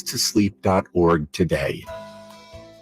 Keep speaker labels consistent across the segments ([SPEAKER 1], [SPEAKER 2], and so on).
[SPEAKER 1] righttosleep.org today.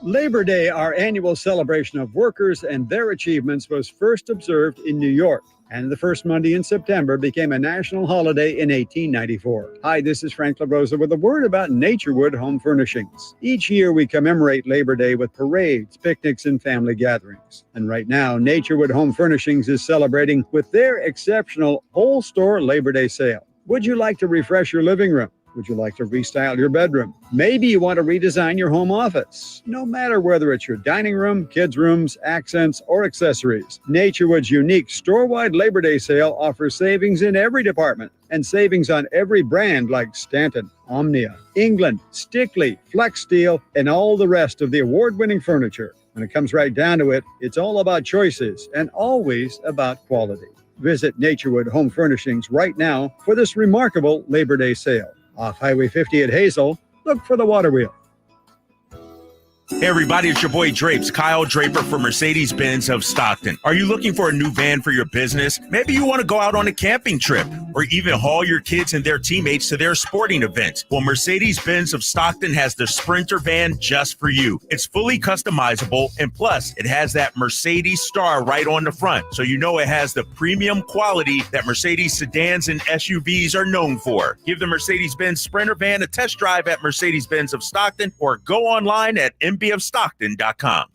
[SPEAKER 2] Labor Day, our annual celebration of workers and their achievements, was first observed in New York, and the first Monday in September became a national holiday in 1894. Hi, this is Frank LaRosa with a word about Naturewood Home Furnishings. Each year we commemorate Labor Day with parades, picnics, and family gatherings. And right now, Naturewood Home Furnishings is celebrating with their exceptional whole store Labor Day sale. Would you like to refresh your living room? Would you like to restyle your bedroom? Maybe you want to redesign your home office. No matter whether it's your dining room, kids' rooms, accents, or accessories, Naturewood's unique store-wide Labor Day sale offers savings in every department and savings on every brand like Stanton, Omnia, England, Stickley, Flex Steel, and all the rest of the award-winning furniture. When it comes right down to it, it's all about choices and always about quality. Visit Naturewood Home Furnishings right now for this remarkable Labor Day sale. Off Highway 50 at Hazel, look for the water wheel.
[SPEAKER 3] Hey everybody, it's your boy Drapes, Kyle Draper for Mercedes-Benz of Stockton. Are you looking for a new van for your business? Maybe you want to go out on a camping trip or even haul your kids and their teammates to their sporting event. Well, Mercedes-Benz of Stockton has the Sprinter van just for you. It's fully customizable, and plus it has that Mercedes star right on the front, so you know it has the premium quality that Mercedes sedans and SUVs are known for. Give the Mercedes-Benz Sprinter van a test drive at Mercedes-Benz of Stockton or go online at mbofstockton.com.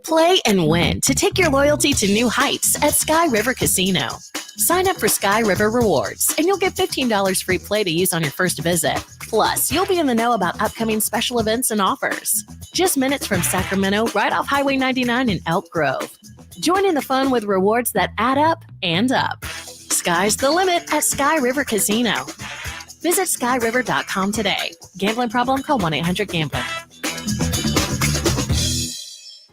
[SPEAKER 4] Play and win to take your loyalty to new heights at Sky River Casino. Sign up for Sky River Rewards, and you'll get $15 free play to use on your first visit. Plus, you'll be in the know about upcoming special events and offers. Just minutes from Sacramento, right off Highway 99 in Elk Grove. Join in the fun with rewards that add up and up. Sky's the limit at Sky River Casino. Visit skyriver.com today. Gambling problem? Call 1-800-GAMBLER.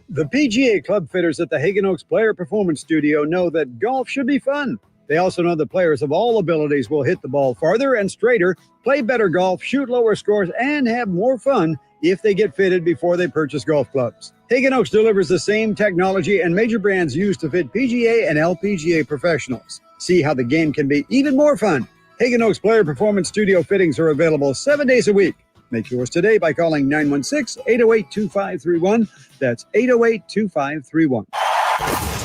[SPEAKER 2] The PGA Club fitters at the Hagen Oaks Player Performance Studio know that golf should be fun. They also know that players of all abilities will hit the ball farther and straighter, play better golf, shoot lower scores, and have more fun if they get fitted before they purchase golf clubs. Hagen Oaks delivers the same technology and major brands used to fit PGA and LPGA professionals. See how the game can be even more fun. Hagen Oaks Player Performance Studio fittings are available 7 days a week. Make yours today by calling 916-808-2531. That's 808-2531.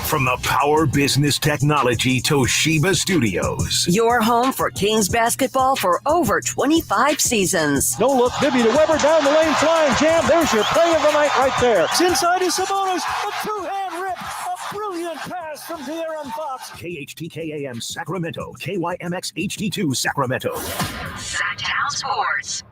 [SPEAKER 5] From the Power Business Technology Toshiba Studios.
[SPEAKER 6] Your home for Kings basketball for over 25 seasons.
[SPEAKER 7] No look, Bibby to Weber, down the lane, flying jam. There's your play of the night right there. It's inside is Sabonis, a two-hand rip, a brilliant pass from De'Aaron Fox.
[SPEAKER 5] KHTKAM Sacramento, KYMX HD2 Sacramento.
[SPEAKER 6] Sactown Sports.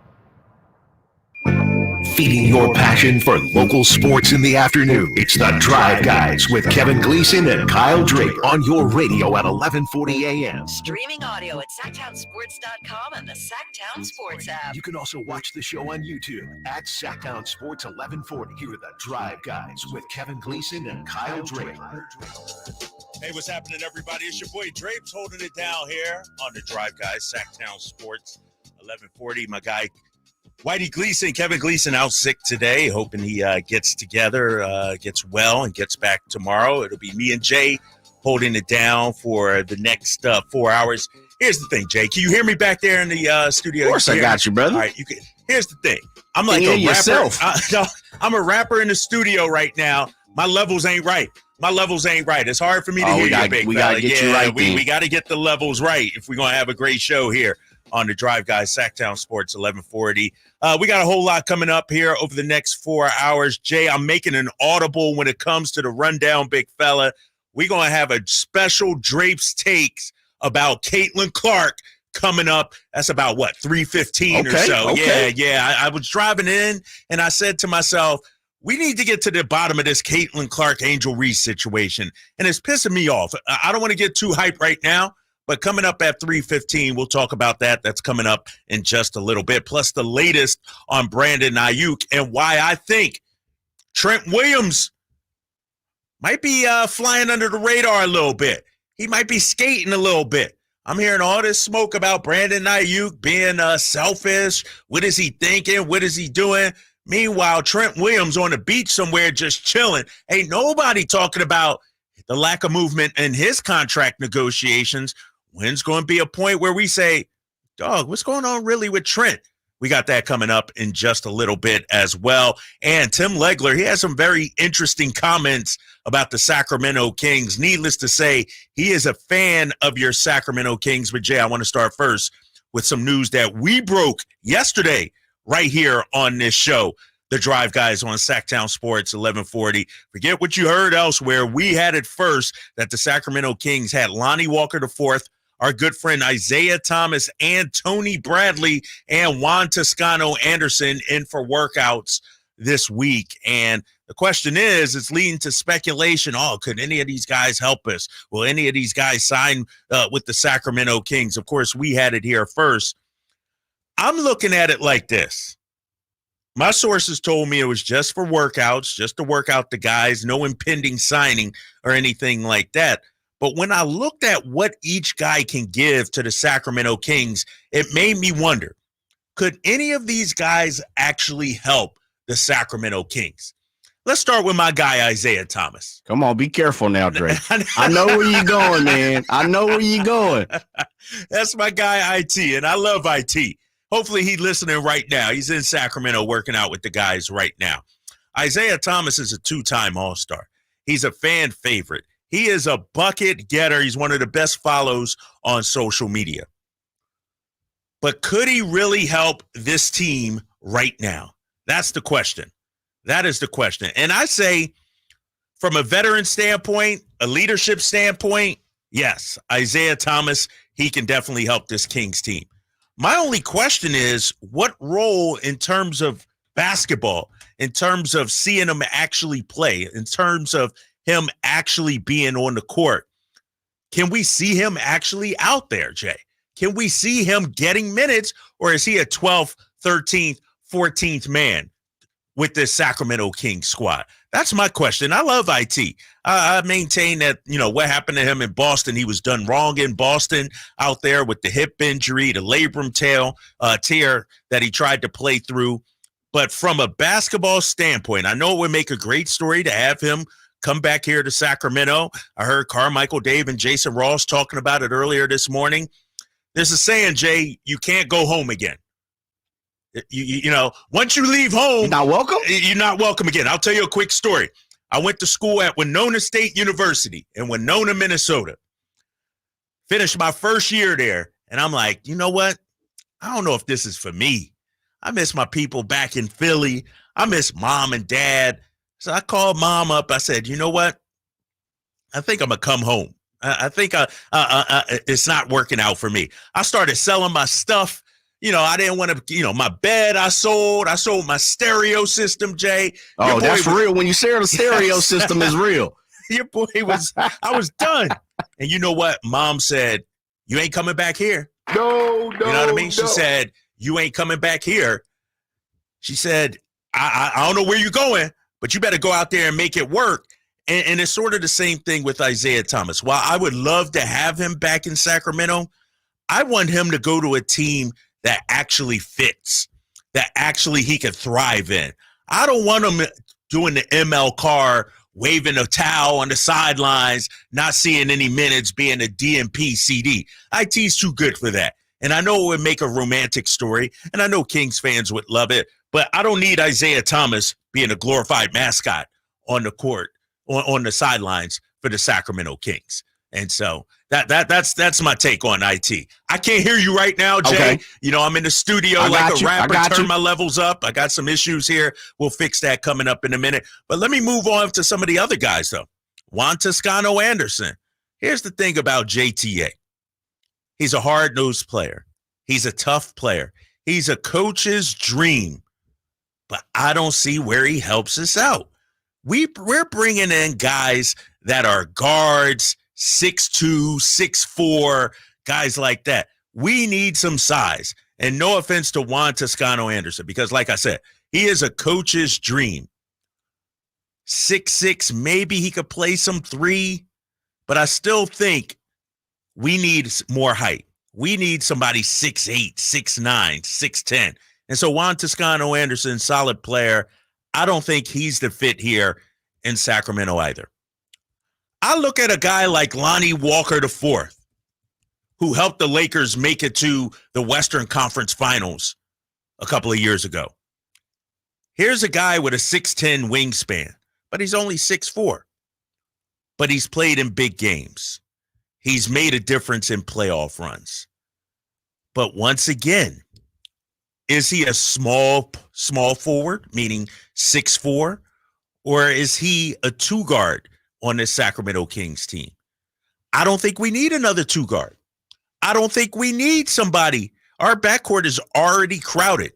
[SPEAKER 5] Feeding your passion for local sports in the afternoon. It's the Drive Guys with Kevin Gleason and Kyle Draper on your radio at 1140 a.m.
[SPEAKER 6] Streaming audio at SactownSports.com and the Sactown Sports app.
[SPEAKER 5] You can also watch the show on YouTube at Sactown Sports 1140. Here are the Drive Guys with Kevin Gleason and Kyle Draper.
[SPEAKER 3] Hey, what's happening, everybody? It's your boy Drapes holding it down here on the Drive Guys, Sactown Sports 1140. My guy Whitey Gleason, Kevin Gleason, out sick today, hoping he gets together, gets well, and gets back tomorrow. It'll be me and Jay holding it down for the next 4 hours. Here's the thing, Jay. Can you hear me back there in the studio?
[SPEAKER 8] Of course I got you, brother.
[SPEAKER 3] All right, you can. Here's the thing. I'm like a rapper. I'm a rapper in the studio right now. My levels ain't right. It's hard for me to hear you, big fella.
[SPEAKER 8] We got to get you right,
[SPEAKER 3] we got to get the levels right if we're going to have a great show here on the Drive Guys, Sactown Sports 1140. We got a whole lot coming up here over the next 4 hours. Jay, I'm making an audible when it comes to the rundown, big fella. We're going to have a special Drapes takes about Caitlin Clark coming up. That's about, 3:15 or so.
[SPEAKER 8] Okay.
[SPEAKER 3] Yeah. I was driving in, and I said to myself, we need to get to the bottom of this Caitlin Clark, Angel Reese situation, and it's pissing me off. I don't want to get too hyped right now, but coming up at 3:15, we'll talk about that. That's coming up in just a little bit. Plus the latest on Brandon Aiyuk and why I think Trent Williams might be flying under the radar a little bit. He might be skating a little bit. I'm hearing all this smoke about Brandon Aiyuk being selfish. What is he thinking? What is he doing? Meanwhile, Trent Williams on the beach somewhere just chilling. Ain't nobody talking about the lack of movement in his contract negotiations. When's going to be a point where we say, dog, what's going on really with Trent? We got that coming up in just a little bit as well. And Tim Legler, he has some very interesting comments about the Sacramento Kings. Needless to say, he is a fan of your Sacramento Kings. But, Jay, I want to start first with some news that we broke yesterday right here on this show. The Drive Guys on Sactown Sports 1140. Forget what you heard elsewhere. We had it first that the Sacramento Kings had Lonnie Walker IV, our good friend Isaiah Thomas, and Tony Bradley, and Juan Toscano-Anderson in for workouts this week. And the question is, it's leading to speculation. Oh, could any of these guys help us? Will any of these guys sign with the Sacramento Kings? Of course, we had it here first. I'm looking at it like this. My sources told me it was just for workouts, just to work out the guys, no impending signing or anything like that. But when I looked at what each guy can give to the Sacramento Kings, it made me wonder, could any of these guys actually help the Sacramento Kings? Let's start with my guy, Isaiah Thomas.
[SPEAKER 1] Come on, be careful now, Dre. I know where you're going, man. I know where you're going.
[SPEAKER 3] That's my guy, IT, and I love IT. Hopefully he's listening right now. He's in Sacramento working out with the guys right now. Isaiah Thomas is a two-time All-Star. He's a fan favorite. He is a bucket getter. He's one of the best follows on social media. But could he really help this team right now? That's the question. That is the question. And I say, from a veteran standpoint, a leadership standpoint, yes, Isaiah Thomas, he can definitely help this Kings team. My only question is, what role in terms of basketball, in terms of seeing him actually play, in terms of him actually being on the court, can we see him actually out there, Jay? Can we see him getting minutes, or is he a 12th, 13th, 14th man with this Sacramento Kings squad? That's my question. I love IT. I maintain that, what happened to him in Boston, he was done wrong in Boston out there with the hip injury, the labrum tear that he tried to play through. But from a basketball standpoint, I know it would make a great story to have him come back here to Sacramento. I heard Carmichael Dave and Jason Ross talking about it earlier this morning. There's a saying, Jay, you can't go home again. Once you leave home,
[SPEAKER 1] you're not welcome?
[SPEAKER 3] You're not welcome again. I'll tell you a quick story. I went to school at Winona State University in Winona, Minnesota. Finished my first year there, and I'm like, you know what? I don't know if this is for me. I miss my people back in Philly. I miss mom and dad. So I called mom up. I said, you know what? I think I'm going to come home. I think it's not working out for me. I started selling my stuff. I didn't want to, my bed I sold my stereo system, Jay.
[SPEAKER 1] Oh, that's real. When you say the stereo system is real.
[SPEAKER 3] Your boy I was done. And you know what? Mom said, you ain't coming back here.
[SPEAKER 1] No.
[SPEAKER 3] You know what I mean? She said, you ain't coming back here. She said, I don't know where you're going, but you better go out there and make it work. And it's sort of the same thing with Isaiah Thomas. While I would love to have him back in Sacramento, I want him to go to a team that actually fits, that actually he could thrive in. I don't want him doing the ML Carr, waving a towel on the sidelines, not seeing any minutes, being a DMP CD. IT's too good for that. And I know it would make a romantic story, and I know Kings fans would love it, but I don't need Isaiah Thomas being a glorified mascot on the court, on the sidelines for the Sacramento Kings. And so that's my take on IT. I can't hear you right now, Jay.
[SPEAKER 1] Okay.
[SPEAKER 3] I'm in the studio like a rapper. Turn my levels up. I got some issues here. We'll fix that coming up in a minute. But let me move on to some of the other guys, though. Juan Toscano-Anderson. Here's the thing about JTA. He's a hard-nosed player. He's a tough player. He's a coach's dream. But I don't see where he helps us out. We're bringing in guys that are guards, 6'2", 6'4", guys like that. We need some size. And no offense to Juan Toscano-Anderson, because like I said, he is a coach's dream. 6'6", maybe he could play some 3, but I still think we need more height. We need somebody 6'8", 6'9", 6'10". And so Juan Toscano-Anderson, solid player. I don't think he's the fit here in Sacramento either. I look at a guy like Lonnie Walker IV, who helped the Lakers make it to the Western Conference Finals a couple of years ago. Here's a guy with a 6'10 wingspan, but he's only 6'4. But he's played in big games. He's made a difference in playoff runs. But once again, is he a small forward, meaning 6'4", or is he a two guard on the Sacramento Kings team? I don't think we need another two guard. I don't think we need somebody. Our backcourt is already crowded.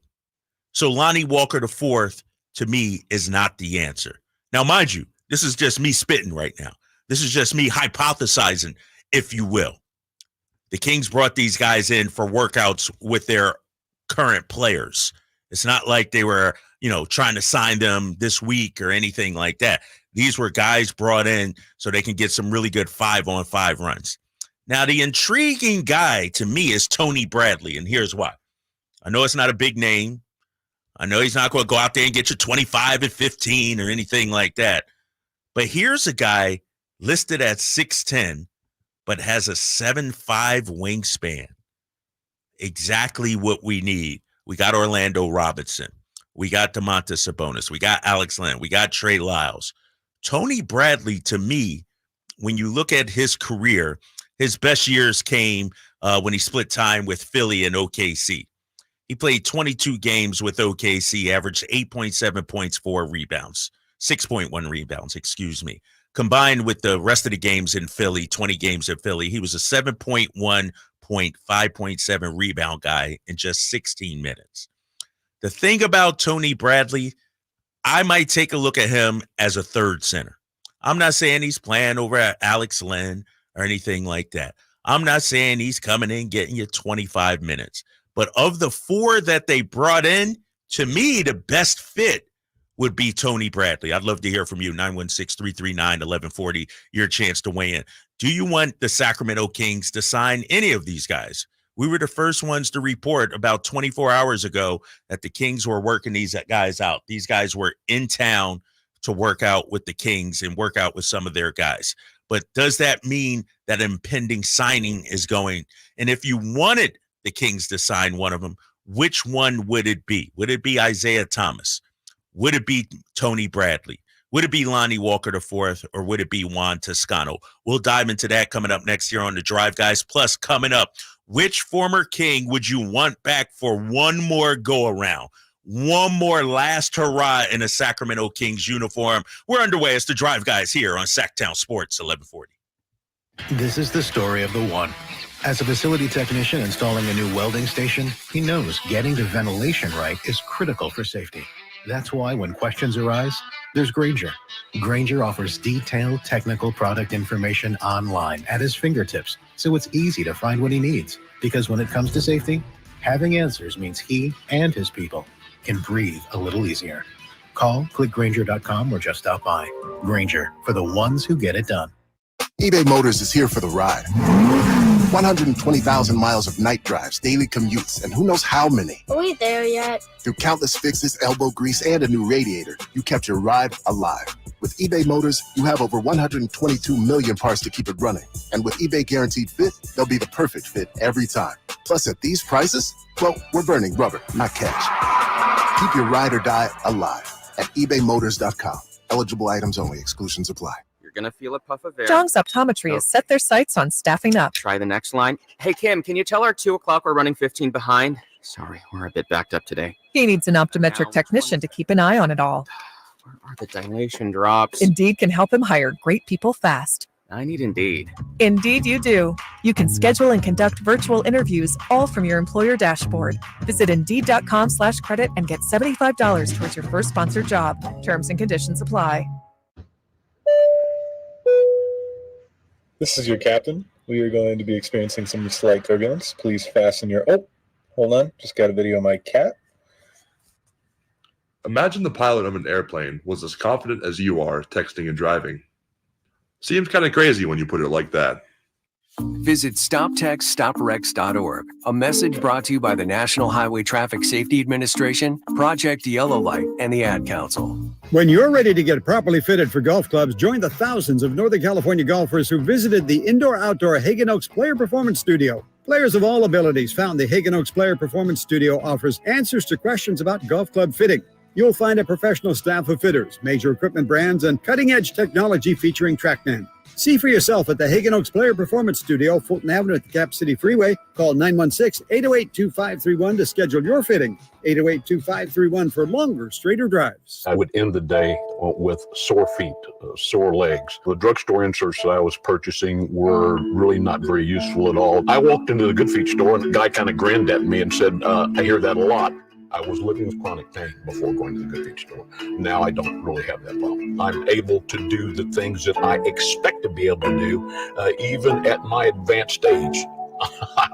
[SPEAKER 3] So Lonnie Walker IV, to me, is not the answer. Now, mind you, this is just me spitting right now. This is just me hypothesizing, if you will. The Kings brought these guys in for workouts with their current players. It's not like they were, trying to sign them this week or anything like that. These were guys brought in so they can get some really good 5-on-5 runs. Now, the intriguing guy to me is Tony Bradley, and here's why. I know it's not a big name. I know he's not going to go out there and get you 25 and 15 or anything like that. But here's a guy listed at 6'10", but has a 7'5" wingspan. Exactly what we need. We got Orlando Robinson. We got Domantas Sabonis. We got Alex Len. We got Trey Lyles. Tony Bradley, to me, when you look at his career, his best years came when he split time with Philly and OKC. He played 22 games with OKC, averaged 8.7 points, 4 rebounds, 6.1 rebounds, Combined with the rest of the games in Philly, 20 games in Philly, he was a 7.1 point, 5.7 rebound guy in just 16 minutes. The thing about Tony Bradley, I might take a look at him as a third center. I'm not saying he's playing over at Alex Len or anything like that. I'm not saying he's coming in getting you 25 minutes. But of the 4 that they brought in, to me, the best fit would be Tony Bradley. I'd love to hear from you, 916-339-1140, your chance to weigh in. Do you want the Sacramento Kings to sign any of these guys? We were the first ones to report about 24 hours ago that the Kings were working these guys out. These guys were in town to work out with the Kings and work out with some of their guys. But does that mean that impending signing is going? And if you wanted the Kings to sign one of them, which one would it be? Would it be Isaiah Thomas? Would it be Tony Bradley? Would it be Lonnie Walker IV, or would it be Juan Toscano? We'll dive into that coming up next year on The Drive, guys. Plus, coming up, which former King would you want back for one more go-around? One more last hurrah in a Sacramento Kings uniform. We're underway. It's The Drive, guys, here on Sactown Sports 1140.
[SPEAKER 8] This is the story of the one. As a facility technician installing a new welding station, he knows getting the ventilation right is critical for safety. That's why when questions arise, there's Grainger. Grainger offers detailed technical product information online at his fingertips, so it's easy to find what he needs. Because when it comes to safety, having answers means he and his people can breathe a little easier. Call, click Grainger.com, or just stop by. Grainger, for the ones who get it done.
[SPEAKER 9] eBay Motors is here for the ride. 120,000 miles of night drives, daily commutes, and who knows how many.
[SPEAKER 10] Are we there yet?
[SPEAKER 9] Through countless fixes, elbow grease, and a new radiator, you kept your ride alive. With eBay Motors, you have over 122 million parts to keep it running. And with eBay Guaranteed Fit, they'll be the perfect fit every time. Plus, at these prices, well, we're burning rubber, not cash. Keep your ride or die alive at ebaymotors.com. Eligible items only. Exclusions apply.
[SPEAKER 11] You're going to feel a puff of air.
[SPEAKER 12] Jong's Optometry has set their sights on staffing up.
[SPEAKER 11] Try the next line. Hey, Kim, can you tell our 2 o'clock we're running 15 behind? Sorry, we're a bit backed up today.
[SPEAKER 12] He needs an optometric technician to keep an eye on it all.
[SPEAKER 11] Where are the dilation drops?
[SPEAKER 12] Indeed can help him hire great people fast.
[SPEAKER 11] I need Indeed.
[SPEAKER 12] Indeed you do. You can schedule and conduct virtual interviews all from your employer dashboard. Visit Indeed.com/credit and get $75 towards your first sponsored job. Terms and conditions apply.
[SPEAKER 13] This is your captain. We are going to be experiencing some slight turbulence. Please fasten your... Oh, hold on. Just got a video of my cat.
[SPEAKER 14] Imagine the pilot of an airplane was as confident as you are texting and driving. Seems kind of crazy when you put it like that.
[SPEAKER 15] Visit StopTextStopWrecks.org. A message brought to you by the National Highway Traffic Safety Administration, Project Yellow Light, and the Ad Council.
[SPEAKER 2] When you're ready to get properly fitted for golf clubs, join the thousands of Northern California golfers who visited the indoor-outdoor Hagen Oaks Player Performance Studio. Players of all abilities found the Hagen Oaks Player Performance Studio offers answers to questions about golf club fitting. You'll find a professional staff of fitters, major equipment brands, and cutting-edge technology featuring TrackMan. See for yourself at the Hagen Oaks Player Performance Studio, Fulton Avenue at the Cap City Freeway. Call 916-808-2531 to schedule your fitting. 808-2531 for longer, straighter drives.
[SPEAKER 10] I would end the day with sore feet, sore legs. The drugstore inserts that I was purchasing were really not very useful at all. I walked into the Good Feet store and the guy kind of grinned at me and said, I hear that a lot. I was living with chronic pain before going to the Good Feet store. Now I don't really have that problem. I'm able to do the things that I expect to be able to do, even at my advanced stage.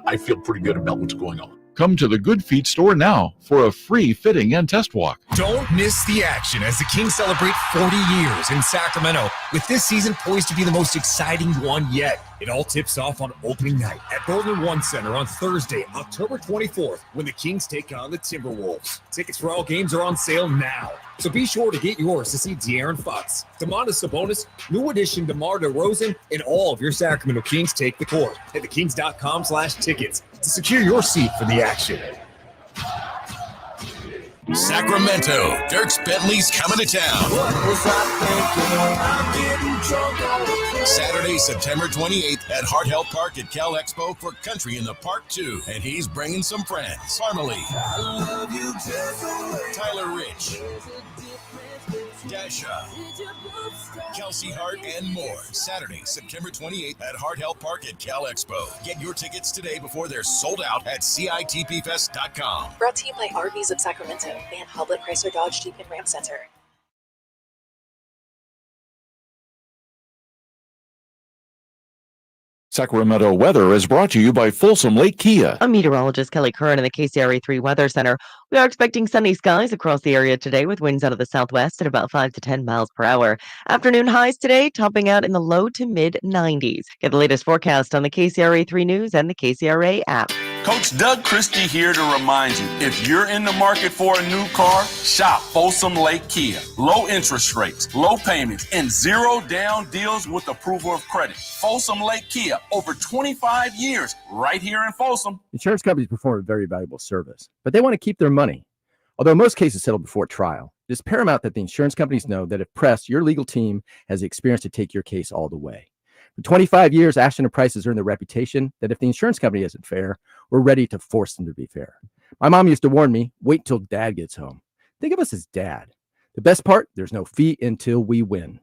[SPEAKER 10] I feel pretty good about what's going on.
[SPEAKER 16] Come to the Good Feet store now for a free fitting and test walk.
[SPEAKER 17] Don't miss the action as the Kings celebrate 40 years in Sacramento, with this season poised to be the most exciting one yet. It all tips off on opening night at Golden One Center on Thursday, October 24th, when the Kings take on the Timberwolves. Tickets for all games are on sale now, so be sure to get yours to see De'Aaron Fox, Domantas Sabonis, new addition DeMar DeRozan, and all of your Sacramento Kings take the court at thekings.com/tickets to secure your seat for the action.
[SPEAKER 18] Sacramento, Dierks Bentley's coming to town. Saturday, September 28th at Hart Health Park at Cal Expo for Country in the Park 2. And he's bringing some friends. Parmalee, Tyler Rich, Dasha, Kelsey Hart, and more. Saturday, September 28th at Hart Health Park at Cal Expo. Get your tickets today before they're sold out at CITPFest.com.
[SPEAKER 19] Brought to you by RVs of Sacramento and Hoblet Chrysler Dodge Jeep and Ram Center.
[SPEAKER 16] Sacramento weather is brought to you by Folsom Lake Kia.
[SPEAKER 20] I'm meteorologist Kelly Kerr in the KCRA 3 Weather Center. We are expecting sunny skies across the area today with winds out of the southwest at about 5 to 10 miles per hour. Afternoon highs today topping out in the low to mid 90s. Get the latest forecast on the KCRA 3 News and the KCRA app.
[SPEAKER 21] Coach Doug Christie here to remind you, if you're in the market for a new car, shop Folsom Lake Kia. Low interest rates, low payments, and zero down deals with approval of credit. Folsom Lake Kia, over 25 years, right here in Folsom.
[SPEAKER 22] Insurance companies perform a very valuable service, but they want to keep their money. Although most cases settle before trial, it is paramount that the insurance companies know that if pressed, your legal team has the experience to take your case all the way. For 25 years, Ashton & Price has earned the reputation that if the insurance company isn't fair, we're ready to force them to be fair. My mom used to warn me, wait till dad gets home. Think of us as dad. The best part, there's no fee until we win.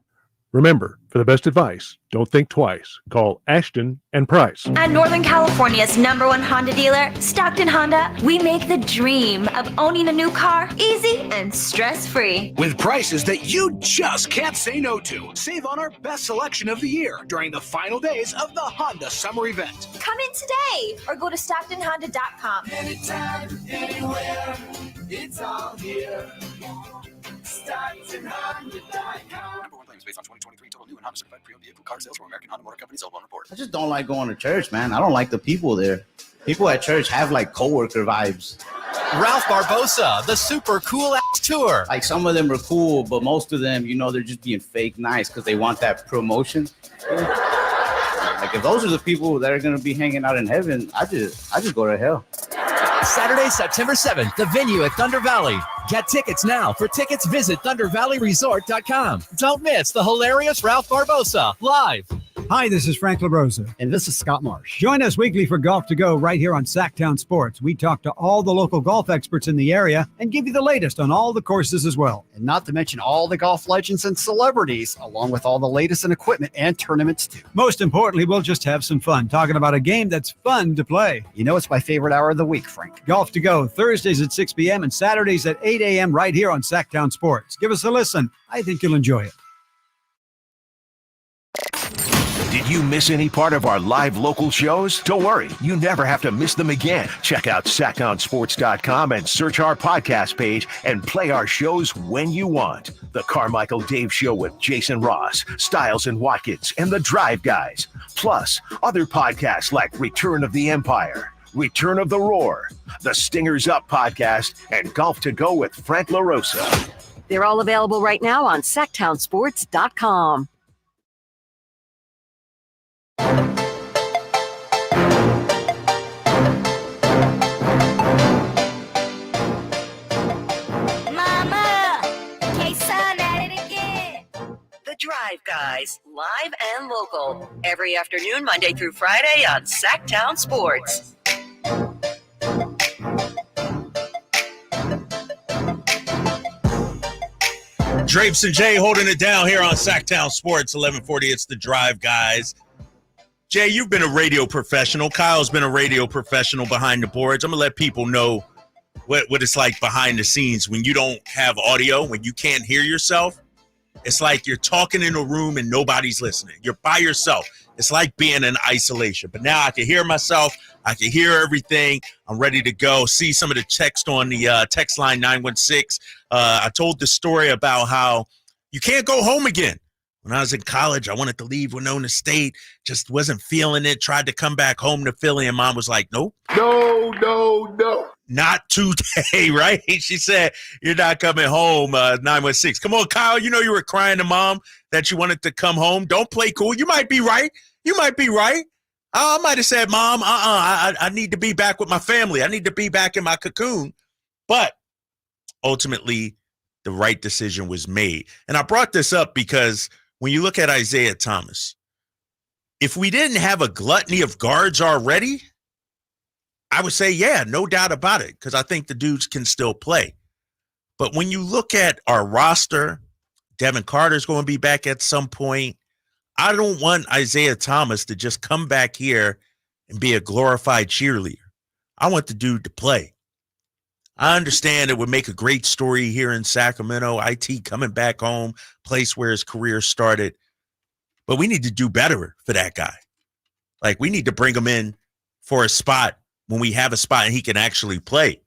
[SPEAKER 23] Remember, for the best advice, don't think twice. Call Ashton & Price.
[SPEAKER 24] At Northern California's #1 Honda dealer, Stockton Honda, we make the dream of owning a new car easy and stress-free.
[SPEAKER 25] With prices that you just can't say no to. Save on our best selection of the year during the final days of the Honda Summer Event.
[SPEAKER 24] Come in today or go to StocktonHonda.com.
[SPEAKER 26] Anytime, anywhere, it's all here. StocktonHonda.com.
[SPEAKER 27] Based on 2023 total new and Honda certified pre-owned vehicle car sales from American Honda Motor Company sold on report.
[SPEAKER 1] I just don't like going to church, man. I don't like the people there. People at church have like coworker vibes.
[SPEAKER 28] Ralph Barbosa, the super cool ass tour.
[SPEAKER 1] Like some of them are cool, but most of them, you know, they're just being fake nice because they want that promotion. Like if those are the people that are gonna be hanging out in heaven, I just go to hell.
[SPEAKER 28] Saturday, September 7th, the venue at Thunder Valley. Get tickets now. For tickets, visit ThunderValleyResort.com. Don't miss the hilarious Ralph Barbosa live.
[SPEAKER 2] Hi, this is Frank LaRosa.
[SPEAKER 29] And this is Scott Marsh.
[SPEAKER 2] Join us weekly for Golf to Go right here on Sactown Sports. We talk to all the local golf experts in the area and give you the latest on all the courses as well.
[SPEAKER 29] And not to mention all the golf legends and celebrities, along with all the latest in equipment and tournaments too.
[SPEAKER 2] Most importantly, we'll just have some fun talking about a game that's fun to play.
[SPEAKER 29] You know it's my favorite hour of the week, Frank.
[SPEAKER 2] Golf to Go, Thursdays at 6 p.m. and Saturdays at 8 a.m. right here on Sactown Sports. Give us a listen. I think you'll enjoy it.
[SPEAKER 5] Did you miss any part of our live local shows? Don't worry, you never have to miss them again. Check out SactownSports.com and search our podcast page and play our shows when you want. The Carmichael Dave Show with Jason Ross, Stiles and Watkins, and The Drive Guys. Plus, other podcasts like Return of the Empire, Return of the Roar, The Stingers Up podcast, and Golf to Go with Frank LaRosa.
[SPEAKER 6] They're all available right now on SactownSports.com. Drive Guys, live and local, every afternoon, Monday through Friday on Sactown Sports.
[SPEAKER 3] Drapes and Jay holding it down here on Sactown Sports, 1140. It's the Drive Guys. Jay, you've been a radio professional. Kyle's been a radio professional behind the boards. I'm going to let people know what it's like behind the scenes when you don't have audio, when you can't hear yourself. It's like you're talking in a room and nobody's listening. You're by yourself. It's like being in isolation. But now I can hear myself. I can hear everything. I'm ready to go. See some of the text on the text line 916. I told the story about how you can't go home again. When I was in college, I wanted to leave Winona State. Just wasn't feeling it. Tried to come back home to Philly, and Mom was like, nope. No. Not today, right? She said, you're not coming home, 916. Come on, Kyle. You know you were crying to Mom that you wanted to come home. Don't play cool. You might be right. I might have said, Mom, I need to be back with my family. I need to be back in my cocoon. But ultimately, the right decision was made. And I brought this up because when you look at Isaiah Thomas, if we didn't have a gluttony of guards already, I would say, yeah, no doubt about it, because I think the dudes can still play. But when you look at our roster, Devin Carter's going to be back at some point. I don't want Isaiah Thomas to just come back here and be a glorified cheerleader. I want the dude to play. I understand it would make a great story here in Sacramento, IT coming back home, place where his career started. But we need to do better for that guy. Like, we need to bring him in for a spot when we have a spot and he can actually play.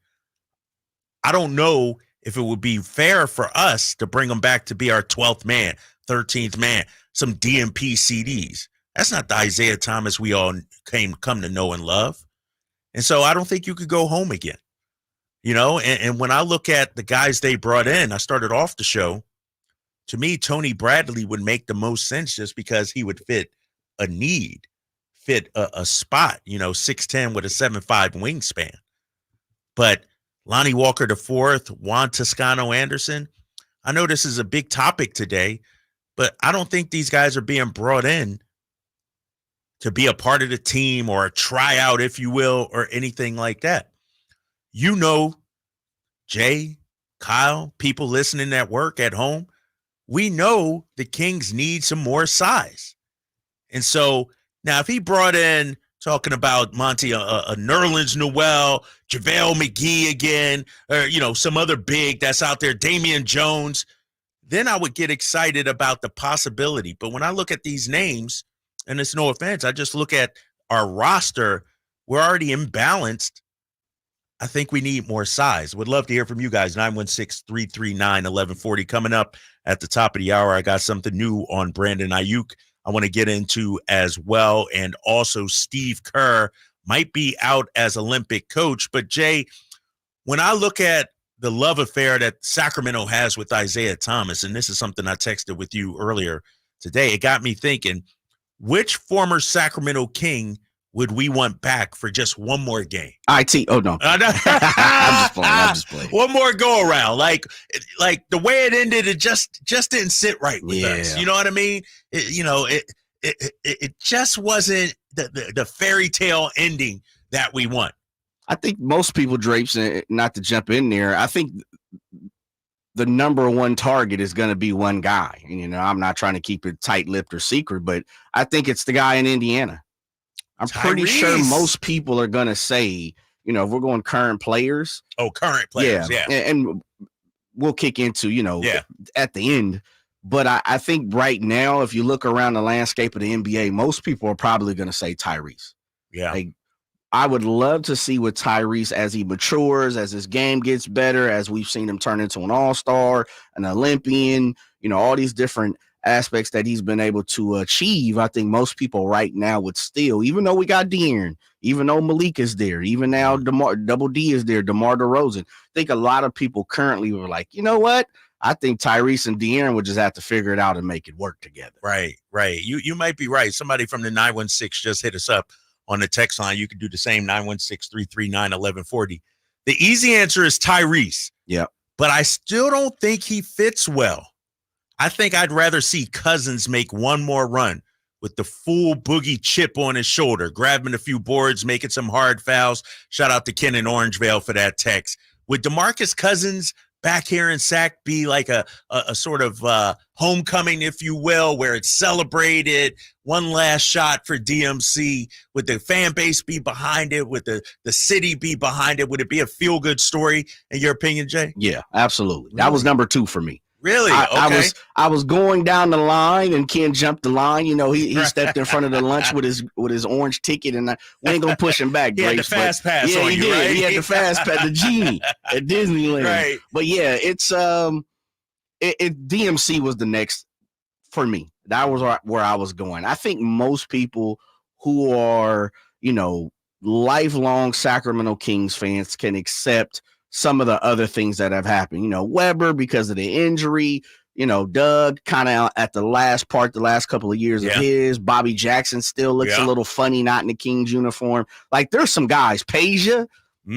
[SPEAKER 3] I don't know if it would be fair for us to bring him back to be our 12th man, 13th man, some DMP CDs. That's not the Isaiah Thomas we all come to know and love. And so I don't think you could go home again. You know, and when I look at the guys they brought in, I started off the show. To me, Tony Bradley would make the most sense just because he would fit a need, fit a spot, 6'10" with a 7'5" wingspan. But Lonnie Walker IV, Juan Toscano Anderson, I know this is a big topic today, but I don't think these guys are being brought in to be a part of the team or a tryout, if you will, or anything like that. Jay, Kyle, people listening at work, at home, we know the Kings need some more size. And so now if he brought in, talking about Monty, Nerlens Noel, JaVale McGee again, or, some other big that's out there, Damian Jones, then I would get excited about the possibility. But when I look at these names, and it's no offense, I just look at our roster, we're already imbalanced. I think we need more size. Would love to hear from you guys. 916-339-1140. Coming up at the top of the hour, I got something new on Brandon Aiyuk I want to get into as well. And also Steve Kerr might be out as Olympic coach. But Jay, when I look at the love affair that Sacramento has with Isaiah Thomas, and this is something I texted with you earlier today, it got me thinking, which former Sacramento King would we want back for just one more game?
[SPEAKER 4] IT. Oh, no. I'm just playing.
[SPEAKER 3] One more go around. Like the way it ended, it just didn't sit right with us. You know what I mean? It just wasn't the fairy tale ending that we want.
[SPEAKER 4] I think most people, Drapes, not to jump in there, I think the number one target is going to be one guy. And, I'm not trying to keep it tight-lipped or secret, but I think it's the guy in Indiana. I'm pretty sure most people are going to say, if we're going current players.
[SPEAKER 3] Oh, current players, yeah.
[SPEAKER 4] And we'll kick into, at the end. But I think right now, if you look around the landscape of the NBA, most people are probably going to say Tyrese.
[SPEAKER 3] Yeah.
[SPEAKER 4] I would love to see with Tyrese as he matures, as his game gets better, as we've seen him turn into an all-star, an Olympian, all these different aspects that he's been able to achieve. I think most people right now would still, even though we got De'Aaron, even though Malik is there, even now Double D is there, DeMar DeRozan, I think a lot of people currently were like, you know what? I think Tyrese and De'Aaron would just have to figure it out and make it work together.
[SPEAKER 3] Right. You might be right. Somebody from the 916 just hit us up on the text line. You can do the same, 916-339-1140. The easy answer is Tyrese.
[SPEAKER 4] Yeah.
[SPEAKER 3] But I still don't think he fits well. I think I'd rather see Cousins make one more run with the full boogie chip on his shoulder, grabbing a few boards, making some hard fouls. Shout out to Ken in Orangevale for that text. Would DeMarcus Cousins back here in Sac be like a sort of homecoming, if you will, where it's celebrated, one last shot for DMC? Would the fan base be behind it? Would the city be behind it? Would it be a feel-good story, in your opinion, Jay?
[SPEAKER 4] Yeah, absolutely. That was number 2 for me.
[SPEAKER 3] Really?
[SPEAKER 4] I was going down the line, and Ken jumped the line. You know, he stepped in front of the lunch with his orange ticket, and we ain't gonna push him back.
[SPEAKER 3] He had the fast pass. Yeah,
[SPEAKER 4] he did.
[SPEAKER 3] Right?
[SPEAKER 4] He had the fast pass, the genie at Disneyland.
[SPEAKER 3] Right.
[SPEAKER 4] But yeah, it's DMC was the next for me. That was where I was going. I think most people who are, you know, lifelong Sacramento Kings fans can accept some of the other things that have happened. You know, Weber because of the injury, you know, Doug kind of at the last couple of years of his. Bobby Jackson still looks a little funny not in the Kings uniform. Like, there's some guys. Peja,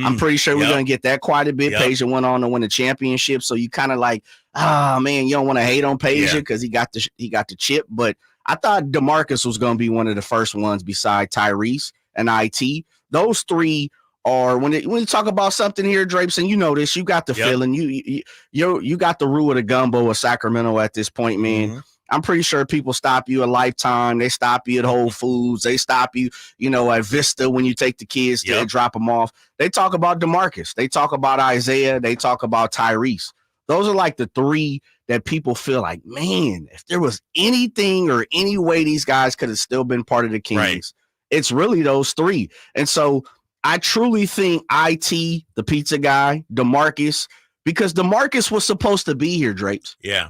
[SPEAKER 4] I'm pretty sure we're going to get that quite a bit. Peja went on to win the championship, so you kind of like, man, you don't want to hate on Peja because he got the chip. But I thought DeMarcus was going to be one of the first ones beside Tyrese and IT. Those three are, when you talk about something here, Drapes, and you know this, you got the feeling, you got the roux of the gumbo of Sacramento at this point, man. Mm-hmm. I'm pretty sure people stop you at Lifetime. They stop you at Whole Foods. They stop you, you know, at Vista when you take the kids to drop them off. They talk about DeMarcus. They talk about Isaiah. They talk about Tyrese. Those are like the three that people feel like, man, if there was anything or any way these guys could have still been part of the Kings, it's really those three. And so I truly think IT, the pizza guy, DeMarcus, because DeMarcus was supposed to be here, Drapes.
[SPEAKER 3] Yeah.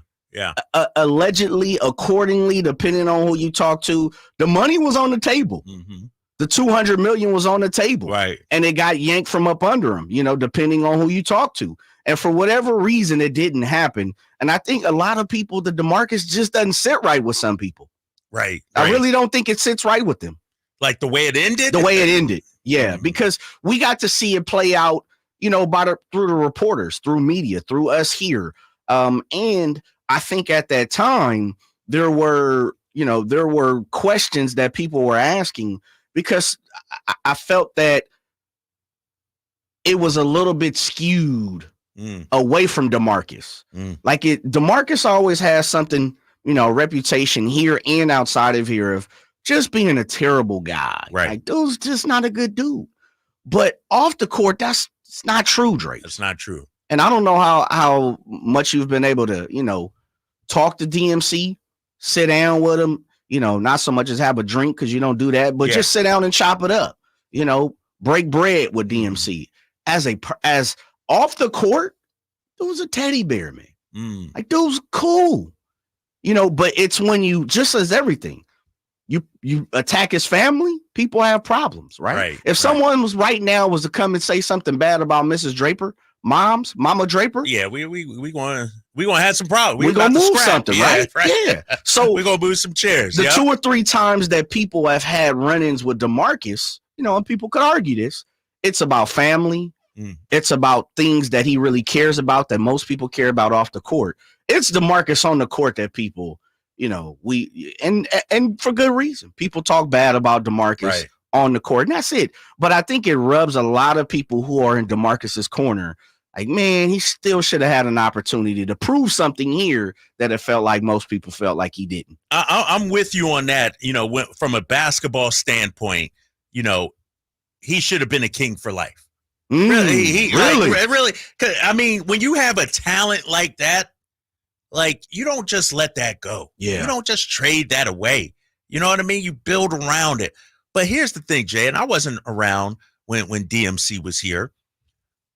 [SPEAKER 4] Allegedly, accordingly, depending on who you talk to, the money was on the table. Mm-hmm. The $200 million was on the table.
[SPEAKER 3] Right.
[SPEAKER 4] And it got yanked from up under him, you know, depending on who you talk to. And for whatever reason, it didn't happen. And I think a lot of people, the DeMarcus just doesn't sit right with some people.
[SPEAKER 3] Right.
[SPEAKER 4] I really don't think it sits right with them.
[SPEAKER 3] Like the way it ended?
[SPEAKER 4] The way it ended. Yeah, because we got to see it play out, you know, through the reporters, through media, through us here. And I think at that time there were questions that people were asking because I felt that it was a little bit skewed away from DeMarcus. Like DeMarcus always has something, you know, a reputation here and outside of here of just being a terrible guy.
[SPEAKER 3] Right.
[SPEAKER 4] Like, dude's just not a good dude. But off the court, it's not true, Drake.
[SPEAKER 3] It's not true.
[SPEAKER 4] And I don't know how much you've been able to, you know, talk to DMC, sit down with him, you know, not so much as have a drink because you don't do that, but just sit down and chop it up, you know, break bread with DMC. As off the court, it was a teddy bear, man. Like, dude's cool, you know, but it's when you, just as everything, you attack his family, people have problems, right? If someone was to come and say something bad about Mrs. Draper, Mama Draper,
[SPEAKER 3] we gonna have some problems.
[SPEAKER 4] We're gonna move something, right? Yeah. So
[SPEAKER 3] we're gonna move some chairs.
[SPEAKER 4] The 2 or 3 times that people have had run-ins with DeMarcus, you know, and people could argue this, it's about family. It's about things that he really cares about that most people care about off the court. It's DeMarcus on the court that people, you know, and for good reason. People talk bad about DeMarcus on the court, and that's it. But I think it rubs a lot of people who are in DeMarcus's corner. Like, man, he still should have had an opportunity to prove something here that it felt like most people felt like he didn't.
[SPEAKER 3] I'm with you on that. You know, from a basketball standpoint, you know, he should have been a King for life. Really? Really? I mean, when you have a talent like that, like, you don't just let that go.
[SPEAKER 4] Yeah.
[SPEAKER 3] You don't just trade that away. You know what I mean? You build around it. But here's the thing, Jay, and I wasn't around when DMC was here,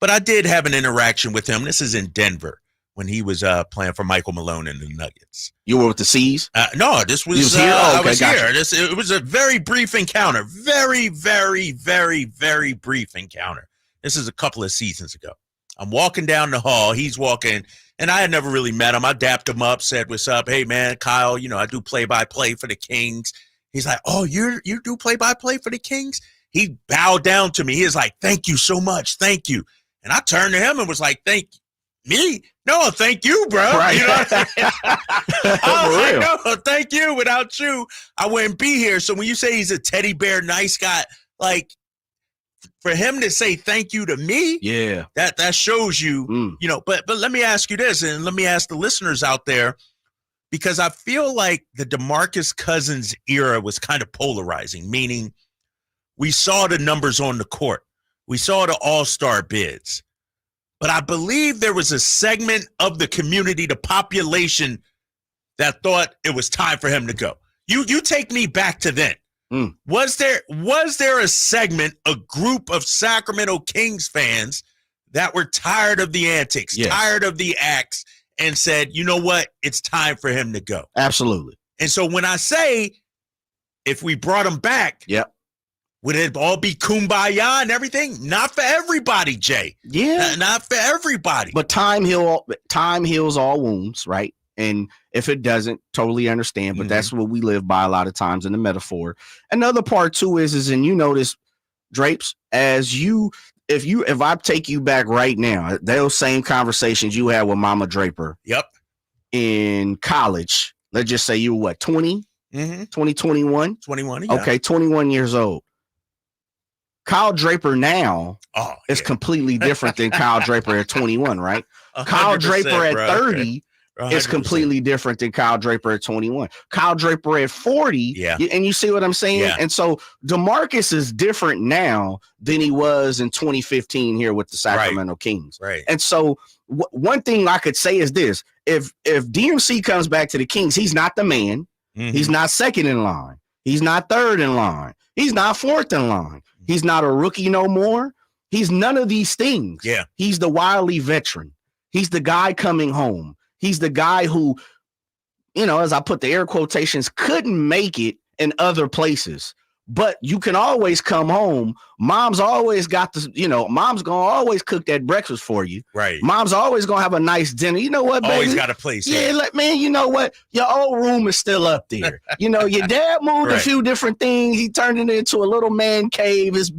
[SPEAKER 3] but I did have an interaction with him. This is in Denver when he was playing for Michael Malone and the Nuggets.
[SPEAKER 4] You were with the C's?
[SPEAKER 3] No, this was
[SPEAKER 4] here.
[SPEAKER 3] I was here. It was a very brief encounter. Very, very, very, very brief encounter. This is a couple of seasons ago. I'm walking down the hall. He's walking, and I had never really met him. I dapped him up, said, "What's up? Hey, man, Kyle, you know, I do play-by-play for the Kings." He's like, "Oh, you do play-by-play for the Kings?" He bowed down to me. He was like, "Thank you so much. Thank you." And I turned to him and was like, "Thank me? No, thank you, bro.
[SPEAKER 4] Right.
[SPEAKER 3] You know what I mean? I was like, no, thank you. Without you, I wouldn't be here. So when you say he's a teddy bear, nice guy, like for him to say thank you to me,
[SPEAKER 4] yeah,
[SPEAKER 3] that shows you, you know. But let me ask you this, and let me ask the listeners out there, because I feel like the DeMarcus Cousins era was kind of polarizing, meaning we saw the numbers on the court, we saw the all-star bids. But I believe there was a segment of the community, the population, that thought it was time for him to go. You take me back to then. Was there a segment, a group of Sacramento Kings fans that were tired of the antics, tired of the acts, and said, you know what, it's time for him to go?
[SPEAKER 4] Absolutely.
[SPEAKER 3] And so when I say if we brought him back, would it all be kumbaya and everything? Not for everybody, Jay.
[SPEAKER 4] Yeah.
[SPEAKER 3] Not for everybody.
[SPEAKER 4] But time heals all wounds, right? And if it doesn't, totally understand. But that's what we live by a lot of times in the metaphor. Another part too is and you notice, Drapes, if I take you back right now, those same conversations you had with Mama Draper.
[SPEAKER 3] Yep.
[SPEAKER 4] In college, let's just say you were what, 20? 21?
[SPEAKER 3] 21, yeah.
[SPEAKER 4] Okay, 21 years old. Kyle Draper now is completely different than Kyle Draper at 21, right? Kyle Draper at 30 is completely different than Kyle Draper at 21. Kyle Draper at 40, and you see what I'm saying?
[SPEAKER 3] Yeah.
[SPEAKER 4] And so DeMarcus is different now than he was in 2015 here with the Sacramento Kings.
[SPEAKER 3] Right.
[SPEAKER 4] And so one thing I could say is this: if DMC comes back to the Kings, he's not the man. He's not second in line. He's not third in line. He's not fourth in line. He's not a rookie no more. He's none of these things.
[SPEAKER 3] Yeah.
[SPEAKER 4] He's the wily veteran. He's the guy coming home. He's the guy who, you know, as I put the air quotations, couldn't make it in other places. But you can always come home. Mom's always got this, you know, mom's going to always cook that breakfast for you.
[SPEAKER 3] Right.
[SPEAKER 4] Mom's always going to have a nice dinner. You know what, baby?
[SPEAKER 3] Always got a place.
[SPEAKER 4] Yeah, like, man, you know what? Your old room is still up there. You know, your dad moved a few different things. He turned it into a little man cave, his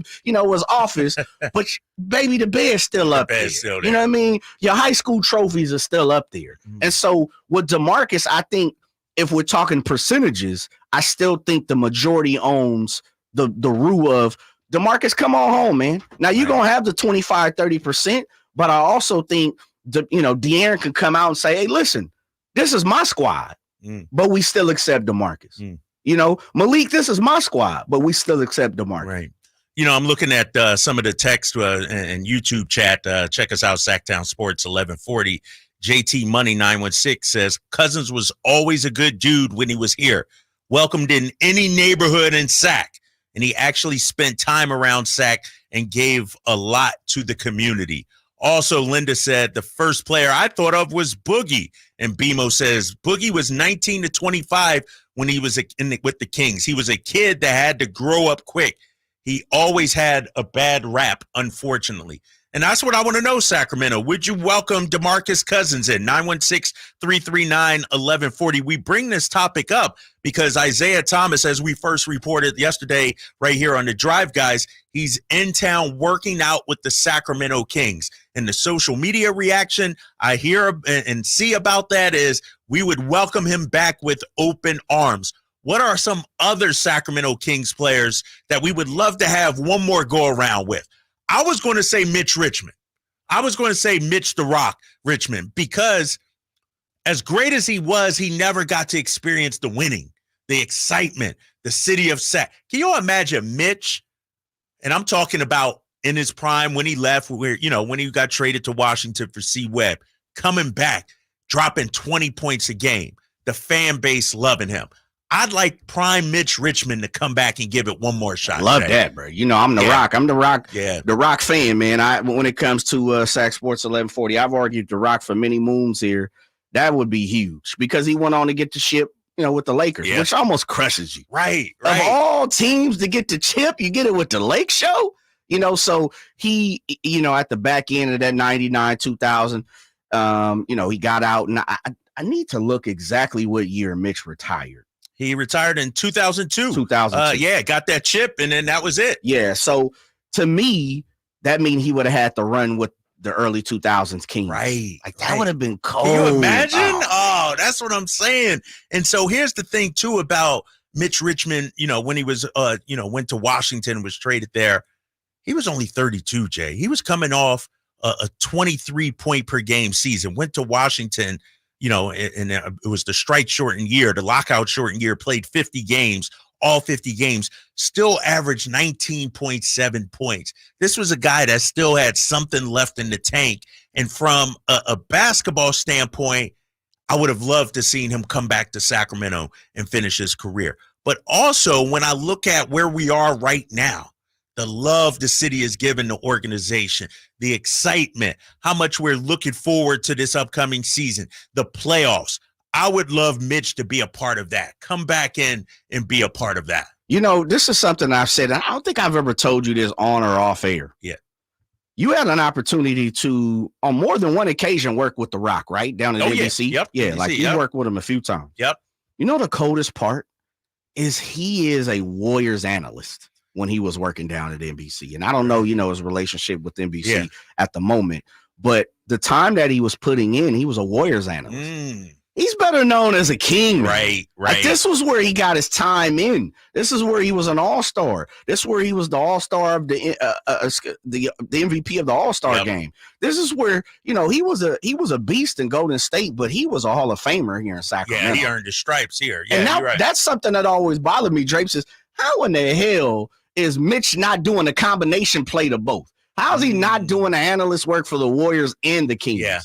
[SPEAKER 4] office. But, baby, the bed's still up there.
[SPEAKER 3] Still there.
[SPEAKER 4] You know what I mean? Your high school trophies are still up there. And so with DeMarcus, I think, if we're talking percentages, I still think the majority owns the rule of DeMarcus, come on home, man. Now you're going to have the 25, 30%, but I also think De'Aaron can come out and say, hey, listen, this is my squad, but we still accept DeMarcus. You know, Malik, this is my squad, but we still accept DeMarcus.
[SPEAKER 3] Right. You know, I'm looking at some of the text and YouTube chat. Check us out, Sactown Sports 1140. JT Money 916 says Cousins was always a good dude when he was here. Welcomed in any neighborhood in Sac, and he actually spent time around Sac and gave a lot to the community. Also, Linda said the first player I thought of was Boogie, and BMO says Boogie was 19 to 25 when he was with the Kings. He was a kid that had to grow up quick. He always had a bad rap, unfortunately. And that's what I want to know, Sacramento. Would you welcome DeMarcus Cousins in 916-339-1140? We bring this topic up because Isaiah Thomas, as we first reported yesterday right here on The Drive, guys, he's in town working out with the Sacramento Kings. And the social media reaction I hear and see about that is we would welcome him back with open arms. What are some other Sacramento Kings players that we would love to have one more go around with? I was going to say Mitch Richmond. I was going to say Mitch the Rock Richmond, because as great as he was, he never got to experience the winning, the excitement, the city of Sac. Can you imagine Mitch? And I'm talking about in his prime when he left, when he got traded to Washington for C. Webb, coming back, dropping 20 points a game, the fan base loving him. I'd like prime Mitch Richmond to come back and give it one more shot.
[SPEAKER 4] Love that, bro. You know, I'm the Rock. I'm the Rock.
[SPEAKER 3] Yeah.
[SPEAKER 4] The Rock fan, man. When it comes to Sac Sports 1140, I've argued the Rock for many moons here. That would be huge because he went on to get the ship, with the Lakers, which almost crushes you.
[SPEAKER 3] Right.
[SPEAKER 4] Of all teams to get the chip, you get it with the Lake Show. So he, at the back end of that 99, 2000, he got out, and I need to look exactly what year Mitch retired.
[SPEAKER 3] He retired in 2002.
[SPEAKER 4] 2002.
[SPEAKER 3] Got that chip, and then that was it.
[SPEAKER 4] Yeah, so to me, that means he would have had to run with the early 2000s Kings.
[SPEAKER 3] Right.
[SPEAKER 4] Like that would have been cold.
[SPEAKER 3] Can you imagine? Oh, that's what I'm saying. And so here's the thing too about Mitch Richmond, when he was, went to Washington and was traded there, he was only 32, Jay. He was coming off a 23 point per game season, went to Washington, and it was the strike shortened year, the lockout shortened year, played 50 games, all 50 games, still averaged 19.7 points. This was a guy that still had something left in the tank. And from a basketball standpoint, I would have loved to seen him come back to Sacramento and finish his career. But also, when I look at where we are right now, the love the city has given the organization, the excitement, how much we're looking forward to this upcoming season, the playoffs, I would love Mitch to be a part of that. Come back in and be a part of that.
[SPEAKER 4] This is something I've said. I don't think I've ever told you this on or off air.
[SPEAKER 3] Yeah.
[SPEAKER 4] You had an opportunity to, on more than one occasion, work with The Rock, right? Down at NBC.
[SPEAKER 3] Yep.
[SPEAKER 4] Yeah,
[SPEAKER 3] NBC,
[SPEAKER 4] like you worked with him a few times.
[SPEAKER 3] Yep.
[SPEAKER 4] The coldest part is he is a Warriors analyst when he was working down at NBC. And I don't know, his relationship with NBC at the moment. But the time that he was putting in, he was a Warriors analyst. He's better known as a King.
[SPEAKER 3] Right.
[SPEAKER 4] Like this was where he got his time in. This is where he was an all-star. This is where he was the all-star of the MVP of the all-star game. This is where, he was a beast in Golden State, but he was a Hall of Famer here in Sacramento.
[SPEAKER 3] Yeah, he earned the stripes here. Yeah,
[SPEAKER 4] and now,
[SPEAKER 3] you're right.
[SPEAKER 4] that's something that always bothered me, Drapes, is how in the hell is Mitch not doing a combination play to both? How's he not doing the analyst work for the Warriors and the Kings?
[SPEAKER 3] Yeah.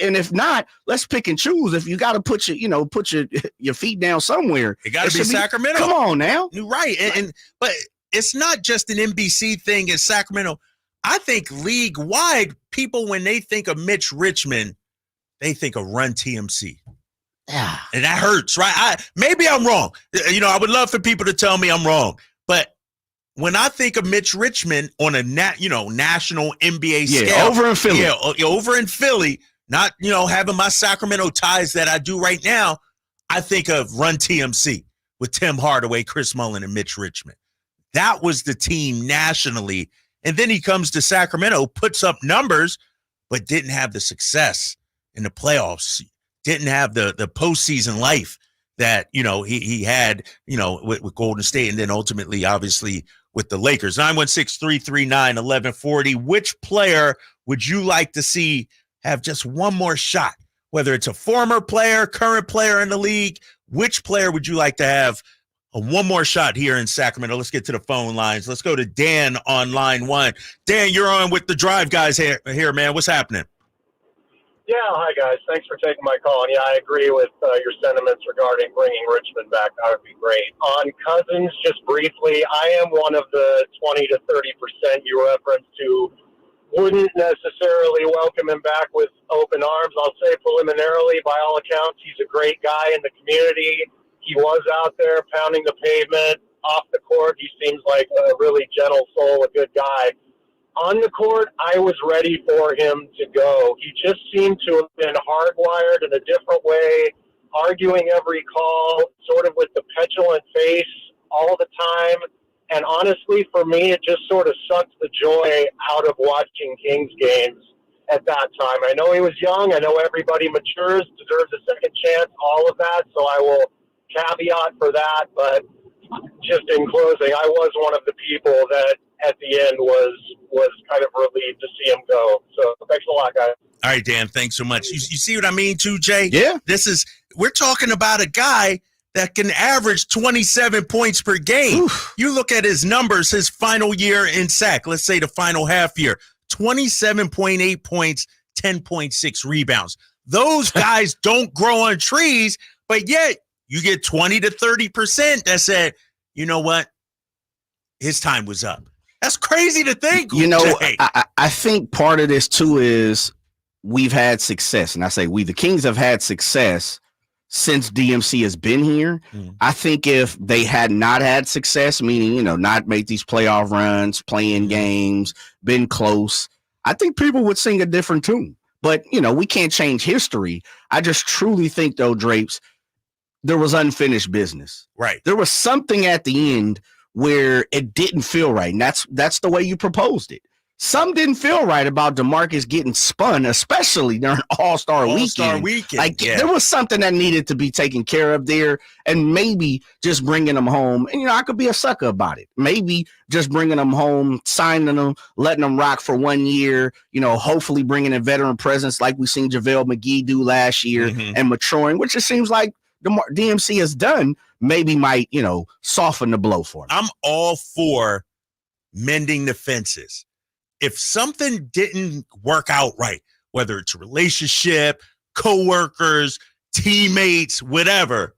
[SPEAKER 4] And if not, let's pick and choose. If you got to put your feet down somewhere,
[SPEAKER 3] it got to be Sacramento.
[SPEAKER 4] Come on now,
[SPEAKER 3] you're right. But it's not just an NBC thing in Sacramento. I think league wide, people when they think of Mitch Richmond, they think of Run TMC.
[SPEAKER 4] Yeah,
[SPEAKER 3] and that hurts, right? Maybe I'm wrong. I would love for people to tell me I'm wrong, but when I think of Mitch Richmond on a national NBA scale,
[SPEAKER 4] over in Philly,
[SPEAKER 3] over in Philly. Not, having my Sacramento ties that I do right now, I think of Run TMC with Tim Hardaway, Chris Mullin, and Mitch Richmond. That was the team nationally. And then he comes to Sacramento, puts up numbers, but didn't have the success in the playoffs, didn't have the postseason life that, he had, with Golden State and then ultimately, obviously, with the Lakers. 916-339-1140. Which player would you like to see have just one more shot, whether it's a former player, current player in the league? Which player would you like to have one more shot here in Sacramento? Let's get to the phone lines. Let's go to Dan on line one. Dan, you're on with the Drive guys here, man. What's happening?
[SPEAKER 7] Yeah, hi, guys. Thanks for taking my call. And, I agree with your sentiments regarding bringing Richmond back. That would be great. On Cousins, just briefly, I am one of the 20 to 30% you referenced to wouldn't necessarily welcome him back with open arms. I'll say preliminarily, by all accounts, he's a great guy in the community. He was out there pounding the pavement. Off the court, he seems like a really gentle soul, a good guy. On the court, I was ready for him to go. He just seemed to have been hardwired in a different way, arguing every call, sort of with the petulant face all the time. And honestly, for me, it just sort of sucked the joy out of watching Kings games at that time. I know he was young. I know everybody matures, deserves a second chance, all of that. So I will caveat for that. But just in closing, I was one of the people that at the end was kind of relieved to see him go. So thanks a lot, guys.
[SPEAKER 3] All right, Dan, thanks so much. You see what I mean too, Jay?
[SPEAKER 4] Yeah.
[SPEAKER 3] We're talking about a guy that can average 27 points per game. Oof. You look at his numbers, his final year in SAC, let's say the final half year, 27.8 points, 10.6 rebounds. Those guys don't grow on trees, but yet you get 20 to 30% that said, you know what? His time was up. That's crazy to think.
[SPEAKER 4] I think part of this too is we've had success. And I say the Kings have had success since DMC has been here. I think if they had not had success, meaning, not made these playoff runs, playing games, been close, I think people would sing a different tune. But, we can't change history. I just truly think, though, Drapes, there was unfinished business.
[SPEAKER 3] Right.
[SPEAKER 4] There was something at the end where it didn't feel right. And that's the way you proposed it. Some didn't feel right about DeMarcus getting spun, especially during All-Star weekend. Like, there was something that needed to be taken care of there, and maybe just bringing him home. And, I could be a sucker about it. Maybe just bringing him home, signing him, letting him rock for 1 year, hopefully bringing a veteran presence like we seen JaVale McGee do last year and maturing, which it seems like DMC has done, maybe might, soften the blow for him.
[SPEAKER 3] I'm all for mending the fences. If something didn't work out right, whether it's a relationship, coworkers, teammates, whatever,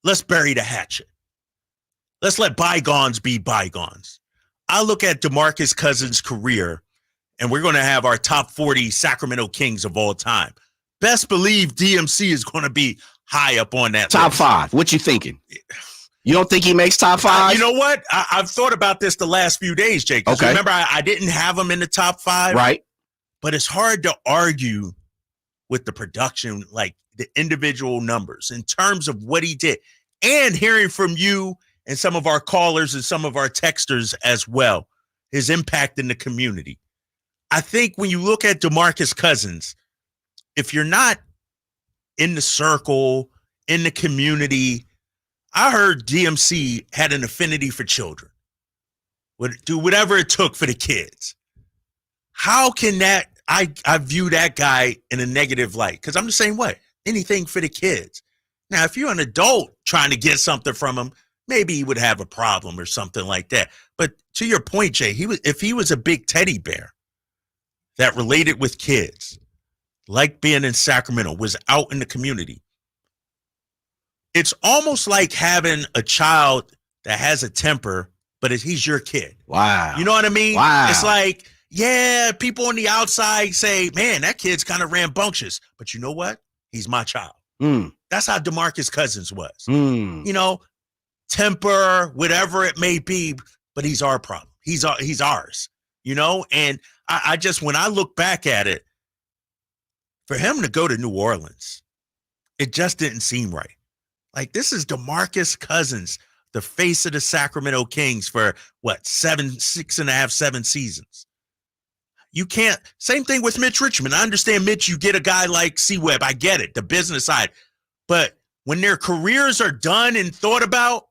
[SPEAKER 3] let's bury the hatchet. Let's let bygones be bygones. I look at DeMarcus Cousins' career, and we're going to have our top 40 Sacramento Kings of all time. Best believe DMC is going to be high up on that
[SPEAKER 4] top
[SPEAKER 3] list.
[SPEAKER 4] 5. What you thinking? You don't think he makes top 5?
[SPEAKER 3] You know what? I've thought about this the last few days, Jake. Okay. Remember, I didn't have him in the top 5.
[SPEAKER 4] Right.
[SPEAKER 3] But it's hard to argue with the production, like the individual numbers in terms of what he did. And hearing from you and some of our callers and some of our texters as well, his impact in the community. I think when you look at DeMarcus Cousins, if you're not in the circle, in the community, I heard DMC had an affinity for children. Would do whatever it took for the kids. How can that, I view that guy in a negative light? Because I'm the same way. Anything for the kids. Now, if you're an adult trying to get something from him, maybe he would have a problem or something like that. But to your point, Jay, if he was a big teddy bear that related with kids, like being in Sacramento, was out in the community, it's almost like having a child that has a temper, but he's your kid.
[SPEAKER 4] Wow.
[SPEAKER 3] You know what I mean?
[SPEAKER 4] Wow.
[SPEAKER 3] It's like, yeah, people on the outside say, man, that kid's kind of rambunctious. But you know what? He's my child. That's how DeMarcus Cousins was. Temper, whatever it may be, but he's our problem. He's ours, And I just, when I look back at it, for him to go to New Orleans, it just didn't seem right. Like, this is DeMarcus Cousins, the face of the Sacramento Kings for, 6.5, 7 seasons. You can't, same thing with Mitch Richmond. I understand, Mitch, you get a guy like C-Webb. I get it, the business side. But when their careers are done and thought about,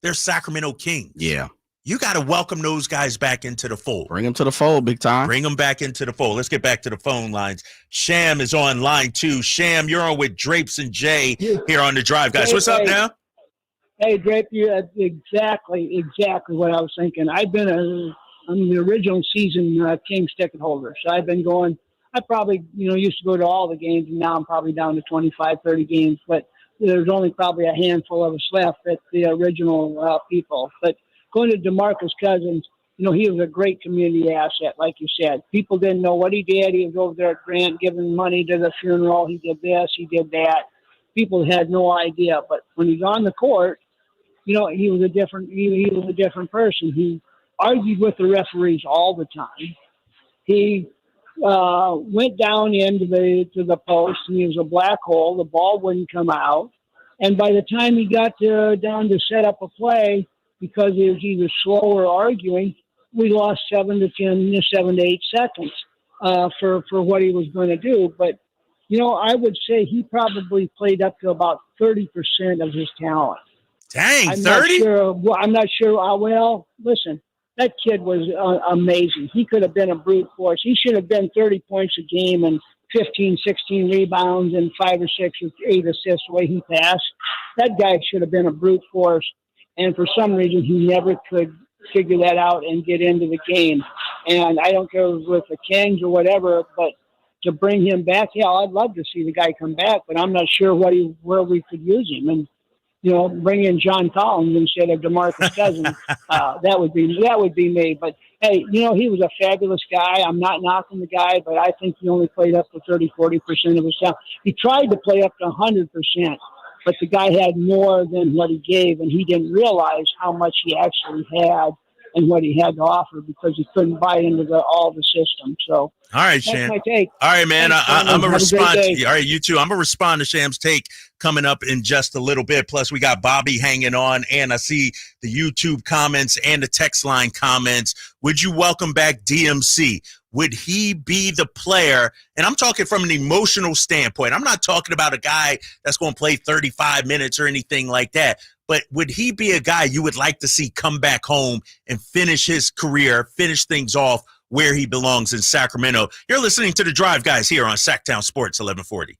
[SPEAKER 3] they're Sacramento Kings.
[SPEAKER 4] Yeah.
[SPEAKER 3] You got to welcome those guys back into the fold.
[SPEAKER 4] Bring them to the fold, big time.
[SPEAKER 3] Bring them back into the fold. Let's get back to the phone lines. Sham is on line 2. Sham, you're on with Drapes and Jay here on The Drive, guys. What's up now?
[SPEAKER 8] Hey, Drape, you're exactly what I was thinking. I'm the original season Kings ticket holder. So I've been going, I probably, used to go to all the games, and now I'm probably down to 25, 30 games. But there's only probably a handful of us left at the original people. But going to DeMarcus Cousins, he was a great community asset, like you said. People didn't know what he did. He was over there at Grant giving money to the funeral. He did this, he did that. People had no idea. But when he's on the court, he was a different person. He argued with the referees all the time. He went down into the post, and he was a black hole. The ball wouldn't come out. And by the time he got down to set up a play, because he was either slow or arguing, we lost 7 to 8 seconds for what he was going to do. But, I would say he probably played up to about 30% of his talent.
[SPEAKER 3] Dang, 30?
[SPEAKER 8] I'm not sure. Well, listen, that kid was amazing. He could have been a brute force. He should have been 30 points a game and 15, 16 rebounds and 5 or 6 or 8 assists the way he passed. That guy should have been a brute force. And for some reason, he never could figure that out and get into the game. And I don't care if it was with the Kings or whatever, but to bring him back, I'd love to see the guy come back, but I'm not sure where we could use him. And, bring in John Collins instead of DeMarcus Cousins, that would be me. But, hey, he was a fabulous guy. I'm not knocking the guy, but I think he only played up to 30, 40% of his talent. He tried to play up to 100%. But the guy had more than what he gave, and he didn't realize how much he actually had and what he had to offer because he couldn't buy into all the system. So,
[SPEAKER 3] all right,
[SPEAKER 8] that's
[SPEAKER 3] Sham.
[SPEAKER 8] my take.
[SPEAKER 3] All right, man.
[SPEAKER 8] Thanks,
[SPEAKER 3] I'm going to
[SPEAKER 8] Have a great
[SPEAKER 3] respond.
[SPEAKER 8] day.
[SPEAKER 3] All right, you too. I'm going to respond to Sham's take coming up in just a little bit. Plus, we got Bobby hanging on, and I see the YouTube comments and the text line comments. Would you welcome back DMC? Would he be the player? And I'm talking from an emotional standpoint. I'm not talking about a guy that's going to play 35 minutes or anything like that. But would he be a guy you would like to see come back home and finish his career, finish things off where he belongs in Sacramento? You're listening to The Drive, guys, here on Sactown Sports 1140.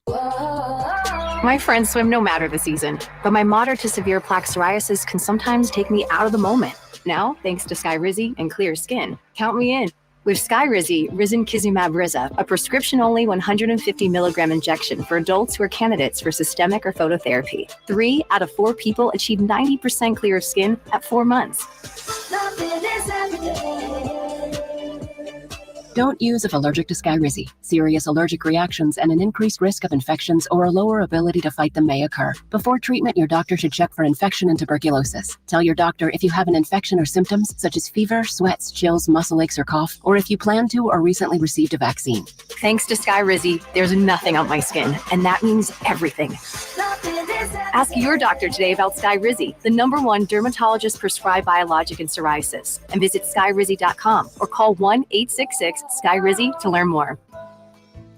[SPEAKER 9] My friends swim no matter the season, but my moderate to severe plaque psoriasis can sometimes take me out of the moment. Now, thanks to Skyrizi and clear skin, count me in. With Skyrizi, Risankizumab Riza, a prescription-only 150 milligram injection for adults who are candidates for systemic or phototherapy. 3 out of 4 people achieve 90% clear of skin at 4 months.
[SPEAKER 10] Don't use if allergic to Skyrizi. Serious allergic reactions and an increased risk of infections or a lower ability to fight them may occur. Before treatment, your doctor should check for infection and tuberculosis. Tell your doctor if you have an infection or symptoms such as fever, sweats, chills, muscle aches, or cough, or if you plan to or recently received a vaccine.
[SPEAKER 9] Thanks to Skyrizi, there's nothing on my skin, and that means everything. Ask your doctor today about Skyrizi, the #1 dermatologist-prescribed biologic in psoriasis, and visit skyrizi.com or call 1-866-SKYRIZI to learn more.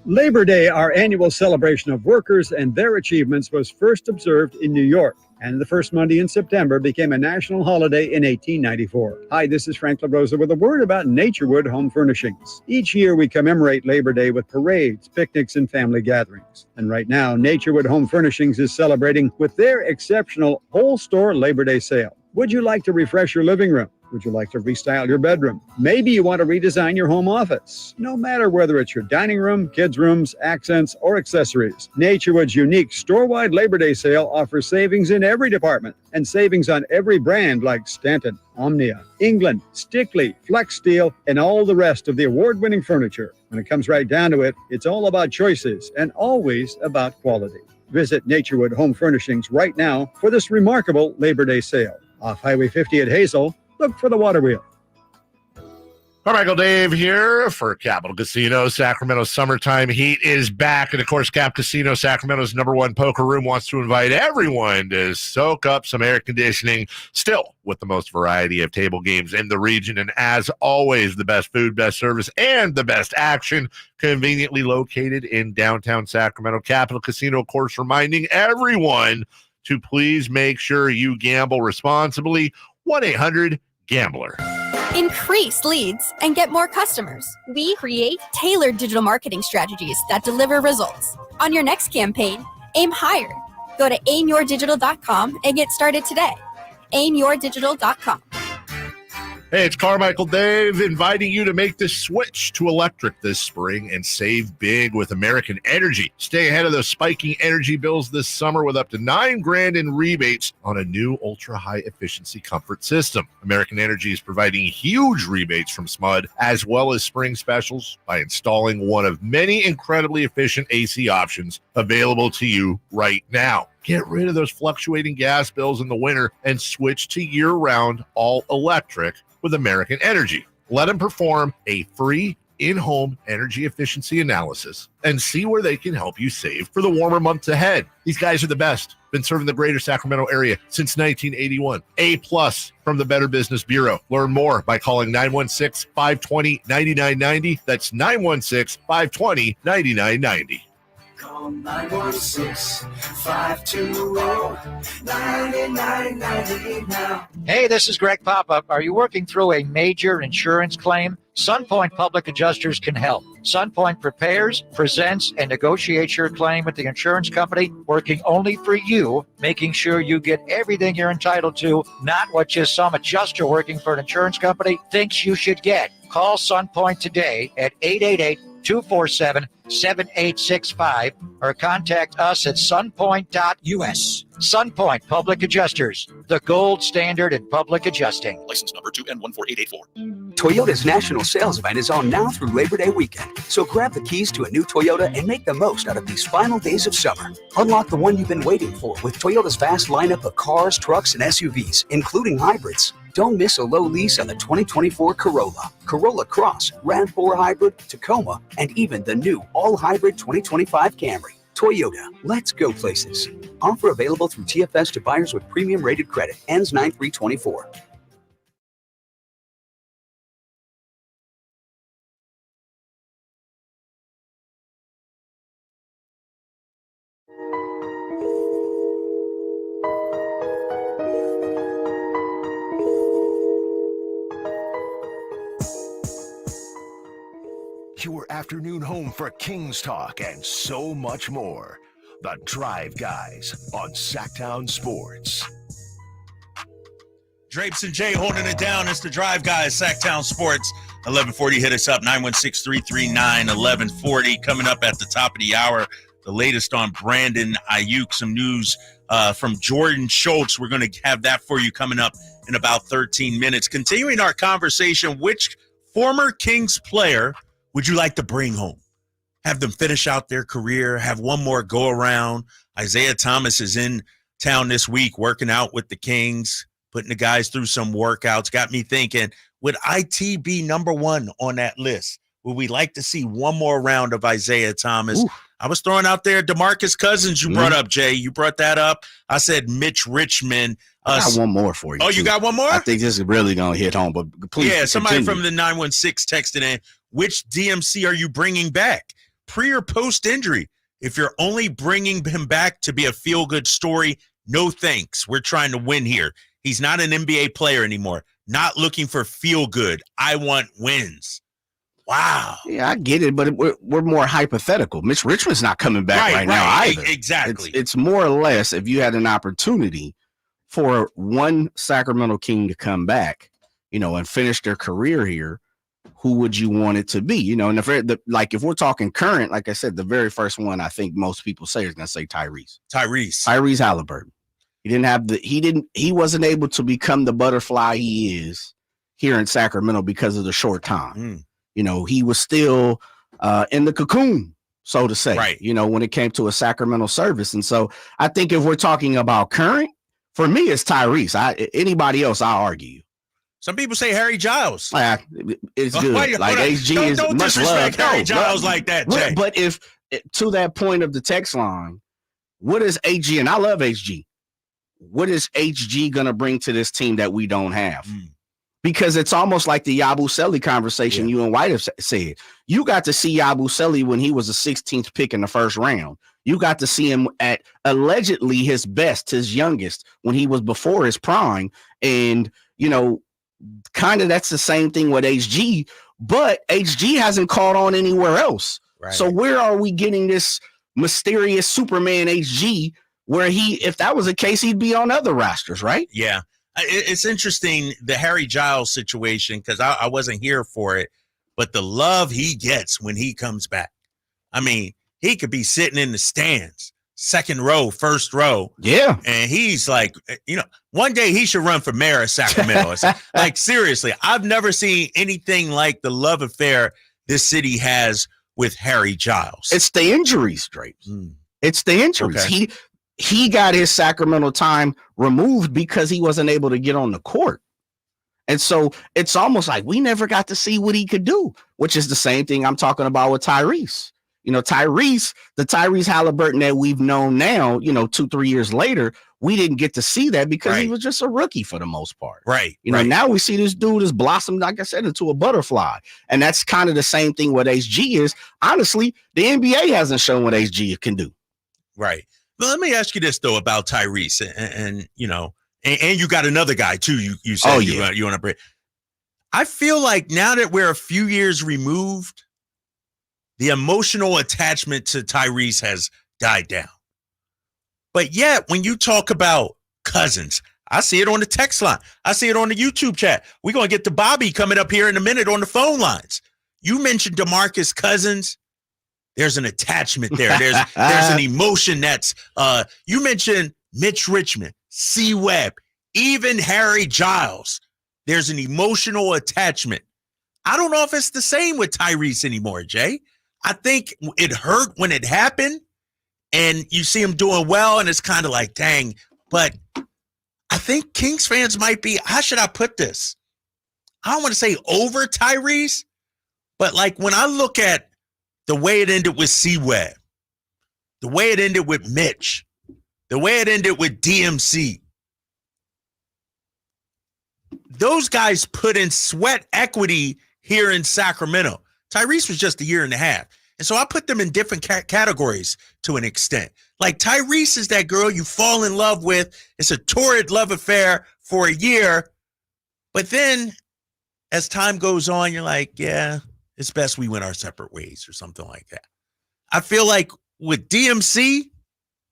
[SPEAKER 2] Labor Day, our annual celebration of workers and their achievements, was first observed in New York, and the first Monday in September became a national holiday in 1894. Hi, this is Frank LaRosa with a word about Naturewood Home Furnishings. Each year we commemorate Labor Day with parades, picnics, and family gatherings. And right now, Naturewood Home Furnishings is celebrating with their exceptional whole store Labor Day sale. Would you like to refresh your living room? Would you like to restyle your bedroom? Maybe you want to redesign your home office. No matter whether it's your dining room, kids' rooms, accents, or accessories, Naturewood's unique store-wide Labor Day sale offers savings in every department and savings on every brand like Stanton, Omnia, England, Stickley, Flex Steel, and all the rest of the award-winning furniture. When it comes right down to it, it's all about choices and always about quality. Visit Naturewood Home Furnishings right now for this remarkable Labor Day sale. Off Highway 50 at Hazel, look for the water wheel.
[SPEAKER 11] Carmichael Dave here for Capital Casino. Sacramento Summertime Heat is back. And, of course, Cap Casino, Sacramento's #1 poker room, wants to invite everyone to soak up some air conditioning, still with the most variety of table games in the region. And, as always, the best food, best service, and the best action, conveniently located in downtown Sacramento. Capital Casino, of course, reminding everyone to please make sure you gamble responsibly. 1-800-GAMBLER.
[SPEAKER 12] Increase leads and get more customers. We create tailored digital marketing strategies that deliver results. On your next campaign, aim higher. Go to aimyourdigital.com and get started today. aimyourdigital.com.
[SPEAKER 11] Hey, it's Carmichael Dave inviting you to make the switch to electric this spring and save big with American Energy. Stay ahead of those spiking energy bills this summer with up to $9,000 in rebates on a new ultra-high efficiency comfort system. American Energy is providing huge rebates from SMUD as well as spring specials by installing one of many incredibly efficient AC options available to you right now. Get rid of those fluctuating gas bills in the winter and switch to year-round all-electric with American Energy. Let them perform a free in-home energy efficiency analysis and see where they can help you save for the warmer months ahead. These guys are the best. Been serving the greater Sacramento area since 1981. A+ from the Better Business Bureau. Learn more by calling 916-520-9990. That's 916-520-9990.
[SPEAKER 26] Call 916-520-9990 now.
[SPEAKER 13] Hey, this is Greg Papa. Are you working through a major insurance claim? SunPoint Public Adjusters can help. SunPoint prepares, presents, and negotiates your claim with the insurance company, working only for you, making sure you get everything you're entitled to, not what just some adjuster working for an insurance company thinks you should get. Call SunPoint today at 888-247-7865 or contact us at sunpoint.us. SunPoint Public Adjusters, the gold standard in public adjusting.
[SPEAKER 27] License number 2N14884.
[SPEAKER 14] Toyota's national sales event is on now through Labor Day weekend. So grab the keys to a new Toyota and make the most out of these final days of summer. Unlock the one you've been waiting for with Toyota's vast lineup of cars, trucks, and SUVs, including hybrids. Don't miss a low lease on the 2024 Corolla, Corolla Cross, RAV4 Hybrid, Tacoma, and even the new all-hybrid 2025 Camry. Toyota, let's go places. Offer available through TFS to buyers with premium rated credit. Ends 9/3/24.
[SPEAKER 5] Your afternoon home for Kings talk and so much more. The Drive Guys on Sactown Sports.
[SPEAKER 3] Drapes and Jay holding it down. It's the Drive Guys, Sactown Sports. 1140, hit us up, 916-339-1140. Coming up at the top of the hour, the latest on Brandon Aiyuk. Some news from Jordan Schultz. We're going to have that for you coming up in about 13 minutes. Continuing our conversation, which former Kings player would you like to bring home? Have them finish out their career, have one more go around. Isaiah Thomas is in town this week working out with the Kings, putting the guys through some workouts. Got me thinking, would IT be number one on that list? Would we like to see one more round of Isaiah Thomas? Ooh. I was throwing out there DeMarcus Cousins you brought up, Jay. You brought that up. I said Mitch Richmond.
[SPEAKER 4] I got one more for you.
[SPEAKER 3] Oh, you got one more?
[SPEAKER 4] I think this is really going to hit home, but please
[SPEAKER 3] Yeah, somebody
[SPEAKER 4] continue.
[SPEAKER 3] from the 916 texted in, which DMC are you bringing back? Pre or post injury? If you're only bringing him back to be a feel-good story, no thanks. We're trying to win here. He's not an NBA player anymore. Not looking for feel-good. I want wins. Wow.
[SPEAKER 4] Yeah, I get it, but we're more hypothetical. Mitch Richmond's not coming back right now either.
[SPEAKER 3] Exactly.
[SPEAKER 4] It's more or less if you had an opportunity for one Sacramento King to come back, and finish their career here, who would you want it to be? And if we're talking current, like I said, the very first one I think most people say is going to say Tyrese Halliburton. He wasn't able to become the butterfly he is here in Sacramento because of the short time. He was still in the cocoon, so to say,
[SPEAKER 3] right.
[SPEAKER 4] When it came to a Sacramento service. And so I think if we're talking about current, for me, it's Tyrese. Anybody else, I'll argue.
[SPEAKER 3] Some people say Harry Giles.
[SPEAKER 4] It's good. Like HG is
[SPEAKER 3] don't
[SPEAKER 4] much
[SPEAKER 3] disrespect
[SPEAKER 4] love.
[SPEAKER 3] Harry Giles like that, Jay.
[SPEAKER 4] But if to that point of the text line, what is HG? And I love HG. What is HG going to bring to this team that we don't have? Because it's almost like the Yabusele conversation you and White have said. You got to see Yabusele when he was the 16th pick in the first round. You got to see him at allegedly his best, his youngest, when he was before his prime. And, kind of that's the same thing with HG, but HG hasn't caught on anywhere else.
[SPEAKER 3] Right.
[SPEAKER 4] So where are we getting this mysterious Superman HG where if that was the case, he'd be on other rosters, right?
[SPEAKER 3] Yeah. It's interesting, the Harry Giles situation, because I wasn't here for it, but the love he gets when he comes back. I mean, he could be sitting in the stands, second row, first row.
[SPEAKER 4] Yeah.
[SPEAKER 3] And he's like, one day he should run for mayor of Sacramento. Like, seriously, I've never seen anything like the love affair this city has with Harry Giles.
[SPEAKER 4] It's the injuries, Drapes. It's the injuries.
[SPEAKER 3] Okay.
[SPEAKER 4] He got his Sacramento time removed because he wasn't able to get on the court. And so it's almost like we never got to see what he could do, which is the same thing I'm talking about with Tyrese. The Tyrese Halliburton that we've known now, 2-3 years later, we didn't get to see that because he was just a rookie for the most part.
[SPEAKER 3] Right.
[SPEAKER 4] Now we see this dude has blossomed, like I said, into a butterfly. And that's kind of the same thing what HG is. Honestly, the NBA hasn't shown what HG can do.
[SPEAKER 3] Right. But let me ask you this, though, about Tyrese. And you got another guy, too, you said you want to bring. I feel like now that we're a few years removed, the emotional attachment to Tyrese has died down. But yet, when you talk about Cousins, I see it on the text line. I see it on the YouTube chat. We're going to get to Bobby coming up here in a minute on the phone lines. You mentioned DeMarcus Cousins. There's an attachment there. There's an emotion that's you mentioned Mitch Richmond, C. Webb, even Harry Giles. There's an emotional attachment. I don't know if it's the same with Tyrese anymore, Jay. I think it hurt when it happened, and you see him doing well, and it's kind of like, dang. But I think Kings fans might be, how should I put this? I don't want to say over Tyrese, but like when I look at the way it ended with C-Web, the way it ended with Mitch, the way it ended with DMC, those guys put in sweat equity here in Sacramento. Tyrese was just a year and a half. And so I put them in different categories to an extent. Like Tyrese is that girl you fall in love with. It's a torrid love affair for a year. But then as time goes on, you're like, yeah, it's best we went our separate ways or something like that. I feel like with DMC,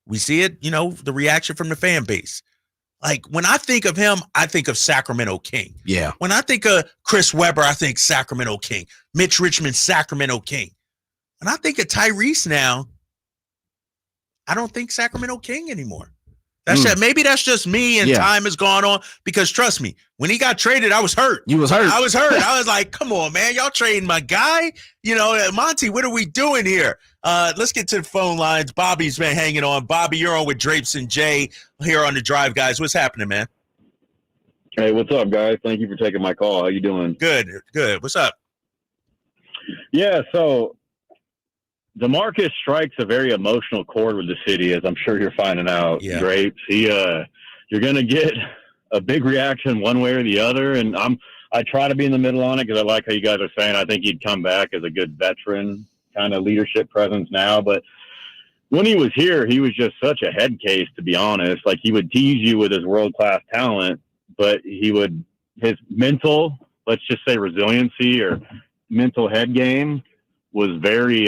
[SPEAKER 3] we see it, the reaction from the fan base. Like when I think of him, I think of Sacramento King.
[SPEAKER 4] Yeah.
[SPEAKER 3] When I think of Chris Webber, I think Sacramento King. Mitch Richmond, Sacramento King. When I think of Tyrese now, I don't think Sacramento King anymore. Maybe that's just me and time has gone on because trust me, when he got traded, I was hurt.
[SPEAKER 4] You was hurt.
[SPEAKER 3] I was hurt. I was like, come on, man. Y'all trading my guy? Monty, what are we doing here? Let's get to the phone lines. Bobby's been hanging on. Bobby, you're on with Drapes and Jay here on the Drive, guys. What's happening, man?
[SPEAKER 15] Hey, what's up, guys? Thank you for taking my call. How you doing?
[SPEAKER 3] Good. What's up?
[SPEAKER 15] Yeah, so DeMarcus strikes a very emotional chord with the city, as I'm sure you're finding out, Drapes. You're going to get a big reaction one way or the other, and I try to be in the middle on it because I like how you guys are saying. I think he'd come back as a good veteran kind of leadership presence now, but when he was here, he was just such a head case, to be honest. Like, he would tease you with his world-class talent, but his mental, let's just say resiliency or mental head game was very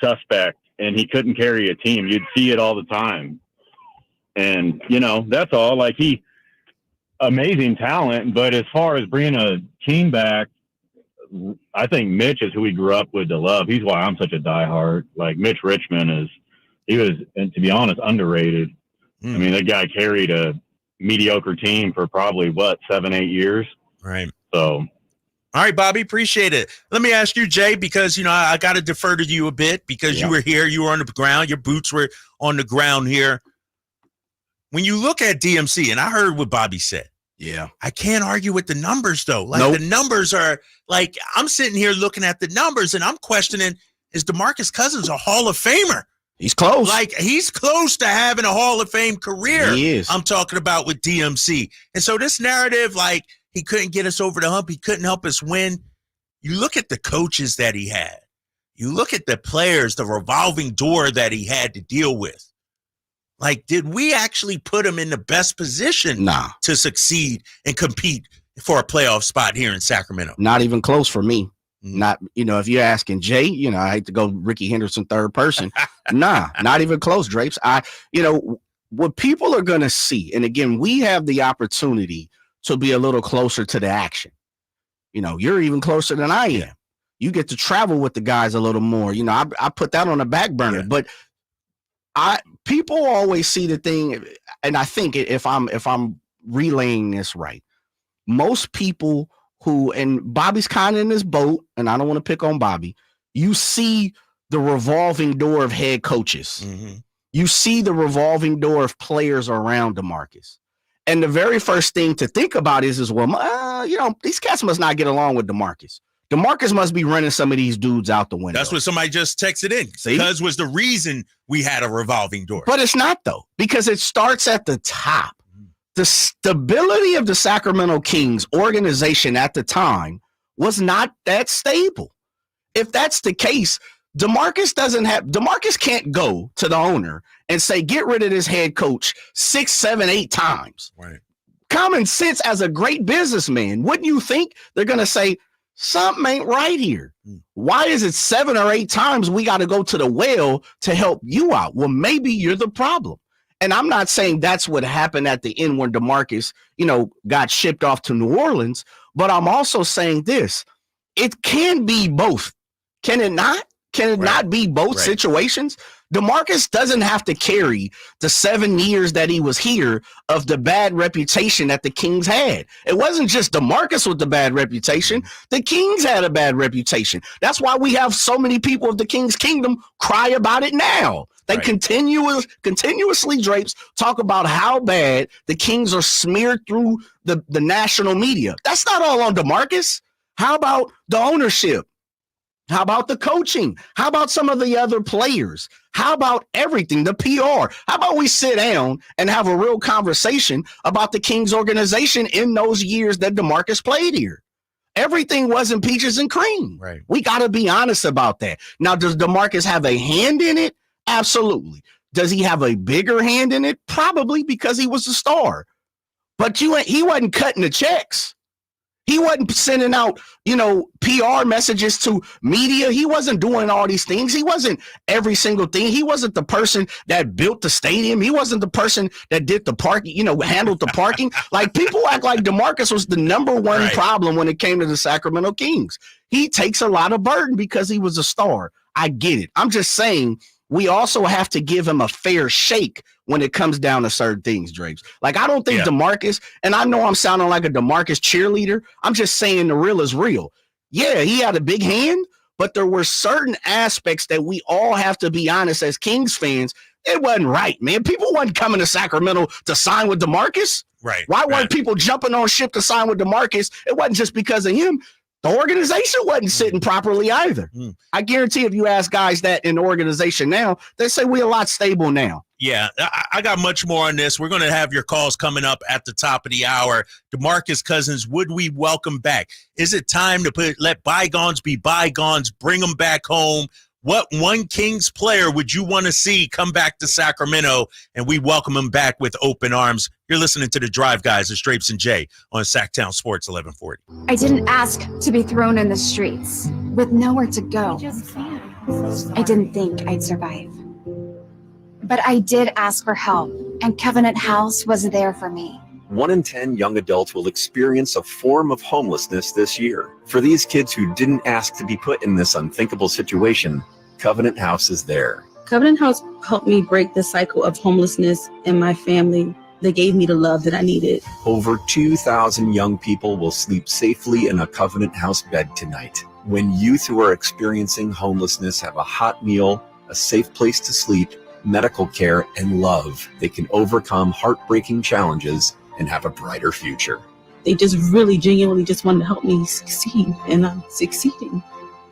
[SPEAKER 15] suspect, and he couldn't carry a team. You'd see it all the time. And, that's all. Like, amazing talent, but as far as bringing a team back, I think Mitch is who he grew up with to love. He's why I'm such a diehard. Like, Mitch Richmond he was, and to be honest, underrated. I mean, that guy carried a mediocre team for probably, 7-8 years?
[SPEAKER 3] Right.
[SPEAKER 15] So...
[SPEAKER 3] All right, Bobby, appreciate it. Let me ask you, Jay, because, I got to defer to you a bit because you were here. You were on the ground. Your boots were on the ground here. When you look at DMC, and I heard what Bobby said.
[SPEAKER 4] Yeah.
[SPEAKER 3] I can't argue with the numbers, though. The numbers are, I'm sitting here looking at the numbers, and I'm questioning, is DeMarcus Cousins a Hall of Famer?
[SPEAKER 4] He's close.
[SPEAKER 3] He's close to having a Hall of Fame career.
[SPEAKER 4] He is.
[SPEAKER 3] I'm talking about with DMC. And so this narrative, he couldn't get us over the hump. He couldn't help us win. You look at the coaches that he had. You look at the players, the revolving door that he had to deal with. Did we actually put him in the best position to succeed and compete for a playoff spot here in Sacramento?
[SPEAKER 4] Not even close for me. Not, if you're asking Jay, I hate to go Ricky Henderson third person. Not even close, Drapes. What people are going to see, and again, we have the opportunity to be a little closer to the action. You're even closer than I am. You get to travel with the guys a little more. I put that on the back burner, but people always see the thing. And I think if I'm relaying this right, most people and Bobby's kind of in this boat, and I don't want to pick on Bobby. You see the revolving door of head coaches.
[SPEAKER 3] Mm-hmm.
[SPEAKER 4] You see the revolving door of players around DeMarcus. And the very first thing to think about is these cats must not get along with DeMarcus. DeMarcus must be running some of these dudes out the window.
[SPEAKER 3] That's what somebody just texted in.
[SPEAKER 4] See?
[SPEAKER 3] Because was the reason we had a revolving door.
[SPEAKER 4] But it's not, though, because it starts at the top. The stability of the Sacramento Kings organization at the time was not that stable. If that's the case, DeMarcus can't go to the owner and say, get rid of this head coach 6, 7, 8 times.
[SPEAKER 3] Right.
[SPEAKER 4] Common sense as a great businessman, wouldn't you think they're going to say, something ain't right here? Why is it 7 or 8 times we got to go to the well to help you out? Well, maybe you're the problem. And I'm not saying that's what happened at the end when DeMarcus, got shipped off to New Orleans, but I'm also saying this. It can be both. Can it not? Can it not be both situations? DeMarcus doesn't have to carry the 7 years that he was here of the bad reputation that the Kings had. It wasn't just DeMarcus with the bad reputation. The Kings had a bad reputation. That's why we have so many people of the Kings Kingdom cry about it now. They continuously, Drapes, talk about how bad the Kings are smeared through the national media. That's not all on DeMarcus. How about the ownership? How about the coaching? How about some of the other players? How about everything, the PR? How about we sit down and have a real conversation about the Kings organization in those years that DeMarcus played here? Everything wasn't peaches and cream.
[SPEAKER 3] Right.
[SPEAKER 4] We got to be honest about that. Now, does DeMarcus have a hand in it? Absolutely. Does he have a bigger hand in it? Probably, because he was a star. But he wasn't cutting the checks. He wasn't sending out, PR messages to media. He wasn't doing all these things. He wasn't every single thing. He wasn't the person that built the stadium. He wasn't the person that did the parking, handled the parking. Like, people act like DeMarcus was the number one problem when it came to the Sacramento Kings. He takes a lot of burden because he was a star. I get it. I'm just saying we also have to give him a fair shake when it comes down to certain things, Drapes. Like, I don't think DeMarcus, and I know I'm sounding like a DeMarcus cheerleader. I'm just saying the real is real. Yeah, he had a big hand, but there were certain aspects that we all have to be honest as Kings fans. It wasn't right, man. People wasn't coming to Sacramento to sign with DeMarcus.
[SPEAKER 3] Right.
[SPEAKER 4] Why weren't people jumping on ship to sign with DeMarcus? It wasn't just because of him. The organization wasn't sitting properly either. I guarantee if you ask guys that in the organization now, they say we're a lot stable now.
[SPEAKER 3] Yeah, I got much more on this. We're going to have your calls coming up at the top of the hour. DeMarcus Cousins, would we welcome back? Is it time to let bygones be bygones, bring them back home? What one Kings player would you want to see come back to Sacramento, and we welcome him back with open arms? You're listening to The Drive, guys. It's Drapes and Jay on Sactown Sports 1140.
[SPEAKER 9] I didn't ask to be thrown in the streets with nowhere to go. I didn't think I'd survive. But I did ask for help, and Covenant House was there for me.
[SPEAKER 16] 1 in 10 young adults will experience a form of homelessness this year. For these kids who didn't ask to be put in this unthinkable situation, Covenant House is there.
[SPEAKER 17] Covenant House helped me break the cycle of homelessness in my family. They gave me the love that I needed.
[SPEAKER 16] Over 2,000 young people will sleep safely in a Covenant House bed tonight. When youth who are experiencing homelessness have a hot meal, a safe place to sleep, medical care, and love, they can overcome heartbreaking challenges and have a brighter future.
[SPEAKER 17] They just really genuinely just wanted to help me succeed, and I'm succeeding.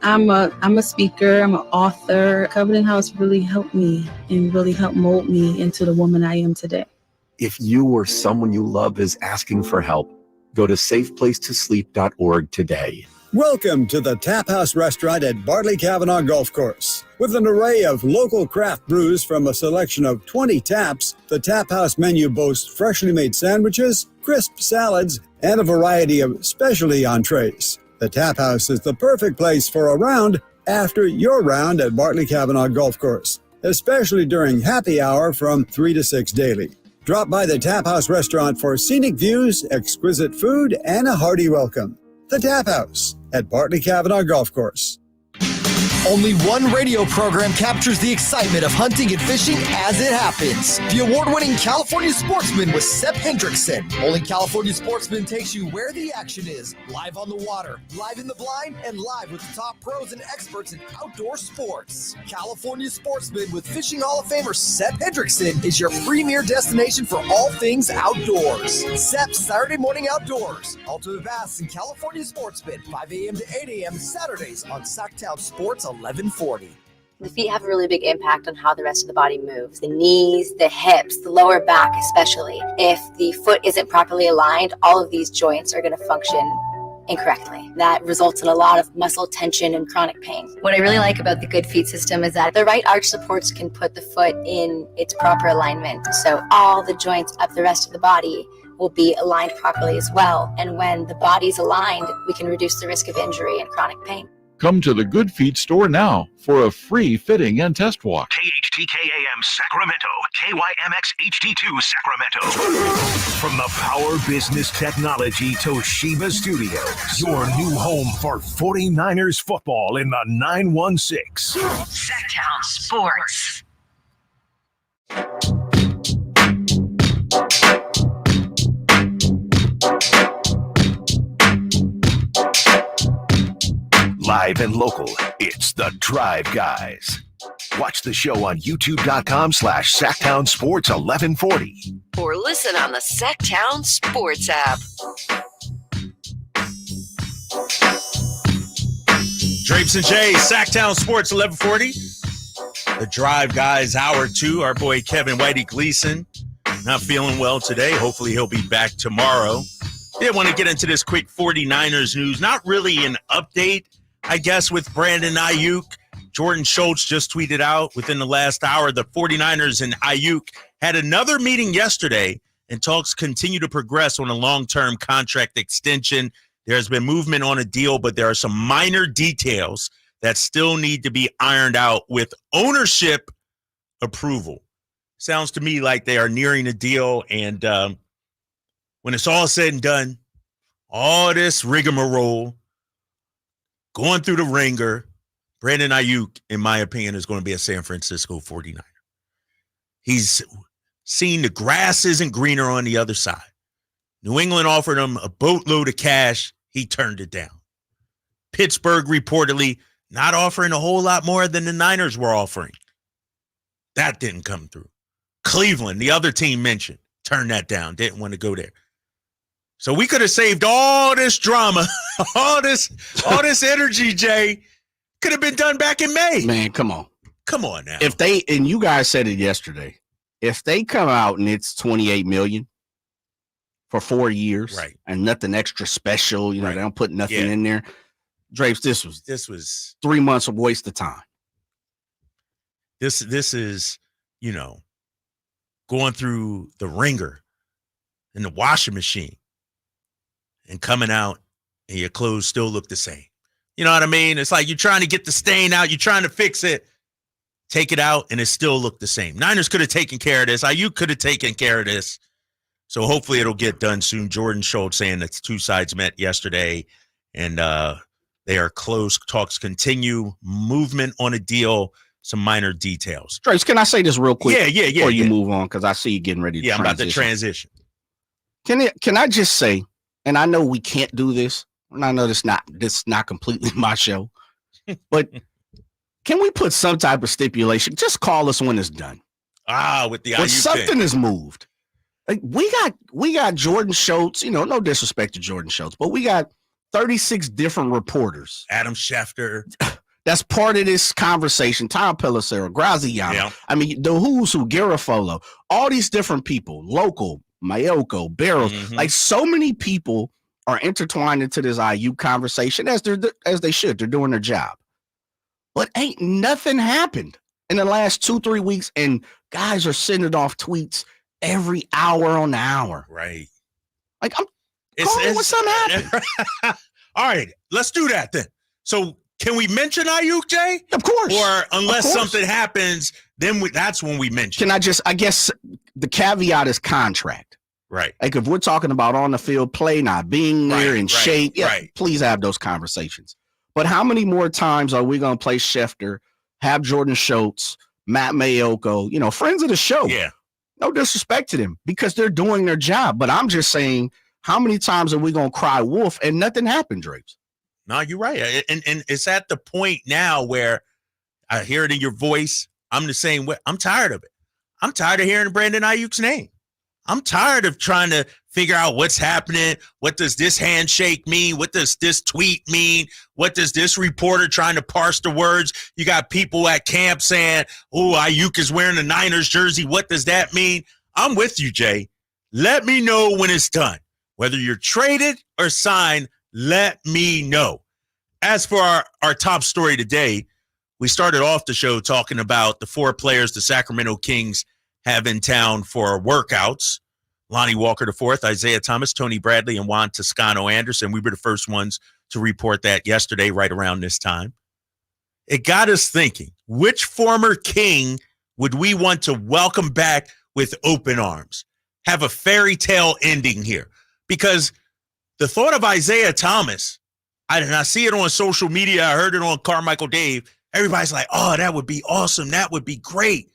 [SPEAKER 17] I'm a speaker, I'm an author. Covenant House really helped me and really helped mold me into the woman I am today.
[SPEAKER 16] If you or someone you love is asking for help, go to safeplacetosleep.org today.
[SPEAKER 2] Welcome to the Tap House Restaurant at Bartley Kavanaugh Golf Course. With an array of local craft brews from a selection of 20 taps, the Tap House menu boasts freshly made sandwiches, crisp salads, and a variety of specialty entrees. The Tap House is the perfect place for a round after your round at Bartley Kavanaugh Golf Course, especially during happy hour from 3 to 6 daily. Drop by the Tap House Restaurant for scenic views, exquisite food, and a hearty welcome. The Tap House at Bartley Kavanaugh Golf Course.
[SPEAKER 18] Only one radio program captures the excitement of hunting and fishing as it happens. The award-winning California Sportsman with Sep Hendrickson. Only California Sportsman takes you where the action is. Live on the water, live in the blind, and live with the top pros and experts in outdoor sports. California Sportsman with Fishing Hall of Famer Sep Hendrickson is your premier destination for all things outdoors. Sep's Saturday Morning Outdoors. Ultimate Bass and California Sportsman, 5 a.m. to 8 a.m. Saturdays on Sactown Sports 1140.
[SPEAKER 19] The feet have a really big impact on how the rest of the body moves. The knees, the hips, the lower back especially. If the foot isn't properly aligned, all of these joints are going to function incorrectly. That results in a lot of muscle tension and chronic pain. What I really like about the Good Feet system is that the right arch supports can put the foot in its proper alignment. So all the joints up the rest of the body will be aligned properly as well. And when the body's aligned, we can reduce the risk of injury and chronic pain.
[SPEAKER 20] Come to the Good Feet store now for a free fitting and test walk.
[SPEAKER 5] KHTKAM Sacramento, KYMX HD2 Sacramento. From the Power Business Technology Toshiba Studios, your new home for 49ers football in the 916.
[SPEAKER 6] Sactown Sports.
[SPEAKER 5] Live and local, it's The Drive Guys. Watch the show on youtube.com/Sactown Sports 1140.
[SPEAKER 6] Or listen on the Sactown Sports app.
[SPEAKER 3] Drapes and Jay, Sactown Sports 1140. The Drive Guys, Hour 2. Our boy Kevin Whitey Gleason not feeling well today. Hopefully he'll be back tomorrow. Did want to get into this quick 49ers news. Not really an update, I guess, with Brandon Aiyuk. Jordan Schultz just tweeted out within the last hour the 49ers and Aiyuk had another meeting yesterday, and talks continue to progress on a long-term contract extension. There's been movement on a deal, but there are some minor details that still need to be ironed out with ownership approval. Sounds to me like they are nearing a deal, and when it's all said and done, all this rigmarole, going through the ringer, Brandon Aiyuk, in my opinion, is going to be a San Francisco 49er. He's seen the grass isn't greener on the other side. New England offered him a boatload of cash. He turned it down. Pittsburgh reportedly not offering a whole lot more than the Niners were offering. That didn't come through. Cleveland, the other team mentioned, turned that down, didn't want to go there. So we could have saved all this drama, all this energy, Jay. Could have been done back in May.
[SPEAKER 4] Man, come on.
[SPEAKER 3] Come on now.
[SPEAKER 4] If they, and you guys said it yesterday, if they come out and it's $28 million for 4 years,
[SPEAKER 3] right,
[SPEAKER 4] and nothing extra special, they don't put nothing
[SPEAKER 3] Yeah.
[SPEAKER 4] in there. Drapes, this was 3 months of waste of time.
[SPEAKER 3] This is, going through the ringer and the washing machine and coming out and your clothes still look the same. You know what I mean? It's like you're trying to get the stain out. You're trying to fix it. Take it out, and it still looked the same. Niners could have taken care of this. Aiyuk could have taken care of this. So hopefully it'll get done soon. Jordan Schultz saying that two sides met yesterday, and they are close. Talks continue. Movement on a deal. Some minor details.
[SPEAKER 4] Drapes, can I say this real quick?
[SPEAKER 3] Yeah.
[SPEAKER 4] Before you move on, because I see you getting ready to
[SPEAKER 3] I'm about to transition.
[SPEAKER 4] Can I just say, and I know we can't do this, and I know this is not completely my show, but can we put some type of stipulation? Just call us when it's done.
[SPEAKER 3] With the Aiyuk
[SPEAKER 4] when something
[SPEAKER 3] thing
[SPEAKER 4] is moved. Like we got Jordan Schultz, no disrespect to Jordan Schultz, but we got 36 different reporters.
[SPEAKER 3] Adam Schefter.
[SPEAKER 4] That's part of this conversation. Tom Pelissero, Graziano.
[SPEAKER 3] Yeah.
[SPEAKER 4] I mean, the who's who, Garofalo, all these different people, local, Mayoko, Barrows, like so many people are intertwined into this Aiyuk conversation as they should. They're doing their job. But ain't nothing happened in the last 2-3 weeks, and guys are sending off tweets every hour on the hour.
[SPEAKER 3] Right.
[SPEAKER 4] Like, I'm calling when something happened.
[SPEAKER 3] All right, let's do that then. So can we mention Aiyuk, Jay?
[SPEAKER 4] Of course.
[SPEAKER 3] Or unless something happens, then that's when we mention.
[SPEAKER 4] I guess the caveat is contract.
[SPEAKER 3] Right.
[SPEAKER 4] Like if we're talking about on the field play, not being there in shape, please have those conversations. But how many more times are we going to play Schefter, have Jordan Schultz, Matt Mayoko, friends of the show?
[SPEAKER 3] Yeah. No
[SPEAKER 4] disrespect to them because they're doing their job. But I'm just saying, how many times are we going to cry wolf and nothing happened, Drapes?
[SPEAKER 3] No, you're right. And it's at the point now where I hear it in your voice. I'm the same way. I'm tired of it. I'm tired of hearing Brandon Aiyuk's name. I'm tired of trying to figure out what's happening. What does this handshake mean? What does this tweet mean? What does this reporter trying to parse the words? You got people at camp saying, oh, Aiyuk is wearing the Niners jersey. What does that mean? I'm with you, Jay. Let me know when it's done. Whether you're traded or signed, let me know. As for our top story today, we started off the show talking about the 4 players the Sacramento Kings have in town for workouts. Lonnie Walker IV, Isaiah Thomas, Tony Bradley, and Juan Toscano-Anderson. We were the first ones to report that yesterday right around this time. It got us thinking, which former King would we want to welcome back with open arms? Have a fairy tale ending here. Because the thought of Isaiah Thomas, I see it on social media, I heard it on Carmichael Dave, everybody's like, oh, that would be awesome, that would be great.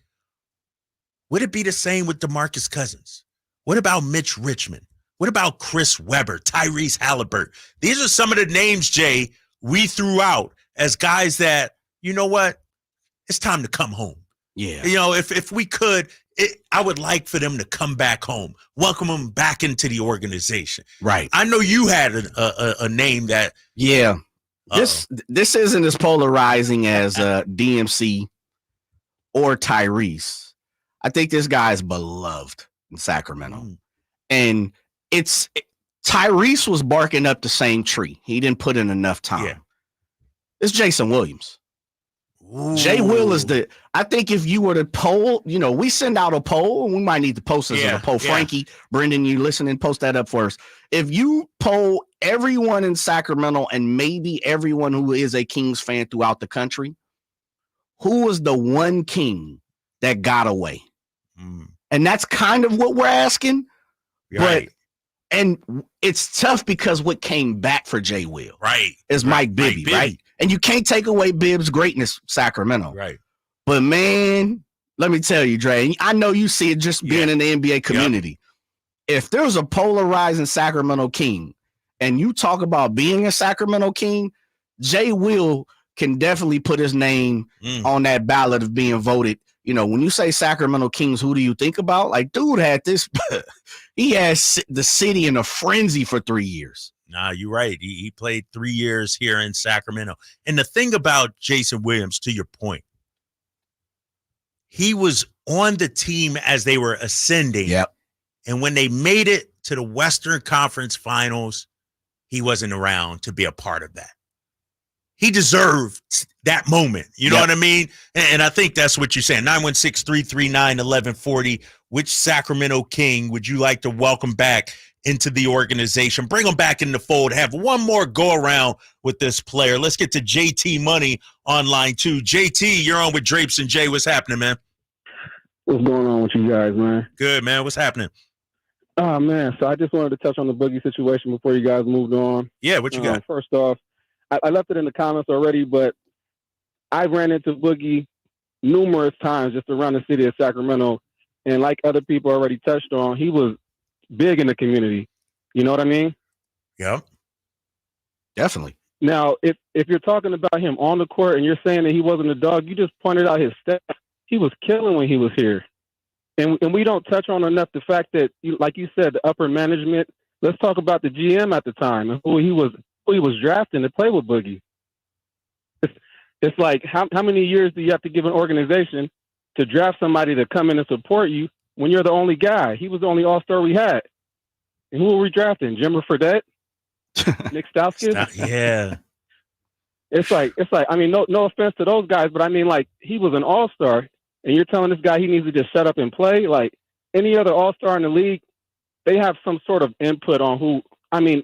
[SPEAKER 3] Would it be the same with DeMarcus Cousins? What about Mitch Richmond? What about Chris Webber, Tyrese Halliburton? These are some of the names, Jay, we threw out as guys that, you know what? it's time to come home.
[SPEAKER 4] Yeah.
[SPEAKER 3] You know, if we could, I would like for them to come back home, welcome them back into the organization.
[SPEAKER 4] Right.
[SPEAKER 3] I know you had a name that.
[SPEAKER 4] Yeah. This isn't as polarizing as DMC or Tyrese. I think this guy is beloved in Sacramento. And Tyrese was barking up the same tree. He didn't put in enough time.
[SPEAKER 3] Yeah.
[SPEAKER 4] It's Jason Williams. Jay Will is I think if you were to poll, you know, we send out a poll, and we might need to post this as a poll. Frankie, Brendan, you listening, post that up for us. If you poll everyone in Sacramento and maybe everyone who is a Kings fan throughout the country, who was the one King that got away? And that's kind of what we're asking.
[SPEAKER 3] Right.
[SPEAKER 4] And it's tough because what came back for Jay Will is Mike Bibby, right? And you can't take away Bibb's greatness, Sacramento.
[SPEAKER 3] Right.
[SPEAKER 4] But, man, let me tell you, Dre, I know you see it just being in the NBA community. If there's a polarizing Sacramento King and you talk about being a Sacramento King, Jay Will can definitely put his name on that ballot of being voted. You know, when you say Sacramento Kings, who do you think about? Like, dude had this – he has the city in a frenzy for 3 years.
[SPEAKER 3] Nah, you're right. He played 3 years here in Sacramento. And the thing about Jason Williams, to your point, he was on the team as they were ascending.
[SPEAKER 4] Yep.
[SPEAKER 3] And when they made it to the Western Conference Finals, he wasn't around to be a part of that. He deserved that moment. You know what I mean? And I think that's what you're saying. 916-339-1140. Which Sacramento King would you like to welcome back into the organization? Bring them back in the fold. Have one more go around with this player. Let's get to JT Money on line 2. JT, you're on with Drapes and Jay. What's happening, man?
[SPEAKER 1] What's going on with you guys, man?
[SPEAKER 3] Good, man. What's happening?
[SPEAKER 1] Oh, man. So I just wanted to touch on the Boogie situation before you guys moved on.
[SPEAKER 3] Yeah, what you got?
[SPEAKER 1] First off, I left it in the comments already, but I ran into Boogie numerous times just around the city of Sacramento. And like other people already touched on, he was big in the community. You know what I mean?
[SPEAKER 3] Yeah.
[SPEAKER 4] Definitely.
[SPEAKER 1] Now, if you're talking about him on the court and you're saying that he wasn't a dog, you just pointed out his stats. He was killing when he was here. And we don't touch on enough the fact that, like you said, the upper management. Let's talk about the GM at the time and who he was drafting to play with Boogie. It's like how many years do you have to give an organization to draft somebody to come in and support you when you're the only guy? He was the only all-star we had. And who were we drafting? Jimmer Fredette? Nick Stauskas?
[SPEAKER 3] Yeah.
[SPEAKER 1] It's like, I mean, no offense to those guys, but I mean, like, he was an all-star, and you're telling this guy he needs to just shut up and play? Like, any other all-star in the league, they have some sort of input on who, I mean,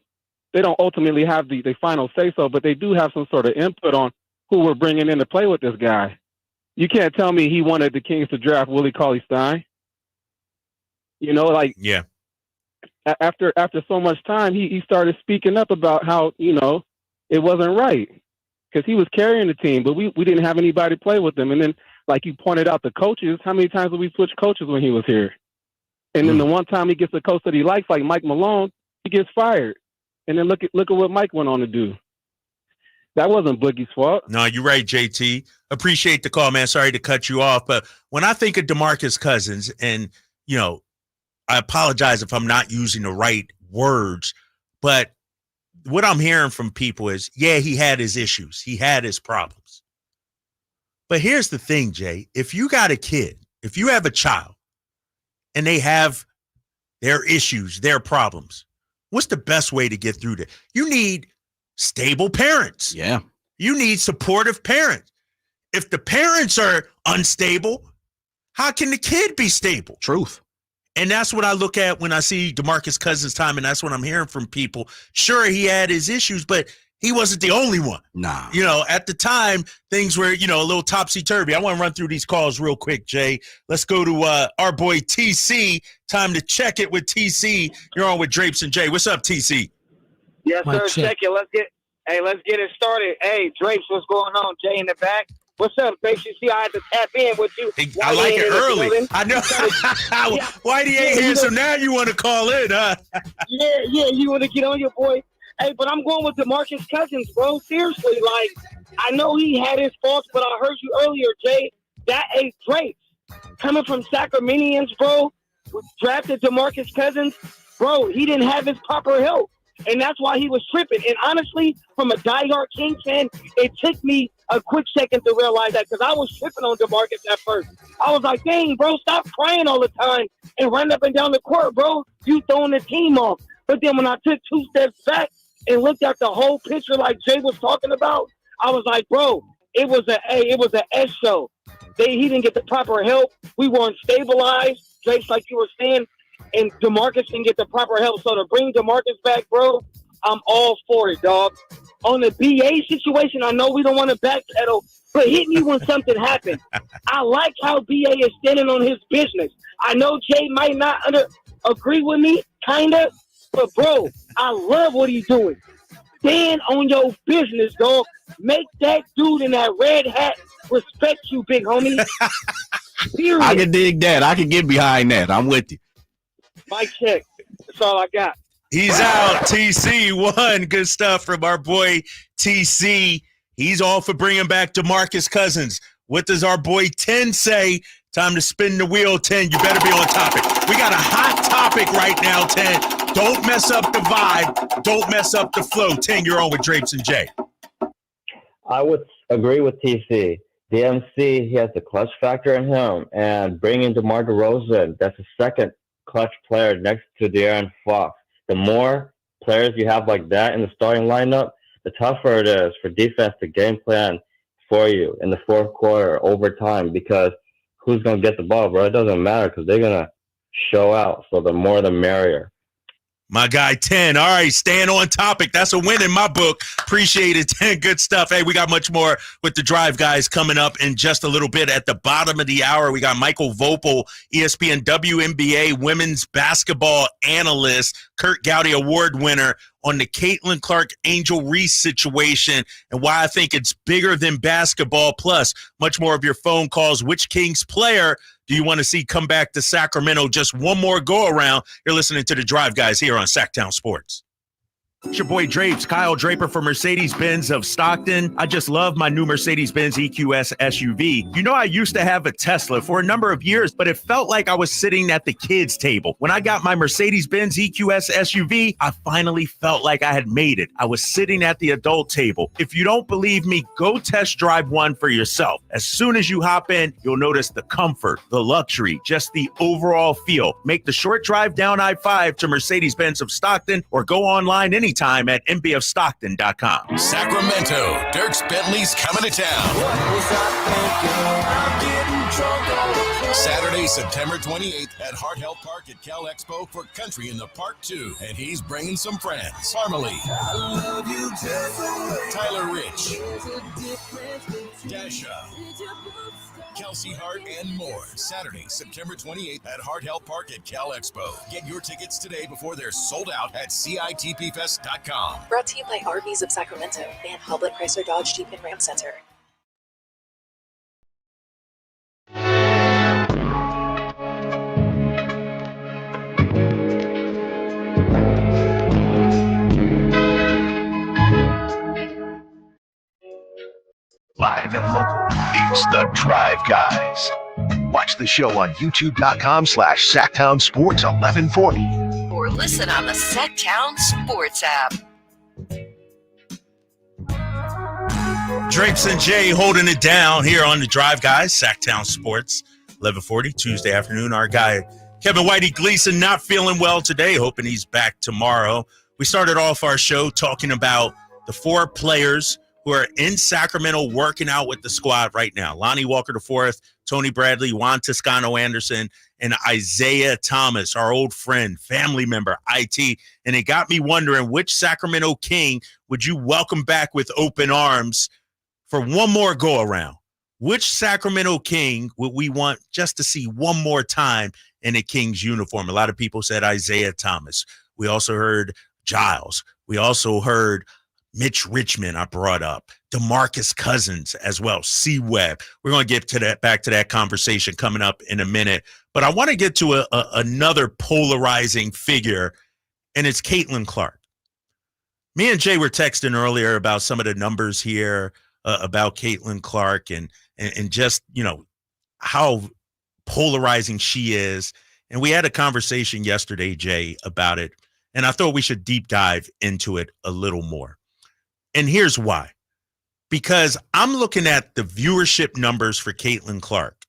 [SPEAKER 1] they don't ultimately have the final say-so, but they do have some sort of input on who we're bringing in to play with this guy. You can't tell me he wanted the Kings to draft Willie Cauley-Stein. You know, like,
[SPEAKER 3] yeah.
[SPEAKER 1] After so much time, he started speaking up about how, you know, it wasn't right because he was carrying the team, but we didn't have anybody play with him. And then, like you pointed out, the coaches, how many times did we switch coaches when he was here? And then the one time he gets a coach that he likes, like Mike Malone, he gets fired. And then look at what Mike went on to do. That wasn't Boogie's fault.
[SPEAKER 3] No, you're right, JT. Appreciate the call, man. Sorry to cut you off. But when I think of DeMarcus Cousins, and, you know, I apologize if I'm not using the right words, but what I'm hearing from people is, yeah, he had his issues. He had his problems. But here's the thing, Jay. If you got a kid, if you have a child, and they have their issues, their problems, what's the best way to get through that? You need stable parents.
[SPEAKER 4] Yeah.
[SPEAKER 3] You need supportive parents. If the parents are unstable, how can the kid be stable?
[SPEAKER 4] Truth.
[SPEAKER 3] And that's what I look at when I see DeMarcus Cousins' time, and that's what I'm hearing from people. Sure, he had his issues, but he wasn't the only one.
[SPEAKER 4] Nah.
[SPEAKER 3] You know, at the time, things were, you know, a little topsy-turvy. I want to run through these calls real quick, Jay. Let's go to our boy TC. Time to check it with TC. You're on with Drapes and Jay. What's up, TC?
[SPEAKER 7] Yes, sir. Check it. Let's get it started. Hey, Drapes, what's going on? Jay in the back. What's up, Drapes? You see, I had to tap in with you.
[SPEAKER 3] I like it early. I know. Whitey ain't here, so now you want to call in, huh?
[SPEAKER 7] Yeah, you want to get on your boy. Hey, but I'm going with DeMarcus Cousins, bro. Seriously, like, I know he had his faults, but I heard you earlier, Jay. That ain't Drake. Coming from Sacramentians, bro, drafted DeMarcus Cousins, bro, he didn't have his proper help. And that's why he was tripping. And honestly, from a diehard Kings fan, it took me a quick second to realize that because I was tripping on DeMarcus at first. I was like, dang, bro, stop crying all the time and run up and down the court, bro. You throwing the team off. But then when I took 2 steps back and looked at the whole picture like Jay was talking about, I was like, bro, it was an S show. He didn't get the proper help. We weren't stabilized. Drake's like you were saying. And DeMarcus didn't get the proper help. So to bring DeMarcus back, bro, I'm all for it, dog. On the BA situation, I know we don't want to backpedal, but hit me when something happens. I like how BA is standing on his business. I know Jay might not agree with me, kind of, but, bro, I love what he's doing. Stand on your business, dog. Make that dude in that red hat respect you, big homie. Period.
[SPEAKER 4] I can dig that. I can get behind that. I'm with you.
[SPEAKER 7] Mic check. That's all I got.
[SPEAKER 3] He's out. TC1. Good stuff from our boy TC. He's all for bringing back DeMarcus Cousins. What does our boy 10 say? Time to spin the wheel, 10. You better be on topic. We got a hot topic right now, 10. Don't mess up the vibe. Don't mess up the flow. 10, you're on with Drapes and Jay.
[SPEAKER 8] I would agree with TC. DMC, he has the clutch factor in him. And bringing DeMar DeRozan, that's the second clutch player next to De'Aaron Fox. The more players you have like that in the starting lineup, the tougher it is for defense to game plan for you in the fourth quarter, overtime, because who's going to get the ball, bro? It doesn't matter because they're going to show out. So the more, the merrier.
[SPEAKER 3] My guy, 10. All right, staying on topic. That's a win in my book. Appreciate it, 10. Good stuff. Hey, we got much more with the Drive guys coming up in just a little bit. At the bottom of the hour, we got Michael Voepel, ESPN WNBA women's basketball analyst, Kurt Gowdy Award winner, on the Caitlin Clark Angel Reese situation and why I think it's bigger than basketball. Plus, much more of your phone calls. Which Kings player do you want to see come back to Sacramento? Just one more go around. You're listening to the Drive guys here on Sactown Sports. It's your boy Drapes, Kyle Draper from Mercedes-Benz of Stockton. I just love my new Mercedes-Benz EQS SUV. You know, I used to have a Tesla for a number of years, but it felt like I was sitting at the kids' table. When I got my Mercedes-Benz EQS SUV, I finally felt like I had made it. I was sitting at the adult table. If you don't believe me, go test drive one for yourself. As soon as you hop in, you'll notice the comfort, the luxury, just the overall feel. Make the short drive down I-5 to Mercedes-Benz of Stockton or go online anytime at mbofstockton.com.
[SPEAKER 10] Sacramento, Dirks Bentley's coming to town. Saturday, September 28th at Hart Health Park at Cal Expo for Country in the Park 2. And he's bringing some friends. Parmalee, Tyler Rich, Dasha, Kelsey Hart, and more. Saturday, September 28th at Hart Health Park at Cal Expo. Get your tickets today before they're sold out at CITPFest.com.
[SPEAKER 21] Brought to you by RVs of Sacramento and Hoblet Chrysler Dodge Jeep and Ram Center.
[SPEAKER 5] Live and local, it's the Drive Guys. Watch the show on youtube.com/Sactown Sports 1140.
[SPEAKER 6] Or listen on the Sactown Sports app.
[SPEAKER 3] Drapes and Jay holding it down here on the Drive guys, Sactown Sports, 1140, Tuesday afternoon. Our guy, Kevin Whitey Gleason, not feeling well today, hoping he's back tomorrow. We started off our show talking about the 4 players who are in Sacramento working out with the squad right now. Lonnie Walker IV, Tony Bradley, Juan Toscano-Anderson, and Isaiah Thomas, our old friend, family member, IT. And it got me wondering, which Sacramento King would you welcome back with open arms for one more go-around? Which Sacramento King would we want just to see one more time in a Kings uniform? A lot of people said Isaiah Thomas. We also heard Giles. We also heard Mitch Richmond, I brought up. DeMarcus Cousins as well. C-Web. We're going to get to that, back to that conversation coming up in a minute. But I want to get to another polarizing figure, and it's Caitlin Clark. Me and Jay were texting earlier about some of the numbers here about Caitlin Clark and just, how polarizing she is. And we had a conversation yesterday, Jay, about it. And I thought we should deep dive into it a little more. And here's why. Because I'm looking at the viewership numbers for Caitlin Clark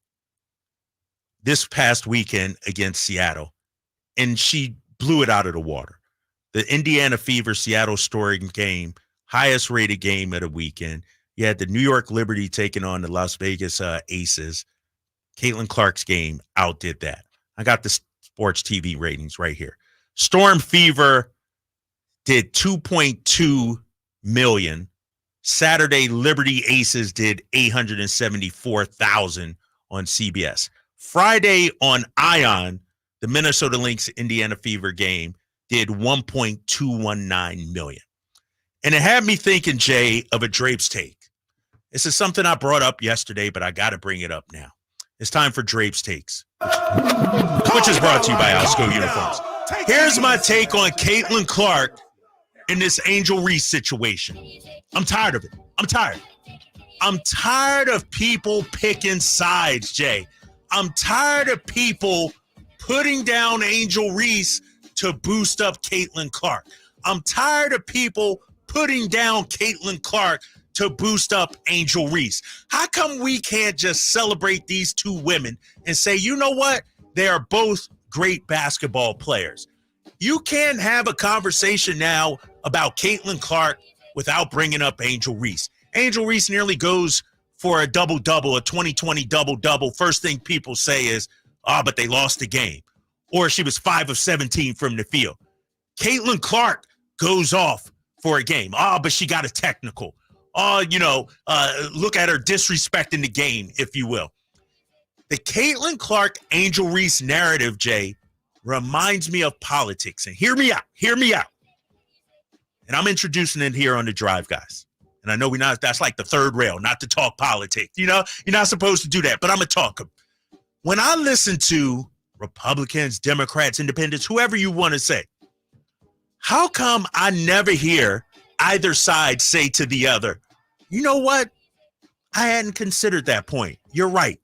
[SPEAKER 3] this past weekend against Seattle, and she blew it out of the water. The Indiana Fever Seattle Storm game, highest rated game of the weekend. You had the New York Liberty taking on the Las Vegas Aces. Caitlin Clark's game outdid that. I got the sports TV ratings right here. Storm Fever did 2.2 million. Saturday Liberty Aces did 874,000 on CBS. Friday on Ion, the Minnesota Lynx Indiana Fever game did 1.219 million. And it had me thinking, Jay, of a Drape's Take. This is something I brought up yesterday, but I got to bring it up now. It's time for Drape's Takes, which is brought to you by Alsco Uniforms. Here's my take on Caitlin Clark in this Angel Reese situation. I'm tired of it. I'm tired of people picking sides, Jay. I'm tired of people putting down Angel Reese to boost up Caitlin Clark. I'm tired of people putting down Caitlin Clark to boost up Angel Reese. How come we can't just celebrate these two women and say, you know what? They are both great basketball players. You can't have a conversation now about Caitlin Clark without bringing up Angel Reese. Angel Reese nearly goes for a double-double, a 20-20 double-double. First thing people say is, but they lost the game. Or she was 5 of 17 from the field. Caitlin Clark goes off for a game. But she got a technical. Look at her disrespecting the game, if you will. The Caitlin Clark Angel Reese narrative, Jay, reminds me of politics. And hear me out. And I'm introducing it here on the Drive, guys. And I know that's like the third rail, not to talk politics. You're not supposed to do that, but I'm going to talk. When I listen to Republicans, Democrats, Independents, whoever you want to say, how come I never hear either side say to the other, you know what? I hadn't considered that point. You're right.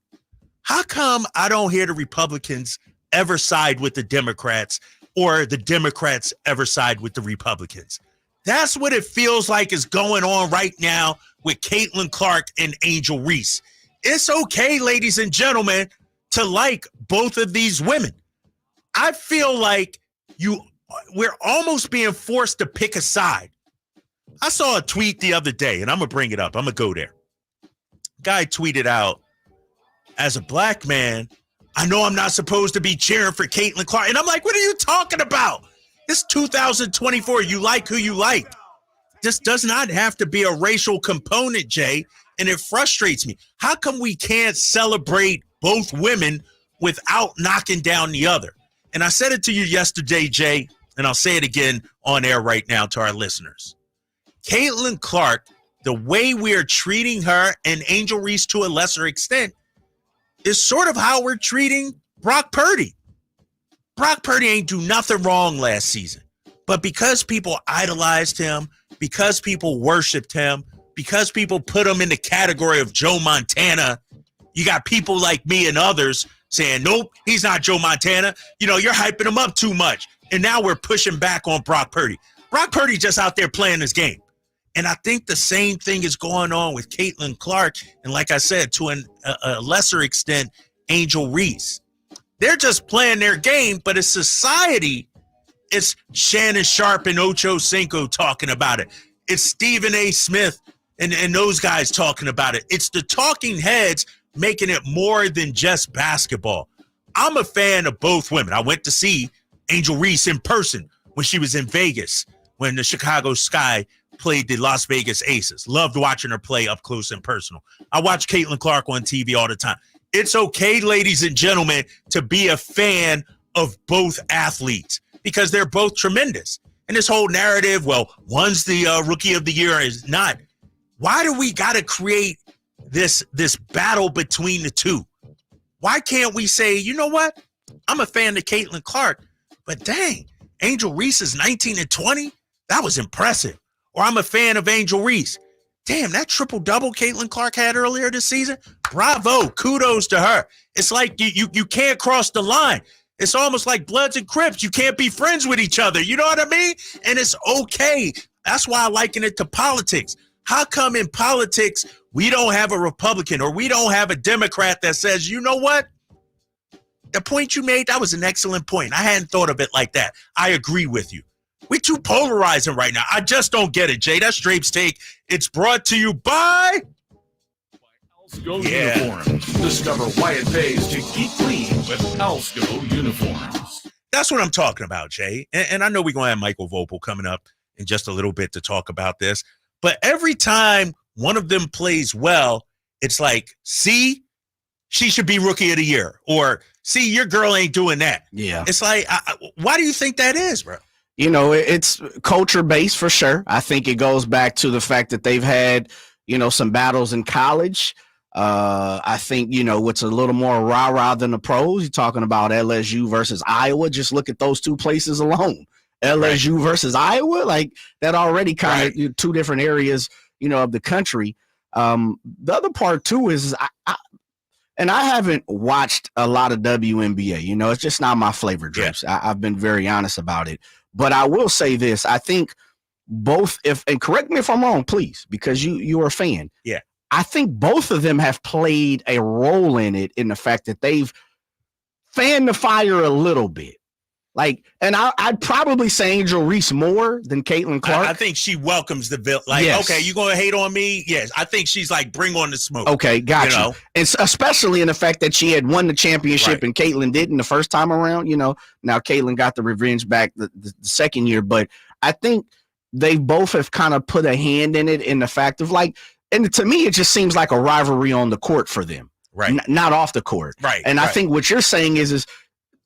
[SPEAKER 3] How come I don't hear the Republicans ever side with the Democrats or the Democrats ever side with the Republicans? That's what it feels like is going on right now with Caitlin Clark and Angel Reese. It's okay, ladies and gentlemen, to like both of these women. I feel like we're almost being forced to pick a side. I saw a tweet the other day, and I'm going to bring it up. I'm going to go there. Guy tweeted out, as a black man, I know I'm not supposed to be cheering for Caitlin Clark. And I'm like, what are you talking about? It's 2024. You like who you like. This does not have to be a racial component, Jay, and it frustrates me. How come we can't celebrate both women without knocking down the other? And I said it to you yesterday, Jay, and I'll say it again on air right now to our listeners. Caitlin Clark, the way we are treating her and Angel Reese to a lesser extent is sort of how we're treating Brock Purdy. Brock Purdy ain't do nothing wrong last season. But because people idolized him, because people worshiped him, because people put him in the category of Joe Montana, you got people like me and others saying, nope, he's not Joe Montana. You're hyping him up too much. And now we're pushing back on Brock Purdy. Brock Purdy just out there playing his game. And I think the same thing is going on with Caitlin Clark. And like I said, to a lesser extent, Angel Reese. They're just playing their game, but as society, it's Shannon Sharp and Ocho Cinco talking about it. It's Stephen A. Smith and those guys talking about it. It's the talking heads making it more than just basketball. I'm a fan of both women. I went to see Angel Reese in person when she was in Vegas, when the Chicago Sky played the Las Vegas Aces. Loved watching her play up close and personal. I watch Caitlin Clark on TV all the time. It's okay, ladies and gentlemen, to be a fan of both athletes because they're both tremendous. And this whole narrative, well, one's the rookie of the year is not. Why do we got to create this battle between the two? Why can't we say, you know what? I'm a fan of Caitlin Clark, but dang, Angel Reese is 19 and 20. That was impressive. Or I'm a fan of Angel Reese. damn, that triple-double Caitlin Clark had earlier this season, bravo, kudos to her. It's like you can't cross the line. It's almost like Bloods and Crips. You can't be friends with each other. You know what I mean? And it's okay. That's why I liken it to politics. How come in politics we don't have a Republican or we don't have a Democrat that says, you know what? The point you made, that was an excellent point. I hadn't thought of it like that. I agree with you. We're too polarizing right now. I just don't get it, Jay. That's Drape's Take. It's brought to you by
[SPEAKER 20] Alsco Uniforms. Discover why it pays to keep clean with Alsco Uniforms.
[SPEAKER 3] That's what I'm talking about, Jay. And I know we're going to have Michael Voepel coming up in just a little bit to talk about this. But every time one of them plays well, it's like, see, she should be Rookie of the Year. Or, see, your girl ain't doing that.
[SPEAKER 4] Yeah.
[SPEAKER 3] It's like, why do you think that is, bro?
[SPEAKER 4] You know, it's culture-based for sure. I think it goes back to the fact that they've had, you know, some battles in college. I think, you know, what's a little more rah-rah than the pros. You're talking about LSU versus Iowa. Just look at those two places alone. LSU versus Iowa, like that already kind of two different areas, you know, of the country. The other part, too, is I haven't watched a lot of WNBA. You know, it's just not my flavor, Drapes. I've been very honest about it. But I will say this. I think both, and correct me if I'm wrong, please, because you're a fan.
[SPEAKER 3] Yeah.
[SPEAKER 4] I think both of them have played a role in it, in the fact that they've fanned the fire a little bit. Like, and I'd probably say Angel Reese more than Caitlin Clark.
[SPEAKER 3] I think she welcomes the bill. Like, okay, you going to hate on me? Yes. I think she's like, bring on the smoke.
[SPEAKER 4] Okay, gotcha.
[SPEAKER 3] You know?
[SPEAKER 4] And especially in the fact that she had won the championship and Caitlin didn't the first time around. You know, now Caitlin got the revenge back the second year. But I think they both have kind of put a hand in it, in the fact of like, and to me, it just seems like a rivalry on the court for them.
[SPEAKER 3] Right.
[SPEAKER 4] Not off the court.
[SPEAKER 3] Right.
[SPEAKER 4] And I think what you're saying is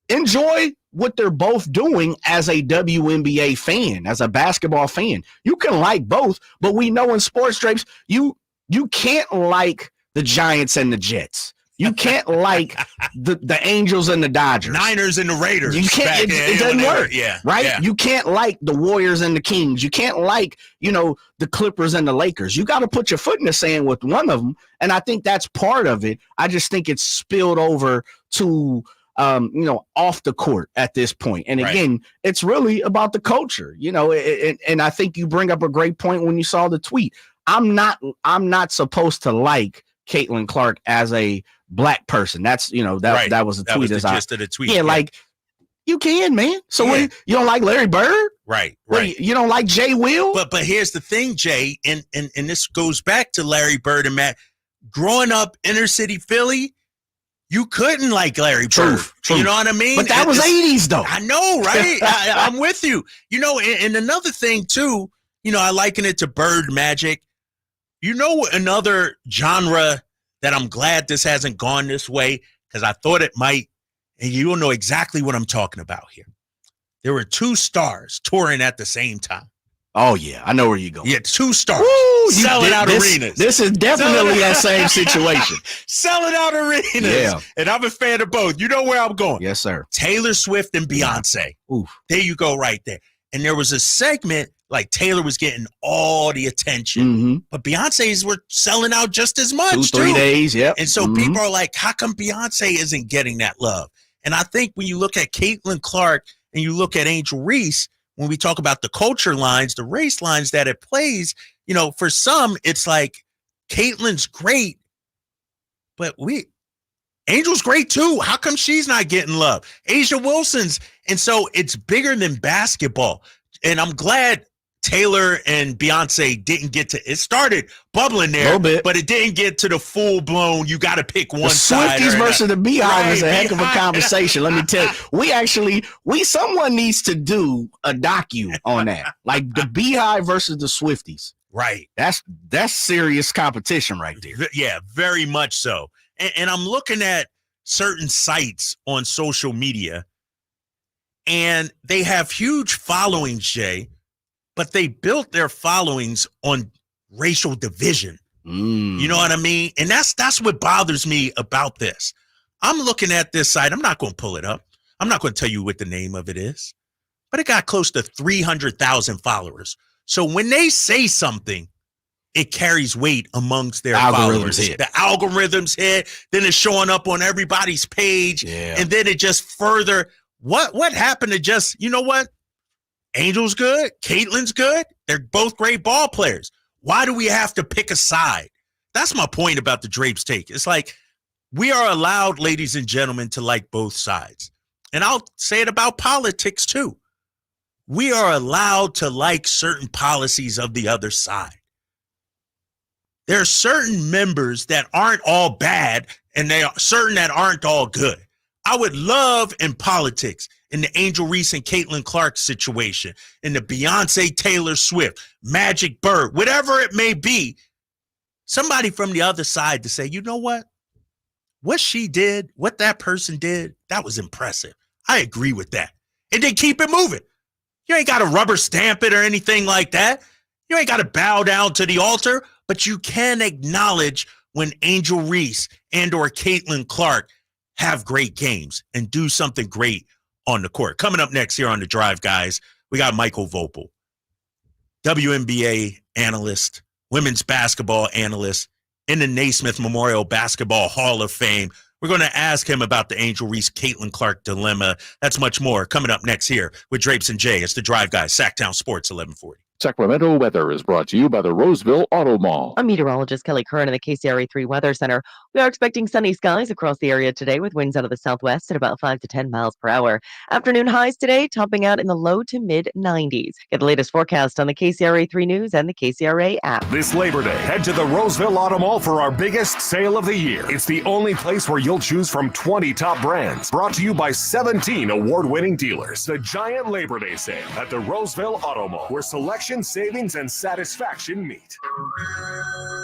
[SPEAKER 4] enjoy what they're both doing as a WNBA fan, as a basketball fan. You can like both, but we know in sports, Drapes, you can't like the Giants and the Jets. You can't like the Angels and the Dodgers.
[SPEAKER 3] Niners and the Raiders.
[SPEAKER 4] You can't. It doesn't work.
[SPEAKER 3] Yeah.
[SPEAKER 4] Right?
[SPEAKER 3] Yeah.
[SPEAKER 4] You can't like the Warriors and the Kings. You can't like, you know, the Clippers and the Lakers. You got to put your foot in the sand with one of them. And I think that's part of it. I just think it's spilled over to, you know, off the court at this point. And again, it's really about the culture, you know, and I think you bring up a great point when you saw the tweet. I'm not supposed to like Caitlin Clark as a black person. That's, you know, that was the tweet.
[SPEAKER 3] That was the gist of the tweet.
[SPEAKER 4] Yeah, like you can, man. So what, you don't like Larry Bird?
[SPEAKER 3] Right.
[SPEAKER 4] You don't like Jay Will?
[SPEAKER 3] But here's the thing, Jay, and this goes back to Larry Bird and Matt. Growing up inner city Philly, you couldn't like Larry Bird. You know what I mean?
[SPEAKER 4] But that was 80s, though.
[SPEAKER 3] I know, right? I'm with you. You know, and another thing, too, you know, I liken it to Bird Magic. You know, another genre that I'm glad this hasn't gone this way, because I thought it might, and you don't know exactly what I'm talking about here. There were two stars touring at the same time.
[SPEAKER 4] Oh, yeah. I know where you're going.
[SPEAKER 3] Yeah, two stars.
[SPEAKER 4] Woo,
[SPEAKER 3] selling out arenas.
[SPEAKER 4] This is definitely that same situation.
[SPEAKER 3] Selling out arenas.
[SPEAKER 4] Yeah.
[SPEAKER 3] And I'm a fan of both. You know where I'm going.
[SPEAKER 4] Yes, sir.
[SPEAKER 3] Taylor Swift and Beyonce.
[SPEAKER 4] Oof.
[SPEAKER 3] There you go right there. And there was a segment like Taylor was getting all the attention, but Beyonce's were selling out just as much,
[SPEAKER 4] 2-3 days, yep.
[SPEAKER 3] And so people are like, how come Beyonce isn't getting that love? And I think when you look at Caitlin Clark and you look at Angel Reese, when we talk about the culture lines, the race lines that it plays, you know, for some, it's like Caitlin's great, but Angel's great too. How come she's not getting love? Asia Wilson's. And so it's bigger than basketball. And I'm glad Taylor and Beyonce didn't get to, it started bubbling there, but it didn't get to the full blown, you got to pick one side.
[SPEAKER 4] Swifties versus the Beehive is a heck of a conversation. Let me tell you, someone needs to do a docu on that. Like the Beehive versus the Swifties.
[SPEAKER 3] Right.
[SPEAKER 4] That's serious competition right there.
[SPEAKER 3] Yeah, very much so. And I'm looking at certain sites on social media, and they have huge followings, Jay, but they built their followings on racial division. You know what I mean? And that's what bothers me about this. I'm looking at this site. I'm not going to pull it up. I'm not going to tell you what the name of it is, but it got close to 300,000 followers. So when they say something, it carries weight amongst their
[SPEAKER 4] algorithms
[SPEAKER 3] followers.
[SPEAKER 4] hit.
[SPEAKER 3] The algorithms hit, then it's showing up on everybody's page, and then it just further. What happened to just, you know what? Angel's good, Caitlin's good. They're both great ball players. Why do we have to pick a side? That's my point about the Drapes take. It's like we are allowed, ladies and gentlemen, to like both sides. And I'll say it about politics too. We are allowed to like certain policies of the other side. There are certain members that aren't all bad, and there are certain that aren't all good. I would love in politics, in the Angel Reese and Caitlin Clark situation, in the Beyonce Taylor Swift, Magic Bird, whatever it may be, somebody from the other side to say, you know what? What she did, what that person did, that was impressive. I agree with that. And then keep it moving. You ain't got to rubber stamp it or anything like that. You ain't got to bow down to the altar, but you can acknowledge when Angel Reese and or Caitlin Clark have great games and do something great on the court. Coming up next here on The Drive, guys, we got Michael Voepel, WNBA analyst, women's basketball analyst, in the Naismith Memorial Basketball Hall of Fame. We're going to ask him about the Angel Reese, Caitlin Clark dilemma. That's much more coming up next here with Drapes and Jay. It's The Drive, guys. Sactown Sports, 1140.
[SPEAKER 11] Sacramento weather is brought to you by the Roseville Auto Mall.
[SPEAKER 12] I'm meteorologist Kelly Kerr in the KCRA3 Weather Center. We are expecting sunny skies across the area today with winds out of the southwest at about 5 to 10 miles per hour. Afternoon highs today topping out in the low to mid 90s. Get the latest forecast on the KCRA3 News and the KCRA app.
[SPEAKER 5] This Labor Day, head to the Roseville Auto Mall for our biggest sale of the year. It's the only place where you'll choose from 20 top brands. Brought to you by 17 award-winning dealers. The giant Labor Day sale at the Roseville Auto Mall, where selection, savings, and satisfaction meet.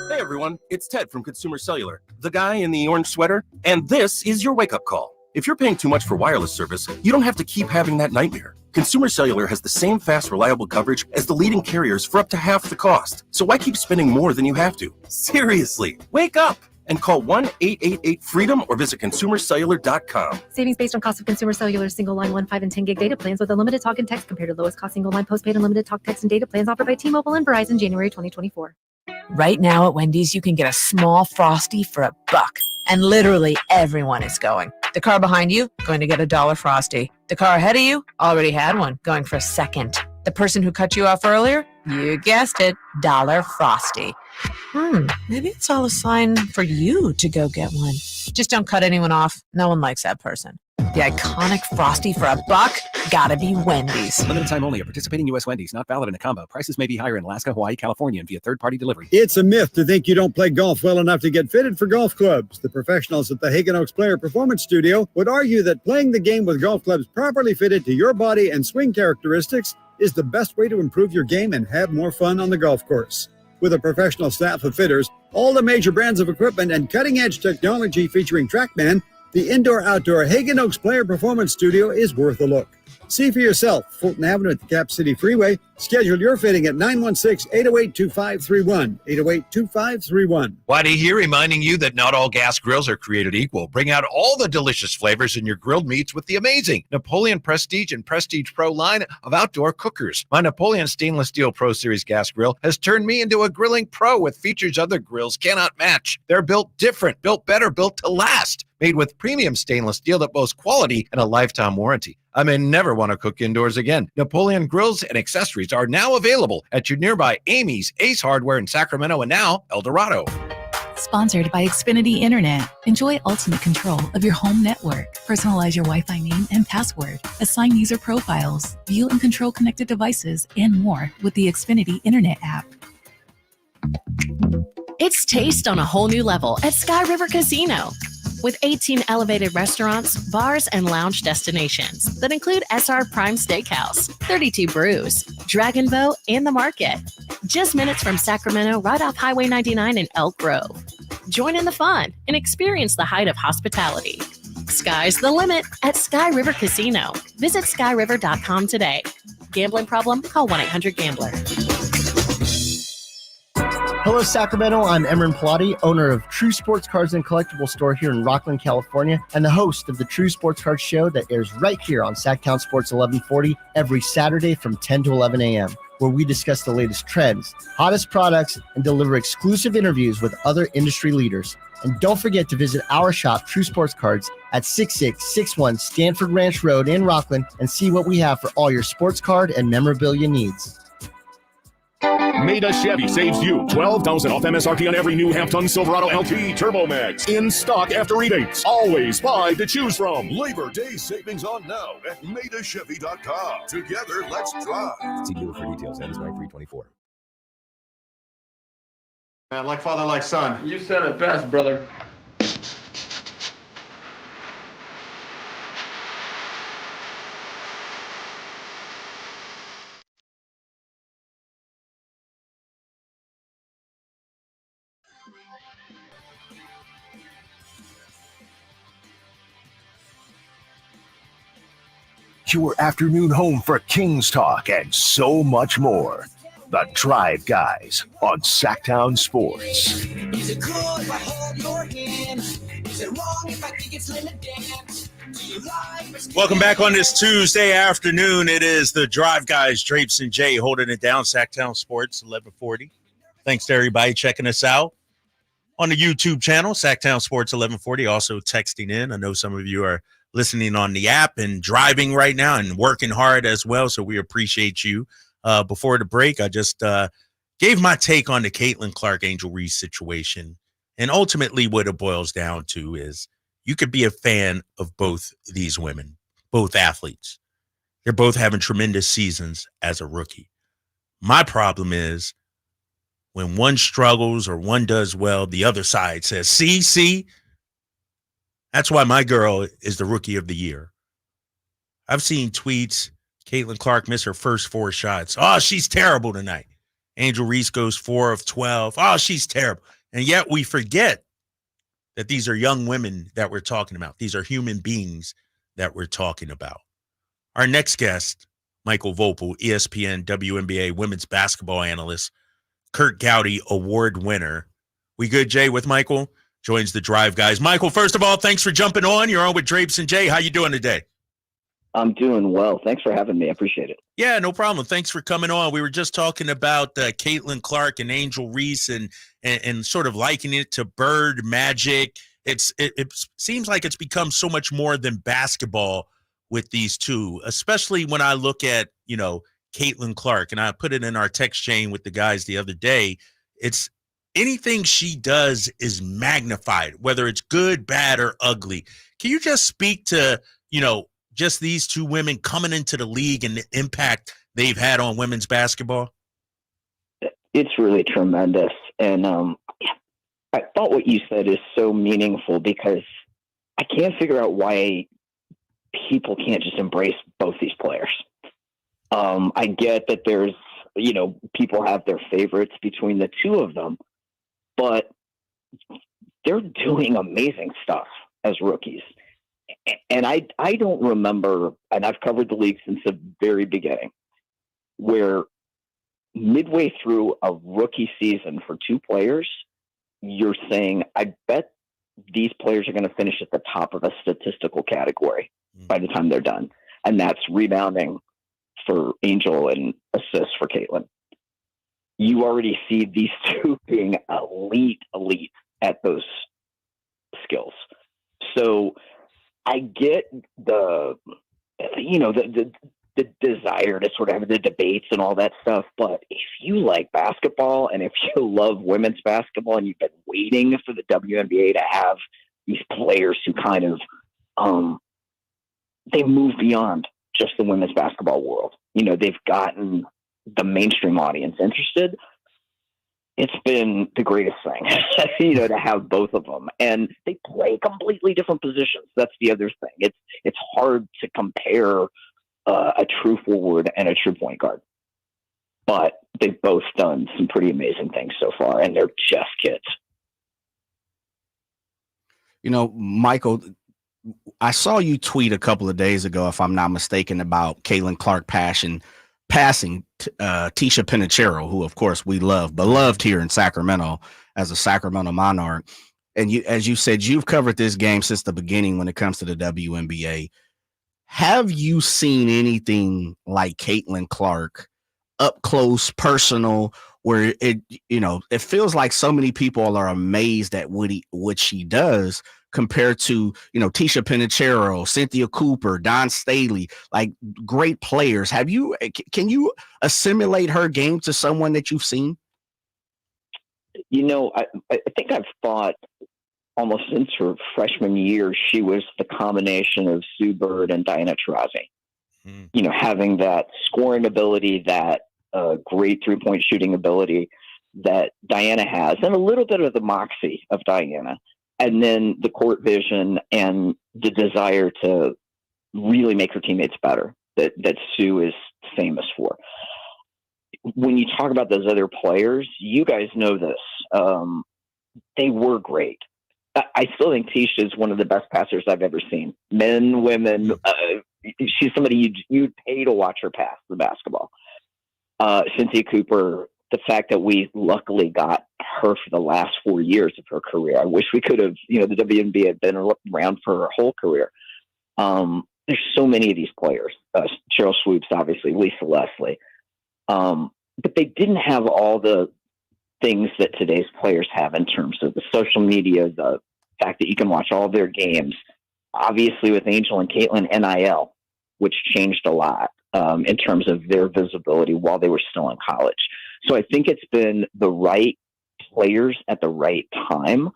[SPEAKER 22] Hey everyone, it's Ted from Consumer Cellular, the guy in the orange sweater, and this is your wake-up call. If you're paying too much for wireless service, you don't have to keep having that nightmare. Consumer Cellular has the same fast, reliable coverage as the leading carriers for up to half the cost. So why keep spending more than you have to? Seriously, wake up and call 1-888-FREEDOM or visit consumercellular.com.
[SPEAKER 23] Savings based on cost of Consumer Cellular single line 1, 5, and 10 gig data plans with unlimited talk and text compared to lowest cost single line postpaid unlimited talk, text, and data plans offered by T-Mobile and Verizon January 2024.
[SPEAKER 24] Right now at Wendy's, you can get a small Frosty for $1. And literally everyone is going. The car behind you, going to get a $1 Frosty. The car ahead of you, already had one, going for a second. The person who cut you off earlier, you guessed it, $1 Frosty. Maybe it's all a sign for you to go get one. Just don't cut anyone off. No one likes that person. The iconic Frosty for $1, gotta be Wendy's.
[SPEAKER 25] Limited time only at participating U.S. Wendy's. Not valid in a combo. Prices may be higher in Alaska, Hawaii, California, and via third-party delivery.
[SPEAKER 2] It's a myth to think you don't play golf well enough to get fitted for golf clubs. The professionals at the Hagen Oaks Player Performance Studio would argue that playing the game with golf clubs properly fitted to your body and swing characteristics is the best way to improve your game and have more fun on the golf course. With a professional staff of fitters, all the major brands of equipment, and cutting-edge technology featuring TrackMan, the indoor-outdoor Hagen Oaks Player Performance Studio is worth a look. See for yourself, Fulton Avenue at the Cap City Freeway. Schedule your fitting at 916-808-2531, 808-2531.
[SPEAKER 26] Whitey here, reminding you that not all gas grills are created equal. Bring out all the delicious flavors in your grilled meats with the amazing Napoleon Prestige and Prestige Pro line of outdoor cookers. My Napoleon Stainless Steel Pro Series gas grill has turned me into a grilling pro with features other grills cannot match. They're built different, built better, built to last. Made with premium stainless steel that boasts quality and a lifetime warranty. I may never want to cook indoors again. Napoleon grills and accessories are now available at your nearby Amy's, Ace Hardware in Sacramento, and now El Dorado.
[SPEAKER 28] Sponsored by Xfinity Internet. Enjoy ultimate control of your home network. Personalize your Wi-Fi name and password. Assign user profiles. View and control connected devices and more with the Xfinity Internet app.
[SPEAKER 29] It's taste on a whole new level at Sky River Casino. With 18 elevated restaurants, bars, and lounge destinations that include SR Prime Steakhouse, 32 Brews, Dragon Boat, and The Market. Just minutes from Sacramento, right off Highway 99 in Elk Grove. Join in the fun and experience the height of hospitality. Sky's the limit at Sky River Casino. Visit skyriver.com today. Gambling problem? Call 1-800-GAMBLER.
[SPEAKER 9] Hello, Sacramento. I'm Emran Pilati, owner of True Sports Cards and Collectible Store here in Rockland, California, and the host of the True Sports Cards Show that airs right here on Sactown Sports 1140 every Saturday from 10 to 11 a.m., where we discuss the latest trends, hottest products, and deliver exclusive interviews with other industry leaders. And don't forget to visit our shop, True Sports Cards, at 6661 Stanford Ranch Road in Rockland and see what we have for all your sports card and memorabilia needs.
[SPEAKER 20] Maida Chevy saves you $12,000 off MSRP on every new half-ton Silverado LT Turbo Max. In stock after rebates. Always 5 to choose from.
[SPEAKER 10] Labor Day savings on now at MaidaChevy.com. Together, let's drive.
[SPEAKER 13] See dealer for details. That is 9324.
[SPEAKER 14] Man, like father, like son.
[SPEAKER 15] You said it best, brother.
[SPEAKER 5] Your afternoon home for Kings talk and so much more. The Drive Guys on Sactown Sports.
[SPEAKER 16] Is it cool if I hold your hand? Is it wrong if I think it's Linda Dance? Do you like
[SPEAKER 3] Welcome back on this Tuesday afternoon. It is the Drive Guys, Drapes and Jay, holding it down. Sactown Sports, 1140. Thanks to everybody checking us out on the YouTube channel, Sactown Sports 1140. Also texting in. I know some of you are listening on the app and driving right now and working hard as well, so we appreciate you. Before the break, I just gave my take on the Caitlin Clark-Angel Reese situation, and ultimately what it boils down to is you could be a fan of both these women, both athletes. They're both having tremendous seasons as a rookie. My problem is when one struggles or one does well, the other side says, see, that's why my girl is the rookie of the year. I've seen tweets, Caitlin Clark missed her first 4 shots. Oh, she's terrible tonight. Angel Reese goes 4 of 12. Oh, she's terrible. And yet we forget that these are young women that we're talking about. These are human beings that we're talking about. Our next guest, Michael Voepel, ESPN WNBA women's basketball analyst, Kurt Gowdy award winner. We good, Jay, with Michael? Joins the Drive Guys. Michael, first of all, thanks for jumping on. You're on with Drapes and Jay. How you doing today?
[SPEAKER 17] I'm doing well. Thanks for having me. I appreciate it.
[SPEAKER 3] Yeah, no problem. Thanks for coming on. We were just talking about Caitlin Clark and Angel Reese and sort of likening it to Bird Magic. It seems like it's become so much more than basketball with these two, especially when I look at, Caitlin Clark, and I put it in our text chain with the guys the other day. It's anything she does is magnified, whether it's good, bad, or ugly. Can you just speak to, just these two women coming into the league and the impact they've had on women's basketball?
[SPEAKER 17] It's really tremendous. And I thought what you said is so meaningful because I can't figure out why people can't just embrace both these players. I get that there's, people have their favorites between the two of them, but they're doing amazing stuff as rookies. And I don't remember, and I've covered the league since the very beginning, where midway through a rookie season for two players, you're saying, I bet these players are going to finish at the top of a statistical category by the time they're done. And that's rebounding for Angel and assists for Caitlin. You already see these two being elite at those skills. So I get the desire to sort of have the debates and all that stuff. But if you like basketball and if you love women's basketball and you've been waiting for the WNBA to have these players who kind of, they move beyond just the women's basketball world. They've gotten the mainstream audience interested. It's been the greatest thing, to have both of them, and they play completely different positions. That's the other thing. It's hard to compare a true forward and a true point guard, but they've both done some pretty amazing things so far, and they're just kids.
[SPEAKER 4] Michael, I saw you tweet a couple of days ago, if I'm not mistaken, about Caitlin Clark passing passing Tisha Pinachero, who of course we love, beloved here in Sacramento as a Sacramento Monarch. And you, as you said, you've covered this game since the beginning when it comes to the WNBA. Have you seen anything like Caitlin Clark up close, personal, where it feels like so many people are amazed at what she does compared to, Tisha Pinachero, Cynthia Cooper, Dawn Staley, like great players. Can you assimilate her game to someone that you've seen?
[SPEAKER 17] I think I've thought almost since her freshman year, she was the combination of Sue Bird and Diana Taurasi. Having that scoring ability, that great three-point shooting ability that Diana has, and a little bit of the moxie of Diana, and then the court vision and the desire to really make her teammates better that Sue is famous for. When you talk about those other players, you guys know this. They were great. I still think Tisha is one of the best passers I've ever seen. Men, women. She's somebody you'd pay to watch her pass the basketball. Cynthia Cooper, the fact that we luckily got her for the last 4 years of her career. I wish we could have, the WNBA had been around for her whole career. There's so many of these players. Cheryl Swoops, obviously, Lisa Leslie. But they didn't have all the things that today's players have in terms of the social media, the fact that you can watch all their games. Obviously, with Angel and Caitlin, NIL, which changed a lot in terms of their visibility while they were still in college. So I think it's been the right players at the right time.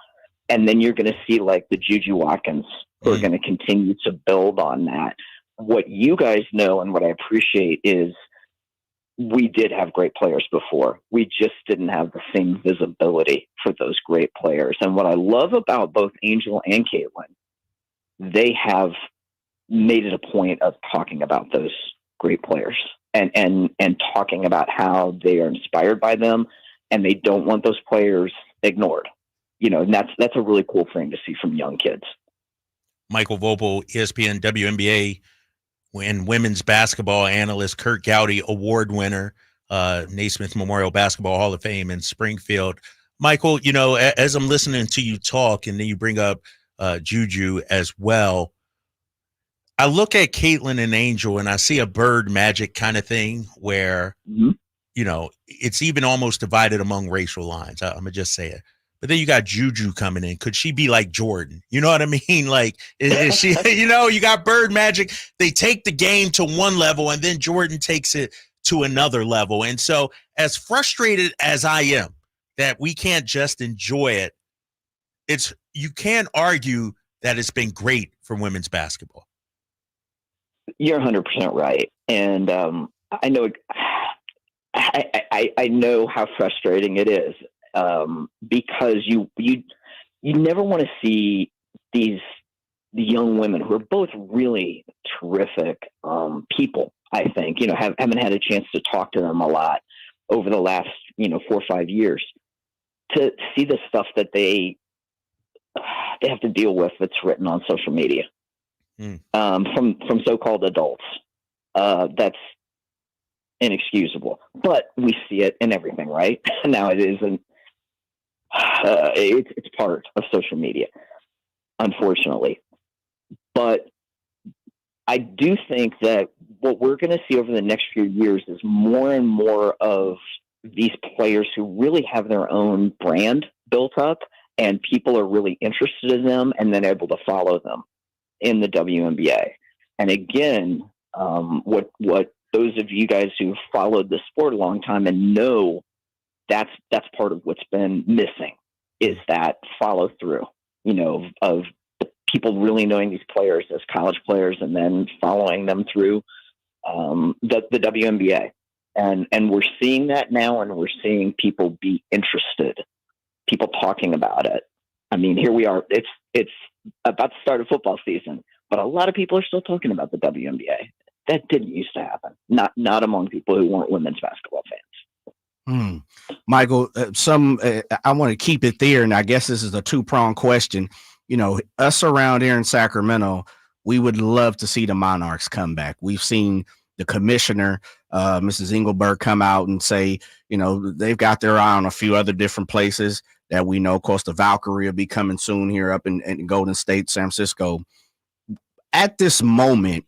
[SPEAKER 17] And then you're going to see like the Juju Watkins who are going to continue to build on that. What you guys know and what I appreciate is we did have great players before. We just didn't have the same visibility for those great players. And what I love about both Angel and Caitlin, they have made it a point of talking about those great players and talking about how they are inspired by them and they don't want those players ignored. And that's a really cool thing to see from young kids.
[SPEAKER 3] Michael Voepel, ESPN WNBA and women's basketball analyst, Kurt Gowdy award winner, Naismith Memorial Basketball Hall of Fame in Springfield. Michael, as I'm listening to you talk, and then you bring up Juju as well, I look at Caitlin and Angel, and I see a bird magic kind of thing where, it's even almost divided among racial lines. I'm going to just say it. But then you got Juju coming in. Could she be like Jordan? You know what I mean? Like, is she, you got bird magic. They take the game to one level, and then Jordan takes it to another level. And so as frustrated as I am that we can't just enjoy it, you can't argue that it's been great for women's basketball.
[SPEAKER 17] You're 100% right. And I know I know how frustrating it is. Because you never want to see the young women who are both really terrific people. I think haven't had a chance to talk to them a lot over the last 4 or 5 years to see the stuff that they have to deal with that's written on social media from so-called adults. That's inexcusable, but we see it in everything right now. It isn't. It's part of social media, unfortunately. But I do think that what we're going to see over the next few years is more and more of these players who really have their own brand built up, and people are really interested in them and then able to follow them in the WNBA. And again, what those of you guys who followed the sport a long time and know that's part of what's been missing is that follow through, of the people really knowing these players as college players and then following them through the WNBA. And we're seeing that now, and we're seeing people be interested, people talking about it. I mean, here we are. It's about to start a football season, but a lot of people are still talking about the WNBA. That didn't used to happen. Not among people who weren't women's basketball fans.
[SPEAKER 4] Michael, I want to keep it there, and I guess this is a two-pronged question. Us around here in Sacramento, we would love to see the Monarchs come back. We've seen the commissioner Mrs. Engelberg come out and say, they've got their eye on a few other different places that we know. Of course, the Valkyrie will be coming soon here up in Golden State, San Francisco. At this moment,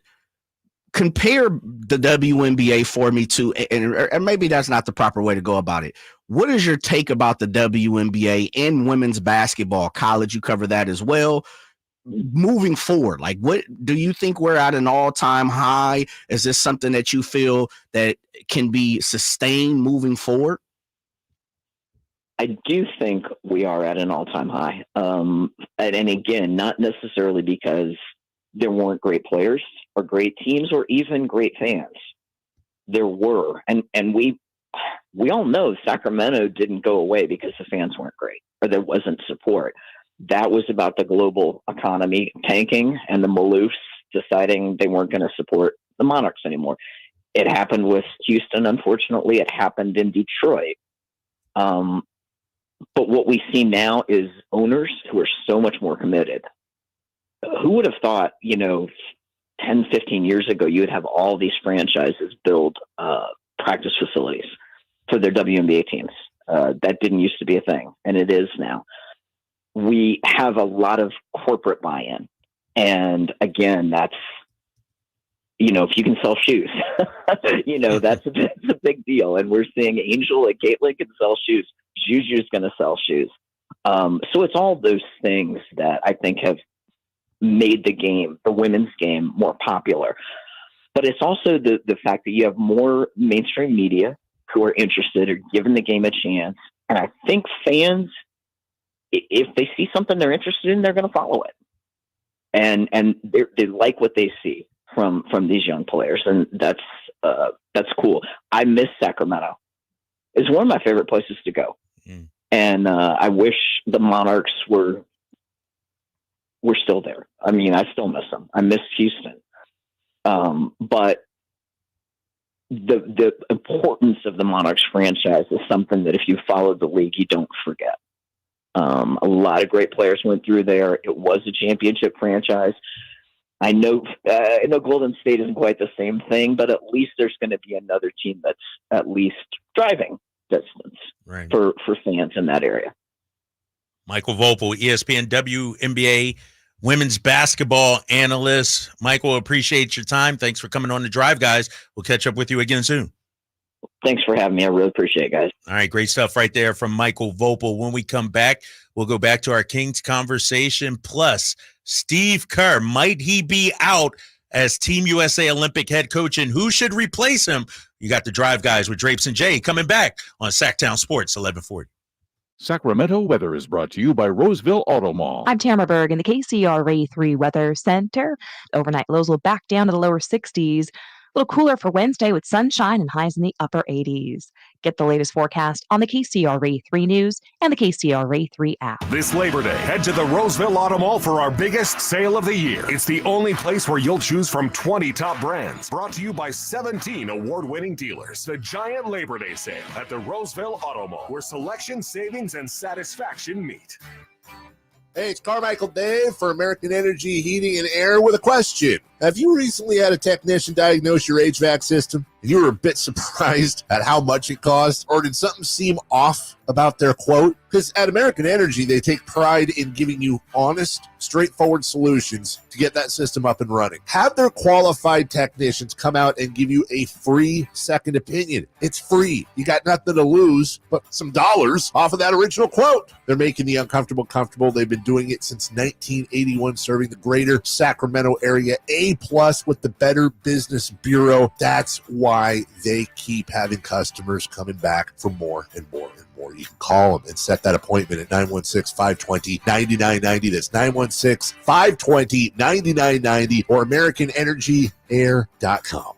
[SPEAKER 4] compare the WNBA for me to, and maybe that's not the proper way to go about it. What is your take about the WNBA and women's basketball? College, you cover that as well. Moving forward, like, what do you think we're at an all-time high? Is this something that you feel that can be sustained moving forward?
[SPEAKER 17] I do think we are at an all-time high. And again, not necessarily because there weren't great players or great teams or even great fans. There were. And we all know Sacramento didn't go away because the fans weren't great or there wasn't support. That was about the global economy tanking and the Maloofs deciding they weren't going to support the Monarchs anymore. It happened with Houston, unfortunately. It happened in Detroit. But what we see now is owners who are so much more committed. Who would have thought, 10, 15 years ago, you would have all these franchises build practice facilities for their WNBA teams? That didn't used to be a thing, and it is now. We have a lot of corporate buy-in. And again, that's, if you can sell shoes, that's a big deal. And we're seeing Angel and Caitlin can sell shoes. Juju's going to sell shoes. So it's all those things that I think have made the women's game more popular. But it's also the fact that you have more mainstream media who are interested or giving the game a chance. And I think fans, if they see something they're interested in, they're going to follow it. And they like what they see from these young players. And that's cool. I miss Sacramento. It's one of my favorite places to go. Mm. And I wish the Monarchs were still there. I mean, I still miss them. I miss Houston. But the importance of the Monarchs franchise is something that if you followed the league, you don't forget. A lot of great players went through there. It was a championship franchise. I know Golden State isn't quite the same thing, but at least there's going to be another team that's at least driving distance for fans in that area.
[SPEAKER 3] Michael Voepel, ESPN WNBA women's basketball analyst. Michael, appreciate your time. Thanks for coming on the Drive, guys. We'll catch up with you again soon.
[SPEAKER 17] Thanks for having me. I really appreciate it, guys.
[SPEAKER 3] All right, great stuff right there from Michael Voepel. When we come back, we'll go back to our Kings conversation. Plus, Steve Kerr, might he be out as Team USA Olympic head coach, and who should replace him? You got the Drive, guys, with Drapes and Jay coming back on Sactown Sports 1140.
[SPEAKER 11] Sacramento weather is brought to you by Roseville Auto Mall.
[SPEAKER 1] I'm Tamara Berg in the KCRA 3 Weather Center. Overnight lows will back down to the lower 60s. A little cooler for Wednesday with sunshine and highs in the upper 80s. Get the latest forecast on the KCRA 3 News and the KCRA 3 app.
[SPEAKER 20] This Labor Day, head to the Roseville Auto Mall for our biggest sale of the year. It's the only place where you'll choose from 20 top brands. Brought to you by 17 award-winning dealers. The giant Labor Day sale at the Roseville Auto Mall, where selection, savings, and satisfaction meet.
[SPEAKER 6] Hey, it's Carmichael Dave for American Energy Heating and Air with a question. Have you recently had a technician diagnose your HVAC system and you were a bit surprised at how much it cost? Or did something seem off about their quote? Because at American Energy, they take pride in giving you honest, straightforward solutions to get that system up and running. Have their qualified technicians come out and give you a free second opinion. It's free. You got nothing to lose but some dollars off of that original quote. They're making the uncomfortable comfortable. They've been doing it since 1981, serving the greater Sacramento area. A+ with the Better Business Bureau. That's why they keep having customers coming back for more and more and more. You can call them and set that appointment at 916-520-9990. That's 916-520-9990 or AmericanEnergyAir.com.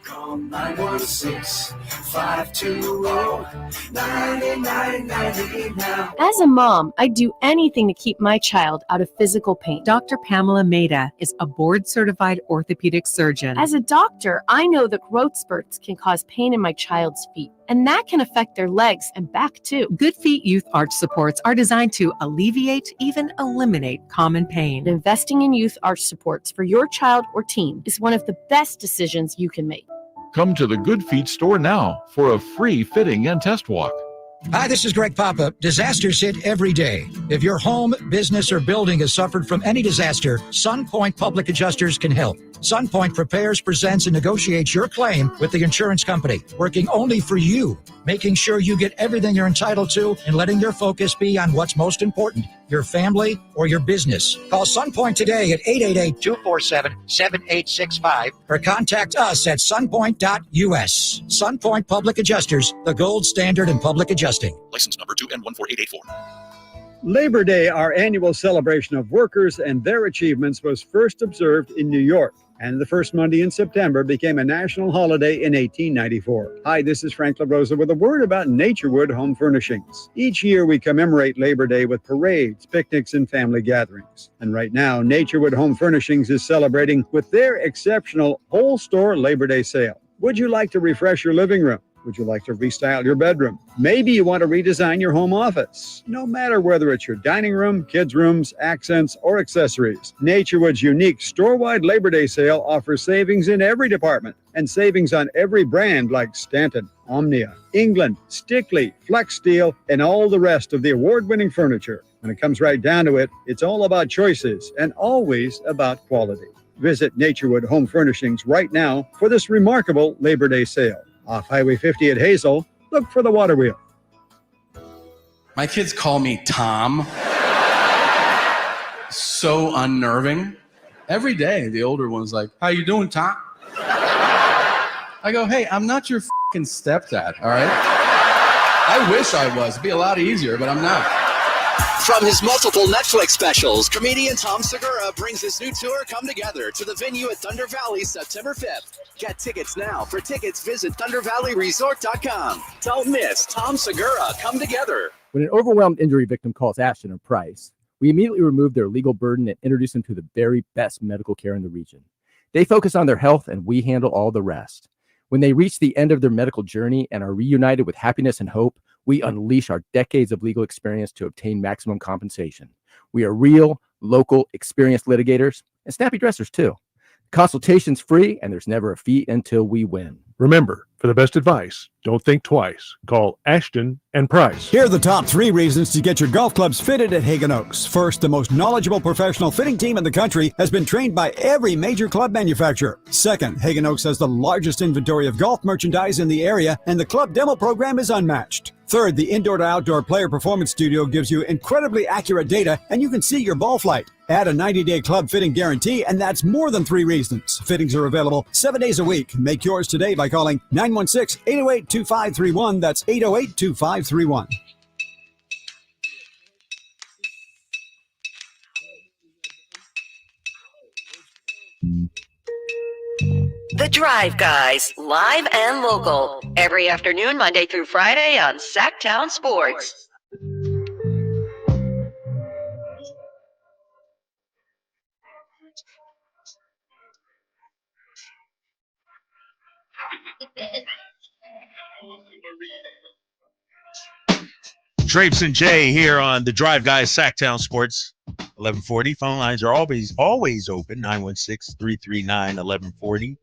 [SPEAKER 16] Call 916-520-9990 now.
[SPEAKER 7] As a mom, I'd do anything to keep my child out of physical pain.
[SPEAKER 8] Dr. Pamela Maida is a board-certified orthopedic surgeon.
[SPEAKER 7] As a doctor, I know that growth spurts can cause pain in my child's feet, and that can affect their legs and back too.
[SPEAKER 8] Good Feet Youth Arch Supports are designed to alleviate, even eliminate common pain.
[SPEAKER 7] Investing in youth arch supports for your child or teen is one of the best decisions you can make.
[SPEAKER 11] Come to the Good Feet store now for a free fitting and test walk.
[SPEAKER 12] Hi, this is Greg Papa. Disasters hit every day. If your home, business, or building has suffered from any disaster, SunPoint Public Adjusters can help. SunPoint prepares, presents, and negotiates your claim with the insurance company, working only for you, making sure you get everything you're entitled to and letting your focus be on what's most important, your family or your business. Call SunPoint today at 888-247-7865 or contact us at sunpoint.us. SunPoint Public Adjusters, the gold standard in public adjusting.
[SPEAKER 10] License number 2N14884.
[SPEAKER 2] Labor Day, our annual celebration of workers and their achievements, was first observed in New York, and the first Monday in September became a national holiday in 1894. Hi, this is Frank LaRosa with a word about Naturewood Home Furnishings. Each year we commemorate Labor Day with parades, picnics, and family gatherings. And right now, Naturewood Home Furnishings is celebrating with their exceptional whole store Labor Day sale. Would you like to refresh your living room? Would you like to restyle your bedroom? Maybe you want to redesign your home office. No matter whether it's your dining room, kids' rooms, accents, or accessories, Naturewood's unique store-wide Labor Day sale offers savings in every department and savings on every brand like Stanton, Omnia, England, Stickley, Flex Steel, and all the rest of the award-winning furniture. When it comes right down to it, it's all about choices and always about quality. Visit Naturewood Home Furnishings right now for this remarkable Labor Day sale. Off Highway 50 at Hazel, look for the water wheel.
[SPEAKER 15] My kids call me Tom. So unnerving. Every day, the older one's like, "How you doing, Tom?" I go, "Hey, I'm not your fucking stepdad, all right?" I wish I was. It'd be a lot easier, but I'm not.
[SPEAKER 18] From his multiple Netflix specials, comedian Tom Segura brings his new tour, Come Together, to the venue at Thunder Valley September 5th. Get tickets now. For tickets, visit ThunderValleyResort.com. Don't miss Tom Segura, Come Together.
[SPEAKER 19] When an overwhelmed injury victim calls Ashton or Price, we immediately remove their legal burden and introduce them to the very best medical care in the region. They focus on their health, and we handle all the rest. When they reach the end of their medical journey and are reunited with happiness and hope, we unleash our decades of legal experience to obtain maximum compensation. We are real, local, experienced litigators and snappy dressers too. Consultation's free, and there's never a fee until we win.
[SPEAKER 20] Remember, for the best advice, don't think twice. Call Ashton and Price.
[SPEAKER 21] Here are the top 3 reasons to get your golf clubs fitted at Hagen Oaks. First, the most knowledgeable professional fitting team in the country has been trained by every major club manufacturer. Second, Hagen Oaks has the largest inventory of golf merchandise in the area, and the club demo program is unmatched. Third, the indoor to outdoor player performance studio gives you incredibly accurate data, and you can see your ball flight. Add a 90-day club fitting guarantee, and that's more than 3 reasons. Fittings are available 7 days a week. Make yours today by calling 916-808-2531. That's 808-2531.
[SPEAKER 22] The Drive Guys, live and local, every afternoon, Monday through Friday on Sactown Sports.
[SPEAKER 3] Drapes and Jay here on the Drive Guys, Sactown Sports, 1140. Phone lines are always open, 916-339-1140.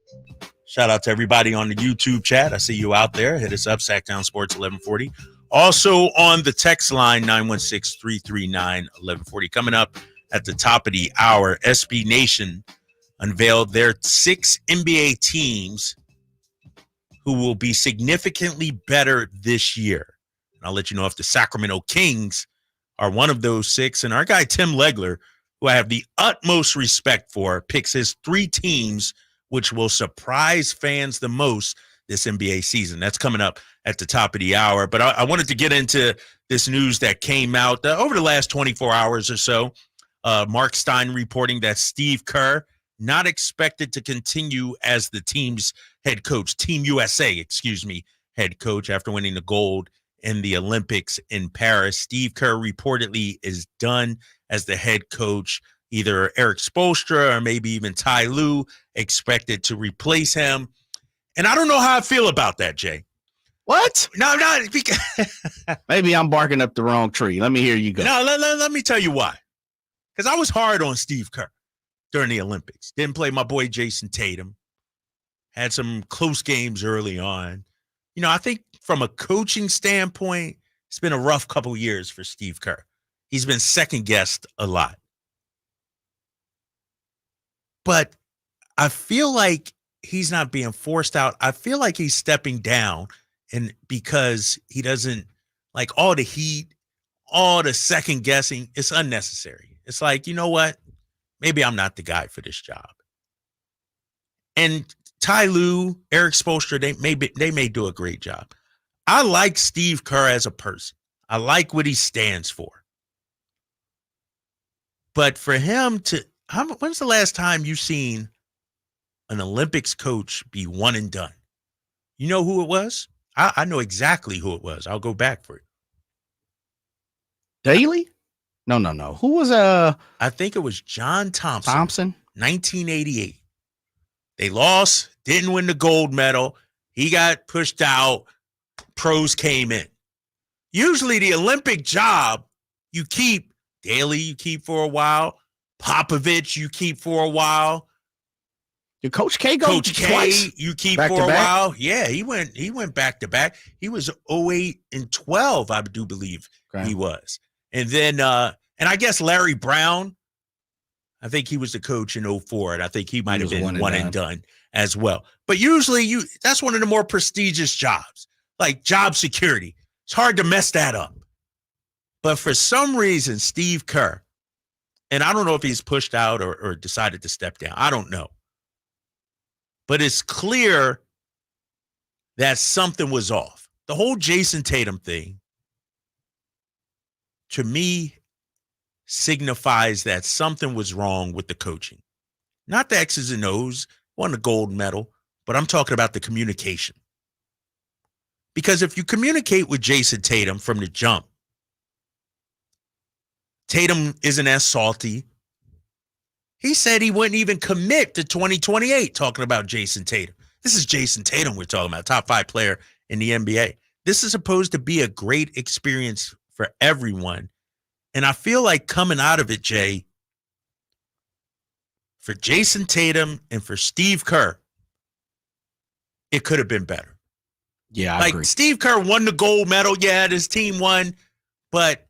[SPEAKER 3] Shout out to everybody on the YouTube chat. I see you out there. Hit us up, Sactown Sports 1140. Also on the text line, 916-339-1140. Coming up at the top of the hour, SB Nation unveiled their 6 NBA teams who will be significantly better this year. I'll let you know if the Sacramento Kings are one of those 6. And our guy, Tim Legler, who I have the utmost respect for, picks his 3 teams which will surprise fans the most this NBA season. That's coming up at the top of the hour. But I wanted to get into this news that came out over the last 24 hours or so. Mark Stein reporting that Steve Kerr not expected to continue as the team's head coach, Team USA, head coach after winning the gold in the Olympics in Paris. Steve Kerr reportedly is done as the head coach. Either Eric Spoelstra or maybe even Ty Lue expected to replace him. And I don't know how I feel about that, Jay.
[SPEAKER 4] What?
[SPEAKER 3] No.
[SPEAKER 4] Maybe I'm barking up the wrong tree. Let me hear you go.
[SPEAKER 3] No, let me tell you why. Because I was hard on Steve Kerr during the Olympics. Didn't play my boy Jason Tatum. had some close games early on. I think from a coaching standpoint, it's been a rough couple of years for Steve Kerr. He's been second-guessed a lot. But I feel like he's not being forced out. I feel like he's stepping down, and because he doesn't like all the heat, all the second-guessing, it's unnecessary. It's like, you know what? Maybe I'm not the guy for this job. And Ty Lue, Eric Spoelstra, they may do a great job. I like Steve Kerr as a person. I like what he stands for. But for him when's the last time you've seen an Olympics coach be one and done? You know who it was? I know exactly who it was. I'll go back for it.
[SPEAKER 4] Daly? No. Who was
[SPEAKER 3] I think it was John Thompson. 1988. They lost, didn't win the gold medal. He got pushed out. Pros came in. Usually the Olympic job, you keep Daly, you keep for a while. Popovich, you keep for a while.
[SPEAKER 4] Did Coach K go twice?
[SPEAKER 3] You keep
[SPEAKER 4] back
[SPEAKER 3] for a
[SPEAKER 4] back?
[SPEAKER 3] while. Yeah, he went back to back. He was 08 and 12, I do believe he was. And then and I guess Larry Brown, I think he was the coach in 04, and I think he might have been one and done as well. But usually that's one of the more prestigious jobs, like job security. It's hard to mess that up. But for some reason, Steve Kerr, and I don't know if he's pushed out or decided to step down. I don't know. But it's clear that something was off. The whole Jason Tatum thing, to me, signifies that something was wrong with the coaching. Not the X's and O's, won the gold medal, but I'm talking about the communication. Because if you communicate with Jason Tatum from the jump, Tatum isn't as salty. He said he wouldn't even commit to 2028, talking about Jason Tatum. This is Jason Tatum we're talking about, top 5 player in the NBA. This is supposed to be a great experience for everyone. And I feel like coming out of it, Jay, for Jason Tatum and for Steve Kerr, it could have been better.
[SPEAKER 4] Yeah, I agree.
[SPEAKER 3] Steve Kerr won the gold medal. Yeah, his team won, but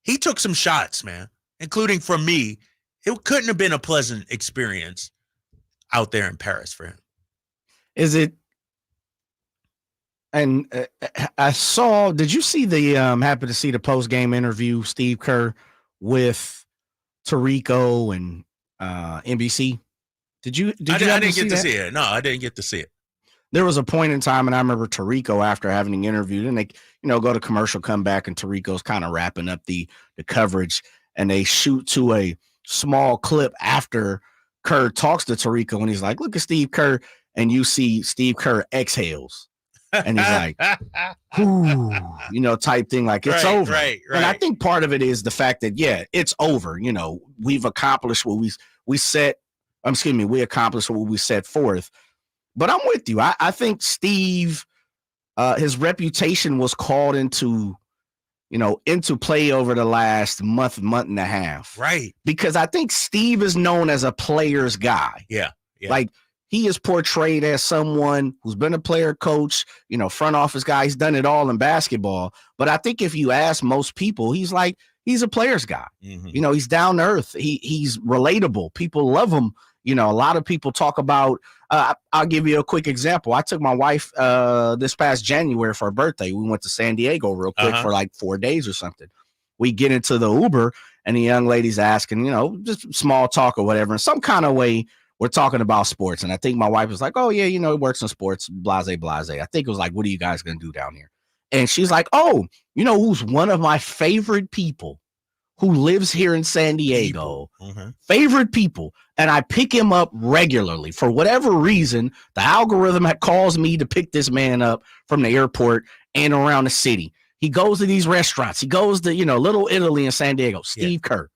[SPEAKER 3] he took some shots, man, including from me. It couldn't have been a pleasant experience out there in Paris for him.
[SPEAKER 4] Is it? And I saw, did you see happen to see the post-game interview, Steve Kerr with Tirico and NBC?
[SPEAKER 3] I didn't get to see it. No, I didn't get to see it.
[SPEAKER 4] There was a point in time, and I remember Tirico, after having interviewed, and they, go to commercial, come back, and Tirico's kind of wrapping up the coverage, and they shoot to a small clip after Kerr talks to Tirico, and he's like, look at Steve Kerr, and you see Steve Kerr exhales. And he's like, ooh, type thing, like it's over.
[SPEAKER 3] Right.
[SPEAKER 4] And I think part of it is the fact that, yeah, it's over. We've accomplished what we accomplished what we set forth. But I'm with you. I think Steve, his reputation was called into play over the last month and a half.
[SPEAKER 3] Right.
[SPEAKER 4] Because I think Steve is known as a player's guy.
[SPEAKER 3] Yeah.
[SPEAKER 4] Like, he is portrayed as someone who's been a player, coach, front office guy. He's done it all in basketball. But I think if you ask most people, he's a player's guy. Mm-hmm. He's down to earth. He's relatable. People love him. A lot of people talk about, I'll give you a quick example. I took my wife this past January for her birthday. We went to San Diego real quick for like 4 days or something. We get into the Uber and the young lady's asking, just small talk or whatever. In some kind of way, we're talking about sports. And I think my wife was like, oh, yeah, he works in sports, blase. I think it was like, what are you guys going to do down here? And she's like, oh, who's one of my favorite people who lives here in San Diego? Favorite people. And I pick him up regularly. For whatever reason, the algorithm calls me to pick this man up from the airport and around the city. He goes to these restaurants. He goes to, Little Italy in San Diego. Steve Kerr.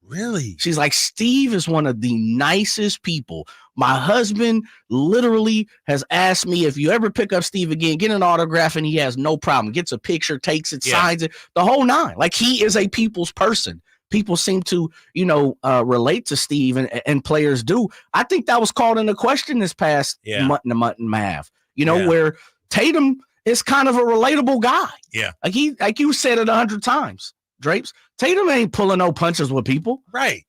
[SPEAKER 3] Really?
[SPEAKER 4] She's like, Steve is one of the nicest people. My husband literally has asked me, if you ever pick up Steve again, get an autograph, and he has no problem. Gets a picture, takes it, signs it, the whole nine. Like, he is a people's person. people seem to, relate to Steve and players do. I think that was called into question this past month and a half, where Tatum is kind of a relatable guy.
[SPEAKER 3] Yeah.
[SPEAKER 4] Like you said it 100 times, Drapes. Tatum ain't pulling no punches with people.
[SPEAKER 3] Right.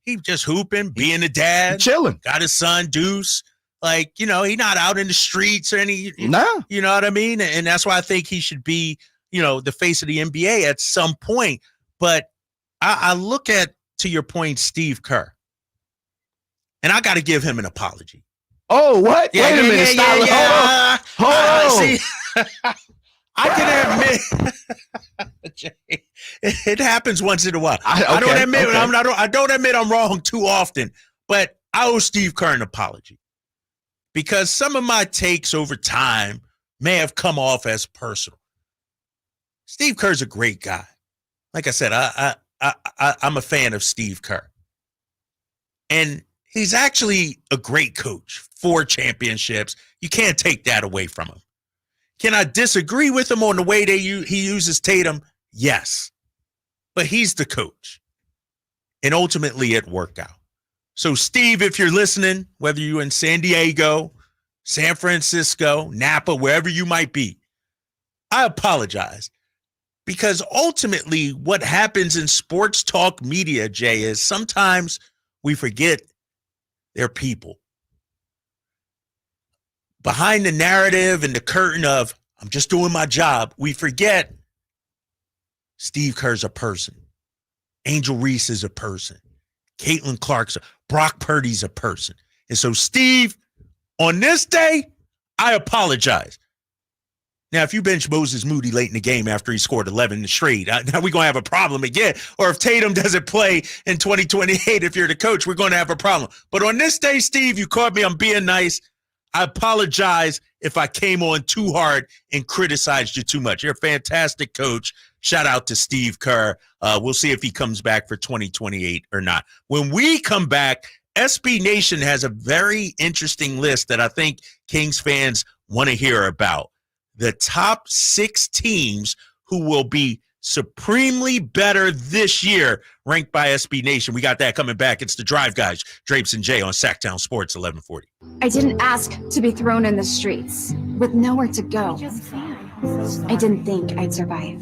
[SPEAKER 3] He just hooping, being a dad,
[SPEAKER 4] chilling.
[SPEAKER 3] Got his son Deuce. Like, he not out in the streets or any,
[SPEAKER 4] no.
[SPEAKER 3] You know what I mean? And that's why I think he should be, the face of the NBA at some point. But I look at, to your point, Steve Kerr. And I got to give him an apology.
[SPEAKER 4] Oh, what?
[SPEAKER 3] Yeah,
[SPEAKER 4] Wait a minute. Stop. Hold on.
[SPEAKER 3] See, I can admit, Jay, it happens once in a while. I don't admit I'm wrong too often, but I owe Steve Kerr an apology because some of my takes over time may have come off as personal. Steve Kerr's a great guy. Like I said, I'm a fan of Steve Kerr. And he's actually a great coach. 4 championships. You can't take that away from him. Can I disagree with him on the way he uses Tatum? Yes. But he's the coach. And ultimately it worked out. So, Steve, if you're listening, whether you're in San Diego, San Francisco, Napa, wherever you might be, I apologize. Because ultimately what happens in sports talk media, Jay, is sometimes we forget they're people. Behind the narrative and the curtain of, I'm just doing my job, we forget Steve Kerr's a person. Angel Reese is a person. Caitlin Clark's, Brock Purdy's a person. And so, Steve, on this day, I apologize. Now, if you bench Moses Moody late in the game after he scored 11 straight, now we're going to have a problem again. Or if Tatum doesn't play in 2028, if you're the coach, we're going to have a problem. But on this day, Steve, you caught me. I'm being nice. I apologize if I came on too hard and criticized you too much. You're a fantastic coach. Shout out to Steve Kerr. We'll see if he comes back for 2028 or not. When we come back, SB Nation has a very interesting list that I think Kings fans want to hear about. The top 6 teams who will be supremely better this year, ranked by SB Nation. We got that coming back. It's the Drive Guys, Drapes and Jay on Sactown Sports 1140.
[SPEAKER 9] I didn't ask to be thrown in the streets with nowhere to go. I didn't think I'd survive.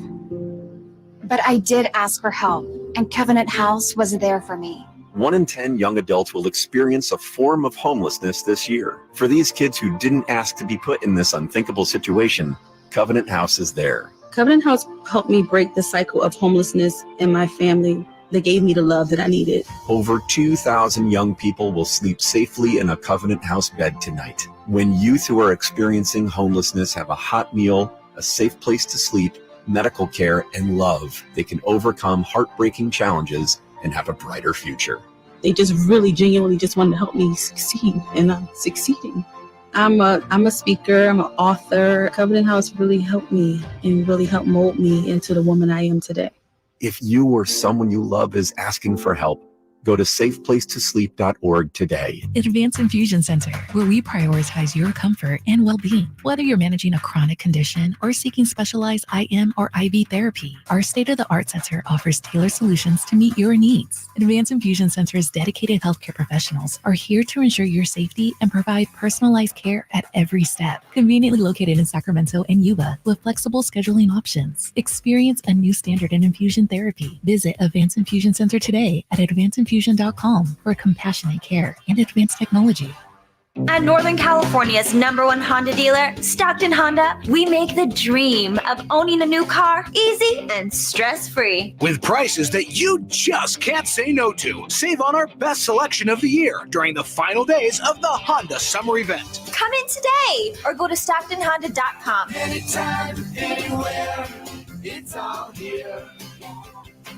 [SPEAKER 9] But I did ask for help, and Covenant House was there for me.
[SPEAKER 13] 1 in 10 young adults will experience a form of homelessness this year. For these kids who didn't ask to be put in this unthinkable situation, Covenant House is there.
[SPEAKER 23] Covenant House helped me break the cycle of homelessness in my family. They gave me the love that I needed.
[SPEAKER 13] Over 2,000 young people will sleep safely in a Covenant House bed tonight. When youth who are experiencing homelessness have a hot meal, a safe place to sleep, medical care, and love, they can overcome heartbreaking challenges and have a brighter future.
[SPEAKER 23] They just really genuinely just wanted to help me succeed, and I'm succeeding. I'm a speaker, I'm an author. Covenant House really helped me and really helped mold me into the woman I am today.
[SPEAKER 13] If you or someone you love is asking for help, go to safeplacetosleep.org today.
[SPEAKER 24] Advanced Infusion Center, where we prioritize your comfort and well-being. Whether you're managing a chronic condition or seeking specialized IM or IV therapy, our state-of-the-art center offers tailored solutions to meet your needs. Advanced Infusion Center's dedicated healthcare professionals are here to ensure your safety and provide personalized care at every step. Conveniently located in Sacramento and Yuba with flexible scheduling options. Experience a new standard in infusion therapy. Visit Advanced Infusion Center today at advancedinfusion.com for compassionate care and advanced technology.
[SPEAKER 25] At Northern California's #1 Honda dealer, Stockton Honda, we make the dream of owning a new car easy and stress-free.
[SPEAKER 26] With prices that you just can't say no to. Save on our best selection of the year during the final days of the Honda Summer Event.
[SPEAKER 25] Come in today or go to StocktonHonda.com.
[SPEAKER 16] Anytime, anywhere, it's all here.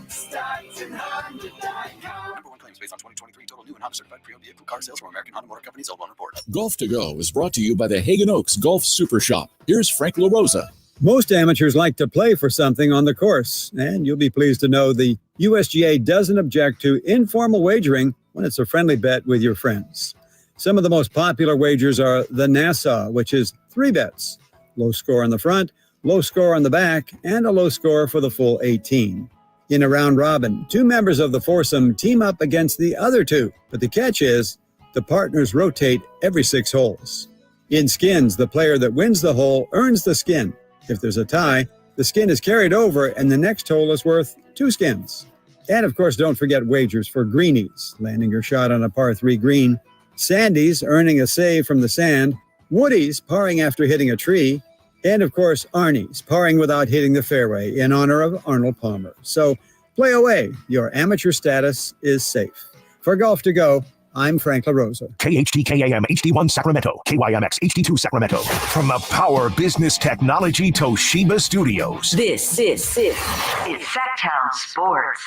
[SPEAKER 16] StocktonHonda.com.
[SPEAKER 27] #1 claims based on 2023 total new and Honda certified pre-owned vehicle car sales from American Honda Motor Company, Zone 1 report.
[SPEAKER 28] Golf to Go is brought to you by the Hagen Oaks Golf Super Shop. Here's Frank LaRosa.
[SPEAKER 2] Most amateurs like to play for something on the course, and you'll be pleased to know the USGA doesn't object to informal wagering when it's a friendly bet with your friends. Some of the most popular wagers are the Nassau, which is 3 bets. Low score on the front, low score on the back, and a low score for the full 18. In a round robin, 2 members of the foursome team up against the other 2, but the catch is the partners rotate every 6 holes. In skins, the player that wins the hole earns the skin. If there's a tie, the skin is carried over and the next hole is worth 2 skins. And of course, don't forget wagers for greenies, landing your shot on a par 3 green, sandies, earning a save from the sand, woodies, parring after hitting a tree, and of course, Arnie's, parring without hitting the fairway in honor of Arnold Palmer. So play away. Your amateur status is safe. For Golf to Go, I'm Frank LaRosa.
[SPEAKER 20] KHTKAM HD1 Sacramento, KYMX HD2 Sacramento. From the Power Business Technology Toshiba Studios.
[SPEAKER 22] This is Sactown Sports.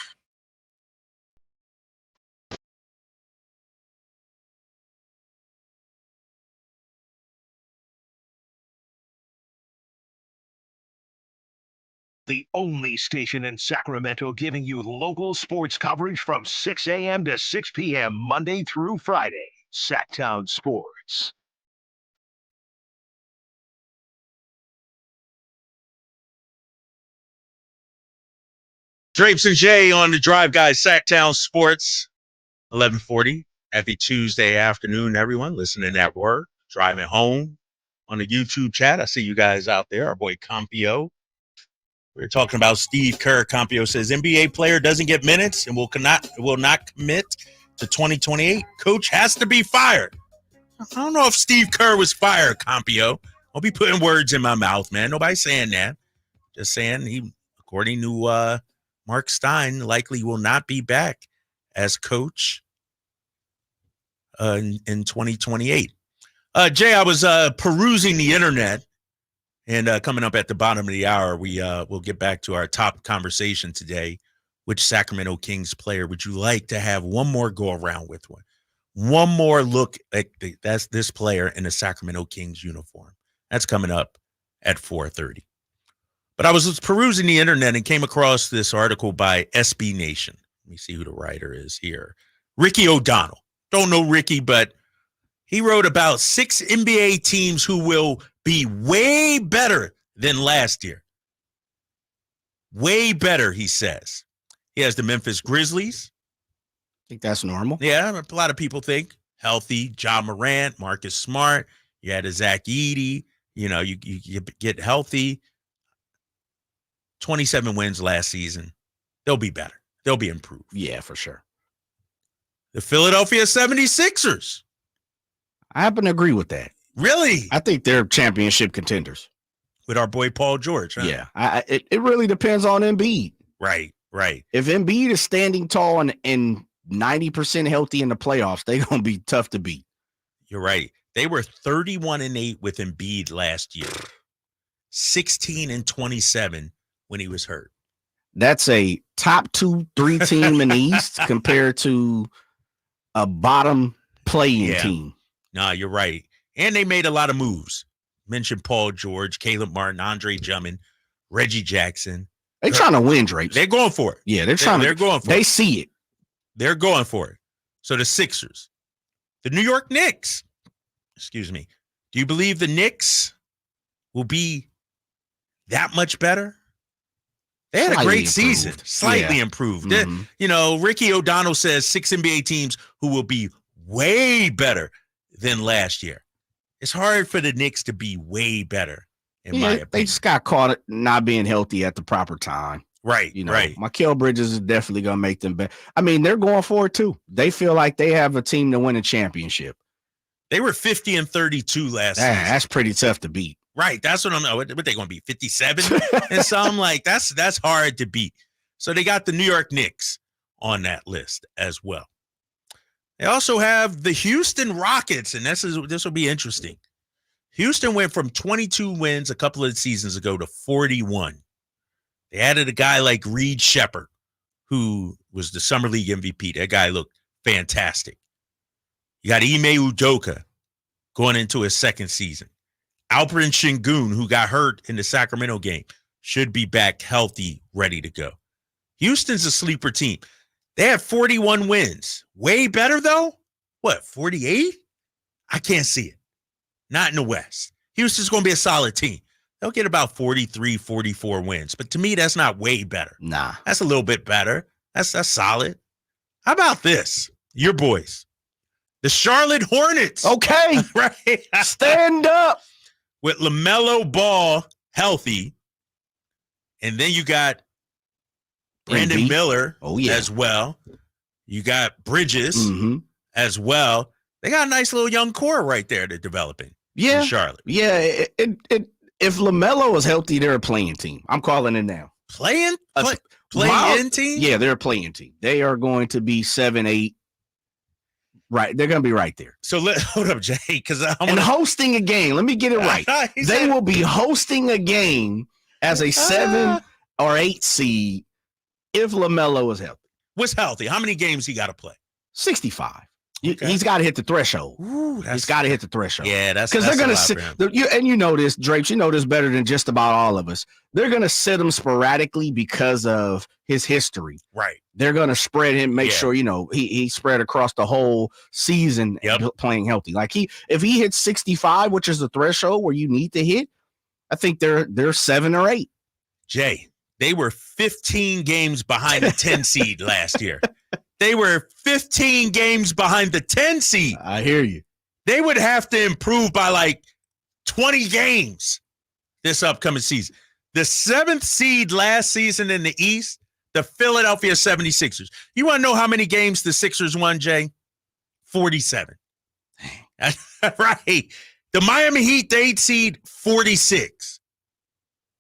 [SPEAKER 20] The only station in Sacramento giving you local sports coverage from 6 a.m. to 6 p.m. Monday through Friday. Sactown Sports.
[SPEAKER 3] Drapes and Jay on the Drive Guys, Sactown Sports, 1140. Happy Tuesday afternoon, everyone listening at work, driving home, on the YouTube chat. I see you guys out there. Our boy Compio. We were talking about Steve Kerr. Compio says NBA player doesn't get minutes and will not commit to 2028. Coach has to be fired. I don't know if Steve Kerr was fired, Compio. Don't be putting words in my mouth, man. Nobody's saying that. Just saying he, according to Mark Stein, likely will not be back as coach in 2028. Jay, I was perusing the internet. And coming up at the bottom of the hour, we'll get back to our top conversation today. Which Sacramento Kings player would you like to have one more go around with? One more look at this player in a Sacramento Kings uniform. That's coming up at 4:30. But I was perusing the internet and came across this article by SB Nation. Let me see who the writer is here. Ricky O'Donnell. Don't know Ricky, but he wrote about 6 NBA teams who will be way better than last year. Way better, he says. He has the Memphis Grizzlies.
[SPEAKER 4] I think that's normal.
[SPEAKER 3] Yeah, a lot of people think. Healthy, John Morant, Marcus Smart. You had a Zach Edey. You know, you get healthy. 27 wins last season. They'll be better. They'll be improved.
[SPEAKER 4] Yeah, for sure.
[SPEAKER 3] The Philadelphia 76ers.
[SPEAKER 4] I happen to agree with that.
[SPEAKER 3] Really?
[SPEAKER 4] I think they're championship contenders.
[SPEAKER 3] With our boy Paul George, huh?
[SPEAKER 4] Yeah. It really depends on Embiid.
[SPEAKER 3] Right.
[SPEAKER 4] If Embiid is standing tall and 90% healthy in the playoffs, they're going to be tough to beat.
[SPEAKER 3] You're right. They were 31-8 with Embiid last year. 16-27 when he was hurt.
[SPEAKER 4] That's a top 2-3 team in the East compared to a bottom playing team.
[SPEAKER 3] No, you're right. And they made a lot of moves. Mentioned Paul George, Caleb Martin, Andre Drummond, Reggie Jackson.
[SPEAKER 4] They're trying to win, Drapes.
[SPEAKER 3] They're going for it.
[SPEAKER 4] Yeah, they're
[SPEAKER 3] going for it.
[SPEAKER 4] They see it.
[SPEAKER 3] They're going for it. So the Sixers. The New York Knicks. Excuse me. Do you believe the Knicks will be that much better? They had a great season. Slightly improved.
[SPEAKER 4] Mm-hmm.
[SPEAKER 3] You know, Ricky O'Donnell says 6 NBA teams who will be way better than last year. It's hard for the Knicks to be way better, in my opinion.
[SPEAKER 4] They just got caught not being healthy at the proper time.
[SPEAKER 3] Right,
[SPEAKER 4] you know,
[SPEAKER 3] right.
[SPEAKER 4] Mikal Bridges is definitely going to make them better. I mean, they're going for it, too. They feel like they have a team to win a championship.
[SPEAKER 3] They were 50-32 last season.
[SPEAKER 4] That's pretty tough to beat.
[SPEAKER 3] Right. That's what what they going to be, 57? And so I'm like, that's hard to beat. So they got the New York Knicks on that list as well. They also have the Houston Rockets, and this will be interesting. Houston went from 22 wins a couple of seasons ago to 41. They added a guy like Reed Shepherd, who was the Summer League MVP. That guy looked fantastic. You got Ime Udoka going into his second season. Alperen Şengün, who got hurt in the Sacramento game, should be back healthy, ready to go. Houston's a sleeper team. They have 41 wins. Way better, though? What, 48? I can't see it. Not in the West. Houston's going to be a solid team. they'll get about 43, 44 wins. But to me, that's not way better.
[SPEAKER 4] Nah.
[SPEAKER 3] That's a little bit better. That's solid. How about this? Your boys, the Charlotte Hornets.
[SPEAKER 4] Okay.
[SPEAKER 3] Right?
[SPEAKER 4] Stand up.
[SPEAKER 3] With LaMelo Ball healthy. And then you got Brandon Miller as well. You got Bridges as well. They got a nice little young core right there they're developing in Charlotte.
[SPEAKER 4] Yeah. If LaMelo is healthy, they're a playing team. I'm calling it now.
[SPEAKER 3] Playing team?
[SPEAKER 4] Yeah, they're a playing team. They are going to be 7-8. Right. They're going to be right there.
[SPEAKER 3] So hold up, Jay, because
[SPEAKER 4] hosting a game. Let me get it right. They will be hosting a game as a 7 or 8 seed if LaMelo is healthy.
[SPEAKER 3] What's healthy? How many games he got to play?
[SPEAKER 4] 65. He's got to hit the threshold. He's got to hit the threshold.
[SPEAKER 3] Yeah, that's
[SPEAKER 4] because they're going to sit. And you know this, Drapes. You know this better than just about all of us. They're going to sit him sporadically because of his history.
[SPEAKER 3] Right.
[SPEAKER 4] They're going to spread him, make sure he spread across the whole season playing healthy. Like if he hits 65, which is the threshold where you need to hit, I think they're 7 or 8.
[SPEAKER 3] Jay, they were 15 games behind the 10 seed last year. They were 15 games behind the 10 seed.
[SPEAKER 4] I hear you.
[SPEAKER 3] They would have to improve by like 20 games this upcoming season. The 7th seed last season in the East, the Philadelphia 76ers. You want to know how many games the Sixers won, Jay? 47. Right. The Miami Heat, the 8th seed, 46.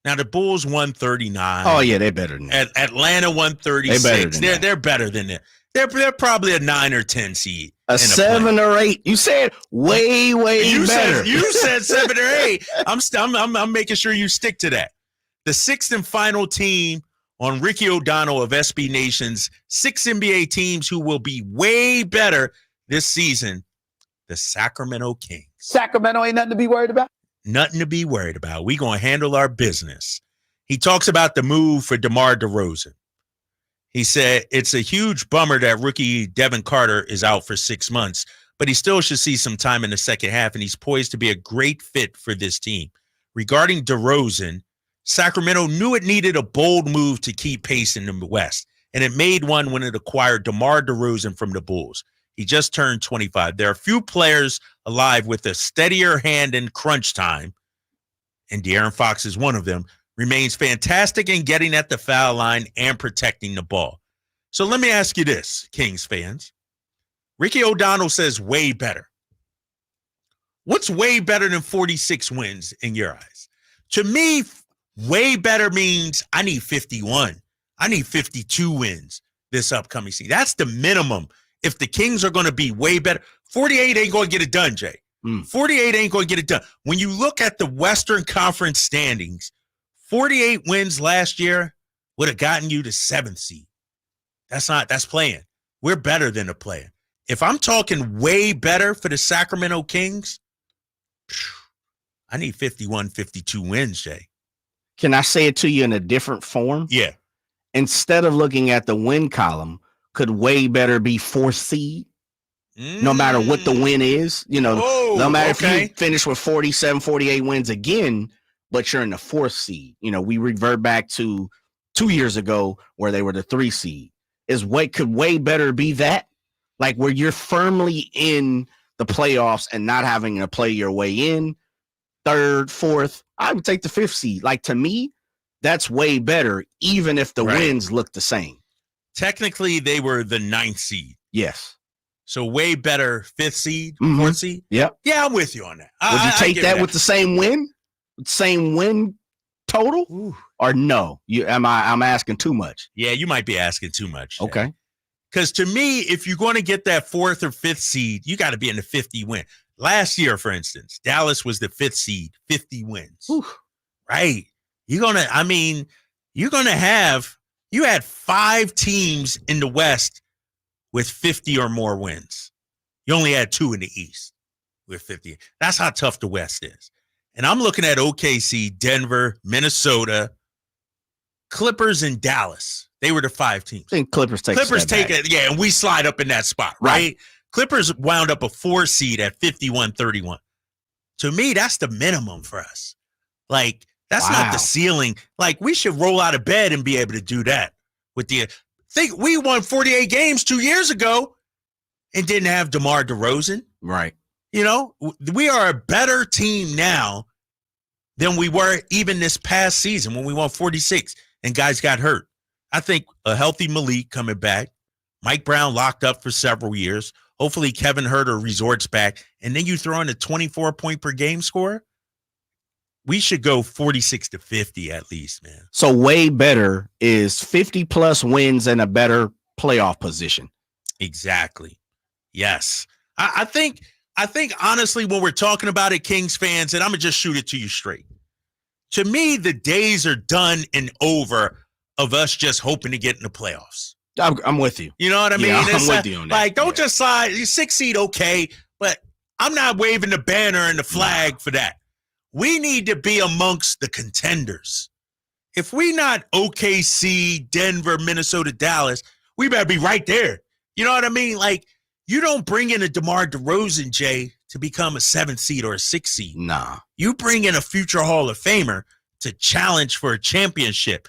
[SPEAKER 3] Now, the Bulls won 39.
[SPEAKER 4] Oh, yeah, they're better than that.
[SPEAKER 3] Atlanta won 36. They're better than that. They're probably a 9 or 10 seed.
[SPEAKER 4] A 7 or 8. You said way better.
[SPEAKER 3] You said 7 or 8. I'm making sure you stick to that. The 6th and final team on Ricky O'Donnell of SB Nation's 6 NBA teams who will be way better this season, the Sacramento Kings.
[SPEAKER 1] Sacramento ain't nothing to be worried about.
[SPEAKER 3] Nothing to be worried about. We're going to handle our business. He talks about the move for DeMar DeRozan. He said, it's a huge bummer that rookie Devin Carter is out for 6 months, but he still should see some time in the second half, and he's poised to be a great fit for this team. Regarding DeRozan, Sacramento knew it needed a bold move to keep pace in the West, and it made one when it acquired DeMar DeRozan from the Bulls. He just turned 25. There are few players alive with a steadier hand in crunch time, and De'Aaron Fox is one of them. Remains fantastic in getting at the foul line and protecting the ball. So let me ask you this, Kings fans. Ricky O'Donnell says way better. What's way better than 46 wins in your eyes? To me, way better means I need 51. I need 52 wins this upcoming season. That's the minimum. If the Kings are going to be way better, 48 ain't going to get it done, Jay. 48 ain't going to get it done. When you look at the Western Conference standings, 48 wins last year would have gotten you to 7th seed. That's playing. We're better than a player. If I'm talking way better for the Sacramento Kings, I need 51, 52 wins, Jay.
[SPEAKER 4] Can I say it to you in a different form?
[SPEAKER 3] Yeah.
[SPEAKER 4] Instead of looking at the win column, could way better be 4th seed? No matter what the win is, no matter if you finish with 47, 48 wins again, but you're in the 4th seed. We revert back to 2 years ago where they were the 3 seed. Could way better be that? Like where you're firmly in the playoffs and not having to play your way in, 3rd, 4th. I would take the 5th seed. Like to me, that's way better, even if the wins look the same.
[SPEAKER 3] Technically, they were the 9th seed.
[SPEAKER 4] Yes.
[SPEAKER 3] So way better 5th seed, 4th seed?
[SPEAKER 4] Yep.
[SPEAKER 3] Yeah, I'm with you on that.
[SPEAKER 4] Would you take that with the same win? Same win total?
[SPEAKER 3] Ooh.
[SPEAKER 4] Or no? I'm asking too much.
[SPEAKER 3] Yeah, you might be asking too much.
[SPEAKER 4] Okay.
[SPEAKER 3] Because to me, if you're going to get that 4th or 5th seed, you got to be in the 50 win. Last year, for instance, Dallas was the 5th seed, 50 wins.
[SPEAKER 4] Ooh.
[SPEAKER 3] Right. You had 5 teams in the West with 50 or more wins. You only had 2 in the East with 50. That's how tough the West is. And I'm looking at OKC, Denver, Minnesota, Clippers, and Dallas. They were the 5 teams.
[SPEAKER 4] I think Clippers take
[SPEAKER 3] it. Yeah, and we slide up in that spot, right? Clippers wound up a 4 seed at 51-31. To me, that's the minimum for us. Like, That's not the ceiling. Like, we should roll out of bed and be able to do that. Think we won 48 games 2 years ago and didn't have DeMar DeRozan.
[SPEAKER 4] Right.
[SPEAKER 3] You know, we are a better team now than we were even this past season when we won 46 and guys got hurt. I think a healthy Malik coming back, Mike Brown locked up for several years. Hopefully Kevin Huerter resorts back, and then you throw in a 24-point per game score. We should go 46 to 50 at least, man.
[SPEAKER 4] So way better is 50-plus wins and a better playoff position.
[SPEAKER 3] Exactly. Yes. I think honestly, when we're talking about it, Kings fans, and I'm going to just shoot it to you straight. To me, the days are done and over of us just hoping to get in the playoffs.
[SPEAKER 4] I'm with you.
[SPEAKER 3] You know what I mean?
[SPEAKER 4] I'm with you on that.
[SPEAKER 3] Like, don't just slide. 6 seed, okay, but I'm not waving the banner and the flag for that. We need to be amongst the contenders. If we not OKC, Denver, Minnesota, Dallas, we better be right there. You know what I mean? Like, you don't bring in a DeMar DeRozan, Jay, to become a 7th seed or a 6th seed.
[SPEAKER 4] Nah.
[SPEAKER 3] You bring in a future Hall of Famer to challenge for a championship.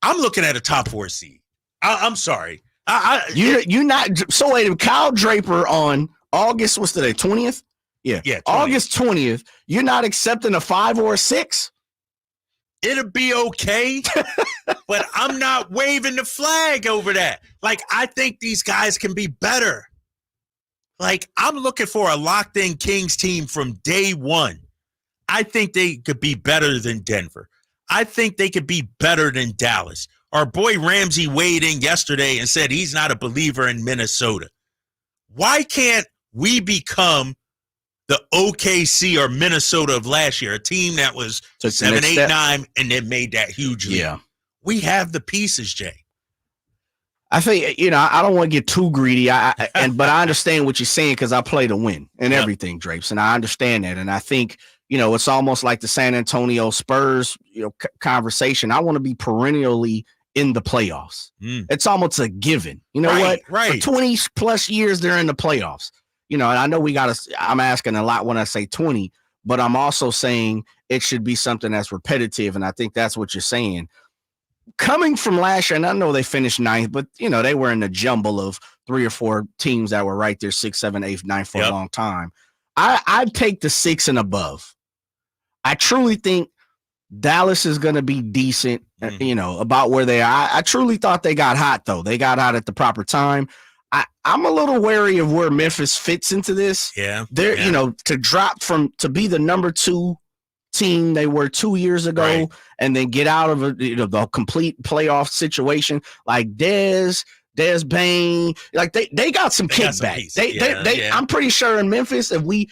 [SPEAKER 3] I'm looking at a top 4 seed. I'm sorry.
[SPEAKER 4] You're not. So wait, Kyle Draper on August, what's today, 20th? Yeah. 20th. August 20th, you're not accepting a 5 or a 6?
[SPEAKER 3] It'll be okay, but I'm not waving the flag over that. Like, I think these guys can be better. Like, I'm looking for a locked-in Kings team from day one. I think they could be better than Denver. I think they could be better than Dallas. Our boy Ramsey weighed in yesterday and said he's not a believer in Minnesota. Why can't we become the OKC or Minnesota of last year, a team that was 7, 8, 9, and then made that huge leap?
[SPEAKER 4] Yeah.
[SPEAKER 3] We have the pieces, Jay.
[SPEAKER 4] I think, I don't want to get too greedy, but I understand what you're saying because I play to win and everything, Drapes, and I understand that. And I think, it's almost like the San Antonio Spurs, conversation. I want to be perennially in the playoffs. It's almost a given. You know what?
[SPEAKER 3] Right.
[SPEAKER 4] For 20 plus years, they're in the playoffs. And I know I'm asking a lot when I say 20, but I'm also saying it should be something that's repetitive. And I think that's what you're saying. Coming from last year, and I know they finished 9th, but they were in the jumble of 3 or 4 teams that were right there, 6, 7, 8, 9 for a long time. I'd take the 6 and above. I truly think Dallas is going to be decent, about where they are. I truly thought they got hot, though. They got hot at the proper time. I'm a little wary of where Memphis fits into this.
[SPEAKER 3] Yeah.
[SPEAKER 4] They're, to drop to be the number 2 team they were 2 years ago and then get out of the complete playoff situation like Dez Bane, like they got some kickback. I'm pretty sure in Memphis, if we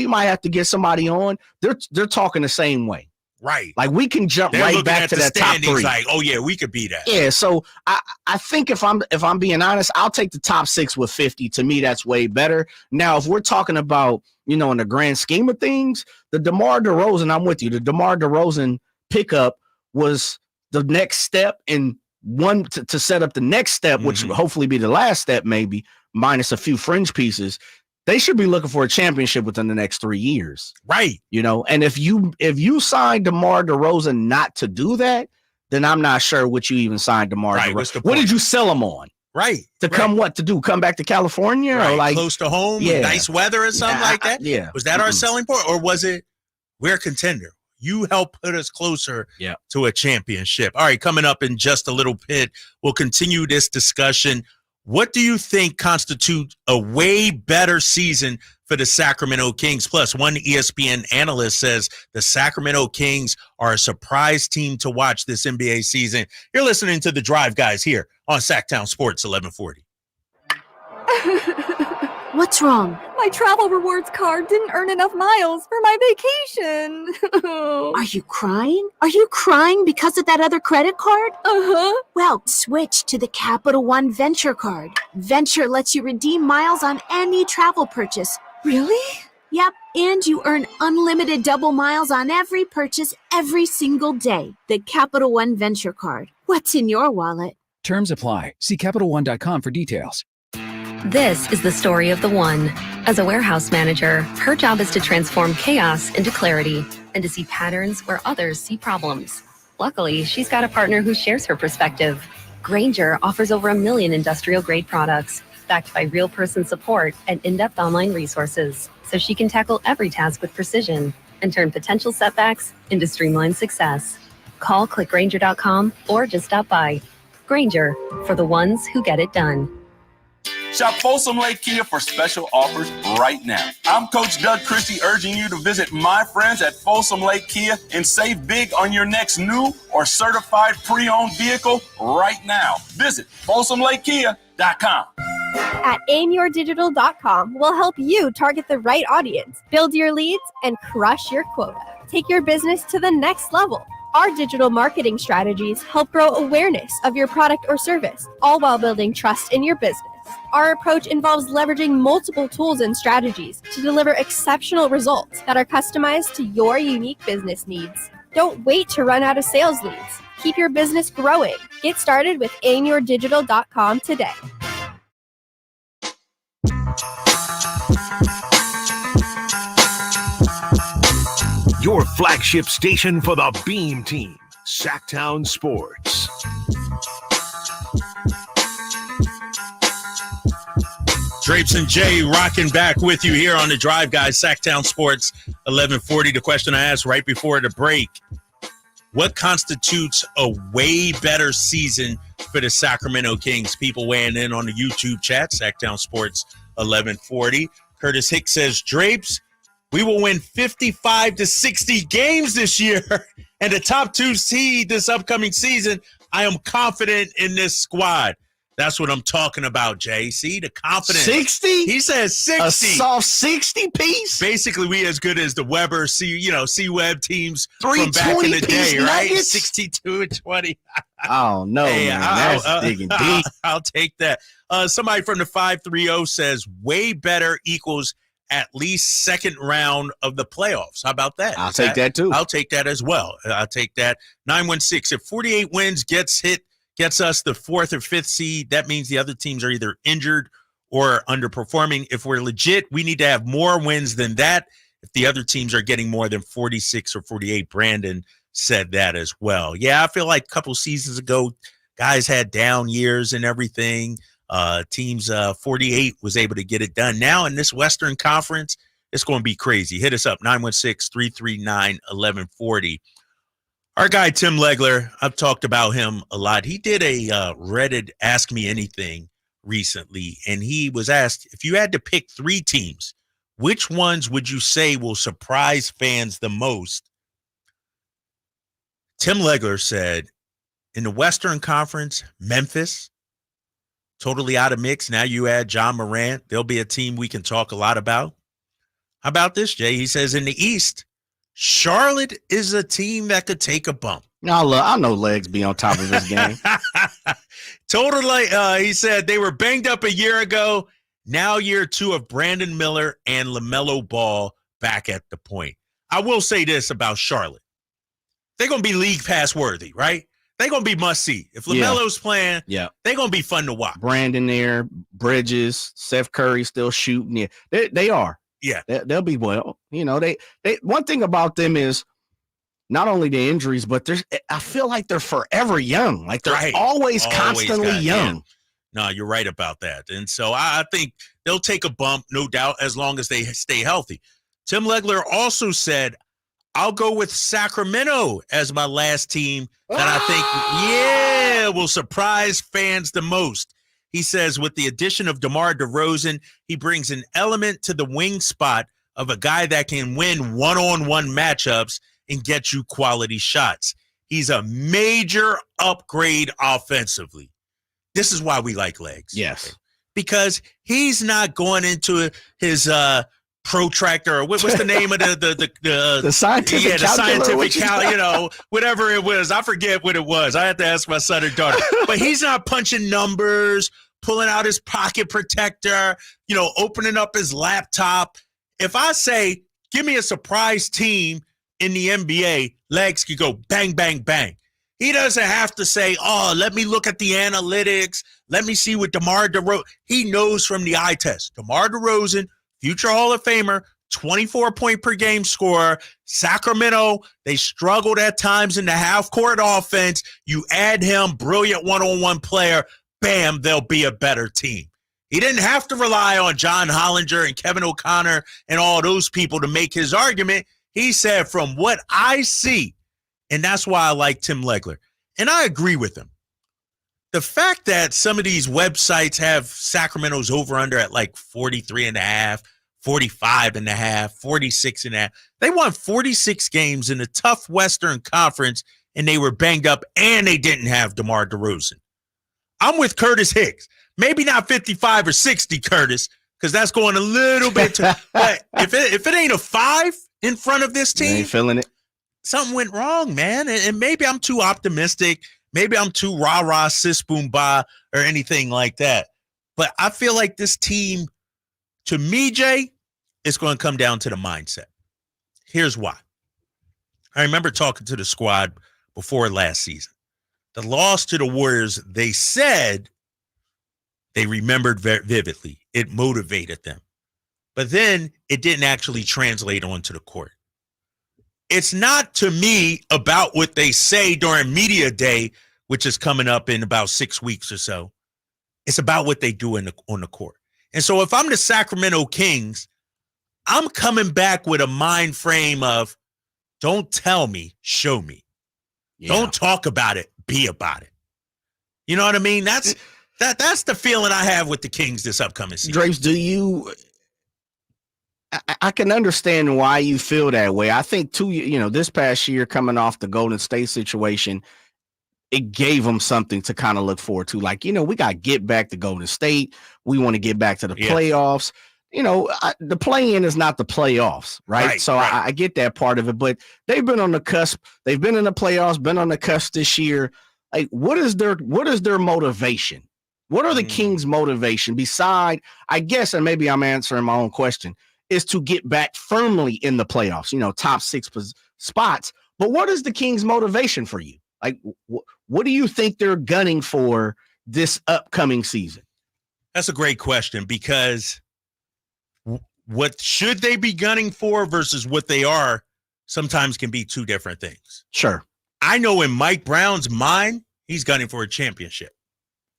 [SPEAKER 4] might have to get somebody on, they're talking the same way.
[SPEAKER 3] Right.
[SPEAKER 4] Like we can jump right back to that top 3.
[SPEAKER 3] Like, oh yeah, we could be that.
[SPEAKER 4] Yeah. So I think if I'm being honest, I'll take the top 6 with 50. To me, that's way better. Now, if we're talking about, in the grand scheme of things, the DeMar DeRozan, I'm with you. The DeMar DeRozan pickup was the next step in one to set up the next step, which will hopefully be the last step, maybe minus a few fringe pieces. They should be looking for a championship within the next 3 years.
[SPEAKER 3] Right.
[SPEAKER 4] And if you sign DeMar DeRozan not to do that, then I'm not sure what you even signed DeMar DeRozan. What did you sell him on?
[SPEAKER 3] Right.
[SPEAKER 4] Come back to California or like
[SPEAKER 3] close to home, nice weather or something like that?
[SPEAKER 4] Yeah.
[SPEAKER 3] Was that our selling point, or was it we're a contender? You help put us closer to a championship. All right, coming up in just a little bit, we'll continue this discussion. What do you think constitutes a way better season for the Sacramento Kings? Plus, one ESPN analyst says the Sacramento Kings are a surprise team to watch this NBA season. You're listening to The Drive, guys, here on Sactown Sports 1140.
[SPEAKER 5] What's wrong?
[SPEAKER 6] My travel rewards card didn't earn enough miles for my vacation.
[SPEAKER 5] Are you crying? Are you crying because of that other credit card?
[SPEAKER 6] Uh-huh.
[SPEAKER 5] Well, switch to the Capital One Venture card. Venture lets you redeem miles on any travel purchase.
[SPEAKER 6] Really?
[SPEAKER 5] Yep, and you earn unlimited double miles on every purchase every single day. The Capital One Venture card. What's in your wallet?
[SPEAKER 7] Terms apply. See CapitalOne.com for details. This is the story of the one. As a warehouse manager, her job is to transform chaos into clarity and to see patterns where others see problems. Luckily, she's got a partner who shares her perspective. Grainger offers over 1 million industrial-grade products, backed by real-person support and in-depth online resources, so she can tackle every task with precision and turn potential setbacks into streamlined success. Call clickgrainger.com or just stop by. Grainger, for the ones who get it done.
[SPEAKER 8] Shop Folsom Lake Kia for special offers right now. I'm Coach Doug Christie urging you to visit my friends at Folsom Lake Kia and save big on your next new or certified pre-owned vehicle right now. Visit FolsomLakeKia.com.
[SPEAKER 10] At aimyourdigital.com, we'll help you target the right audience, build your leads, and crush your quota. Take your business to the next level. Our digital marketing strategies help grow awareness of your product or service, all while building trust in your business. Our approach involves leveraging multiple tools and strategies to deliver exceptional results that are customized to your unique business needs. Don't wait to run out of sales leads. Keep your business growing. Get started with aimyourdigital.com today.
[SPEAKER 20] Your flagship station for the Beam Team, Sactown Sports.
[SPEAKER 3] Drapes and Jay rocking back with you here on the Drive, guys. Sactown Sports 1140. The question I asked right before the break: what constitutes a way better season for the Sacramento Kings? People weighing in on the YouTube chat. Sactown Sports 1140. Curtis Hicks says, Drapes, we will win 55 to 60 games this year and the top 2 seed this upcoming season. I am confident in this squad. That's what I'm talking about, Jay. See, the confidence.
[SPEAKER 4] 60?
[SPEAKER 3] He says 60.
[SPEAKER 4] A soft 60 piece?
[SPEAKER 3] Basically, we as good as the Weber, C-Web teams from back in the day, right? 62 and 20.
[SPEAKER 4] Oh, no,
[SPEAKER 3] hey,
[SPEAKER 4] man. That's digging deep.
[SPEAKER 3] I'll take that. Somebody from the 530 says way better equals at least second round of the playoffs. How about that?
[SPEAKER 4] I'll take that, too.
[SPEAKER 3] I'll take that as well. I'll take that. 916. If 48 wins gets us the 4th or 5th seed, that means the other teams are either injured or underperforming. If we're legit, we need to have more wins than that. If the other teams are getting more than 46 or 48, Brandon said that as well. Yeah, I feel like a couple seasons ago, guys had down years and everything. Teams 48 was able to get it done. Now in this Western Conference, it's going to be crazy. Hit us up, 916-339-1140. Our guy, Tim Legler, I've talked about him a lot. He did a Reddit Ask Me Anything recently, and he was asked, if you had to pick 3 teams, which ones would you say will surprise fans the most? Tim Legler said, in the Western Conference, Memphis, totally out of mix. Now you add John Morant. There'll be a team we can talk a lot about. How about this, Jay? He says, in the East, Charlotte is a team that could take a bump.
[SPEAKER 4] I know Legs be on top of this game.
[SPEAKER 3] Totally. He said they were banged up a year ago. Now year 2 of Brandon Miller and LaMelo Ball back at the point. I will say this about Charlotte. They're going to be league pass worthy, right? They're going to be must see. If LaMelo's playing, they're going to be fun to watch.
[SPEAKER 4] Brandon there, Bridges, Seth Curry still shooting. Yeah, they are.
[SPEAKER 3] Yeah,
[SPEAKER 4] they'll be well. You know, they one thing about them is not only the injuries, but I feel like they're forever young. Like they're always constantly young.
[SPEAKER 3] Yeah. No, you're right about that. And so I think they'll take a bump, no doubt, as long as they stay healthy. Tim Legler also said, I'll go with Sacramento as my last team that I think, will surprise fans the most. He says with the addition of DeMar DeRozan, he brings an element to the wing spot of a guy that can win one-on-one matchups and get you quality shots. He's a major upgrade offensively. This is why we like Legs.
[SPEAKER 4] Yes.
[SPEAKER 3] Because he's not going into his protractor or what's the name of the
[SPEAKER 4] scientific
[SPEAKER 3] whatever it was. I forget what it was. I had to ask my son or daughter. But he's not punching numbers, pulling out his pocket protector, opening up his laptop. If I say, give me a surprise team in the NBA, Legs could go bang, bang, bang. He doesn't have to say, oh, let me look at the analytics. Let me see what DeMar DeRozan. He knows from the eye test. DeMar DeRozan, future Hall of Famer, 24-point-per-game scorer. Sacramento, they struggled at times in the half-court offense. You add him, brilliant one-on-one player, bam, they'll be a better team. He didn't have to rely on John Hollinger and Kevin O'Connor and all those people to make his argument. He said, from what I see, and that's why I like Tim Legler. And I agree with him. The fact that some of these websites have Sacramento's over-under at like 43.5, 45.5, 46.5. They won 46 games in a tough Western Conference, and they were banged up, and they didn't have DeMar DeRozan. I'm with Curtis Hicks. Maybe not 55 or 60, Curtis, because that's going a little bit too. But if it ain't a 5 in front of this team,
[SPEAKER 4] ain't feeling it.
[SPEAKER 3] Something went wrong, man. And maybe I'm too optimistic. Maybe I'm too rah-rah, sis boom ba, or anything like that. But I feel like this team, to me, Jay, it's going to come down to the mindset. Here's why. I remember talking to the squad before last season. The loss to the Warriors, they said they remembered very vividly. It motivated them. But then it didn't actually translate onto the court. It's not, to me, about what they say during media day, which is coming up in about 6 weeks or so. It's about what they do on the court. And so if I'm the Sacramento Kings, I'm coming back with a mind frame of, don't tell me, show me. Yeah. Don't talk about it, be about it. You know what I mean? That's the feeling I have with the Kings this upcoming season.
[SPEAKER 4] Drapes, I can understand why you feel that way. I think too, this past year coming off the Golden State situation, it gave them something to kind of look forward to. Like, we got to get back to Golden State. We want to get back to the playoffs. The play-in is not the playoffs, right? So right. I get that part of it, but they've been on the cusp. They've been in the playoffs, been on the cusp this year. Like, what is their motivation? What are the Kings' motivation beside, I guess, and maybe I'm answering my own question, is to get back firmly in the playoffs, top 6 spots. But what is the Kings' motivation for you? Like, what do you think they're gunning for this upcoming season?
[SPEAKER 3] That's a great question, because what should they be gunning for versus what they are sometimes can be two different things.
[SPEAKER 4] Sure.
[SPEAKER 3] I know in Mike Brown's mind, he's gunning for a championship.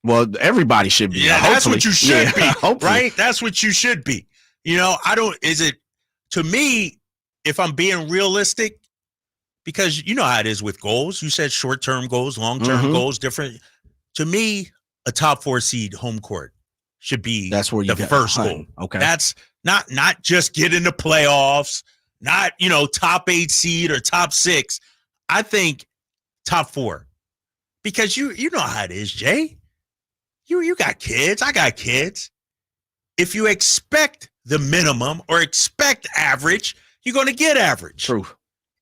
[SPEAKER 4] Well, everybody should be.
[SPEAKER 3] Yeah, that's what you should be,
[SPEAKER 4] hopefully.
[SPEAKER 3] Right? That's what you should be. To me, if I'm being realistic, because you know how it is with goals. You said short-term goals, long-term goals, different. To me, a top 4 seed home court should be
[SPEAKER 4] the
[SPEAKER 3] first goal.
[SPEAKER 4] Okay.
[SPEAKER 3] That's not just get in the playoffs, not, top 8 seed or top 6. I think top 4. Because you know how it is, Jay. You got kids. I got kids. If you expect the minimum or expect average, you're going to get average.
[SPEAKER 4] True.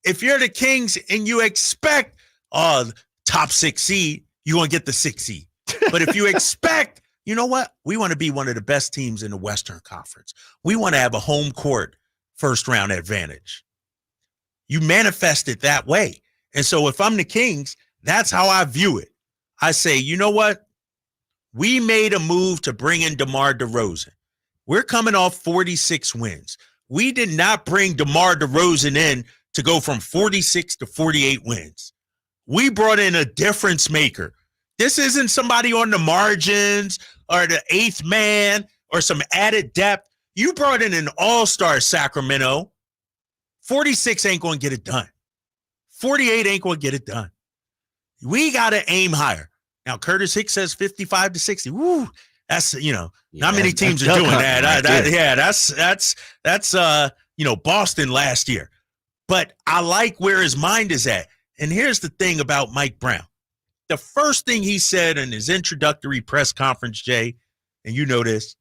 [SPEAKER 3] If you're the Kings and you expect top 6 seed, you're going to get the 6 seed. But if you expect, you know what? We want to be one of the best teams in the Western Conference. We want to have a home court first round advantage. You manifest it that way. And so if I'm the Kings, that's how I view it. I say, you know what? We made a move to bring in DeMar DeRozan. We're coming off 46 wins. We did not bring DeMar DeRozan in to go from 46 to 48 wins. We brought in a difference maker. This isn't somebody on the margins or the 8th man or some added depth. You brought in an all-star, Sacramento. 46 ain't going to get it done. 48 ain't going to get it done. We got to aim higher. Now, Curtis Hicks says 55 to 60. Woo, that's, not many teams are doing that. That's Boston last year. But I like where his mind is at. And here's the thing about Mike Brown. The first thing he said in his introductory press conference, Jay, and you know this,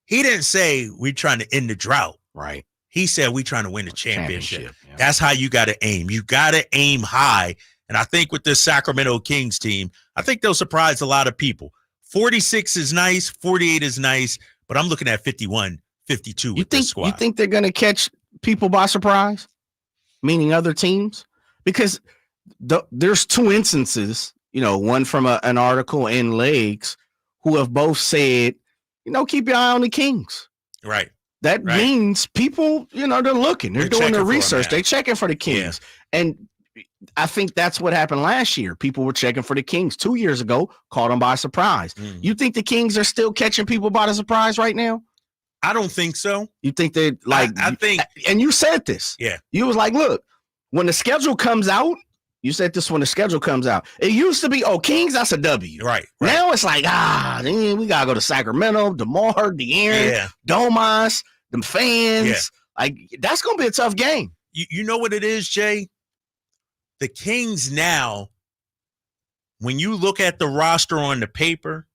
[SPEAKER 3] he didn't say we're trying to end the drought.
[SPEAKER 4] Right.
[SPEAKER 3] He said we're trying to win a championship.
[SPEAKER 4] Yeah.
[SPEAKER 3] That's how you got to aim. You got to aim high. And I think with this Sacramento Kings team, I think they'll surprise a lot of people. 46 is nice. 48 is nice. But I'm looking at 51, 52 with this squad.
[SPEAKER 4] You think they're going to catch people by surprise? Meaning other teams? Because there's two instances, one from an article in Legs, who have both said, keep your eye on the Kings.
[SPEAKER 3] Right.
[SPEAKER 4] That means people, they're looking. They're doing their research. They're checking for the Kings. Yeah. And I think that's what happened last year. People were checking for the Kings 2 years ago, caught them by surprise. You think the Kings are still catching people by the surprise right now?
[SPEAKER 3] I don't think so.
[SPEAKER 4] You think they I think, and you said this.
[SPEAKER 3] Yeah.
[SPEAKER 4] You was like, look, when the schedule comes out, you said this when the schedule comes out. It used to be, Kings, that's a W.
[SPEAKER 3] Right.
[SPEAKER 4] Now it's like, we got to go to Sacramento, DeMar, De'Aaron, Domas, them fans. Yeah. Like, that's going to be a tough game.
[SPEAKER 3] You know what it is, Jay? The Kings now, when you look at the roster on the paper,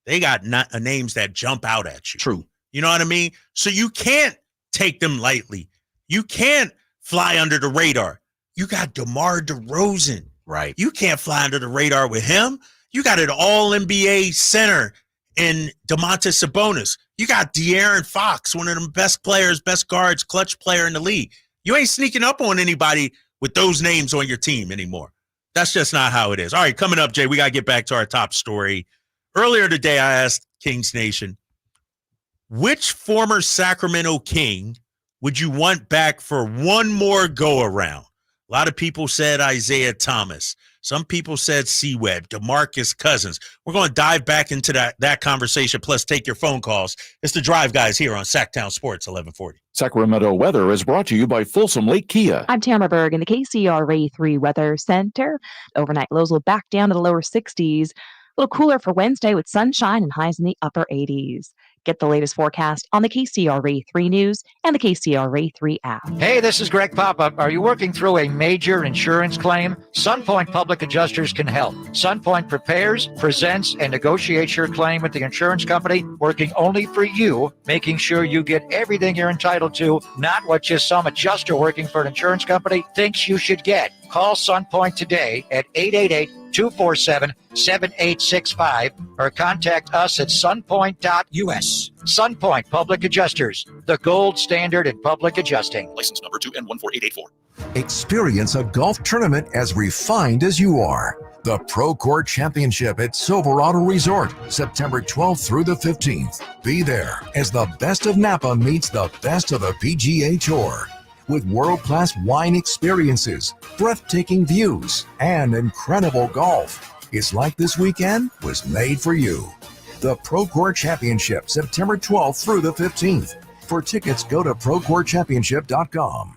[SPEAKER 3] they got names that jump out at you.
[SPEAKER 4] True.
[SPEAKER 3] You know what I mean? So you can't take them lightly. You can't fly under the radar. You got DeMar DeRozan.
[SPEAKER 4] Right.
[SPEAKER 3] You can't fly under the radar with him. You got an all-NBA center in Domantas Sabonis. You got De'Aaron Fox, one of them best players, best guards, clutch player in the league. You ain't sneaking up on anybody with those names on your team anymore. That's just not how it is. All right, coming up, Jay, we got to get back to our top story. Earlier today, I asked Kings Nation, which former Sacramento King would you want back for one more go-around? A lot of people said Isaiah Thomas. Some people said C-Web, DeMarcus Cousins. We're going to dive back into that conversation, plus take your phone calls. It's the Drive Guys here on Sactown Sports 1140.
[SPEAKER 28] Sacramento weather is brought to you by Folsom Lake Kia.
[SPEAKER 11] I'm Tamara Berg in the KCRA 3 Weather Center. Overnight lows will back down to the lower 60s. A little cooler for Wednesday with sunshine and highs in the upper 80s. Get the latest forecast on the KCRA 3 News and the KCRA 3 app.
[SPEAKER 12] Hey, this is Greg Papa. Are you working through a major insurance claim? SunPoint Public Adjusters can help. SunPoint prepares, presents, and negotiates your claim with the insurance company, working only for you, making sure you get everything you're entitled to, not what just some adjuster working for an insurance company thinks you should get. Call SunPoint today at 888-247-7865 or contact us at sunpoint.us. SunPoint Public Adjusters, the gold standard in public adjusting.
[SPEAKER 27] License number 2N14884.
[SPEAKER 14] Experience a golf tournament as refined as you are. The Pro Court Championship at Silverado Resort, September 12th through the 15th. Be there as the best of Napa meets the best of the PGA Tour. With world-class wine experiences, breathtaking views, and incredible golf. It's like this weekend was made for you. The Pro Court Championship, September 12th through the 15th. For tickets, go to ProCourtChampionship.com.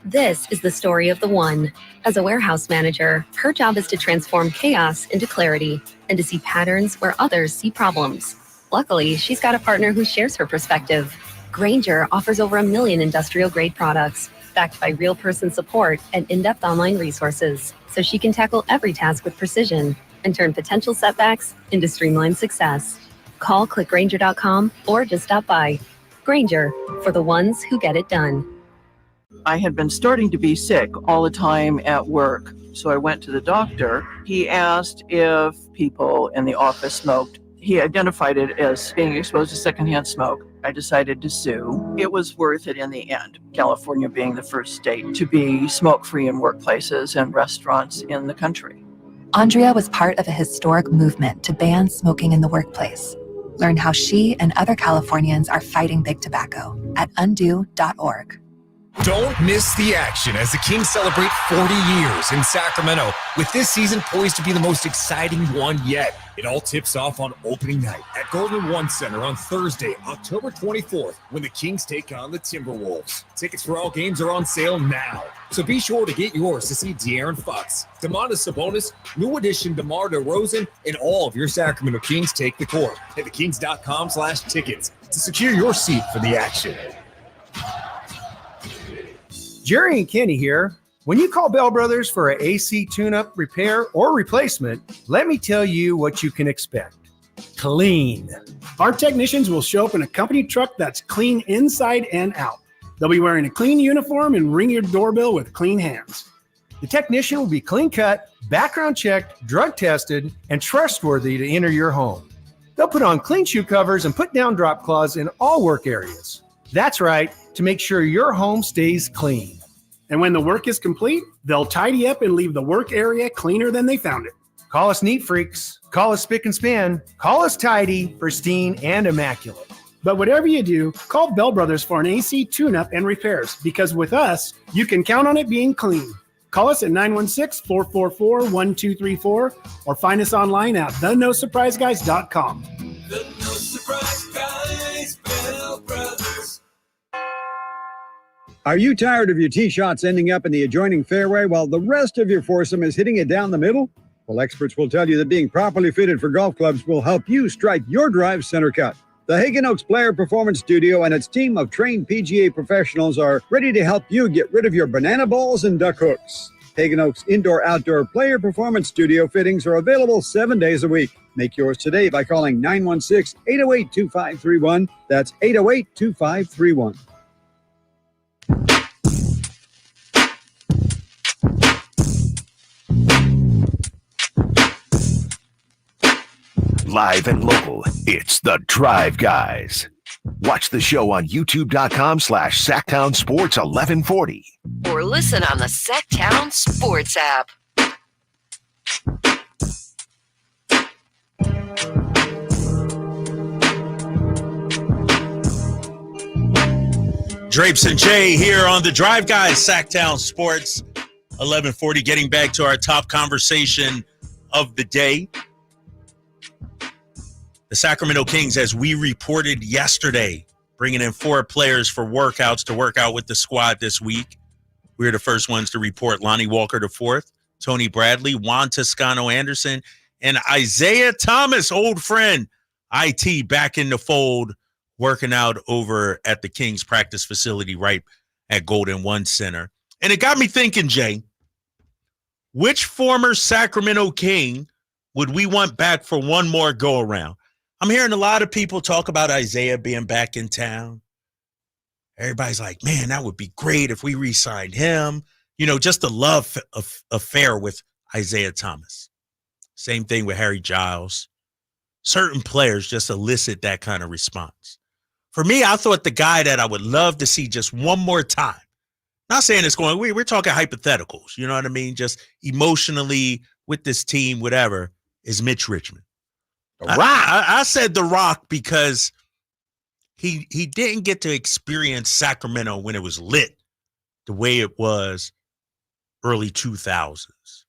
[SPEAKER 7] This is the story of the one. As a warehouse manager, her job is to transform chaos into clarity and to see patterns where others see problems. Luckily, she's got a partner who shares her perspective. Grainger offers over 1 million industrial-grade products, backed by real person support and in-depth online resources, so she can tackle every task with precision and turn potential setbacks into streamlined success. Call clickgrainger.com or just stop by. Grainger, for the ones who get it done.
[SPEAKER 15] I had been starting to be sick all the time at work, so I went to the doctor. He asked if people in the office smoked. He identified it as being exposed to secondhand smoke. I decided to sue. It was worth it in the end, California being the first state to be smoke-free in workplaces and restaurants in the country.
[SPEAKER 17] Andrea was part of a historic movement to ban smoking in the workplace. Learn how she and other Californians are fighting big tobacco at undo.org.
[SPEAKER 18] Don't miss the action as the Kings celebrate 40 years in Sacramento, with this season poised to be the most exciting one yet. It all tips off on opening night at Golden One Center on Thursday, October 24th, when the Kings take on the Timberwolves. Tickets for all games are on sale now, so be sure to get yours to see De'Aaron Fox, Domantas Sabonis, new addition DeMar DeRozan, and all of your Sacramento Kings take the court at thekings.com/tickets to secure your seat for the action.
[SPEAKER 19] Jerry and Kenny here. When you call Bell Brothers for an AC tune-up, repair, or replacement, let me tell you what you can expect. Clean.
[SPEAKER 26] Our technicians will show up in a company truck that's clean inside and out. They'll be wearing a clean uniform and ring your doorbell with clean hands.
[SPEAKER 19] The technician will be clean-cut, background checked, drug tested, and trustworthy to enter your home. They'll put on clean shoe covers and put down drop cloths in all work areas. That's right, to make sure your home stays clean.
[SPEAKER 26] And when the work is complete, they'll tidy up and leave the work area cleaner than they found it.
[SPEAKER 19] Call us neat freaks. Call us spick and span. Call us tidy, pristine, and immaculate.
[SPEAKER 26] But whatever you do, call Bell Brothers for an AC tune-up and repairs, because with us, you can count on it being clean. Call us at 916-444-1234 or find us online at thenosurpriseguys.com.
[SPEAKER 2] The No Surprise Guys, Bell Brothers.
[SPEAKER 9] Are you tired of your tee shots ending up in the adjoining fairway while the rest of your foursome is hitting it down the middle? Well, experts will tell you that being properly fitted for golf clubs will help you strike your drive center cut. The Hagen Oaks Player Performance Studio and its team of trained PGA professionals are ready to help you get rid of your banana balls and duck hooks. Hagen Oaks Indoor-Outdoor Player Performance Studio fittings are available 7 days a week. Make yours today by calling 916-808-2531. That's 808-2531.
[SPEAKER 13] Live and local, it's The Drive Guys. Watch the show on youtube.com/Sactown Sports 1140.
[SPEAKER 22] Or listen on the Sactown Sports app.
[SPEAKER 3] Drapes and Jay here on the Drive Guys, Sactown Sports 1140. Getting back to our top conversation of the day. The Sacramento Kings, as we reported yesterday, bringing in 4 players for workouts to work out with the squad this week. We were the first ones to report Lonnie Walker IV, Tony Bradley, Juan Toscano-Anderson, and Isaiah Thomas, old friend, IT, back in the fold, working out over at the Kings practice facility right at Golden One Center. And it got me thinking, Jay, which former Sacramento King would we want back for one more go-around? I'm hearing a lot of people talk about Isaiah being back in town. Everybody's like, man, that would be great if we re-signed him. You know, just the love affair with Isaiah Thomas. Same thing with Harry Giles. Certain players just elicit that kind of response. For me, I thought the guy that I would love to see just one more time, not saying it's going, we're talking hypotheticals, you know what I mean? Just emotionally with this team, whatever, is Mitch Richmond. The Rock. I said The Rock because he didn't get to experience Sacramento when it was lit the way it was early 2000s.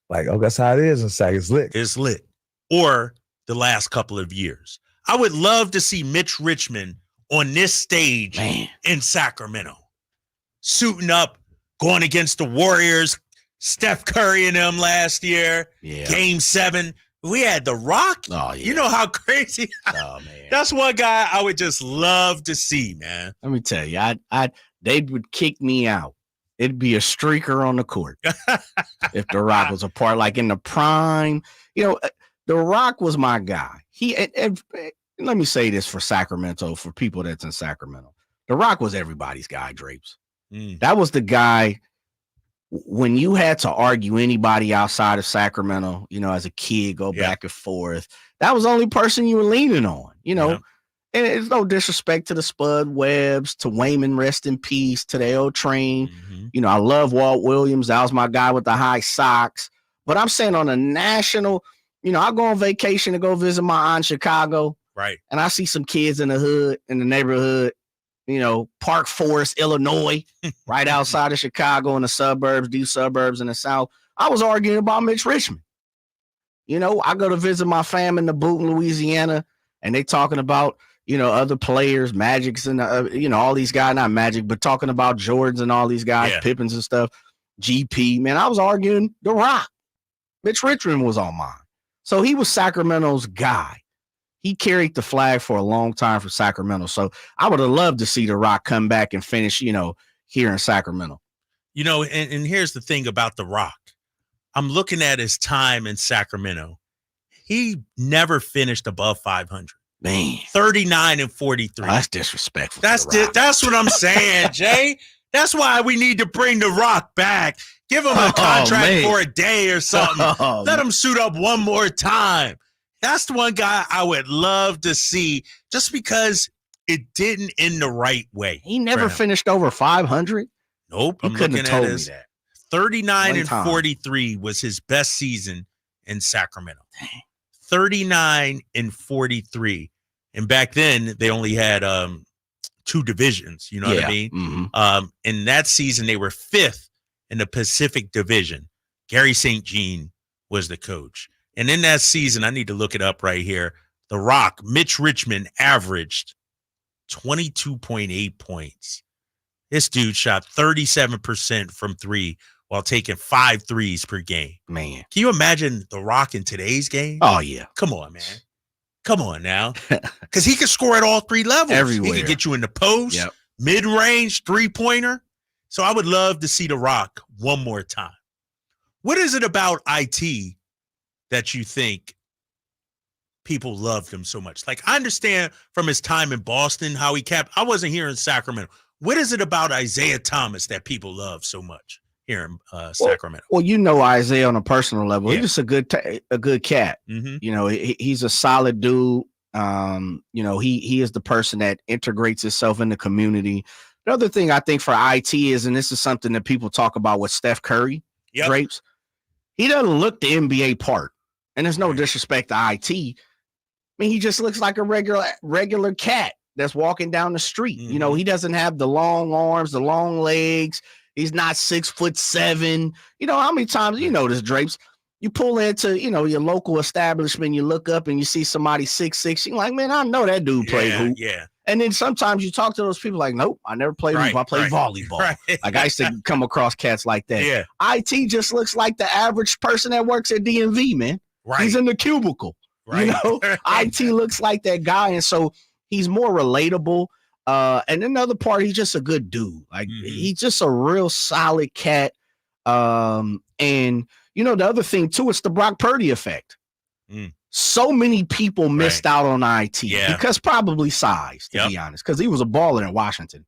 [SPEAKER 16] Like, oh, that's how it is in Sac. It's lit.
[SPEAKER 3] It's lit. Or the last couple of years. I would love to see Mitch Richmond on this stage in Sacramento, suiting up, going against the Warriors, Steph Curry and them last year, Game 7. We had The Rock. Oh, yeah. You know how crazy. Oh, man. That's one guy I would just love to see, man.
[SPEAKER 4] Let me tell you, they would kick me out. It'd be a streaker on the court if The Rock was a part, like in the prime. You know, The Rock was my guy. Let me say this for Sacramento, for people that's in Sacramento. The Rock was everybody's guy, Drapes. That was the guy when you had to argue anybody outside of Sacramento, you know, as a kid, go back and forth. That was the only person you were leaning on, you know. And it's no disrespect to the Spud Webbs, to Wayman, rest in peace, to the L Train. You know, I love Walt Williams. That was my guy with the high socks. But I'm saying on a national, you know, I go on vacation to go visit my aunt in Chicago.
[SPEAKER 3] Right.
[SPEAKER 4] And I see some kids in the hood, in the neighborhood, you know, Park Forest, Illinois, right outside of Chicago in the suburbs, deep suburbs in the South. I was arguing about Mitch Richmond. You know, I go to visit my fam in the Boot in Louisiana, and they talking about, you know, other players, Magics and, you know, all these guys, not Magic, but talking about Jordans and all these guys, Pippins and stuff, GP. Man, I was arguing The Rock. Mitch Richmond was on mine. So he was Sacramento's guy. He carried the flag for a long time for Sacramento. So I would have loved to see The Rock come back and finish, you know, here in Sacramento.
[SPEAKER 3] You know, and here's the thing about The Rock. I'm looking at his time in Sacramento. He never finished above 500.
[SPEAKER 4] Man.
[SPEAKER 3] 39 and 43.
[SPEAKER 4] Oh, that's disrespectful.
[SPEAKER 3] That's what I'm saying, Jay. That's why we need to bring The Rock back. Give him a contract for a day or something. Let him suit up one more time. That's the one guy I would love to see, just because it didn't end the right way.
[SPEAKER 4] He never finished over 500.
[SPEAKER 3] Nope.
[SPEAKER 4] You
[SPEAKER 3] I'm
[SPEAKER 4] couldn't
[SPEAKER 3] looking
[SPEAKER 4] have told
[SPEAKER 3] at
[SPEAKER 4] me
[SPEAKER 3] his
[SPEAKER 4] that.
[SPEAKER 3] 39
[SPEAKER 4] One
[SPEAKER 3] and
[SPEAKER 4] time.
[SPEAKER 3] 43 was his best season in Sacramento. 39 and 43. And back then they only had 2 divisions, you know what I mean?
[SPEAKER 4] Mhm.
[SPEAKER 3] In that season they were 5th in the Pacific Division. Gary St. Jean was the coach. And in that season, I need to look it up right here. The Rock, Mitch Richmond, averaged 22.8 points. This dude shot 37% from 3 while taking 5 threes per game.
[SPEAKER 4] Man.
[SPEAKER 3] Can you imagine The Rock in today's game?
[SPEAKER 4] Oh, yeah.
[SPEAKER 3] Come on, man. Come on now. Because he can score at all 3 levels.
[SPEAKER 4] Everywhere.
[SPEAKER 3] He can get you in the post,
[SPEAKER 4] Yep.
[SPEAKER 3] mid-range, three-pointer. So I would love to see The Rock one more time. What is it about IT that you think people loved him so much? Like, I understand from his time in Boston how he kept. I wasn't here in Sacramento. What is it about Isaiah Thomas that people love so much here in Sacramento?
[SPEAKER 4] Well, you know Isaiah on a personal level.
[SPEAKER 3] Yeah.
[SPEAKER 4] He's just a good cat.
[SPEAKER 3] Mhm.
[SPEAKER 4] You know, he's a solid dude. You know, he is the person that integrates himself in the community. The other thing I think for IT is, and this is something that people talk about with Steph Curry, Drapes, he doesn't look the NBA part. And there's no disrespect to IT. I mean, he just looks like a regular cat that's walking down the street. You know, he doesn't have the long arms, the long legs. He's not 6'7". You know, how many times, you know this, Drapes, you pull into, you know, your local establishment, you look up and you see somebody 6'6". You're like, man, I know that dude played hoop.
[SPEAKER 3] Yeah.
[SPEAKER 4] And then sometimes you talk to those people like, nope, I never played hoop. I played volleyball. Like, I used to come across cats like that.
[SPEAKER 3] Yeah.
[SPEAKER 4] IT just looks like the average person that works at DMV, man.
[SPEAKER 3] Right.
[SPEAKER 4] He's in the cubicle.
[SPEAKER 3] Right.
[SPEAKER 4] You know, IT looks like that guy. And so he's more relatable. And another part, he's just a good dude. Like, he's just a real solid cat. And, you know, the other thing, too, it's the Brock Purdy effect. So many people missed out on IT because probably size, to be honest, because he was a baller in Washington.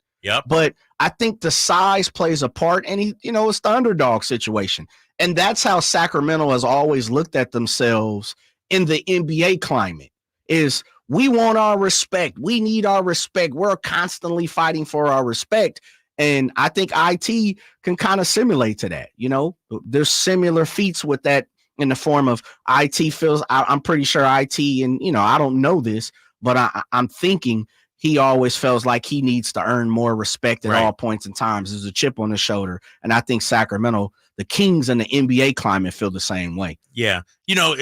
[SPEAKER 4] But I think the size plays a part, and he, you know, it's the underdog situation. And that's how Sacramento has always looked at themselves in the NBA climate is we want our respect. We need our respect. We're constantly fighting for our respect. And I think IT can kind of simulate to that. You know, there's similar feats with that in the form of IT feels, I'm pretty sure IT, and, you know, I don't know this, but I'm thinking he always feels like he needs to earn more respect at all points in times. There's a chip on his shoulder. And I think Sacramento, the Kings and the NBA climate feel the same way.
[SPEAKER 3] Yeah. You know,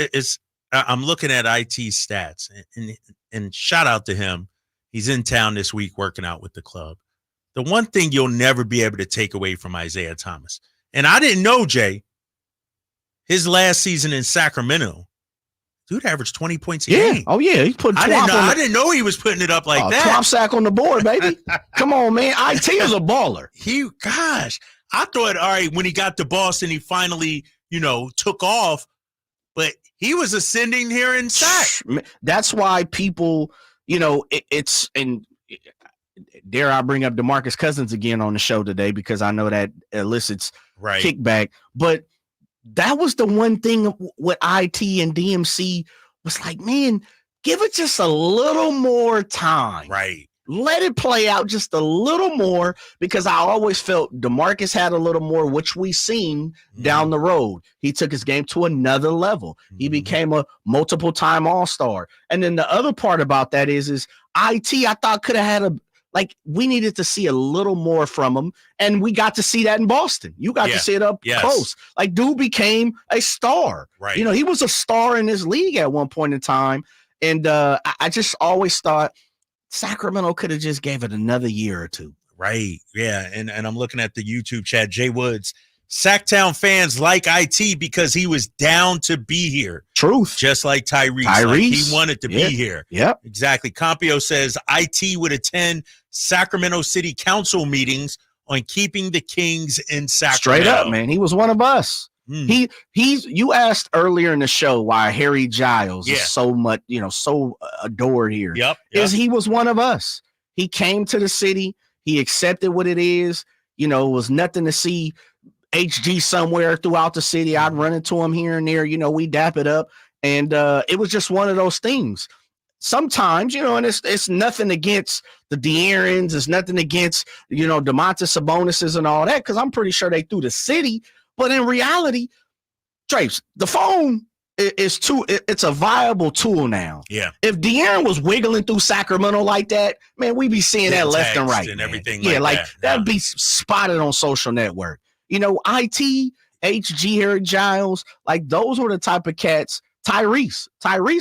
[SPEAKER 3] I'm looking at IT's stats and shout out to him. He's in town this week working out with the club. The one thing you'll never be able to take away from Isaiah Thomas, and I didn't know, Jay, his last season in Sacramento, dude averaged 20 points a game.
[SPEAKER 4] Oh, yeah. He put
[SPEAKER 3] I didn't know he was putting it up like that.
[SPEAKER 4] Twomp sack on the board, baby. Come on, man. IT is a baller.
[SPEAKER 3] Gosh, I thought, all right, when he got to Boston, he finally, you know, took off, but he was ascending here in Sac.
[SPEAKER 4] That's why people, you know, and dare I bring up DeMarcus Cousins again on the show today because I know that elicits kickback, but that was the one thing with IT and DMC was like, man, give it just a little more time.
[SPEAKER 3] Right.
[SPEAKER 4] Let it play out just a little more because I always felt DeMarcus had a little more, which we seen down the road. He took his game to another level. He became a multiple time All-Star. And then the other part about that is IT, I thought could have had we needed to see a little more from him. And we got to see that in Boston. You got to see it up close. Like, dude became a star.
[SPEAKER 3] Right.
[SPEAKER 4] You know, he was a star in this league at one point in time. And I just always thought Sacramento could have just gave it another year or two.
[SPEAKER 3] Right. Yeah. And I'm looking at the YouTube chat. Jay Woods, Sactown fans like IT because he was down to be here.
[SPEAKER 4] Truth.
[SPEAKER 3] Just like Tyrese. Like he wanted to be here.
[SPEAKER 4] Yep.
[SPEAKER 3] Exactly. Compio says IT would attend Sacramento City Council meetings on keeping the Kings in Sacramento.
[SPEAKER 4] Straight up, man. He was one of us. You asked earlier in the show why Harry Giles is so much, you know, so adored here. Is he was one of us. He came to the city. He accepted what it is. You know, it was nothing to see HG somewhere throughout the city. I'd run into him here and there. You know, we dap it up. And it was just one of those things. sometimes, and it's nothing against the De'Aarons, it's nothing against, Domantas Sabonis and all that, because I'm pretty sure they threw the city. But in reality, Drapes, the phone it's a viable tool now.
[SPEAKER 3] Yeah.
[SPEAKER 4] If De'Aaron was wiggling through Sacramento like that, man, we'd be seeing that left and right.
[SPEAKER 3] And everything
[SPEAKER 4] that'd be spotted on social network. IT, HG, Eric Giles, like those were the type of cats. Tyrese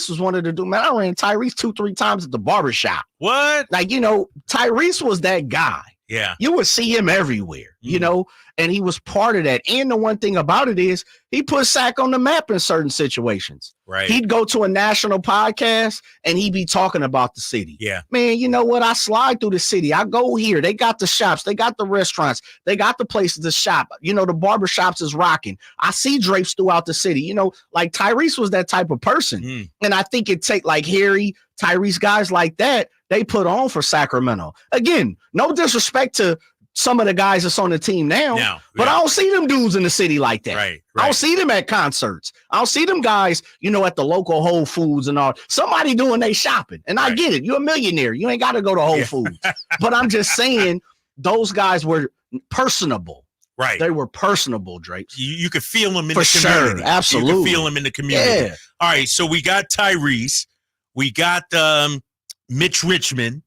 [SPEAKER 4] was one of the dudes. Man, I ran Tyrese 2-3 times at the barbershop.
[SPEAKER 3] What?
[SPEAKER 4] Like, Tyrese was that guy.
[SPEAKER 3] Yeah.
[SPEAKER 4] You would see him everywhere, and he was part of that. And the one thing about it is he put Sac on the map in certain situations.
[SPEAKER 3] Right.
[SPEAKER 4] He'd go to a national podcast and he'd be talking about the city.
[SPEAKER 3] Yeah.
[SPEAKER 4] Man, you know what? I slide through the city. I go here. They got the shops. They got the restaurants. They got the places to shop. The barbershops is rocking. I see drapes throughout the city. Like Tyrese was that type of person. And I think it take like Harry, Tyrese, guys like that, they put on for Sacramento. Again, no disrespect to some of the guys that's on the team now, but I don't see them dudes in the city like that.
[SPEAKER 3] Right.
[SPEAKER 4] I don't see them at concerts. I don't see them guys, at the local Whole Foods and all. Somebody doing their shopping. And I get it. You're a millionaire. You ain't got to go to Whole Foods. But I'm just saying those guys were personable.
[SPEAKER 3] Right.
[SPEAKER 4] They were personable, Drapes.
[SPEAKER 3] You could feel them in
[SPEAKER 4] For
[SPEAKER 3] the community.
[SPEAKER 4] sure. Absolutely.
[SPEAKER 3] You could feel them in the community.
[SPEAKER 4] Yeah.
[SPEAKER 3] All right. So we got Tyrese. We got Mitch Richmond,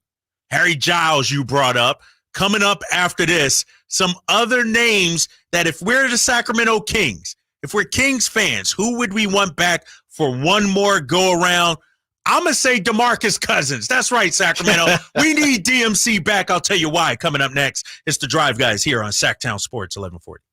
[SPEAKER 3] Harry Giles you brought up. Coming up after this, some other names that if we're the Sacramento Kings, if we're Kings fans, who would we want back for one more go around? I'm going to say DeMarcus Cousins. That's right, Sacramento. We need DMC back. I'll tell you why. Coming up next, it's the Drive Guys here on Sactown Sports 1140.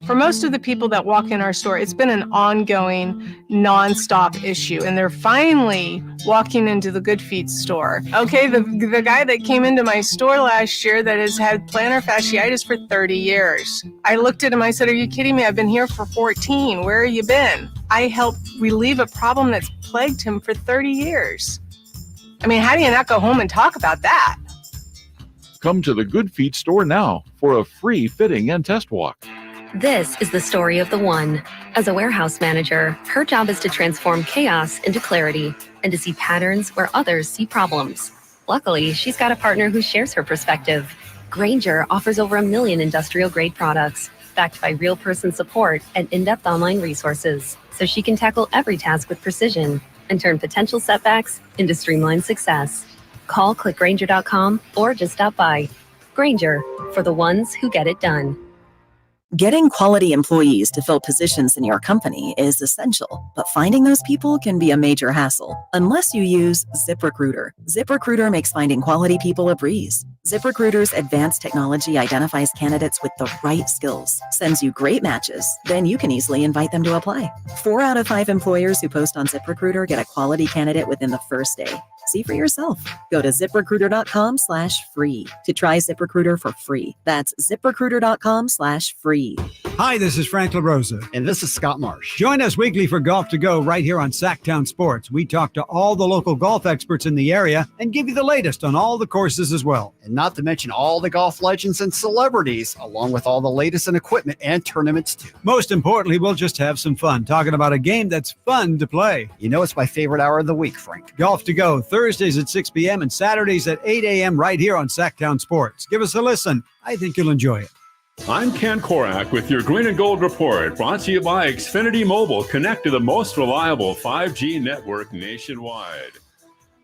[SPEAKER 1] For most of the people that walk in our store, it's been an ongoing, nonstop issue, and they're finally walking into the Good Feet store. Okay, the guy that came into my store last year that has had plantar fasciitis for 30 years. I looked at him, I said, "Are you kidding me? I've been here for 14. Where have you been?" I helped relieve a problem that's plagued him for 30 years. I mean, how do you not go home and talk about that?
[SPEAKER 5] Come to the Good Feet store now for a free fitting and test walk.
[SPEAKER 7] This is the story of the one. As a warehouse manager, her job is to transform chaos into clarity and to see patterns where others see problems. Luckily, she's got a partner who shares her perspective. Grainger offers over 1 million industrial-grade products, backed by real-person support and in-depth online resources, so she can tackle every task with precision and turn potential setbacks into streamlined success. Call clickgrainger.com or just stop by. Grainger, for the ones who get it done.
[SPEAKER 6] Getting quality employees to fill positions in your company is essential, but finding those people can be a major hassle unless you use ZipRecruiter. ZipRecruiter makes finding quality people a breeze. ZipRecruiter's advanced technology identifies candidates with the right skills, sends you great matches, then you can easily invite them to apply. 4 out of 5 employers who post on ZipRecruiter get a quality candidate within the first day. See for yourself. Go to ZipRecruiter.com/free to try ZipRecruiter for free. That's ZipRecruiter.com/free.
[SPEAKER 9] Hi, this is Frank LaRosa.
[SPEAKER 26] And this is Scott Marsh.
[SPEAKER 9] Join us weekly for Golf to Go right here on Sactown Sports. We talk to all the local golf experts in the area and give you the latest on all the courses as well.
[SPEAKER 26] And not to mention all the golf legends and celebrities, along with all the latest in equipment and tournaments too.
[SPEAKER 9] Most importantly, we'll just have some fun talking about a game that's fun to play.
[SPEAKER 26] You know it's my favorite hour of the week, Frank.
[SPEAKER 9] Golf to Go, Thursdays at 6 p.m. and Saturdays at 8 a.m. right here on Sactown Sports. Give us a listen. I think you'll enjoy it.
[SPEAKER 8] I'm Ken Korak with your Green and Gold Report, brought to you by Xfinity Mobile. Connect to the most reliable 5G network nationwide.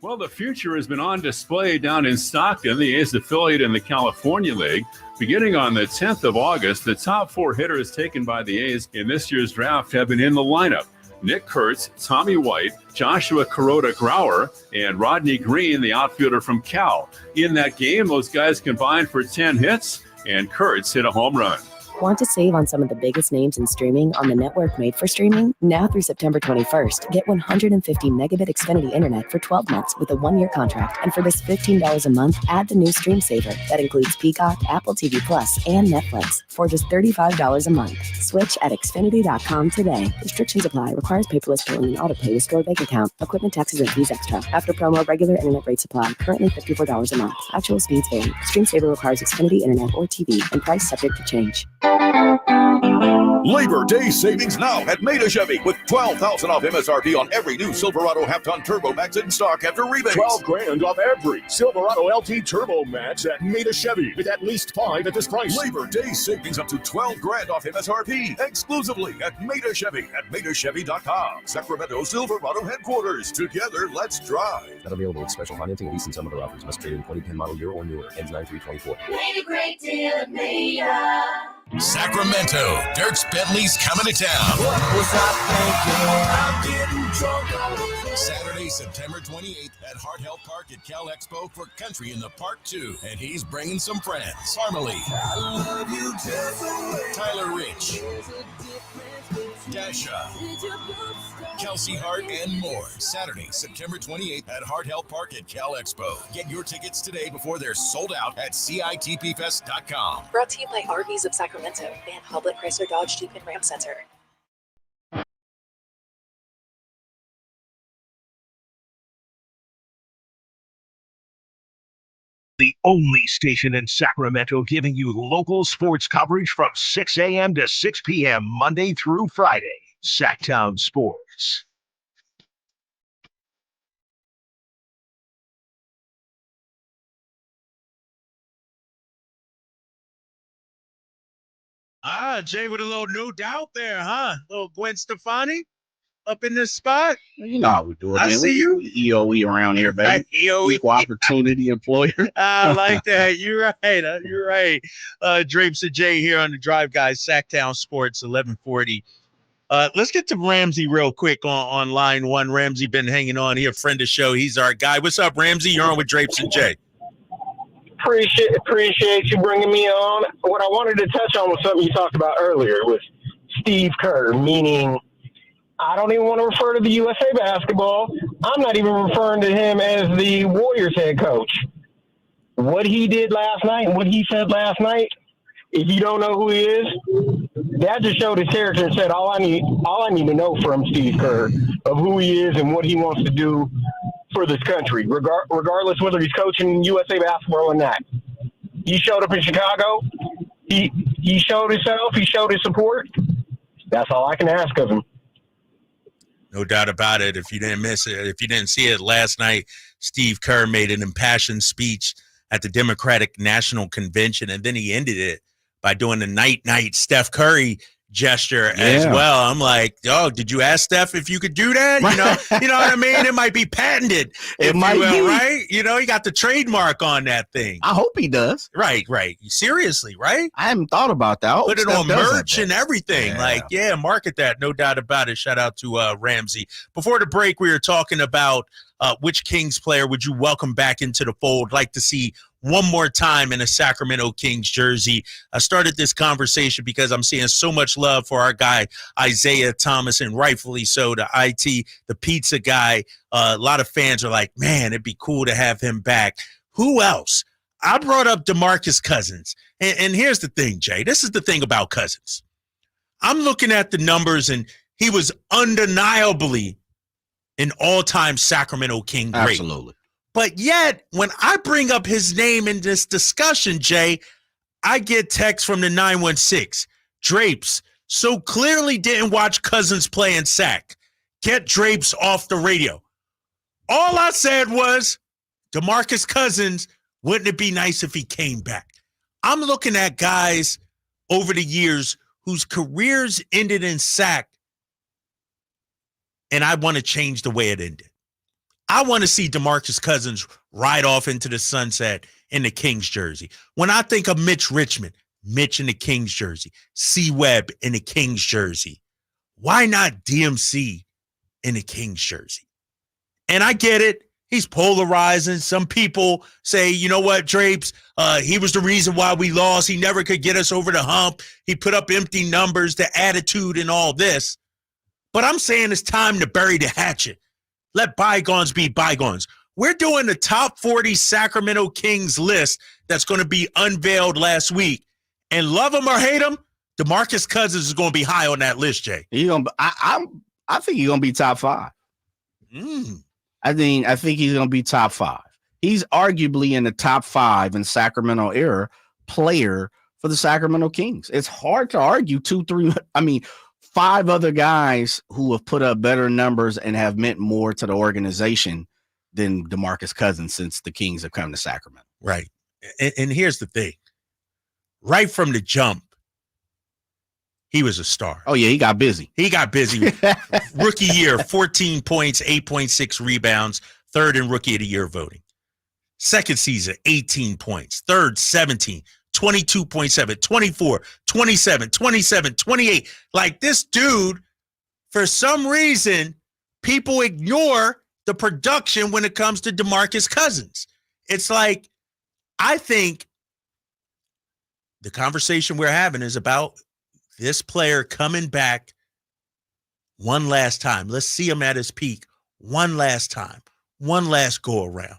[SPEAKER 8] Well, the future has been on display down in Stockton, the A's affiliate in the California League. Beginning on the 10th of August, the top 4 hitters taken by the A's in this year's draft have been in the lineup. Nick Kurtz, Tommy White, Joshua Kuroda-Grauer, and Rodney Green, the outfielder from Cal. In that game, those guys combined for 10 hits, and Kurtz hit a home run.
[SPEAKER 21] Want to save on some of the biggest names in streaming on the network made for streaming? Now through September 21st, get 150 megabit Xfinity internet for 12 months with a 1-year contract. And for just $15 a month, add the new Stream Saver that includes Peacock, Apple TV Plus, and Netflix for just $35 a month. Switch at Xfinity.com today. Restrictions apply. Requires paperless billing and autopay with stored bank account. Equipment taxes and fees extra. After promo, regular internet rates apply. Currently $54 a month. Actual speeds vary. Stream Saver requires Xfinity internet or TV and price subject to change.
[SPEAKER 10] Labor Day savings now at Maida Chevy with $12,000 off MSRP on every new Silverado half-ton Turbo Max in stock after rebates.
[SPEAKER 11] $12,000 off every Silverado LT Turbo Max at Maida Chevy with at least 5 at this price.
[SPEAKER 10] Labor Day savings up to $12,000 off MSRP exclusively at Maida Chevy at MaidaChevy.com. Sacramento Silverado headquarters. Together, let's drive.
[SPEAKER 12] Not available with special financing and lease and some other offers. Must trade in 2010 model year or newer. Ends 9/3/24.
[SPEAKER 2] Made a great deal at Maida.
[SPEAKER 20] Sacramento, Dirks Bentley's coming to town.
[SPEAKER 2] What was I thinking? I'm getting drunk on the floor.
[SPEAKER 20] Saturday, September 28th at Hart Health Park at Cal Expo for Country in the Park 2. And he's bringing some friends. Harmony,
[SPEAKER 2] I love you just the way.
[SPEAKER 20] Tyler Rich, Dasha, Kelsey Hart, and more. Saturday, September 28th at Hart Health Park at Cal Expo. Get your tickets today before they're sold out at CITPFest.com.
[SPEAKER 23] Brought to you by RVs of Sacramento and Hoblet Chrysler Dodge Jeep and Ram Center.
[SPEAKER 24] The only station in Sacramento giving you local sports coverage from 6 a.m. to 6 p.m. Monday through Friday. Sactown Sports.
[SPEAKER 3] Jay with a little no doubt there, huh? Little Gwen Stefani up in this spot.
[SPEAKER 4] You know how we do it,
[SPEAKER 3] I
[SPEAKER 4] man.
[SPEAKER 3] see you.
[SPEAKER 4] EOE around here, baby.
[SPEAKER 3] EOE.
[SPEAKER 4] Equal opportunity employer.
[SPEAKER 3] I like that. You're right. You're right. Drapes and Jay here on the Drive Guys, Sactown Sports, 1140. Let's get to Ramsey real quick on line one. Ramsey been hanging on here, friend of the show. He's our guy. What's up, Ramsey? You're on with Drapes and Jay.
[SPEAKER 25] Appreciate you bringing me on. What I wanted to touch on was something you talked about earlier with Steve Kerr, meaning I don't even want to refer to the USA basketball. I'm not even referring to him as the Warriors head coach. What he did last night and what he said last night, if you don't know who he is, that just showed his character and said all I need to know from Steve Kerr of who he is and what he wants to do for this country, regardless whether he's coaching USA basketball or not. He showed up in Chicago. He showed himself. He showed his support. That's all I can ask of him.
[SPEAKER 3] No doubt about it. If you didn't miss it, if you didn't see it last night, Steve Kerr made an impassioned speech at the Democratic National Convention, and then he ended it by doing the night Steph Curry gesture as well. I'm like, did you ask Steph if you could do that? You know what I mean? It might be patented.
[SPEAKER 4] It might be,
[SPEAKER 3] right? You know, he got the trademark on that thing.
[SPEAKER 4] I hope he does.
[SPEAKER 3] Right. Seriously, right?
[SPEAKER 4] I haven't thought about that.
[SPEAKER 3] Put it on merch and everything. Market that. No doubt about it. Shout out to Ramsey. Before the break, we were talking about which Kings player would you welcome back into the fold? Like to see one more time in a Sacramento Kings jersey. I started this conversation because I'm seeing so much love for our guy, Isaiah Thomas, and rightfully so, the IT, the pizza guy. A lot of fans are like, man, it'd be cool to have him back. Who else? I brought up DeMarcus Cousins. And here's the thing, Jay. This is the thing about Cousins. I'm looking at the numbers, and he was undeniably an all-time Sacramento King great.
[SPEAKER 4] Absolutely.
[SPEAKER 3] But yet, when I bring up his name in this discussion, Jay, I get texts from the 916. Drapes so clearly didn't watch Cousins play in Sac. Get Drapes off the radio. All I said was, DeMarcus Cousins, wouldn't it be nice if he came back? I'm looking at guys over the years whose careers ended in Sac, and I want to change the way it ended. I want to see DeMarcus Cousins ride off into the sunset in the Kings jersey. When I think of Mitch Richmond, Mitch in the Kings jersey, C. Webb in the Kings jersey, why not DMC in the Kings jersey? And I get it. He's polarizing. Some people say, you know what, Drapes, he was the reason why we lost. He never could get us over the hump. He put up empty numbers, the attitude and all this. But I'm saying it's time to bury the hatchet. Let bygones be bygones. We're doing the top 40 Sacramento Kings list that's going to be unveiled last week. And love him or hate him, DeMarcus Cousins is going to be high on that list, Jay.
[SPEAKER 4] I think he's going to be top 5. I think he's going to be top 5. He's arguably in the top 5 in Sacramento era player for for the Sacramento Kings. It's hard to argue 5 other guys who have put up better numbers and have meant more to the organization than DeMarcus Cousins since the Kings have come to Sacramento.
[SPEAKER 3] Right. And here's the thing. Right from the jump, he was a star.
[SPEAKER 4] Oh, yeah, he got busy.
[SPEAKER 3] Rookie year, 14 points, 8.6 rebounds, third in Rookie of the Year voting. Second season, 18 points. Third, 17, 22.7, 24, 27, 27, 28. Like, this dude, for some reason, people ignore the production when it comes to DeMarcus Cousins. It's like, I think the conversation we're having is about this player coming back one last time. Let's see him at his peak one last time, one last go around.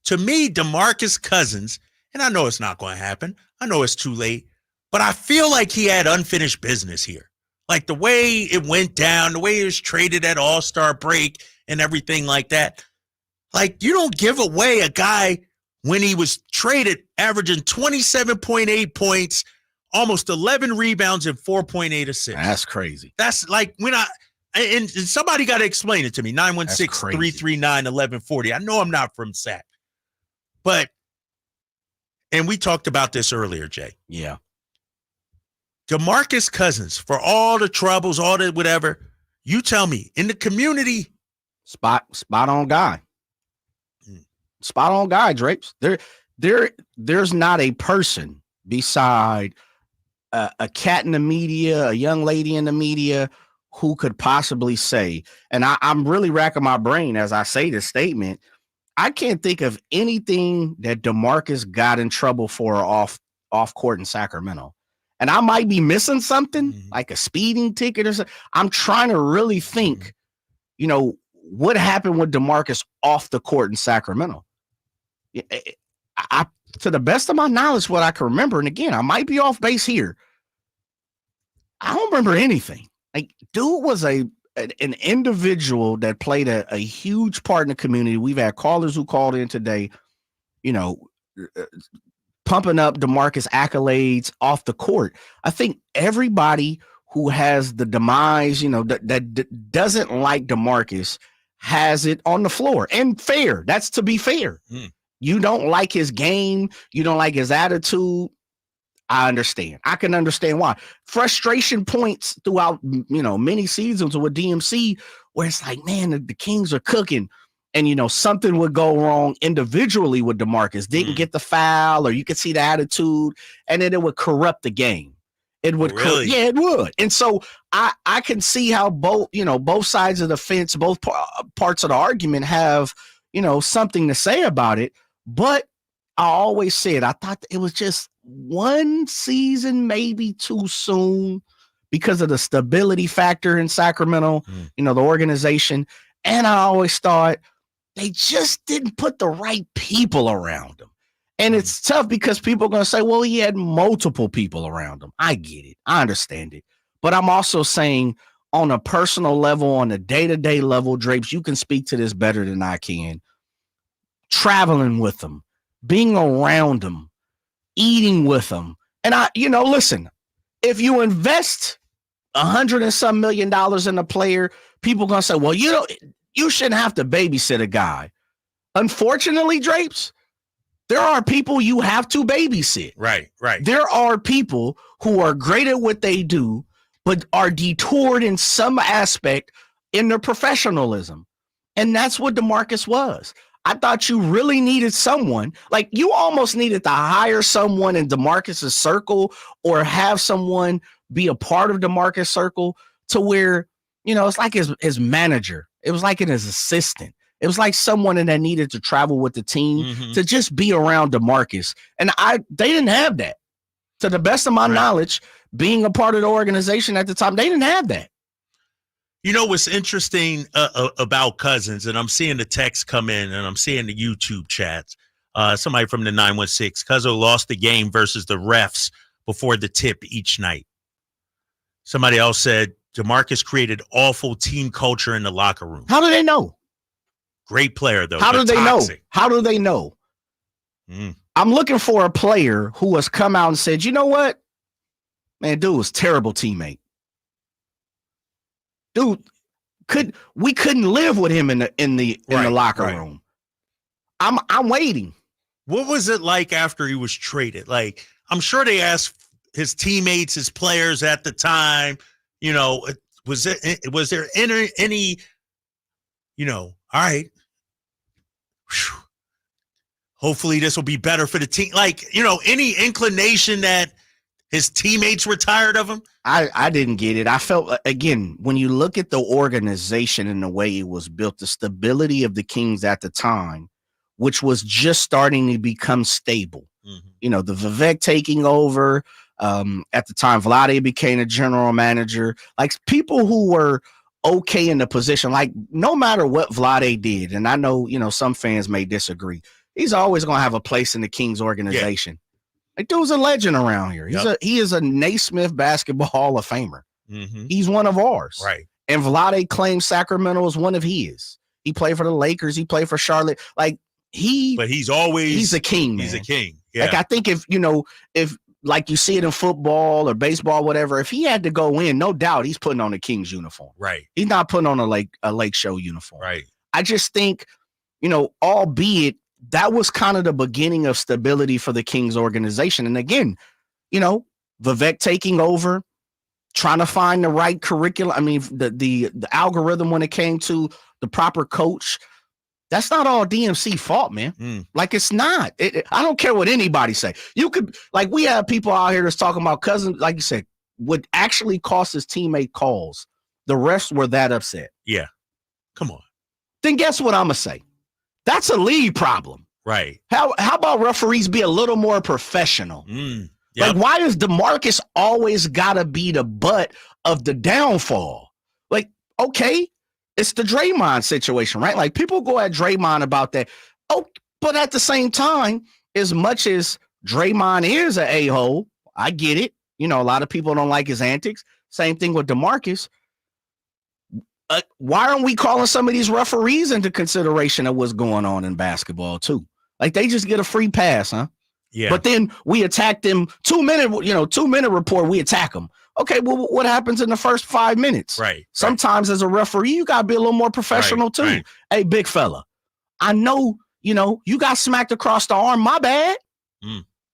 [SPEAKER 3] To me, DeMarcus Cousins, and I know it's not going to happen. I know it's too late, but I feel like he had unfinished business here. Like the way it went down, the way he was traded at All-Star break and everything like that. Like, you don't give away a guy when he was traded averaging 27.8 points, almost 11 rebounds and 4.8 assists.
[SPEAKER 4] That's crazy.
[SPEAKER 3] That's like and somebody got to explain it to me. 916-339-1140. I know I'm not from Sac. And we talked about this earlier, Jay.
[SPEAKER 4] Yeah.
[SPEAKER 3] DeMarcus Cousins, for all the troubles, all the whatever, you tell me, in the community.
[SPEAKER 4] Spot on guy. Spot on guy, Drapes. There's not a person beside a cat in the media, a young lady in the media who could possibly say, and I'm really racking my brain as I say this statement, I can't think of anything that DeMarcus got in trouble for off court in Sacramento. And I might be missing something, like a speeding ticket or something. I'm trying to really think, what happened with DeMarcus off the court in Sacramento. I to the best of my knowledge, what I can remember, and again, I might be off base here, I don't remember anything. Like, dude was an individual that played a huge part in the community. We've had callers who called in today, pumping up DeMarcus accolades off the court. I think everybody who has the demise, that doesn't like DeMarcus has it on the floor. And fair. That's to be fair. You don't like his game. You don't like his attitude. I understand. I can understand why. Frustration points throughout, many seasons with DMC where it's like, man, the Kings are cooking. And, something would go wrong individually with DeMarcus. Didn't get the foul, or you could see the attitude, and then it would corrupt the game. It would.
[SPEAKER 3] Really?
[SPEAKER 4] Yeah, it would. And so I can see how both sides of the fence, both parts of the argument have, something to say about it. But I always said, I thought it was just one season, maybe too soon because of the stability factor in Sacramento, the organization. And I always thought they just didn't put the right people around him. And it's tough because people are going to say, well, he had multiple people around him. I get it. I understand it. But I'm also saying on a personal level, on a day-to-day level, Drapes, you can speak to this better than I can. Traveling with him, being around him, eating with him. And listen, if you invest $100 and some million in a player, people are going to say, well, you shouldn't have to babysit a guy. Unfortunately, Drapes, there are people you have to babysit.
[SPEAKER 3] Right.
[SPEAKER 4] There are people who are great at what they do, but are detoured in some aspect in their professionalism. And that's what DeMarcus was. I thought you really needed someone, like you almost needed to hire someone in DeMarcus's circle or have someone be a part of DeMarcus' circle to where, it's like his manager. It was like his assistant. It was like someone that needed to travel with the team to just be around DeMarcus. And they didn't have that. To the best of my knowledge, being a part of the organization at the time, they didn't have that.
[SPEAKER 3] What's interesting about Cousins, and I'm seeing the text come in and I'm seeing the YouTube chats. Somebody from the 916, Cuzzo lost the game versus the refs before the tip each night. Somebody else said DeMarcus created awful team culture in the locker room.
[SPEAKER 4] How do they know?
[SPEAKER 3] Great player, though.
[SPEAKER 4] How do they know? How do they know? I'm looking for a player who has come out and said, you know what? Man, dude was a terrible teammate. Dude, we couldn't live with him in the locker room. I'm waiting.
[SPEAKER 3] What was it like after he was traded? Like, I'm sure they asked his teammates, his players at the time, you know, was there any, you know, all right, whew, hopefully this will be better for the team. Like, you know, any inclination that his teammates were tired of him?
[SPEAKER 4] I didn't get it. I felt, again, when you look at the organization and the way it was built, the stability of the Kings at the time, which was just starting to become stable. Mm-hmm. You know, the Vivek taking over. At the time, Whitey became a general manager. Like, people who were okay in the position, like, no matter what Whitey did, and I know, you know, some fans may disagree, he's always going to have a place in the Kings organization. Yeah. Like, dude's a legend around here. He is a Naismith basketball Hall of Famer. Mm-hmm. He's one of ours.
[SPEAKER 3] Right.
[SPEAKER 4] And Whitey claims Sacramento is one of his. He played for the Lakers. He played for Charlotte. Like,
[SPEAKER 3] but he's a king, man. He's a king. Yeah.
[SPEAKER 4] Like, I think if like you see it in football or baseball, whatever, if he had to go in, no doubt he's putting on a Kings uniform.
[SPEAKER 3] Right.
[SPEAKER 4] He's not putting on a Lake Show uniform.
[SPEAKER 3] Right.
[SPEAKER 4] I just think, you know, albeit that was kind of the beginning of stability for the Kings organization. And again, you know, Vivek taking over, trying to find the right curriculum. I mean, the algorithm when it came to the proper coach. That's not all DMC fault, man. Like, it's not. I don't care what anybody say. You could, like, we have people out here that's talking about Cousins, like you said, would actually cost his teammate calls. The rest were that upset.
[SPEAKER 3] Yeah. Come on.
[SPEAKER 4] Then guess what I'm going to say? That's a league problem.
[SPEAKER 3] Right.
[SPEAKER 4] How about referees be a little more professional?
[SPEAKER 3] Yep.
[SPEAKER 4] Like, why does DeMarcus always got to be the butt of the downfall? Like, okay. It's the Draymond situation, right? Like, people go at Draymond about that. Oh, but at the same time, as much as Draymond is an a-hole, I get it. You know, a lot of people don't like his antics. Same thing with DeMarcus. Why aren't we calling some of these referees into consideration of what's going on in basketball too? Like, they just get a free pass, huh?
[SPEAKER 3] Yeah.
[SPEAKER 4] But then we attack them 2 minute report. We attack them. Okay, well, what happens in the first 5 minutes?
[SPEAKER 3] Right.
[SPEAKER 4] Sometimes as a referee, you got to be a little more professional too. Right. Hey, big fella, I know, you know, you got smacked across the arm. My bad.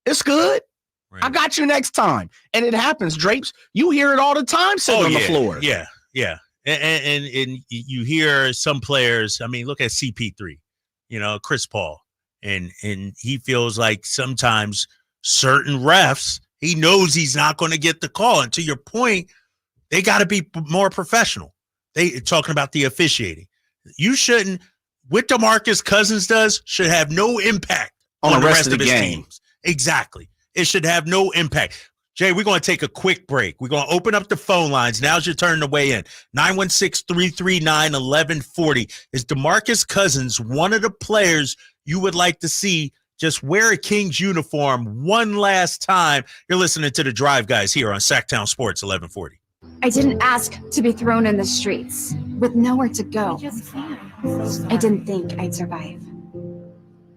[SPEAKER 4] It's good. Right. I got you next time. And it happens, Drapes. You hear it all the time sitting on the floor.
[SPEAKER 3] Yeah, yeah. And you hear some players, I mean, look at CP3, you know, Chris Paul. And he feels like sometimes certain refs, he knows he's not going to get the call. And to your point, they got to be more professional. They talking about the officiating. You shouldn't, what DeMarcus Cousins does should have no impact on the rest of his teams. Exactly. It should have no impact. Jay, we're going to take a quick break. We're going to open up the phone lines. Now's your turn to weigh in. 916-339-1140. Is DeMarcus Cousins one of the players you would like to see just wear a Kings uniform one last time? You're listening to The Drive, guys, here on Sactown Sports 1140.
[SPEAKER 13] I didn't ask to be thrown in the streets with nowhere to go. I didn't think I'd survive.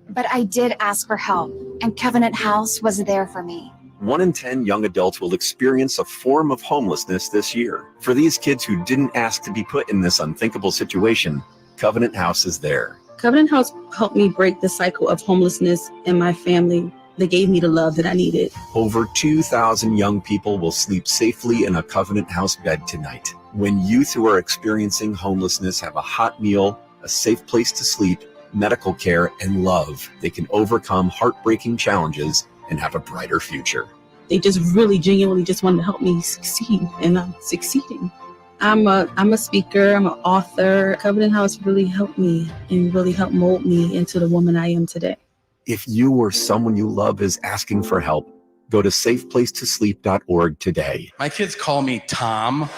[SPEAKER 13] But I did ask for help, and Covenant House was there for me.
[SPEAKER 14] 1 in 10 young adults will experience a form of homelessness this year. For these kids who didn't ask to be put in this unthinkable situation, Covenant House is there.
[SPEAKER 15] Covenant House helped me break the cycle of homelessness in my family. They gave me the love that I needed.
[SPEAKER 14] Over 2,000 young people will sleep safely in a Covenant House bed tonight. When youth who are experiencing homelessness have a hot meal, a safe place to sleep, medical care, and love, they can overcome heartbreaking challenges and have a brighter future.
[SPEAKER 15] They just really genuinely just wanted to help me succeed, and I'm succeeding. I'm a speaker, I'm an author. Covenant House really helped me and really helped mold me into the woman I am today.
[SPEAKER 14] If you or someone you love is asking for help, go to safeplacetosleep.org today.
[SPEAKER 17] My kids call me Tom.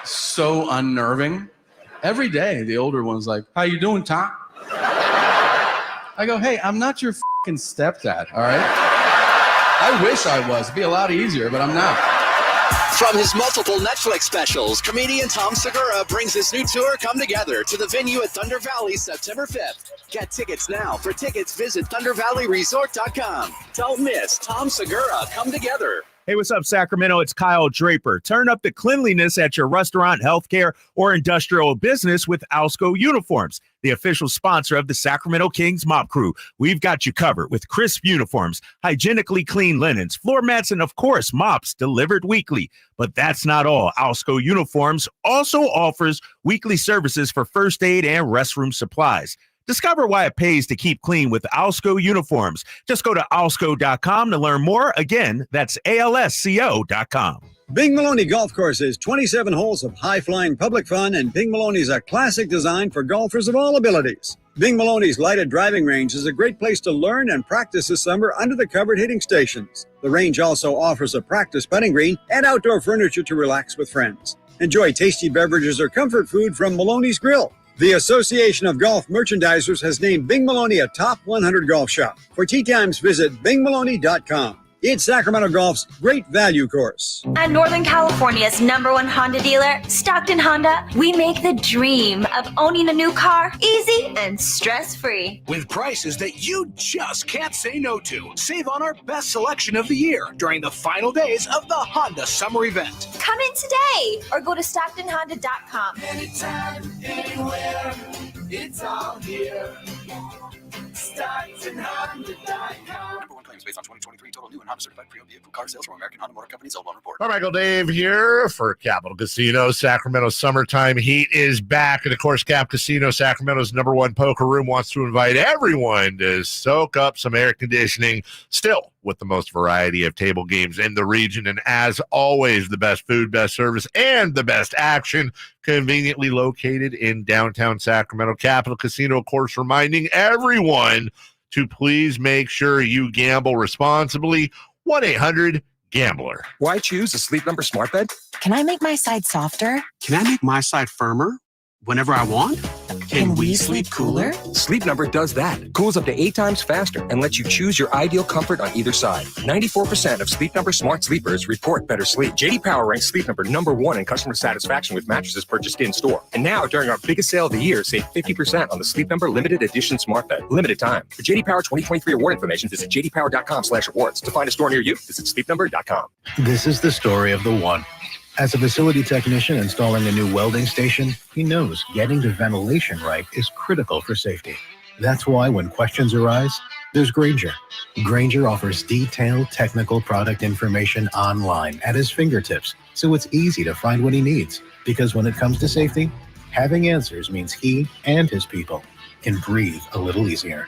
[SPEAKER 17] So unnerving. Every day, the older one's like, "How you doing, Tom?" I go, "Hey, I'm not your fucking stepdad, all right? I wish I was. It'd be a lot easier, but I'm not."
[SPEAKER 1] From his multiple Netflix specials, comedian Tom Segura brings his new tour, Come Together, to the venue at Thunder Valley September 5th. Get tickets now. For tickets, visit ThunderValleyResort.com. Don't miss Tom Segura, Come Together.
[SPEAKER 3] Hey, what's up, Sacramento? It's Kyle Draper. Turn up the cleanliness at your restaurant, healthcare, or industrial business with Alsco Uniforms, the official sponsor of the Sacramento Kings Mop Crew. We've got you covered with crisp uniforms, hygienically clean linens, floor mats, and, of course, mops delivered weekly. But that's not all. Alsco Uniforms also offers weekly services for first aid and restroom supplies. Discover why it pays to keep clean with Alsco Uniforms. Just go to alsco.com to learn more. Again, that's ALSCO.com.
[SPEAKER 9] Bing Maloney Golf Course is 27 holes of high-flying public fun, and Bing Maloney's a classic design for golfers of all abilities. Bing Maloney's lighted driving range is a great place to learn and practice this summer under the covered hitting stations. The range also offers a practice putting green and outdoor furniture to relax with friends. Enjoy tasty beverages or comfort food from Maloney's Grill. The Association of Golf Merchandisers has named Bing Maloney a top 100 golf shop. For tee times, visit bingmaloney.com. It's Sacramento Golf's great value course.
[SPEAKER 5] At Northern California's #1 Honda dealer, Stockton Honda, we make the dream of owning a new car easy and stress-free.
[SPEAKER 16] With prices that you just can't say no to. Save on our best selection of the year during the final days of the Honda Summer Event.
[SPEAKER 5] Come in today or go to StocktonHonda.com.
[SPEAKER 2] Anytime, anywhere, it's all here. StocktonHonda.com.
[SPEAKER 12] Number one claims based on 2023 total new and Honda certified pre-owned vehicle car sales from American Honda Motor Company sold on report.
[SPEAKER 18] Carmichael Dave here for Capital Casino. Sacramento summertime heat is back. And of course, Cap Casino, Sacramento's #1 poker room, wants to invite everyone to soak up some air conditioning, still with the most variety of table games in the region. And as always, the best food, best service, and the best action, conveniently located in downtown Sacramento. Capital Casino, of course, reminding everyone to please make sure you gamble responsibly. 1-800-GAMBLER.
[SPEAKER 12] Why choose a Sleep Number smart bed?
[SPEAKER 21] Can I make my side softer?
[SPEAKER 19] Can I make my side firmer whenever I want?
[SPEAKER 21] Can we sleep cooler?
[SPEAKER 12] Sleep Number does that. Cools up to 8 times faster and lets you choose your ideal comfort on either side. 94% of Sleep Number smart sleepers report better sleep. J.D. Power ranks Sleep Number #1 in customer satisfaction with mattresses purchased in-store. And now, during our biggest sale of the year, save 50% on the Sleep Number limited edition smart bed. Limited time. For J.D. Power 2023 award information, visit jdpower.com/awards. To find a store near you, visit sleepnumber.com.
[SPEAKER 22] This is the story of the one. As a facility technician installing a new welding station, he knows getting the ventilation right is critical for safety. That's why when questions arise, there's Grainger. Grainger offers detailed technical product information online at his fingertips, so it's easy to find what he needs. Because when it comes to safety, having answers means he and his people can breathe a little easier.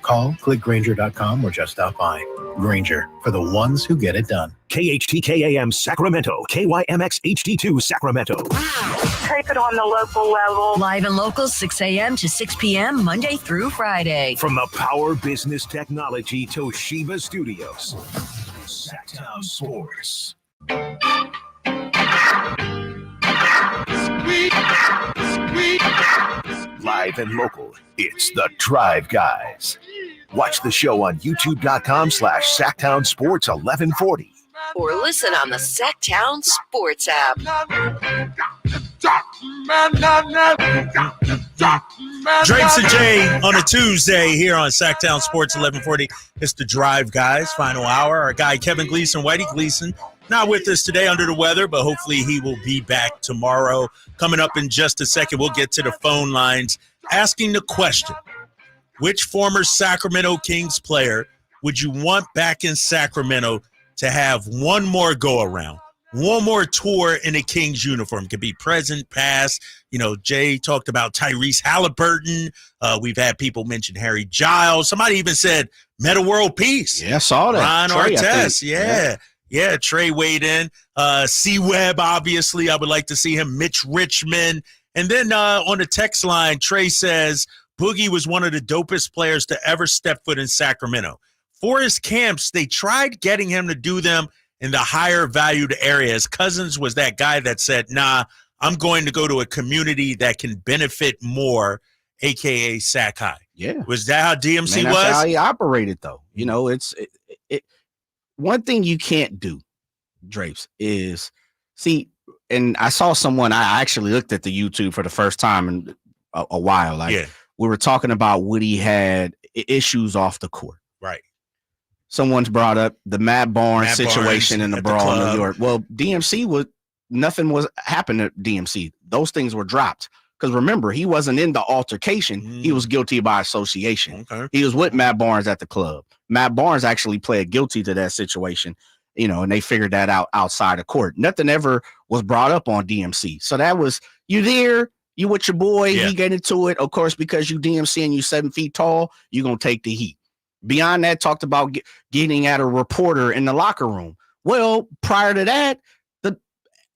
[SPEAKER 22] Call, click Grainger.com, or just stop by. Grainger, for the ones who get it done.
[SPEAKER 24] KHTKAM Sacramento, KYMX HD2 Sacramento.
[SPEAKER 27] Take it on the local level.
[SPEAKER 28] Live and local, 6 a.m. to 6 p.m., Monday through Friday.
[SPEAKER 24] From the Power Business Technology Toshiba Studios, Sactown Sports. Live and local, it's the Drive Guys. Watch the show on youtube.com/Sactown Sports 1140.
[SPEAKER 28] Or listen on the Sactown Sports app.
[SPEAKER 3] Drapes and Jay on a Tuesday here on Sactown Sports 1140. It's the Drive Guys, final hour. Our guy Kevin Gleason, Whitey Gleason, not with us today, under the weather, but hopefully he will be back tomorrow. Coming up in just a second, we'll get to the phone lines asking the question, which former Sacramento Kings player would you want back in Sacramento to have one more go-around, one more tour in a Kings uniform? Could be present, past. You know, Jay talked about Tyrese Halliburton. We've had people mention Harry Giles. Somebody even said Meta World Peace.
[SPEAKER 4] Yeah, I saw that.
[SPEAKER 3] Ron
[SPEAKER 4] Trey,
[SPEAKER 3] Artest, yeah. Trey weighed in. C-Webb, obviously, I would like to see him. Mitch Richmond. And then on the text line, Trey says, Boogie was one of the dopest players to ever step foot in Sacramento. For his camps, they tried getting him to do them in the higher valued areas. Cousins was that guy that said, nah, I'm going to go to a community that can benefit more, a.k.a. Sac High.
[SPEAKER 4] Yeah.
[SPEAKER 3] Was that how DMC was?
[SPEAKER 4] That's how he operated, though. You know, it's one thing you can't do, Drapes, is See, and I saw someone, I actually looked at the YouTube for the first time in a while. Like we were talking about Whitey had issues off the court.
[SPEAKER 3] Right.
[SPEAKER 4] Someone's brought up the Matt Barnes situation in the brawl in New York. Well, nothing was happened at DMC. Those things were dropped. Because remember, he wasn't in the altercation. He was guilty by association.
[SPEAKER 3] Okay.
[SPEAKER 4] He was with Matt Barnes at the club. Matt Barnes actually pled guilty to that situation, and they figured that out outside of court. Nothing ever was brought up on DMC. So that was, you there, you with your boy, he get into it. Of course, because you DMC and you 7 feet tall, you're going to take the heat. Beyond that, talked about getting at a reporter in the locker room. Well, prior to that,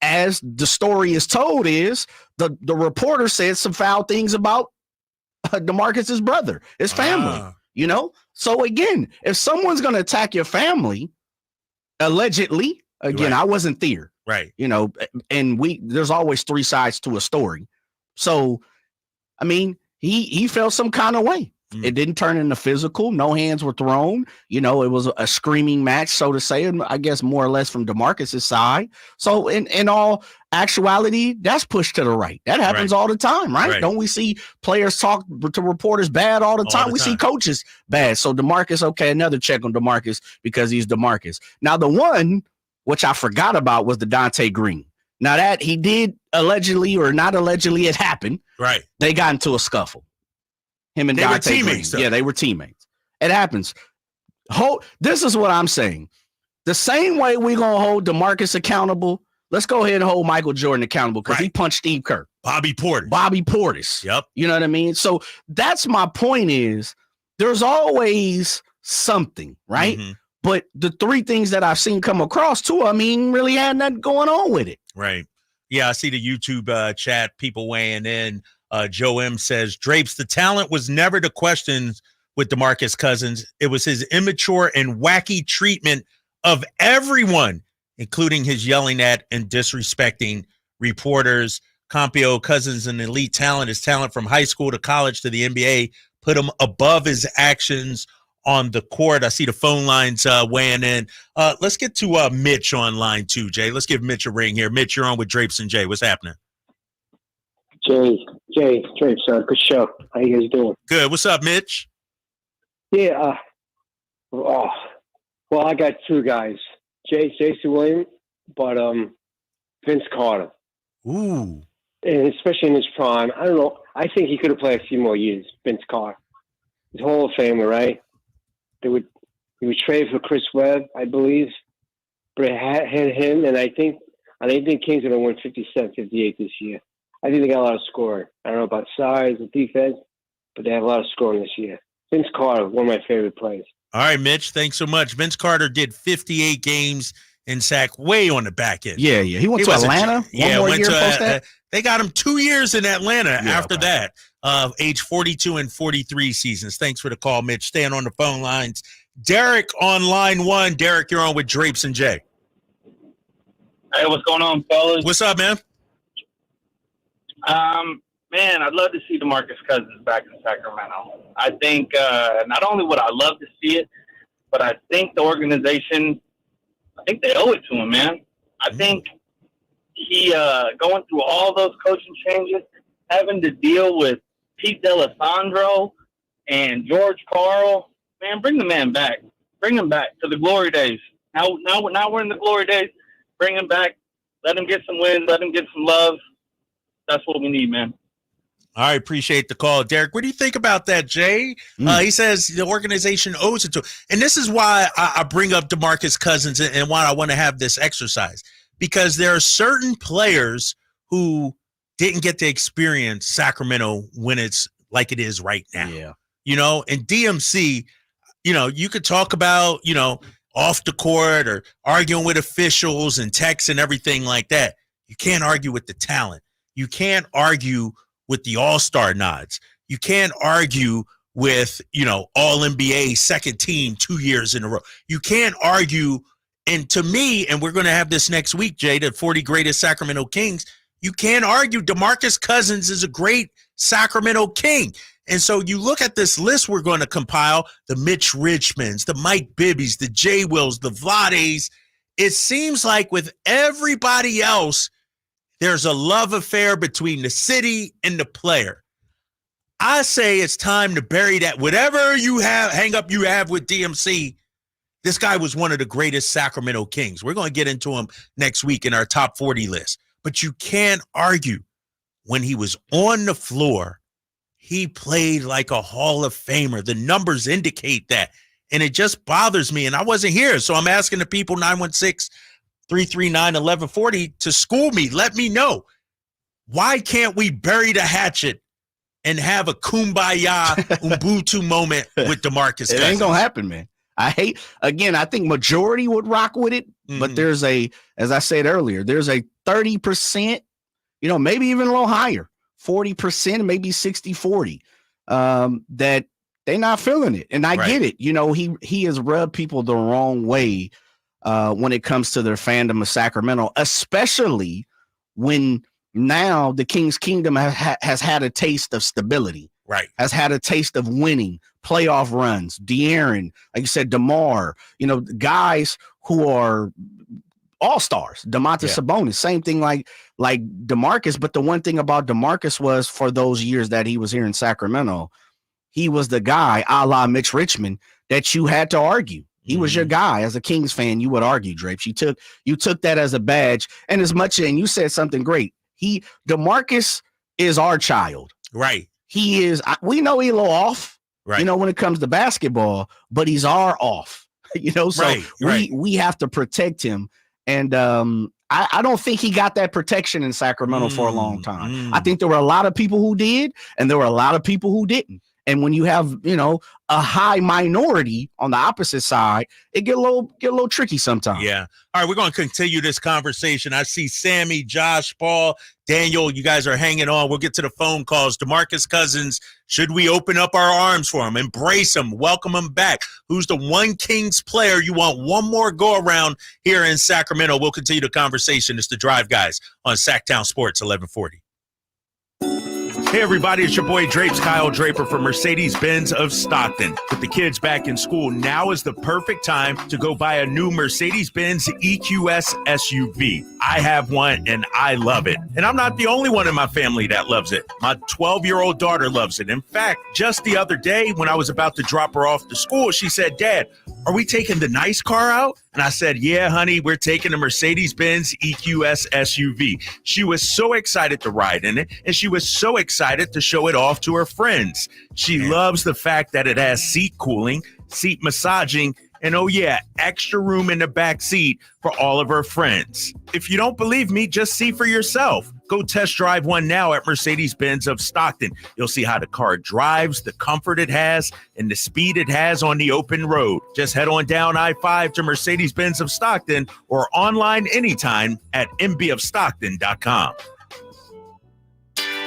[SPEAKER 4] as the story is told, is the reporter said some foul things about DeMarcus's brother, his family, So again, if someone's going to attack your family, allegedly, again, I wasn't there.
[SPEAKER 3] Right.
[SPEAKER 4] And there's always 3 sides to a story. So, I mean, he felt some kind of way. It didn't turn into physical. No hands were thrown. It was a screaming match, so to say, I guess more or less from DeMarcus's side. So in all actuality, that's pushed to the right. That happens all the time, right? Don't we see players talk to reporters bad all the time? We see coaches bad. So DeMarcus, okay, another check on DeMarcus because he's DeMarcus. Now, the one which I forgot about was the Dante Green. Now that he did allegedly or not allegedly, it happened.
[SPEAKER 3] Right.
[SPEAKER 4] They got into a scuffle. Him and Dante
[SPEAKER 3] were teammates.
[SPEAKER 4] Yeah, they were teammates. It happens. This is what I'm saying. The same way we're going to hold DeMarcus accountable, let's go ahead and hold Michael Jordan accountable because he punched Steve Kerr.
[SPEAKER 3] Bobby Portis.
[SPEAKER 4] Yep. You know what I mean? So that's my point is there's always something, right? But the 3 things that I've seen come across too, I mean, really had nothing going on with it.
[SPEAKER 3] Right. Yeah, I see the YouTube chat, people weighing in. Joe M says, Drapes, the talent was never the question with DeMarcus Cousins. It was his immature and wacky treatment of everyone, including his yelling at and disrespecting reporters. Campio, Cousins, an elite talent. His talent from high school to college to the NBA put him above his actions on the court. I see the phone lines weighing in. Let's get to Mitch on line 2, Jay. Let's give Mitch a ring here. Mitch, you're on with Drapes and Jay. What's happening?
[SPEAKER 6] Jay, Drapes, good show. How you guys doing?
[SPEAKER 3] Good. What's up, Mitch?
[SPEAKER 6] Yeah. Well, I got 2 guys. Jason Williams, but Vince Carter.
[SPEAKER 3] Ooh.
[SPEAKER 6] And especially in his prime, I don't know. I think he could have played a few more years. Vince Carter, he's a Hall of Famer, right? He would trade for Chris Webb, I believe, but it had him, and I think Kings are going to win 57-58 this year. I think they got a lot of scoring. I don't know about size and defense, but they have a lot of scoring this year. Vince Carter, one of my favorite players.
[SPEAKER 3] All right, Mitch, thanks so much. Vince Carter did 58 games in Sac, way on the back end.
[SPEAKER 4] Yeah. He went to Atlanta.
[SPEAKER 3] They got him 2 years in Atlanta after that, age 42 and 43 seasons. Thanks for the call, Mitch. Staying on the phone lines. Derek on line 1. Derek, you're on with Drapes and Jay.
[SPEAKER 7] Hey, what's going on, fellas?
[SPEAKER 3] What's up, man?
[SPEAKER 7] Man, I'd love to see DeMarcus Cousins back in Sacramento. I think not only would I love to see it, but I think the organization, I think they owe it to him, man. I think he going through all those coaching changes, having to deal with Pete D'Alessandro and George Karl. Man, bring the man back. Bring him back to the glory days. Now we're in the glory days. Bring him back. Let him get some wins. Let him get some love. That's what we need, man.
[SPEAKER 3] All right, appreciate the call. Derek, what do you think about that, Jay? He says the organization owes it to him. And this is why I bring up DeMarcus Cousins and why I want to have this exercise. Because there are certain players who didn't get to experience Sacramento when it's like it is right now.
[SPEAKER 4] Yeah.
[SPEAKER 3] And DMC, you could talk about, off the court or arguing with officials and texts and everything like that. You can't argue with the talent. You can't argue with the all-star nods. You can't argue with, all NBA second team 2 years in a row. You can't argue. And to me, and we're going to have this next week, Jay, the 40 greatest Sacramento Kings, you can't argue DeMarcus Cousins is a great Sacramento King. And so you look at this list we're going to compile, the Mitch Richmonds, the Mike Bibbies, the Jay Wills, the Vlades. it seems like with everybody else, there's a love affair between the city and the player. I say it's time to bury that. Whatever you have, hang up you have with DMC, this guy was one of the greatest Sacramento Kings. We're going to get into him next week in our top 40 list. But you can't argue when he was on the floor, he played like a Hall of Famer. The numbers indicate that. And it just bothers me. And I wasn't here. So I'm asking the people 916-339-1140 to school me. Let me know. Why can't we bury the hatchet and have a kumbaya Ubuntu moment with DeMarcus Cousins?
[SPEAKER 4] It ain't going to happen, man. I think majority would rock with it, but there's as I said earlier, there's a 30%, maybe even a little higher, 40%, maybe 60-40, that they're not feeling it. And I get it. He has rubbed people the wrong way when it comes to their fandom of Sacramento, especially when now the Kings Kingdom has had a taste of stability.
[SPEAKER 3] Right.
[SPEAKER 4] Has had a taste of winning, playoff runs. De'Aaron, like you said, DeMar, guys who are all-stars. Domantas Sabonis, same thing like DeMarcus. But the one thing about DeMarcus was for those years that he was here in Sacramento, he was the guy, a la Mitch Richmond, that you had to argue. He was your guy. As a Kings fan, you would argue, Drapes. You took that as a badge. And you said something great. DeMarcus is our child.
[SPEAKER 3] Right.
[SPEAKER 4] He is, we know he's a little off,
[SPEAKER 3] right.
[SPEAKER 4] When it comes to basketball, but he's our off, so we have to protect him. And I don't think he got that protection in Sacramento for a long time. I think there were a lot of people who did, and there were a lot of people who didn't. And when you have, a high minority on the opposite side, it get a little tricky sometimes.
[SPEAKER 3] Yeah. All right, we're going to continue this conversation. I see Sammy, Josh, Paul, Daniel, you guys are hanging on. We'll get to the phone calls. DeMarcus Cousins, should we open up our arms for him, embrace him, welcome him back? Who's the one Kings player you want one more go around here in Sacramento? We'll continue the conversation. It's the Drive Guys on Sactown Sports 1140. Hey, everybody, it's your boy Drapes, Kyle Draper from Mercedes-Benz of Stockton. With the kids back in school, now is the perfect time to go buy a new Mercedes-Benz EQS SUV. I have one, and I love it. And I'm not the only one in my family that loves it. My 12-year-old daughter loves it. In fact, just the other day when I was about to drop her off to school, she said, "Dad, are we taking the nice car out?" And I said, "Yeah, honey, we're taking a Mercedes-Benz EQS SUV." She was so excited to ride in it, and she was so excited to show it off to her friends. She loves the fact that it has seat cooling, seat massaging, and extra room in the back seat for all of her friends. If you don't believe me, just see for yourself. Go test drive one now at Mercedes-Benz of Stockton. You'll see how the car drives, the comfort it has, and the speed it has on the open road. Just head on down I-5 to Mercedes-Benz of Stockton or online anytime at mbofstockton.com.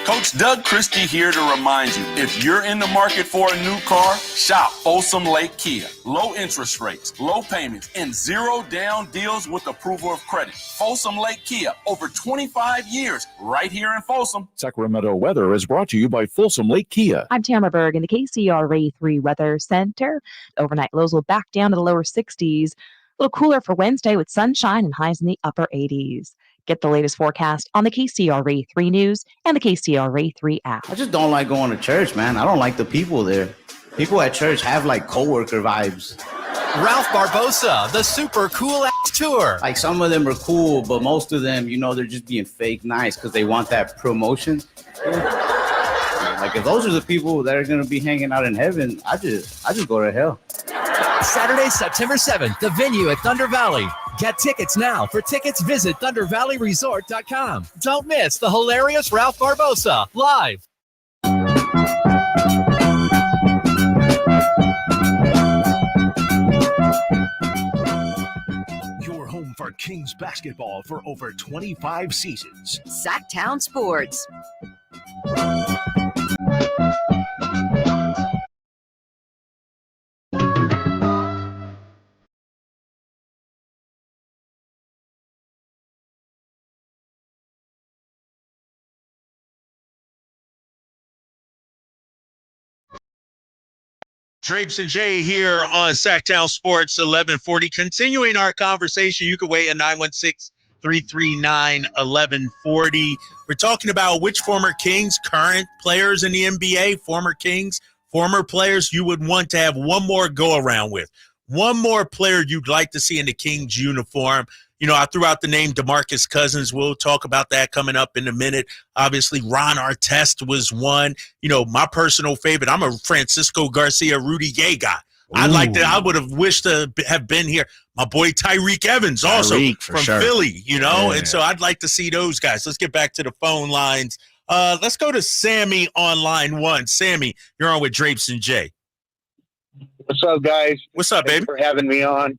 [SPEAKER 8] Coach Doug Christie here to remind you, if you're in the market for a new car, shop Folsom Lake Kia. Low interest rates, low payments, and zero down deals with approval of credit. Folsom Lake Kia, over 25 years, right here in Folsom.
[SPEAKER 10] Sacramento weather is brought to you by Folsom Lake Kia.
[SPEAKER 11] I'm Tamara Berg in the KCRA 3 Weather Center. Overnight lows will back down to the lower 60s. A little cooler for Wednesday with sunshine and highs in the upper 80s. Get the latest forecast on the KCRA 3 News and the KCRA 3 app.
[SPEAKER 13] I just don't like going to church, man. I don't like the people there. People at church have like coworker vibes.
[SPEAKER 1] Ralph Barbosa, the super cool ass tour.
[SPEAKER 13] Like some of them are cool, but most of them, they're just being fake nice because they want that promotion. Like if those are the people that are going to be hanging out in heaven, I just go to hell.
[SPEAKER 1] Saturday, September 7th, the venue at Thunder Valley. Get tickets now. For tickets, visit ThunderValleyResort.com. Don't miss the hilarious Ralph Barbosa live.
[SPEAKER 24] Your home for Kings basketball for over 25 seasons.
[SPEAKER 28] Sactown Sports.
[SPEAKER 3] Drapes and Jay here on Sactown Sports 1140. Continuing our conversation, you can weigh in 916-339-1140. We're talking about which former Kings, current players in the NBA, former Kings, former players you would want to have one more go around with. One more player you'd like to see in the Kings uniform. You know, I threw out the name DeMarcus Cousins. We'll talk about that coming up in a minute. Obviously, Ron Artest was one. You know, my personal favorite, I'm a Francisco Garcia, Rudy Gay guy. I would have wished to have been here. My boy Tyreek Evans also from Philly, you know, and so I'd like to see those guys. Let's get back to the phone lines. Let's go to Sammy on line 1. Sammy, you're on with Drapes and Jay.
[SPEAKER 9] What's up, guys?
[SPEAKER 3] What's up, baby?
[SPEAKER 9] Thanks for having me on.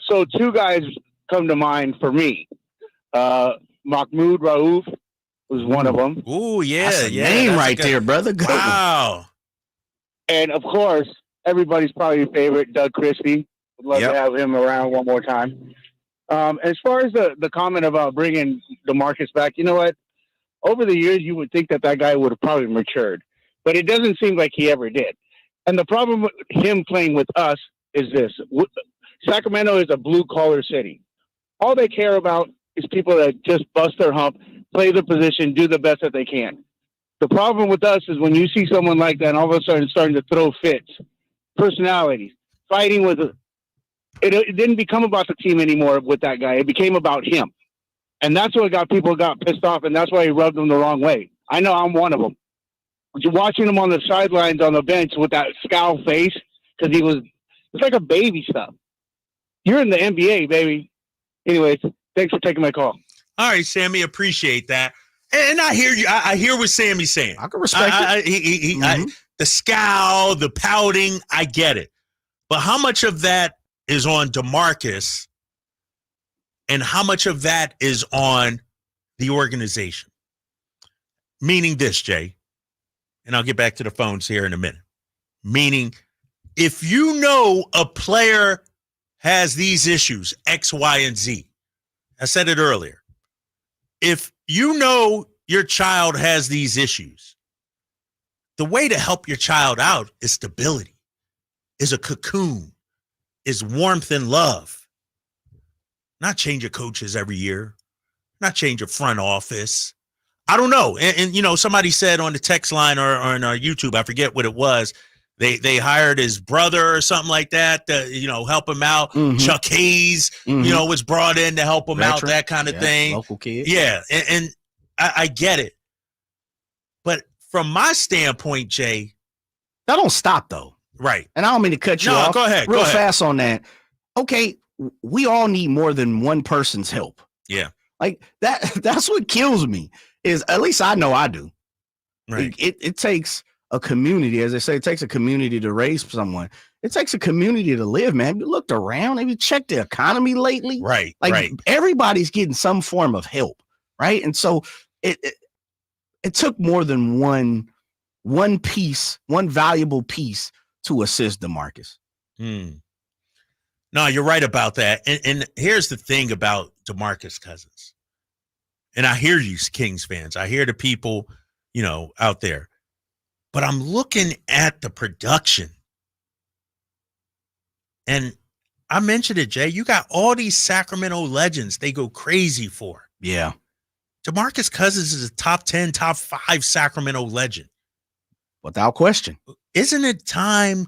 [SPEAKER 9] So two guys come to mind for me. Mahmoud Rauf was one of them.
[SPEAKER 3] Ooh, yeah.
[SPEAKER 4] That's a name right there, brother. Good
[SPEAKER 3] wow.
[SPEAKER 9] And, of course, everybody's probably favorite, Doug Christie. Would love to have him around one more time. As far as the comment about bringing DeMarcus back, you know what? Over the years, you would think that guy would have probably matured. But it doesn't seem like he ever did. And the problem with him playing with us is this. Sacramento is a blue-collar city. All they care about is people that just bust their hump, play the position, do the best that they can. The problem with us is when you see someone like that and all of a sudden starting to throw fits, personalities, fighting with it didn't become about the team anymore with that guy. It became about him. And that's what people got pissed off, and that's why he rubbed them the wrong way. I know I'm one of them. Watching him on the sidelines on the bench with that scowl face, because it's like a baby stuff. You're in the NBA, baby. Anyways, thanks for taking my call.
[SPEAKER 3] All right, Sammy, appreciate that. And I hear you. I hear what Sammy's saying.
[SPEAKER 4] I can respect it.
[SPEAKER 3] The scowl, the pouting, I get it. But how much of that is on DeMarcus and how much of that is on the organization? Meaning this, Jay, and I'll get back to the phones here in a minute. Meaning, if you know a player has these issues, X, Y, and Z, I said it earlier. If you know your child has these issues, the way to help your child out is stability, is a cocoon, is warmth and love. Not change your coaches every year, not change your front office. I don't know. And you know, somebody said on the text line or on our YouTube, I forget what it was, they hired his brother or something like that to, you know, help him out. Chuck Hayes, you know, was brought in to help him out, that kind of thing.
[SPEAKER 4] Local kid.
[SPEAKER 3] Yeah, and I get it. But from my standpoint, Jay,
[SPEAKER 4] that don't stop though.
[SPEAKER 3] Right.
[SPEAKER 4] And I don't mean to cut you off.
[SPEAKER 3] Go ahead.
[SPEAKER 4] Real fast on that. Okay, we all need more than one person's help.
[SPEAKER 3] Yeah.
[SPEAKER 4] Like that's what kills me is, at least I know I do.
[SPEAKER 3] Right.
[SPEAKER 4] It takes a community, as they say, it takes a community to raise someone. It takes a community to live, man. Have you looked around? Have you checked the economy lately?
[SPEAKER 3] Right.
[SPEAKER 4] Like everybody's getting some form of help. Right. And so it took more than one piece, one valuable piece to assist DeMarcus.
[SPEAKER 3] No, you're right about that. And here's the thing about DeMarcus Cousins. And I hear you, Kings fans. I hear the people, you know, out there. But I'm looking at the production. And I mentioned it, Jay. You got all these Sacramento legends they go crazy for.
[SPEAKER 4] Yeah.
[SPEAKER 3] DeMarcus Cousins is a top 10, top 5 Sacramento legend.
[SPEAKER 4] Without question.
[SPEAKER 3] Isn't it time?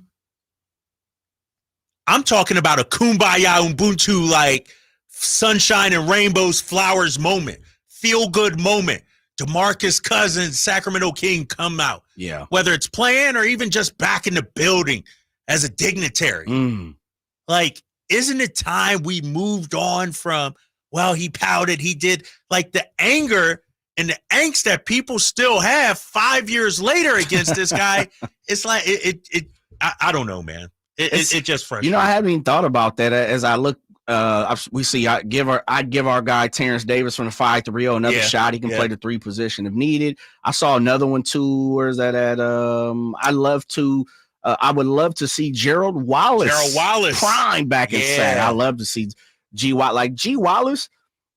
[SPEAKER 3] I'm talking about a kumbaya Ubuntu, like sunshine and rainbows, flowers moment, feel good moment. DeMarcus Cousins, Sacramento King, come out.
[SPEAKER 4] Yeah.
[SPEAKER 3] Whether it's playing or even just back in the building as a dignitary. Like, isn't it time we moved on from, well, he pouted, he did, like the anger and the angst that people still have 5 years later against this guy? It's like, I don't know, man. It just frustrates.
[SPEAKER 4] You know, I haven't even thought about that as I look. I'd give our guy Terrence Davis from the 5-3 another shot. He can play the 3 position if needed. I saw another one too. Where's that at? I would love to see Gerald Wallace prime back in Sac. I love to see G Wallace.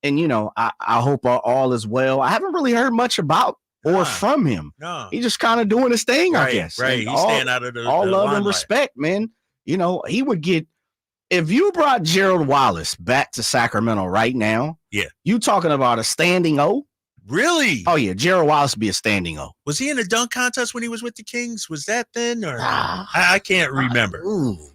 [SPEAKER 4] And you know, I hope all is well. I haven't really heard much about or from him.
[SPEAKER 3] No.
[SPEAKER 4] He's just kind of doing his thing, I
[SPEAKER 3] Right,
[SPEAKER 4] guess.
[SPEAKER 3] right.
[SPEAKER 4] And
[SPEAKER 3] He's staying out of the
[SPEAKER 4] all love and
[SPEAKER 3] limelight.
[SPEAKER 4] respect, man. You know, he would get if you brought Gerald Wallace back to Sacramento right now.
[SPEAKER 3] Yeah,
[SPEAKER 4] you talking about a standing O?
[SPEAKER 3] Really?
[SPEAKER 4] Oh yeah, Gerald Wallace would be a standing O.
[SPEAKER 3] Was he in a dunk contest when he was with the Kings? Was that then, or I can't remember.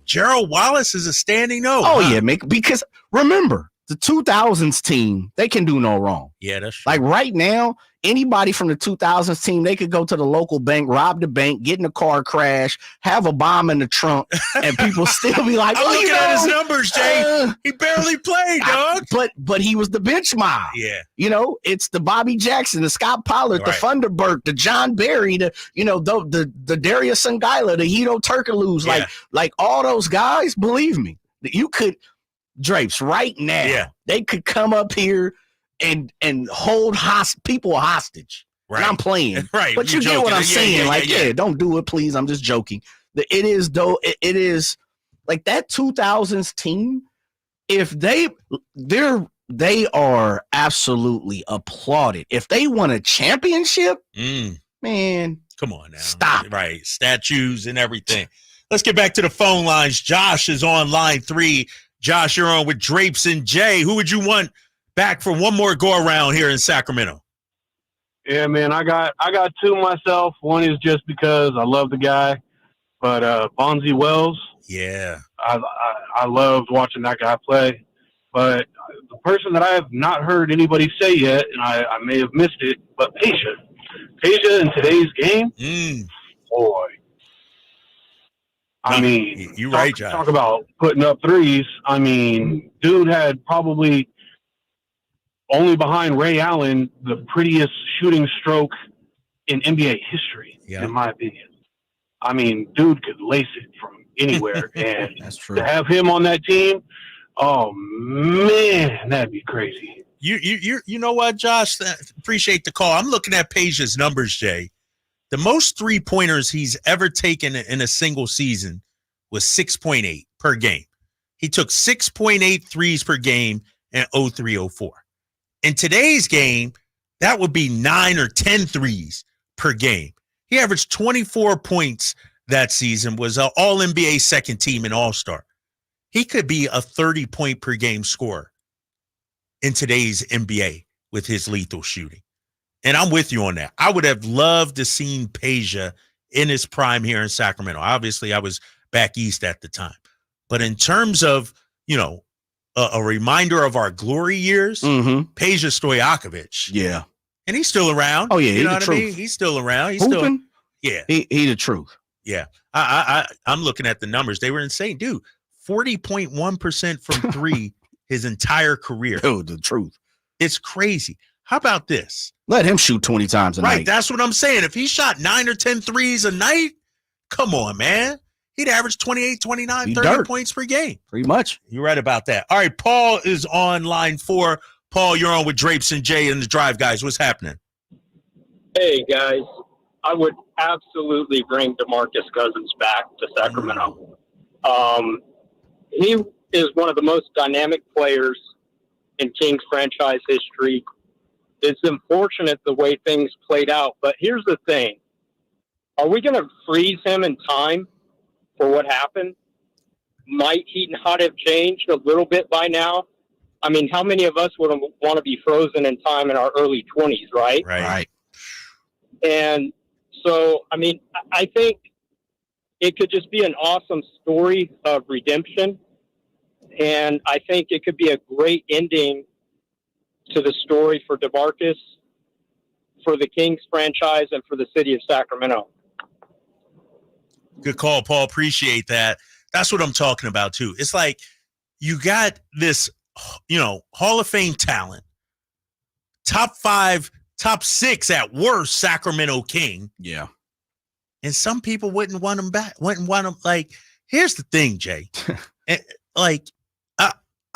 [SPEAKER 3] Gerald Wallace is a standing O.
[SPEAKER 4] Oh yeah, because remember the 2000s team, they can do no wrong.
[SPEAKER 3] Yeah, that's true.
[SPEAKER 4] Like right now, anybody from the 2000s team, they could go to the local bank, rob the bank, get in a car crash, have a bomb in the trunk, and people still be like,
[SPEAKER 3] I'm
[SPEAKER 4] "Oh,
[SPEAKER 3] looking at his numbers, Jay. He barely played, dog."
[SPEAKER 4] But he was the bench mob.
[SPEAKER 3] Yeah.
[SPEAKER 4] You know, it's the Bobby Jackson, the Scott Pollard, the
[SPEAKER 3] Right.
[SPEAKER 4] Funderburk, the John Barry, the Darius Sungaila, the Hito Turkoglu's, like all those guys. Believe me, you could Drapes right now. They could come up here and hold people hostage.
[SPEAKER 3] Right.
[SPEAKER 4] And I'm playing,
[SPEAKER 3] Right.
[SPEAKER 4] But you
[SPEAKER 3] You're
[SPEAKER 4] get what
[SPEAKER 3] joking.
[SPEAKER 4] I'm saying.
[SPEAKER 3] Yeah.
[SPEAKER 4] Don't do it, please. I'm just joking. It is though. It is like that 2000s team. If they are absolutely applauded. If they won a championship, man,
[SPEAKER 3] come on now.
[SPEAKER 4] Stop.
[SPEAKER 3] Right. Statues and everything. Let's get back to the phone lines. Josh is on line 3. Josh, you're on with Drapes and Jay. Who would you want back for one more go around here in Sacramento?
[SPEAKER 14] Yeah, man, I got two myself. One is just because I love the guy, but Bonzi Wells.
[SPEAKER 3] Yeah,
[SPEAKER 14] I loved watching that guy play. But the person that I have not heard anybody say yet, and I may have missed it, but Peja in today's game, boy. I mean,
[SPEAKER 3] you're right, Josh.
[SPEAKER 14] Talk about putting up threes. I mean, dude had probably only behind Ray Allen the prettiest shooting stroke in NBA history, in my opinion. I mean, dude could lace it from anywhere, and
[SPEAKER 4] that's true.
[SPEAKER 14] To have him on that team, oh man, that'd be crazy.
[SPEAKER 3] You know what, Josh? Appreciate the call. I'm looking at Peja's numbers, Jay. The most 3-pointers he's ever taken in a single season was 6.8 per game. He took 6.8 threes per game in 03-04. In today's game, that would be 9 or 10 threes per game. He averaged 24 points that season, was an All-NBA second team and All-Star. He could be a 30-point per game scorer in today's NBA with his lethal shooting. And I'm with you on that. I would have loved to seen Peja in his prime here in Sacramento. Obviously, I was back east at the time. But in terms of, a reminder of our glory years, Peja Stojakovic.
[SPEAKER 4] Yeah.
[SPEAKER 3] And he's still around.
[SPEAKER 4] Oh, yeah.
[SPEAKER 3] You know what I mean? He's still around. He's
[SPEAKER 4] Hooping?
[SPEAKER 3] still, yeah.
[SPEAKER 4] He the truth.
[SPEAKER 3] Yeah. I'm looking at the numbers. They were insane. Dude, 40.1% from 3 his entire career.
[SPEAKER 4] Oh, the truth.
[SPEAKER 3] It's crazy. How about this?
[SPEAKER 4] Let him shoot 20 times a night.
[SPEAKER 3] Right, that's what I'm saying. If he shot 9 or 10 threes a night, come on, man. He'd average 28, 29, 30 points per game.
[SPEAKER 4] Pretty much.
[SPEAKER 3] You're right about that. All right, Paul is on line 4. Paul, you're on with Drapes and Jay and the Drive Guys. What's happening?
[SPEAKER 15] Hey, guys. I would absolutely bring DeMarcus Cousins back to Sacramento. He is one of the most dynamic players in Kings franchise history. It's unfortunate the way things played out, but here's the thing. Are we going to freeze him in time for what happened? Might he not have changed a little bit by now? I mean, how many of us would want to be frozen in time in our early 20s, right?
[SPEAKER 3] Right.
[SPEAKER 15] And so, I mean, I think it could just be an awesome story of redemption. And I think it could be a great ending to the story for DeMarcus, for the Kings franchise, and for the city of Sacramento.
[SPEAKER 3] Good call, Paul. Appreciate that. That's what I'm talking about, too. It's like you got this, Hall of Fame talent, top 5, top 6 at worst Sacramento King.
[SPEAKER 4] Yeah.
[SPEAKER 3] And some people wouldn't want him back. Wouldn't want him. Like, here's the thing, Jay.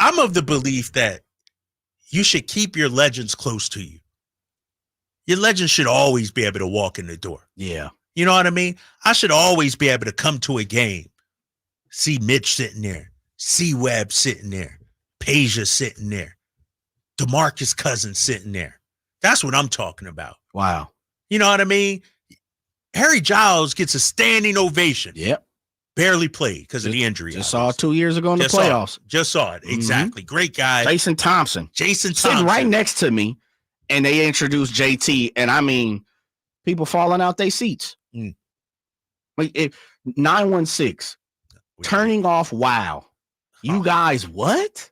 [SPEAKER 3] I'm of the belief that you should keep your legends close to you. Your legends should always be able to walk in the door.
[SPEAKER 4] Yeah.
[SPEAKER 3] You know what I mean? I should always be able to come to a game, see Mitch sitting there, see Webb sitting there, Peja sitting there, DeMarcus Cousins sitting there. That's what I'm talking about.
[SPEAKER 4] Wow.
[SPEAKER 3] You know what I mean? Harry Giles gets a standing ovation.
[SPEAKER 4] Yep.
[SPEAKER 3] Barely played because of the injury.
[SPEAKER 4] Just saw it 2 years ago in the playoffs.
[SPEAKER 3] Just saw it. Exactly. Great guy.
[SPEAKER 4] Jason Thompson.
[SPEAKER 3] Sitting
[SPEAKER 4] right next to me, and they introduced JT, and I mean, people falling out their seats. Like 916, turning off wow. You guys, what?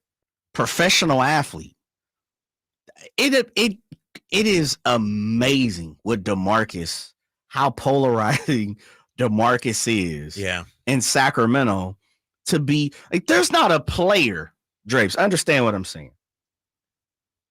[SPEAKER 4] Professional athlete. It is amazing with DeMarcus, how polarizing DeMarcus is.
[SPEAKER 3] Yeah.
[SPEAKER 4] In Sacramento to be like, there's not a player, Drapes, understand what I'm saying.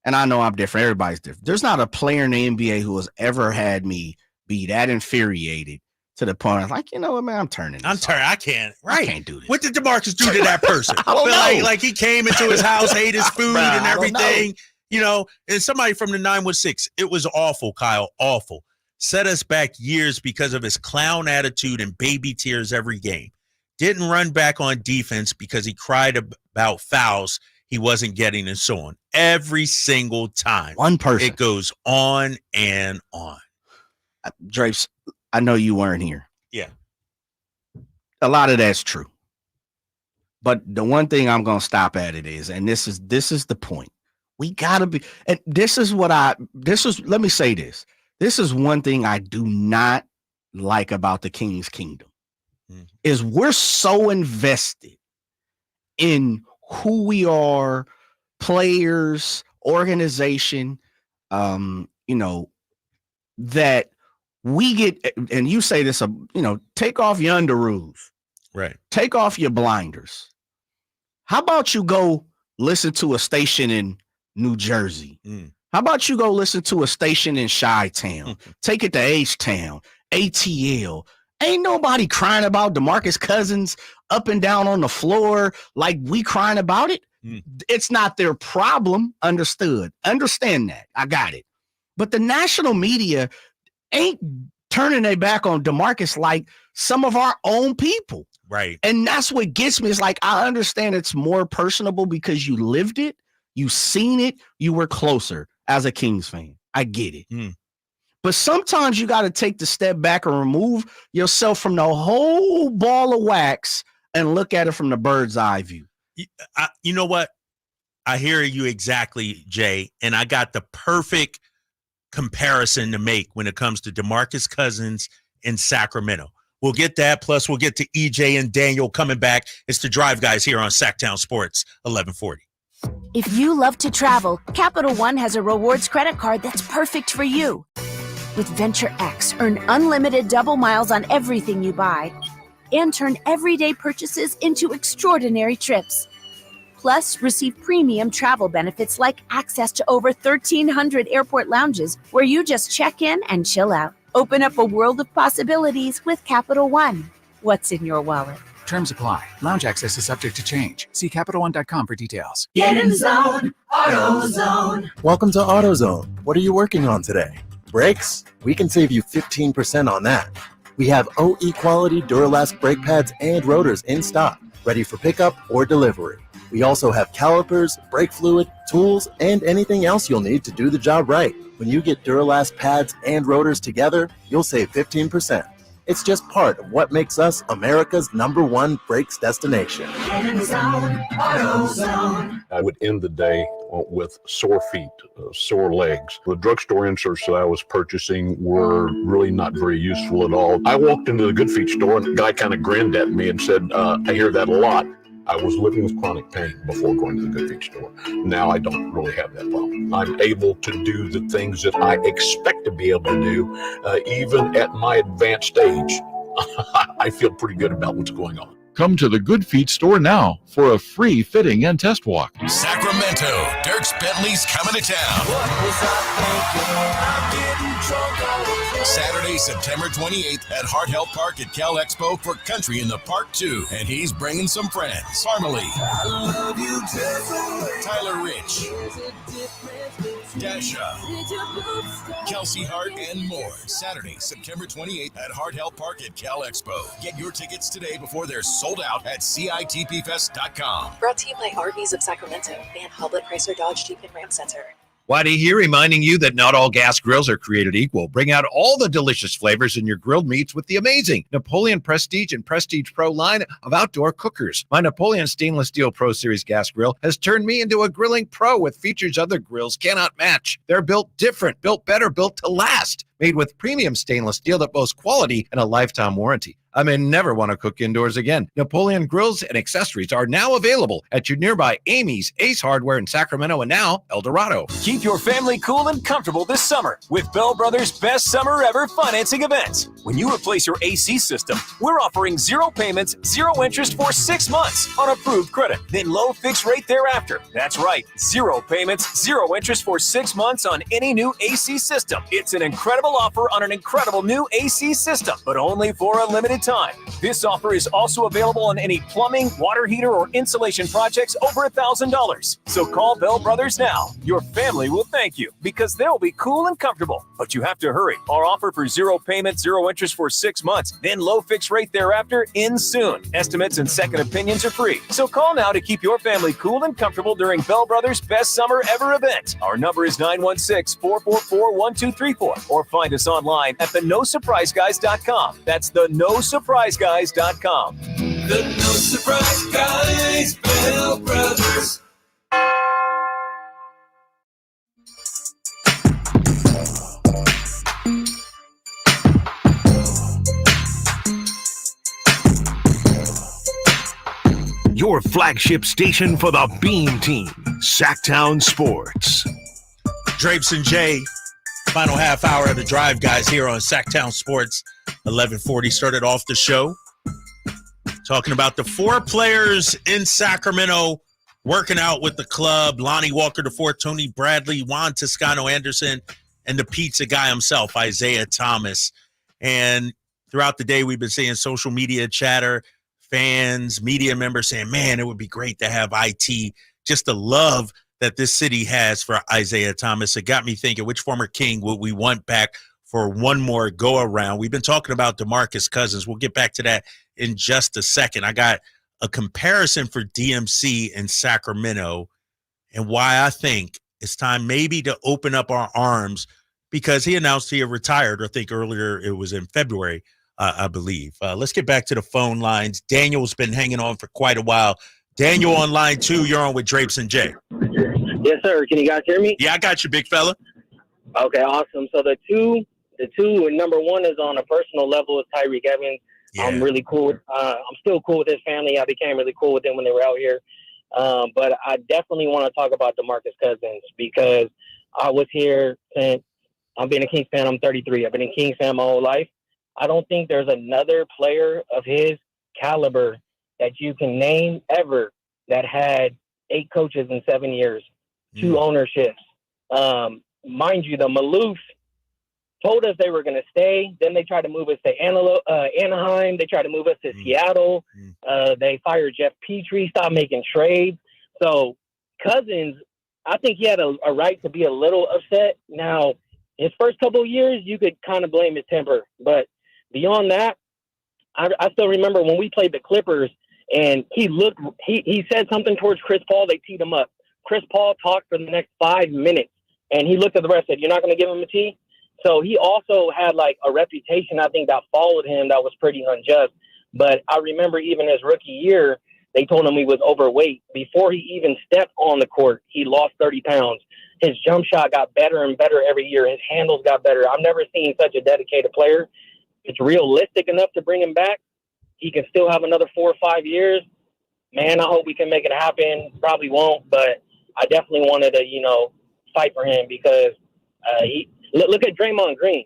[SPEAKER 4] And I know I'm different. Everybody's different. There's not a player in the NBA who has ever had me be that infuriated to the point of like, you know what, man, I'm turning.
[SPEAKER 3] I can't. Right.
[SPEAKER 4] I can't do this.
[SPEAKER 3] What did DeMarcus do to that person?
[SPEAKER 4] I don't know.
[SPEAKER 3] Like he came into his house, ate his food and
[SPEAKER 4] I don't
[SPEAKER 3] everything.
[SPEAKER 4] know.
[SPEAKER 3] You know, and somebody from the 916. It was awful, Kyle. Awful. Set us back years because of his clown attitude and baby tears every game. Didn't run back on defense because he cried about fouls he wasn't getting and so on. Every single time.
[SPEAKER 4] One person.
[SPEAKER 3] It goes on and on.
[SPEAKER 4] Drapes, I know you weren't here.
[SPEAKER 3] Yeah.
[SPEAKER 4] A lot of that's true. But the one thing I'm going to stop at it is, and this is the point. We got to be, and let me say this. This is one thing I do not like about the King's Kingdom is we're so invested in who we are, players, organization, that we get, and you say this, take off your underoos.
[SPEAKER 3] Right.
[SPEAKER 4] Take off your blinders. How about you go listen to a station in New Jersey? How about you go listen to a station in Chi-Town? Take it to H-Town, ATL. Ain't nobody crying about DeMarcus Cousins up and down on the floor like we crying about it. It's not their problem. Understood. Understand that. I got it. But the national media ain't turning their back on DeMarcus like some of our own people.
[SPEAKER 3] Right.
[SPEAKER 4] And that's what gets me. It's like, I understand it's more personable because you lived it. You seen it. You were closer as a Kings fan. I get it. But sometimes you got to take the step back and remove yourself from the whole ball of wax and look at it from the bird's eye view.
[SPEAKER 3] You know what? I hear you exactly, Jay. And I got the perfect comparison to make when it comes to DeMarcus Cousins in Sacramento. We'll get that. Plus, we'll get to EJ and Daniel coming back. It's the Drive Guys here on Sactown Sports, 1140.
[SPEAKER 2] If you love to travel, Capital One has a rewards credit card that's perfect for you. With Venture X, earn unlimited double miles on everything you buy and turn everyday purchases into extraordinary trips. Plus, receive premium travel benefits like access to over 1,300 airport lounges where you just check in and chill out. Open up a world of possibilities with Capital One. What's in your wallet?
[SPEAKER 5] Terms apply. Lounge access is subject to change. See CapitalOne.com for details.
[SPEAKER 16] Get in the zone, AutoZone.
[SPEAKER 17] Welcome to AutoZone. What are you working on today? Brakes? We can save you 15% on that. We have OE quality Duralast brake pads and rotors in stock, ready for pickup or delivery. We also have calipers, brake fluid, tools, and anything else you'll need to do the job right. When you get Duralast pads and rotors together, you'll save 15%. It's just part of what makes us America's #1 brakes destination.
[SPEAKER 16] Get in the zone, AutoZone.
[SPEAKER 20] I would end the day with sore feet, sore legs. The drugstore inserts that I was purchasing were really not very useful at all. I walked into the Good Feet store and the guy kind of grinned at me and said, I hear that a lot. I was living with chronic pain before going to the Good Feet store. Now I don't really have that problem. I'm able to do the things that I expect to be able to do, even at my advanced age. I feel pretty good about what's going on.
[SPEAKER 10] Come to the Good Feet store now for a free fitting and test walk.
[SPEAKER 23] Sacramento, Dirks Bentley's coming to town. Saturday, September 28th at Hart Health Park at Cal Expo for Country in the Park 2. And he's bringing some friends. Farmerly, Tyler Rich, Dasha, Kelsey Hart, and more. Saturday, September 28th at Hart Health Park at Cal Expo. Get your tickets today before they're sold out at CITPFest.com.
[SPEAKER 25] Brought to you by RVs of Sacramento and Hoblet Chrysler Dodge Jeep and Ram Center.
[SPEAKER 12] Whitey here, reminding you that not all gas grills are created equal. Bring out all the delicious flavors in your grilled meats with the amazing Napoleon Prestige and Prestige Pro line of outdoor cookers. My Napoleon Stainless Steel Pro Series gas grill has turned me into a grilling pro with features other grills cannot match. They're built different, built better, built to last. Made with premium stainless steel that boasts quality and a lifetime warranty. I may never want to cook indoors again. Napoleon grills and accessories are now available at your nearby Amy's, Ace Hardware in Sacramento, and now El Dorado.
[SPEAKER 18] Keep your family cool and comfortable this summer with Bell Brothers' best summer ever financing event. When you replace your AC system, we're offering 0 payments, 0 interest for 6 months on approved credit, then low fixed rate thereafter. That's right, 0 payments, 0 interest for 6 months on any new AC system. It's an incredible offer on an incredible new AC system, but only for a limited time. This offer is also available on any plumbing, water heater, or insulation projects over $1,000. So call Bell Brothers now. Your family will thank you because they'll be cool and comfortable. But you have to hurry. Our offer for 0 payment, 0 interest for 6 months, then low fixed rate thereafter ends soon. Estimates and second opinions are free. So call now to keep your family cool and comfortable during Bell Brothers' best summer ever event. Our number is 916-444-1234 or find us online at theNoSurpriseGuys.com. That's theNoSurpriseGuys.com.
[SPEAKER 16] The No Surprise Guys, Bell Brothers.
[SPEAKER 24] Your flagship station for the Beam Team, Sactown Sports.
[SPEAKER 3] Drapes and Jay, final half hour of the Drive Guys here on Sactown Sports. 1140 started off the show talking about the 4 players in Sacramento working out with the club: Lonnie Walker IV, Tony Bradley, Juan Toscano Anderson, and the pizza guy himself, Isaiah Thomas. And throughout the day, we've been seeing social media chatter, fans, media members saying, man, it would be great to have IT. Just the love that this city has for Isaiah Thomas. It got me thinking, which former King would we want back for one more go-around? We've been talking about DeMarcus Cousins. We'll get back to that in just a second. I got a comparison for DMC in Sacramento and why I think it's time maybe to open up our arms, because he announced he had retired, I think earlier it was in February, I believe. Let's get back to the phone lines. Daniel's been hanging on for quite a while. Daniel on line 2, you're on with Drapes and Jay.
[SPEAKER 19] Yes, sir. Can you guys hear me?
[SPEAKER 3] Yeah, I got you, big fella.
[SPEAKER 19] Okay, awesome. So the two, and number one is on a personal level is Tyreek Evans. Yeah. I'm really cool. I'm still cool with his family. I became really cool with them when they were out here. But I definitely want to talk about DeMarcus Cousins because I was here since I've been a Kings fan. I'm 33. I've been a Kings fan my whole life. I don't think there's another player of his caliber that you can name ever that had 8 coaches in 7 years, 2 ownerships. Mind you, the Maloof told us they were going to stay. Then they tried to move us to Anaheim. They tried to move us to Seattle. They fired Jeff Petrie, stopped making trades. So Cousins, I think he had a right to be a little upset. Now, his first couple of years, you could kind of blame his temper. But beyond that, I still remember when we played the Clippers and he said something towards Chris Paul. They teed him up. Chris Paul talked for the next 5 minutes and he looked at the rest and said, "You're not going to give him a tee?" So he also had like a reputation, I think, that followed him that was pretty unjust. But I remember even his rookie year, they told him he was overweight. Before he even stepped on the court, he lost 30 pounds. His jump shot got better and better every year. His handles got better. I've never seen such a dedicated player. It's realistic enough to bring him back. He can still have another 4 or 5 years. Man, I hope we can make it happen. Probably won't, but I definitely wanted to, fight for him because look at Draymond Green.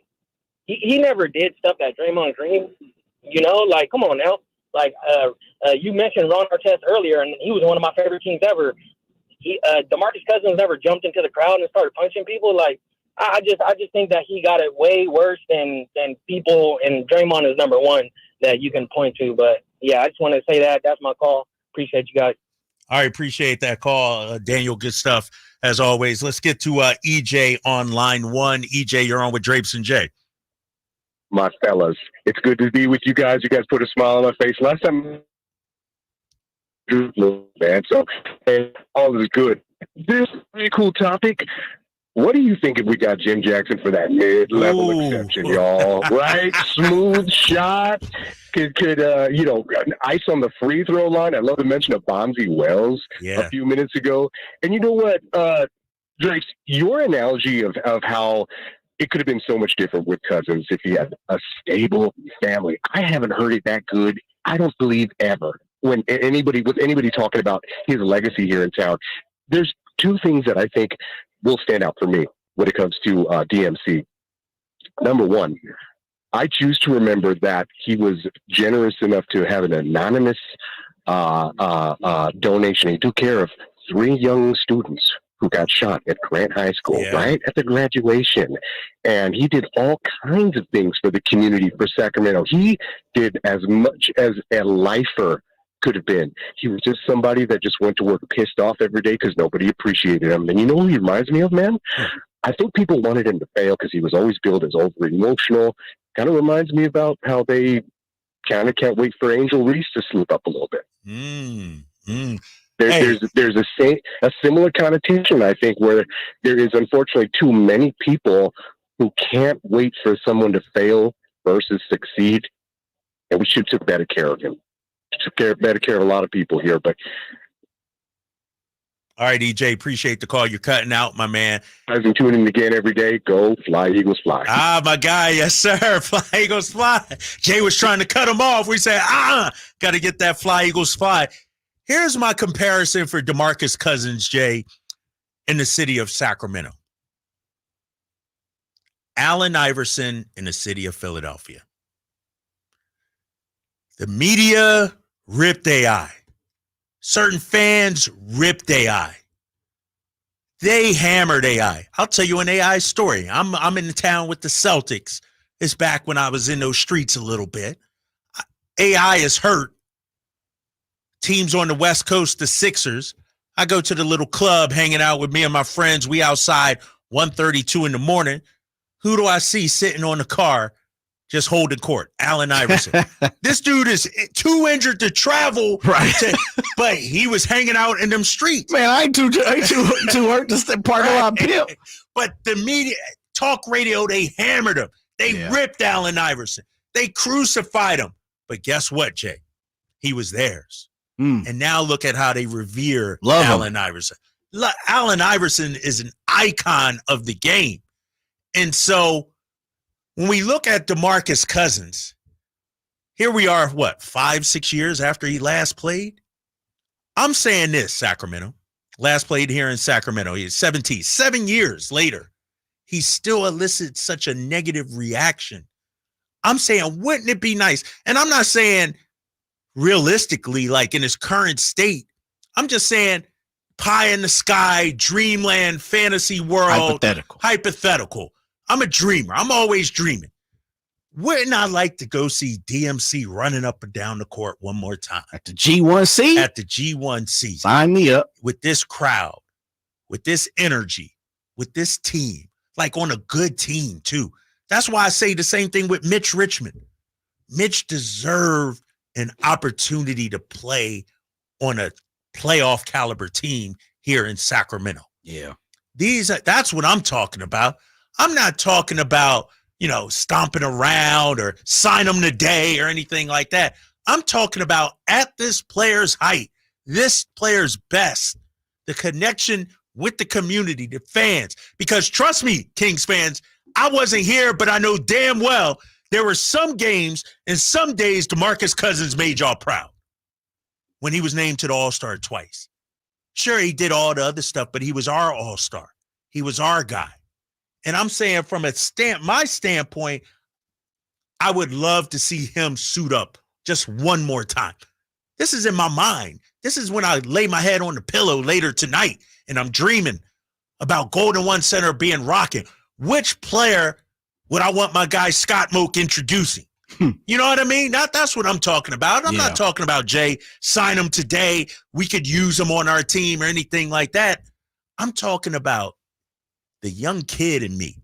[SPEAKER 19] He never did stuff that Draymond Green, come on now. You mentioned Ron Artest earlier, and he was one of my favorite Kings ever. DeMarcus Cousins never jumped into the crowd and started punching people. I just think that he got it way worse than people, and Draymond is number one that you can point to. But yeah, I just want to say that. That's my call. Appreciate you guys.
[SPEAKER 3] All right, appreciate that call, Daniel. Good stuff as always. Let's get to EJ on line 1. EJ, you're on with Drapes and Jay.
[SPEAKER 21] My fellas, it's good to be with you guys. You guys put a smile on my face. Last time, man, so all is good. This is a very cool topic. What do you think if we got Jim Jackson for that mid-level exception, y'all? Right? Smooth shot. Could ice on the free throw line. I love to mention of Bonzi Wells a few minutes ago. And you know what, Drake, your analogy of how it could have been so much different with Cousins if he had a stable family. I haven't heard it that good, I don't believe, ever. When anybody talking about his legacy here in town, there's two things that I think will stand out for me when it comes to DMC. Number one, I choose to remember that he was generous enough to have an anonymous donation. He took care of 3 young students who got shot at Grant High School, right at the graduation. And he did all kinds of things for the community, for Sacramento. He did as much as a lifer could have been. He was just somebody that just went to work pissed off every day because nobody appreciated him. And you know who he reminds me of, man? I think people wanted him to fail because he was always billed as over emotional. Kind of reminds me about how they kind of can't wait for Angel Reese to slip up a little bit. There's a similar connotation, I think, where there is unfortunately too many people who can't wait for someone to fail versus succeed, and we should take better care of him. Better care of a lot of people here, but.
[SPEAKER 3] All right, EJ, appreciate the call. You're cutting out, my man.
[SPEAKER 21] I've been tuning in again every day. Go Fly Eagles Fly.
[SPEAKER 3] Ah, my guy, yes sir. Fly Eagles Fly. Jay was trying to cut him off. We said, got to get that Fly Eagles Fly. Here's my comparison for DeMarcus Cousins, Jay, in the city of Sacramento. Allen Iverson in the city of Philadelphia. The media ripped AI. Certain fans ripped AI. They hammered AI. I'll tell you an AI story. I'm in the town with the Celtics. It's back when I was in those streets a little bit. AI is hurt. Teams on the West Coast, the Sixers. I go to the little club hanging out with me and my friends. We outside 1:32 in the morning. Who do I see sitting on the car just holding court? Allen Iverson. This dude is too injured to travel,
[SPEAKER 4] right?
[SPEAKER 3] But he was hanging out in them streets.
[SPEAKER 4] Man, I ain't too hurt to step part of our pimp.
[SPEAKER 3] But the media, talk radio, they hammered him. They ripped Allen Iverson. They crucified him. But guess what, Jay? He was theirs. And now look at how they revere Allen Iverson. Allen Iverson is an icon of the game. And so when we look at DeMarcus Cousins, here we are, 5-6 years after he last played? I'm saying this, Sacramento. Last played here in Sacramento. He's 17. 7 years later, he still elicited such a negative reaction. I'm saying, wouldn't it be nice? And I'm not saying realistically, like in his current state. I'm just saying pie in the sky, dreamland, fantasy world. Hypothetical. I'm a dreamer. I'm always dreaming. Wouldn't I like to go see DMC running up and down the court one more time?
[SPEAKER 4] At the G1C?
[SPEAKER 3] At the G1C.
[SPEAKER 4] Sign me up.
[SPEAKER 3] With this crowd, with this energy, with this team, like on a good team too. That's why I say the same thing with Mitch Richmond. Mitch deserved an opportunity to play on a playoff caliber team here in Sacramento.
[SPEAKER 4] Yeah.
[SPEAKER 3] That's what I'm talking about. I'm not talking about, stomping around or sign them today or anything like that. I'm talking about at this player's height, this player's best, the connection with the community, the fans. Because trust me, Kings fans, I wasn't here, but I know damn well there were some games and some days DeMarcus Cousins made y'all proud when he was named to the All-Star twice. Sure, he did all the other stuff, but he was our All-Star. He was our guy. And I'm saying from my standpoint, I would love to see him suit up just one more time. This is in my mind. This is when I lay my head on the pillow later tonight and I'm dreaming about Golden One Center being rocking. Which player would I want my guy Scott Moak introducing? You know what I mean? That's what I'm talking about. I'm not talking about, Jay, sign him today. We could use him on our team or anything like that. I'm talking about the young kid in me,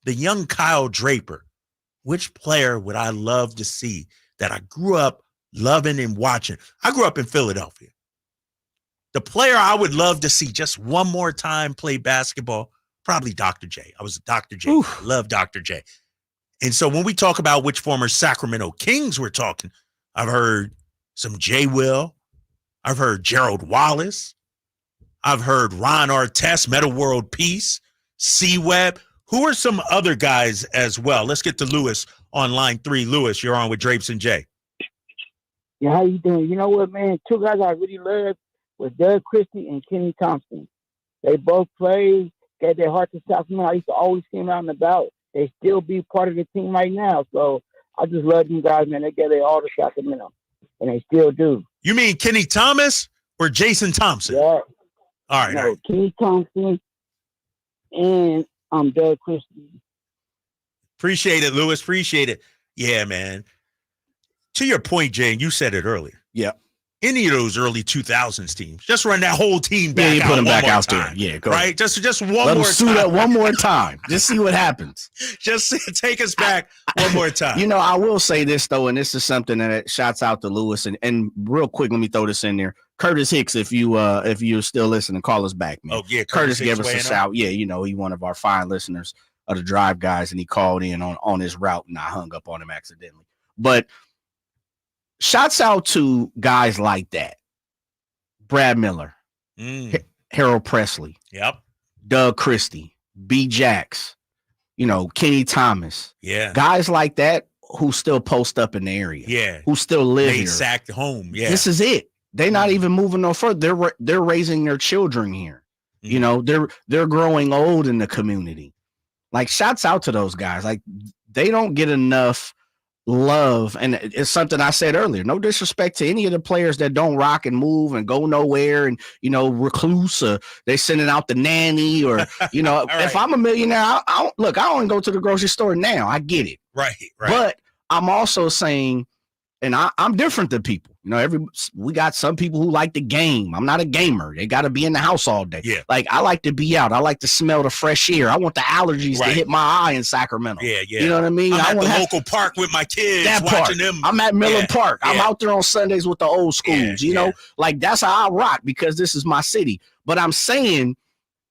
[SPEAKER 3] the young Kyle Draper. Which player would I love to see that I grew up loving and watching? I grew up in Philadelphia. The player I would love to see just one more time play basketball, probably Dr. J. I was a Dr. J. I love Dr. J. And so when we talk about which former Sacramento Kings we're talking, I've heard some J. Will. I've heard Gerald Wallace. I've heard Ron Artest, Meta World Peace, C-Web. Who are some other guys as well? Let's get to Lewis on line 3. Lewis, you're on with Drapes and Jay.
[SPEAKER 6] Yeah, how you doing? You know what, man? 2 guys I really love was Doug Christie and Kenny Thompson. They both played, gave their heart to Sacramento. I used to always see them out and about. They still be part of the team right now. So I just love them guys, man. They gave their all to Sacramento, and they still do.
[SPEAKER 3] You mean Kenny Thomas or Jason Thompson?
[SPEAKER 6] Yeah.
[SPEAKER 3] All right.
[SPEAKER 6] No, Kenny Thompson and Doug Christie.
[SPEAKER 3] Appreciate it, Lewis. Appreciate it. Yeah, man. To your point, Jay, and you said it earlier.
[SPEAKER 4] Yeah.
[SPEAKER 3] Any of those early 2000s teams, just run that whole team back.
[SPEAKER 4] Yeah, you
[SPEAKER 3] out
[SPEAKER 4] put them back out
[SPEAKER 3] time,
[SPEAKER 4] there. Yeah, go
[SPEAKER 3] right. Just one
[SPEAKER 4] Let
[SPEAKER 3] more
[SPEAKER 4] them suit
[SPEAKER 3] time.
[SPEAKER 4] up one more time. Just see what happens.
[SPEAKER 3] Just take us back one more time.
[SPEAKER 4] You know, I will say this though, and this is something that shouts out to Lewis. And real quick, let me throw this in there. Curtis Hicks, if you're still listening, call us back, man.
[SPEAKER 3] Oh yeah,
[SPEAKER 4] Curtis gave us a shout. Yeah, you know, he's one of our fine listeners of the Drive Guys, and he called in on his route, and I hung up on him accidentally. But shouts out to guys like that. Brad Miller, Harold Presley, Doug Christie, B. Jacks, you know, Kenny Thomas.
[SPEAKER 3] Yeah.
[SPEAKER 4] Guys like that who still post up in the area.
[SPEAKER 3] Yeah.
[SPEAKER 4] Who still live
[SPEAKER 3] They
[SPEAKER 4] here.
[SPEAKER 3] sacked home. Yeah.
[SPEAKER 4] This is it. They're not even moving no further. They're raising their children here. You know, they're growing old in the community. Like, shouts out to those guys. Like, they don't get enough love, and it's something I said earlier. No disrespect to any of the players that don't rock and move and go nowhere, and recluse. They sending out the nanny, or if I'm a millionaire, I don't go to the grocery store now. I get it,
[SPEAKER 3] right.
[SPEAKER 4] But I'm also saying, and I'm different than people. We got some people who like the game. I'm not a gamer. They got to be in the house all day.
[SPEAKER 3] Yeah.
[SPEAKER 4] Like, I like to be out. I like to smell the fresh air. I want the allergies to hit my eye in Sacramento.
[SPEAKER 3] Yeah.
[SPEAKER 4] You know what I mean?
[SPEAKER 3] I'm at the local park with my kids, watching them.
[SPEAKER 4] I'm at Miller Park. I'm out there on Sundays with the old schools. You know, like, that's how I rock, because this is my city. But I'm saying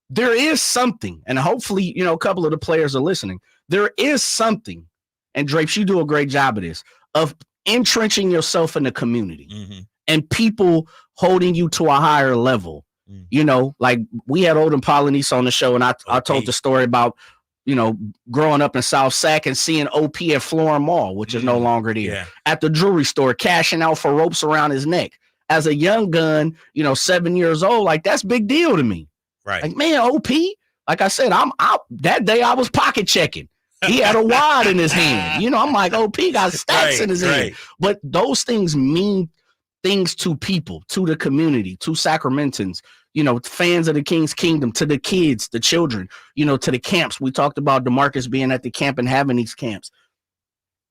[SPEAKER 4] there is something, and hopefully, a couple of the players are listening. There is something, and Drapes, you do a great job of this, of entrenching yourself in the community and people holding you to a higher level. Like, we had Odin Polynice on the show, and I told the story about, growing up in South Sac and seeing OP at Florham Mall, which is no longer there.
[SPEAKER 3] Yeah.
[SPEAKER 4] At the jewelry store, cashing out for ropes around his neck. As a young gun, 7 years old, like, that's big deal to me.
[SPEAKER 3] Right.
[SPEAKER 4] Like, man, OP, like I said, I'm out. That day I was pocket checking. He had a wad in his hand. I'm like, OP got stacks in his hand. But those things mean things to people, to the community, to Sacramentans, fans of the King's Kingdom, to the kids, the children, to the camps. We talked about DeMarcus being at the camp and having these camps.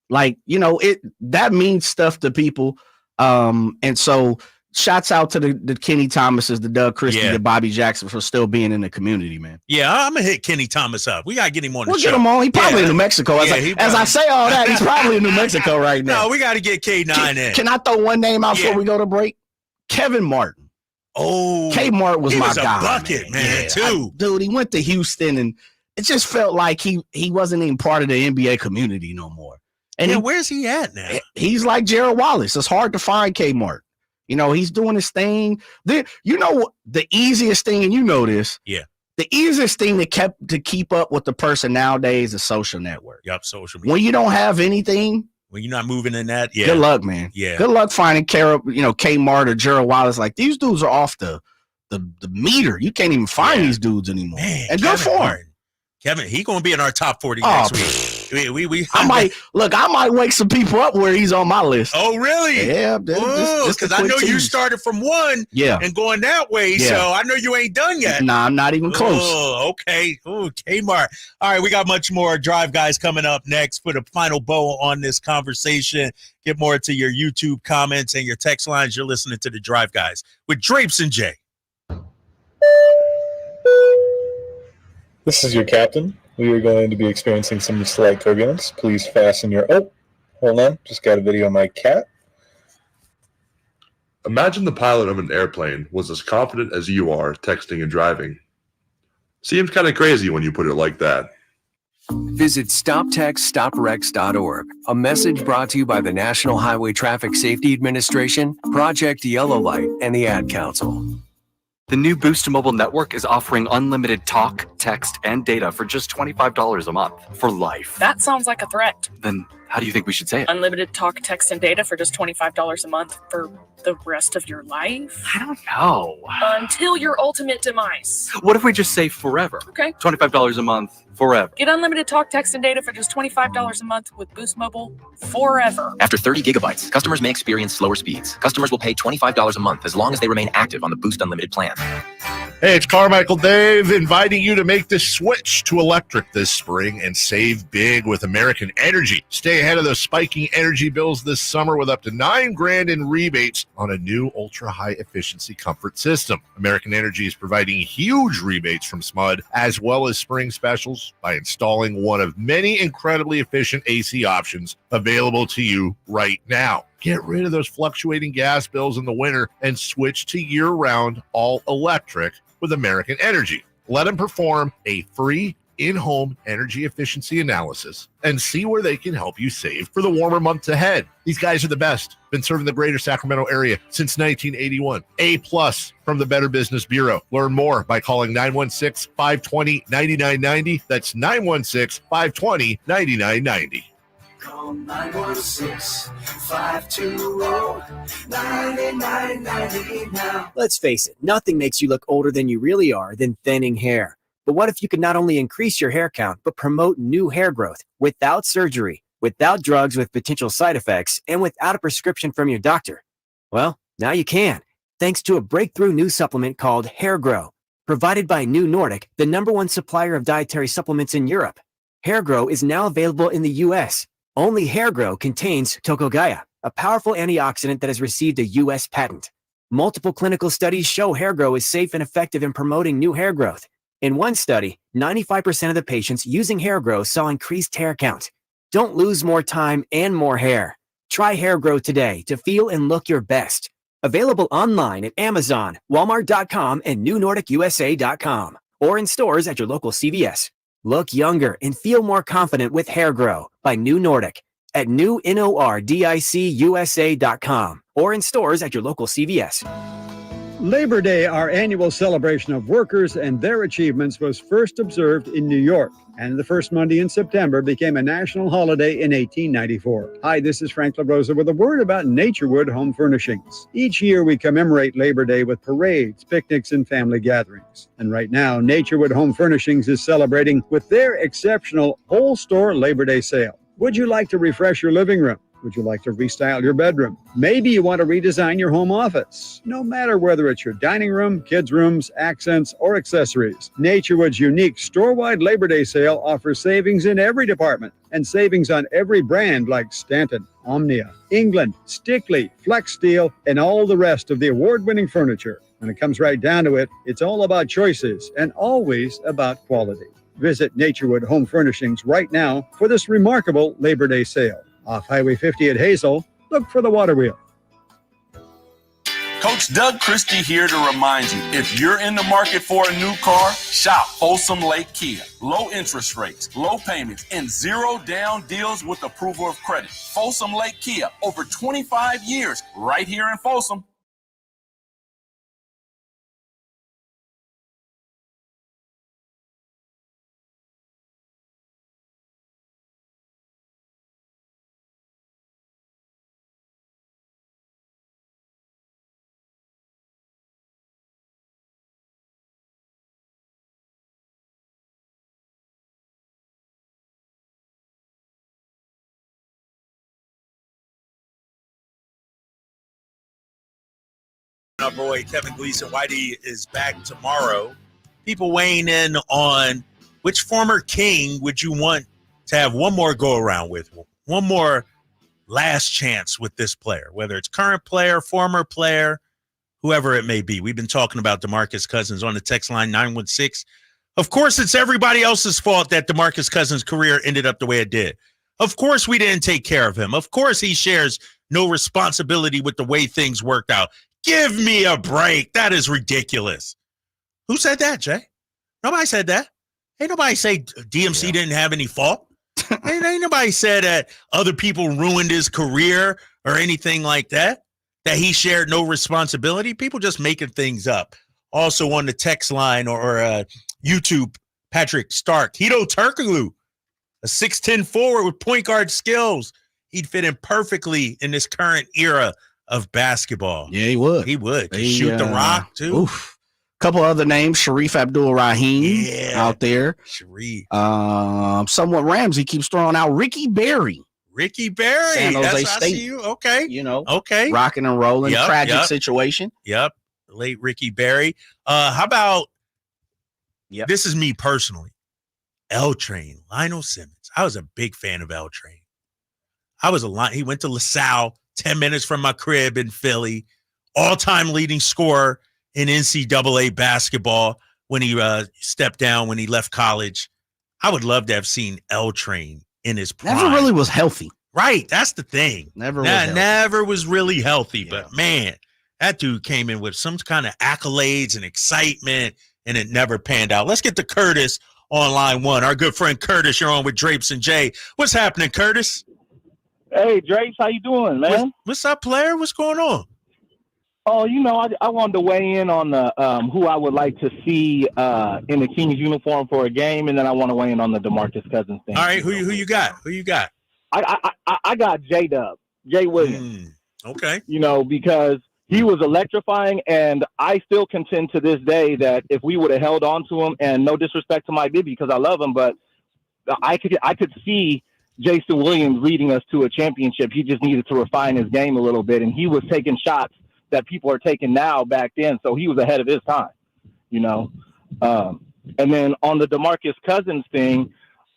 [SPEAKER 4] Like, that means stuff to people. And so shouts out to the Kenny Thomases, the Doug Christie, the Bobby Jackson for still being in the community, man.
[SPEAKER 3] Yeah, I'm going to hit Kenny Thomas up. We got to get him on the show.
[SPEAKER 4] We'll get him on. He's probably in New Mexico. As I say all that, he's probably in New Mexico right now.
[SPEAKER 3] No, we got to get K9 in.
[SPEAKER 4] Can I throw one name out before we go to break? Kevin Martin.
[SPEAKER 3] Oh.
[SPEAKER 4] K-Mart was my guy.
[SPEAKER 3] A bucket, man, too.
[SPEAKER 4] Dude, he went to Houston, and it just felt like he wasn't even part of the NBA community no more. And
[SPEAKER 3] where's he at now?
[SPEAKER 4] He's like Gerald Wallace. It's hard to find K-Mart. He's doing his thing. The easiest thing, and this.
[SPEAKER 3] Yeah.
[SPEAKER 4] The easiest thing to keep up with the person nowadays is social network.
[SPEAKER 3] Yup, social media.
[SPEAKER 4] When you don't have anything,
[SPEAKER 3] when you're not moving in that,
[SPEAKER 4] good luck, man.
[SPEAKER 3] Yeah.
[SPEAKER 4] Good luck finding Kmart or Gerald Wallace. Like, these dudes are off the meter. You can't even find these dudes anymore. Man, and good for him.
[SPEAKER 3] Kevin, he gonna be in our top 40 next week.
[SPEAKER 4] I might wake some people up where he's on my list.
[SPEAKER 3] Oh, really?
[SPEAKER 4] Yeah,
[SPEAKER 3] because I know you started from one, and going that way. So I know you ain't done yet.
[SPEAKER 4] Nah, I'm not even close.
[SPEAKER 3] Oh, okay. Oh, Kmart. All right, we got much more Drive Guys coming up next. Put a final bow on this conversation. Get more to your YouTube comments and your text lines. You're listening to the Drive Guys with Drapes and Jay.
[SPEAKER 7] This is your captain. We are going to be experiencing some slight turbulence. Please fasten your... Oh, hold on. Just got a video of my cat.
[SPEAKER 8] Imagine the pilot of an airplane was as confident as you are texting and driving.
[SPEAKER 10] Seems kind of crazy when you put it like that.
[SPEAKER 1] Visit StopTextStopWrecks.org. A message brought to you by the National Highway Traffic Safety Administration, Project Yellow Light, and the Ad Council.
[SPEAKER 8] The new Boost Mobile network is offering unlimited talk, text, and data for just $25 a month for life.
[SPEAKER 11] That sounds like a threat.
[SPEAKER 8] Then how do you think we should say it?
[SPEAKER 11] Unlimited talk, text, and data for just $25 a month for the rest of your life?
[SPEAKER 8] I don't know.
[SPEAKER 11] Until your ultimate demise.
[SPEAKER 8] What if we just say forever?
[SPEAKER 11] Okay.
[SPEAKER 8] $25 a month forever.
[SPEAKER 11] Get unlimited talk, text, and data for just $25 a month with Boost Mobile forever.
[SPEAKER 13] After 30 gigabytes, customers may experience slower speeds. Customers will pay $25 a month as long as they remain active on the Boost Unlimited plan.
[SPEAKER 22] Hey, it's Carmichael Dave inviting you to make the switch to electric this spring and save big with American Energy. Stay ahead of those spiking energy bills this summer with up to $9,000 in rebates on a new ultra-high efficiency comfort system. American Energy is providing huge rebates from SMUD as well as spring specials by installing one of many incredibly efficient AC options available to you right now. Get rid of those fluctuating gas bills in the winter and switch to year-round all-electric with American Energy. Let them perform a free in-home energy efficiency analysis and see where they can help you save for the warmer months ahead. These guys are the best. Been serving the greater Sacramento area since 1981. A+ from the Better Business Bureau. Learn more by calling 916-520-9990. That's 916-520-9990.
[SPEAKER 16] Call 916-520-9990 now.
[SPEAKER 25] Let's face it, nothing makes you look older than you really are than thinning hair. But what if you could not only increase your hair count, but promote new hair growth without surgery, without drugs with potential side effects, and without a prescription from your doctor? Well, now you can, thanks to a breakthrough new supplement called Hair Grow, provided by New Nordic, the #1 supplier of dietary supplements in Europe. Hair Grow is now available in the U.S. Only Hair Grow contains Tocogaya, a powerful antioxidant that has received a U.S. patent. Multiple clinical studies show Hair Grow is safe and effective in promoting new hair growth. In one study, 95% of the patients using Hair Grow saw increased hair count. Don't lose more time and more hair. Try Hair Grow today to feel and look your best. Available online at Amazon, Walmart.com, and NewNordicUSA.com, or in stores at your local CVS. Look younger and feel more confident with Hair Grow by New Nordic at NewNordicUSA.com, or in stores at your local CVS.
[SPEAKER 26] Labor Day, our annual celebration of workers and their achievements, was first observed in New York, and the first Monday in September became a national holiday in 1894. Hi, this is Frank LaRosa with a word about Naturewood Home Furnishings. Each year we commemorate Labor Day with parades, picnics, and family gatherings. And right now, Naturewood Home Furnishings is celebrating with their exceptional whole store Labor Day sale. Would you like to refresh your living room? Would you like to restyle your bedroom? Maybe you want to redesign your home office. No matter whether it's your dining room, kids' rooms, accents, or accessories, Naturewood's unique store-wide Labor Day sale offers savings in every department and savings on every brand like Stanton, Omnia, England, Stickley, Flex Steel, and all the rest of the award-winning furniture. When it comes right down to it, it's all about choices and always about quality. Visit Naturewood Home Furnishings right now for this remarkable Labor Day sale. Off Highway 50 at Hazel, look for the water wheel.
[SPEAKER 27] Coach Doug Christie here to remind you, if you're in the market for a new car, shop Folsom Lake Kia. Low interest rates, low payments, and zero down deals with approval of credit. Folsom Lake Kia, over 25 years, right here in Folsom.
[SPEAKER 3] Our boy Kevin Gleason, Whitey is back tomorrow. People weighing in on which former King would you want to have one more go around with, one more last chance with this player, whether it's current player, former player, whoever it may be. We've been talking about DeMarcus Cousins on the text line 916. Of course, it's everybody else's fault that DeMarcus Cousins' career ended up the way it did. Of course, we didn't take care of him. Of course, he shares no responsibility with the way things worked out. Give me a break. That is ridiculous. Who said that, Jay? Nobody said that. Ain't nobody say DMC didn't have any fault. ain't nobody said that other people ruined his career or anything like that, that he shared no responsibility. People just making things up. Also on the text line or YouTube, Patrick Stark, Hito Turkoglu, a 6'10" forward with point guard skills. He'd fit in perfectly in this current era of basketball.
[SPEAKER 4] Yeah, he would.
[SPEAKER 3] He would. Could shoot the rock, too.
[SPEAKER 4] Oof. Couple other names, Sharif Abdul-Rahim out there.
[SPEAKER 3] Sharif.
[SPEAKER 4] Someone Ramsey keeps throwing out Ricky Berry.
[SPEAKER 3] Ricky Berry.
[SPEAKER 4] San Jose
[SPEAKER 3] I
[SPEAKER 4] State.
[SPEAKER 3] see you. Okay.
[SPEAKER 4] You know.
[SPEAKER 3] Okay.
[SPEAKER 4] Rocking and rolling. Tragic situation.
[SPEAKER 3] Yep. Late Ricky Berry. How about, this is me personally, L Train, Lionel Simmons. I was a big fan of L Train. He went to LaSalle, 10 minutes from my crib in Philly, all-time leading scorer in NCAA basketball when he stepped down, when he left college. I would love to have seen L Train in his prime.
[SPEAKER 4] Never really was healthy.
[SPEAKER 3] Right. That's the thing.
[SPEAKER 4] Never
[SPEAKER 3] was really healthy. But, man, that dude came in with some kind of accolades and excitement, and it never panned out. Let's get to Curtis on line one. Our good friend Curtis, you're on with Drapes and Jay. What's happening, Curtis?
[SPEAKER 2] Hey, Drapes, how you doing, man?
[SPEAKER 3] What's up, player? What's going on?
[SPEAKER 2] Oh, I wanted to weigh in on the who I would like to see in the Kings uniform for a game, and then I want to weigh in on the DeMarcus Cousins thing.
[SPEAKER 3] All right, who you got? Who you got?
[SPEAKER 2] I got J-Dub, Jay Williams.
[SPEAKER 3] Okay.
[SPEAKER 2] Because he was electrifying, and I still contend to this day that if we would have held on to him, and no disrespect to Mike Bibby because I love him, but I could see Jason Williams leading us to a championship. He just needed to refine his game a little bit, and he was taking shots that people are taking now back then, so he was ahead of his time, And then on the DeMarcus Cousins thing,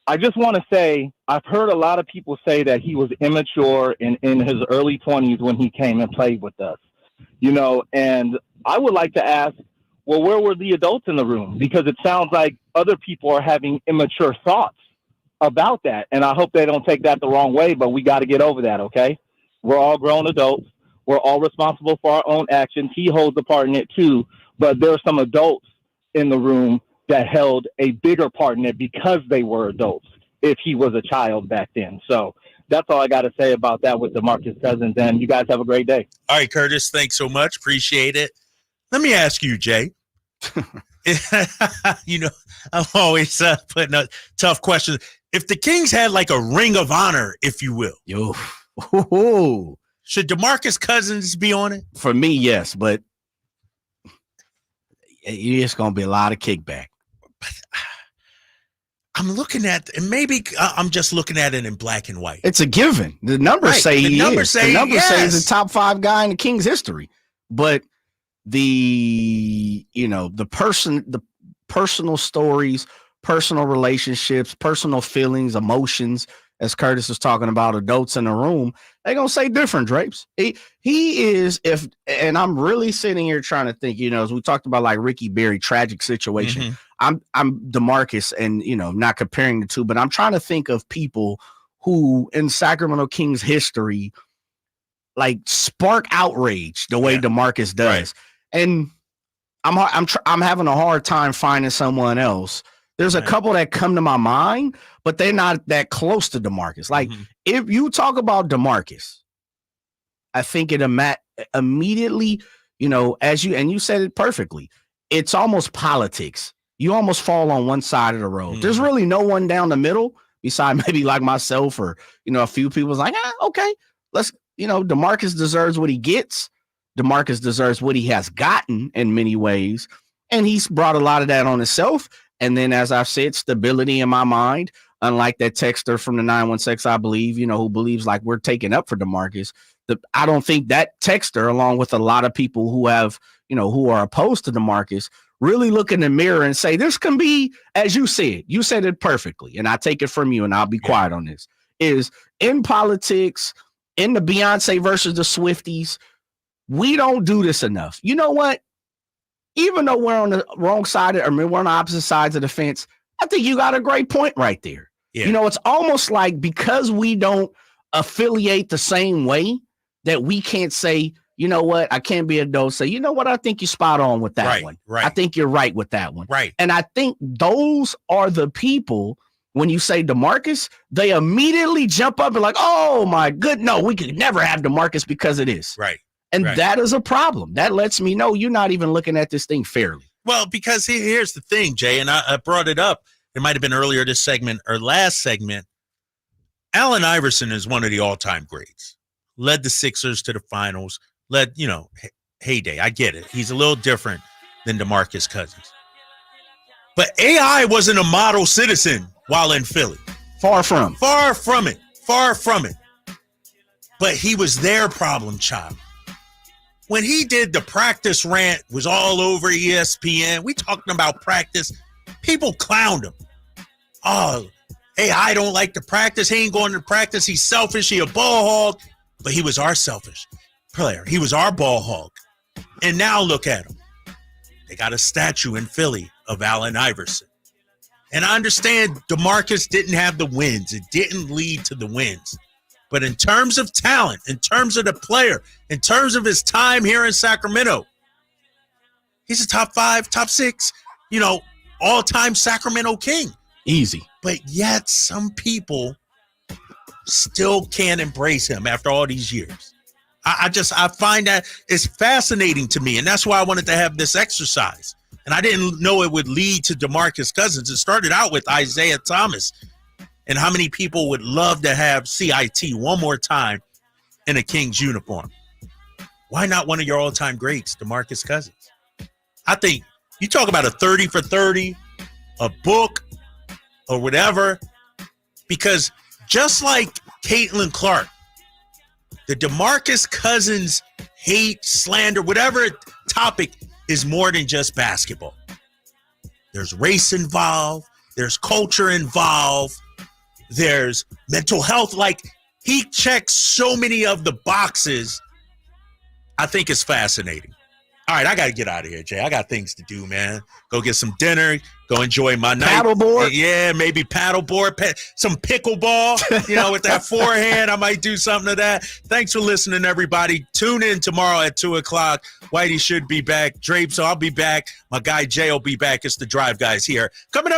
[SPEAKER 2] I just want to say I've heard a lot of people say that he was immature in his early 20s when he came and played with us, and I would like to ask, well, where were the adults in the room? Because it sounds like other people are having immature thoughts about that, and I hope they don't take that the wrong way, but we got to get over that, okay? We're all grown adults. We're all responsible for our own actions. He holds a part in it too, but there are some adults in the room that held a bigger part in it because they were adults if he was a child back then. So that's all I got to say about that with DeMarcus Cousins, and you guys have a great day.
[SPEAKER 3] All right, Curtis, thanks so much. Appreciate it. Let me ask you, Jay. I'm always putting up tough questions. If the Kings had like a ring of honor, if you will, should DeMarcus Cousins be on it?
[SPEAKER 4] For me, yes, but it's going to be a lot of kickback.
[SPEAKER 3] I'm looking at, and maybe I'm just looking at it in black and white.
[SPEAKER 4] It's a given. The numbers say he is. The numbers say he's a top 5 guy in the Kings history. But the personal stories, personal relationships, personal feelings, emotions, as Curtis is talking about, adults in the room, they're going to say different, Drapes. He is, and I'm really sitting here trying to think, as we talked about like Ricky Berry, tragic situation. I'm DeMarcus and, not comparing the two, but I'm trying to think of people who in Sacramento Kings history, like spark outrage the way DeMarcus does. Right. And I'm having a hard time finding someone else. There's a couple that come to my mind, but they're not that close to DeMarcus. Like if you talk about DeMarcus, I think it immediately, as you said it perfectly, it's almost politics. You almost fall on one side of the road. There's really no one down the middle besides maybe like myself or, a few people's like, okay, let's, DeMarcus deserves what he gets. DeMarcus deserves what he has gotten in many ways. And he's brought a lot of that on himself. And then, as I've said, stability in my mind, unlike that texter from the 916, I believe, who believes like we're taking up for DeMarcus. I don't think that texter, along with a lot of people who have, who are opposed to DeMarcus, really look in the mirror and say, this can be, as you said it perfectly. And I take it from you and I'll be quiet on this, is in politics, in the Beyonce versus the Swifties, we don't do this enough. You know what? Even though we're on the wrong side we're on the opposite sides of the fence, I think you got a great point right there. Yeah. It's almost like because we don't affiliate the same way that we can't say, you know what? I can't be a dose. Say, you know what? I think you're spot on with that one.
[SPEAKER 3] Right.
[SPEAKER 4] I think you're right with that one.
[SPEAKER 3] Right.
[SPEAKER 4] And I think those are the people, when you say DeMarcus, they immediately jump up and like, oh my good. No, we could never have DeMarcus because of this.
[SPEAKER 3] Right.
[SPEAKER 4] And that is a problem. That lets me know you're not even looking at this thing fairly.
[SPEAKER 3] Well, because here's the thing, Jay, and I brought it up. It might have been earlier this segment or last segment. Allen Iverson is one of the all-time greats. Led the Sixers to the finals. Led, heyday. I get it. He's a little different than DeMarcus Cousins. But AI wasn't a model citizen while in Philly.
[SPEAKER 4] Far from it.
[SPEAKER 3] But he was their problem child. When he did the practice rant, was all over ESPN. We talking about practice. People clowned him. Oh, AI don't like to practice. He ain't going to practice. He's selfish. He a ball hog. But he was our selfish player. He was our ball hog. And now look at him. They got a statue in Philly of Allen Iverson. And I understand DeMarcus didn't have the wins. It didn't lead to the wins. But in terms of talent, in terms of the player, in terms of his time here in Sacramento, he's a top 5, top 6, all-time Sacramento King.
[SPEAKER 4] Easy.
[SPEAKER 3] But yet some people still can't embrace him after all these years. I find that it's fascinating to me, and that's why I wanted to have this exercise. And I didn't know it would lead to DeMarcus Cousins. It started out with Isaiah Thomas, and how many people would love to have CIT one more time in a Kings uniform. Why not one of your all-time greats, DeMarcus Cousins? I think you talk about a 30 for 30, a book, or whatever, because just like Caitlin Clark, the DeMarcus Cousins hate, slander, whatever topic is more than just basketball. There's race involved. There's culture involved. There's mental health. Like, he checks so many of the boxes. I think it's fascinating. All right, I got to get out of here, Jay. I got things to do, man. Go get some dinner. Go enjoy my night.
[SPEAKER 4] Paddleboard?
[SPEAKER 3] Yeah, maybe paddleboard. Some pickleball. With that forehand, I might do something to that. Thanks for listening, everybody. Tune in tomorrow at 2 o'clock. Whitey should be back. Drape, so I'll be back. My guy Jay will be back. It's the Drive Guys here. Coming up.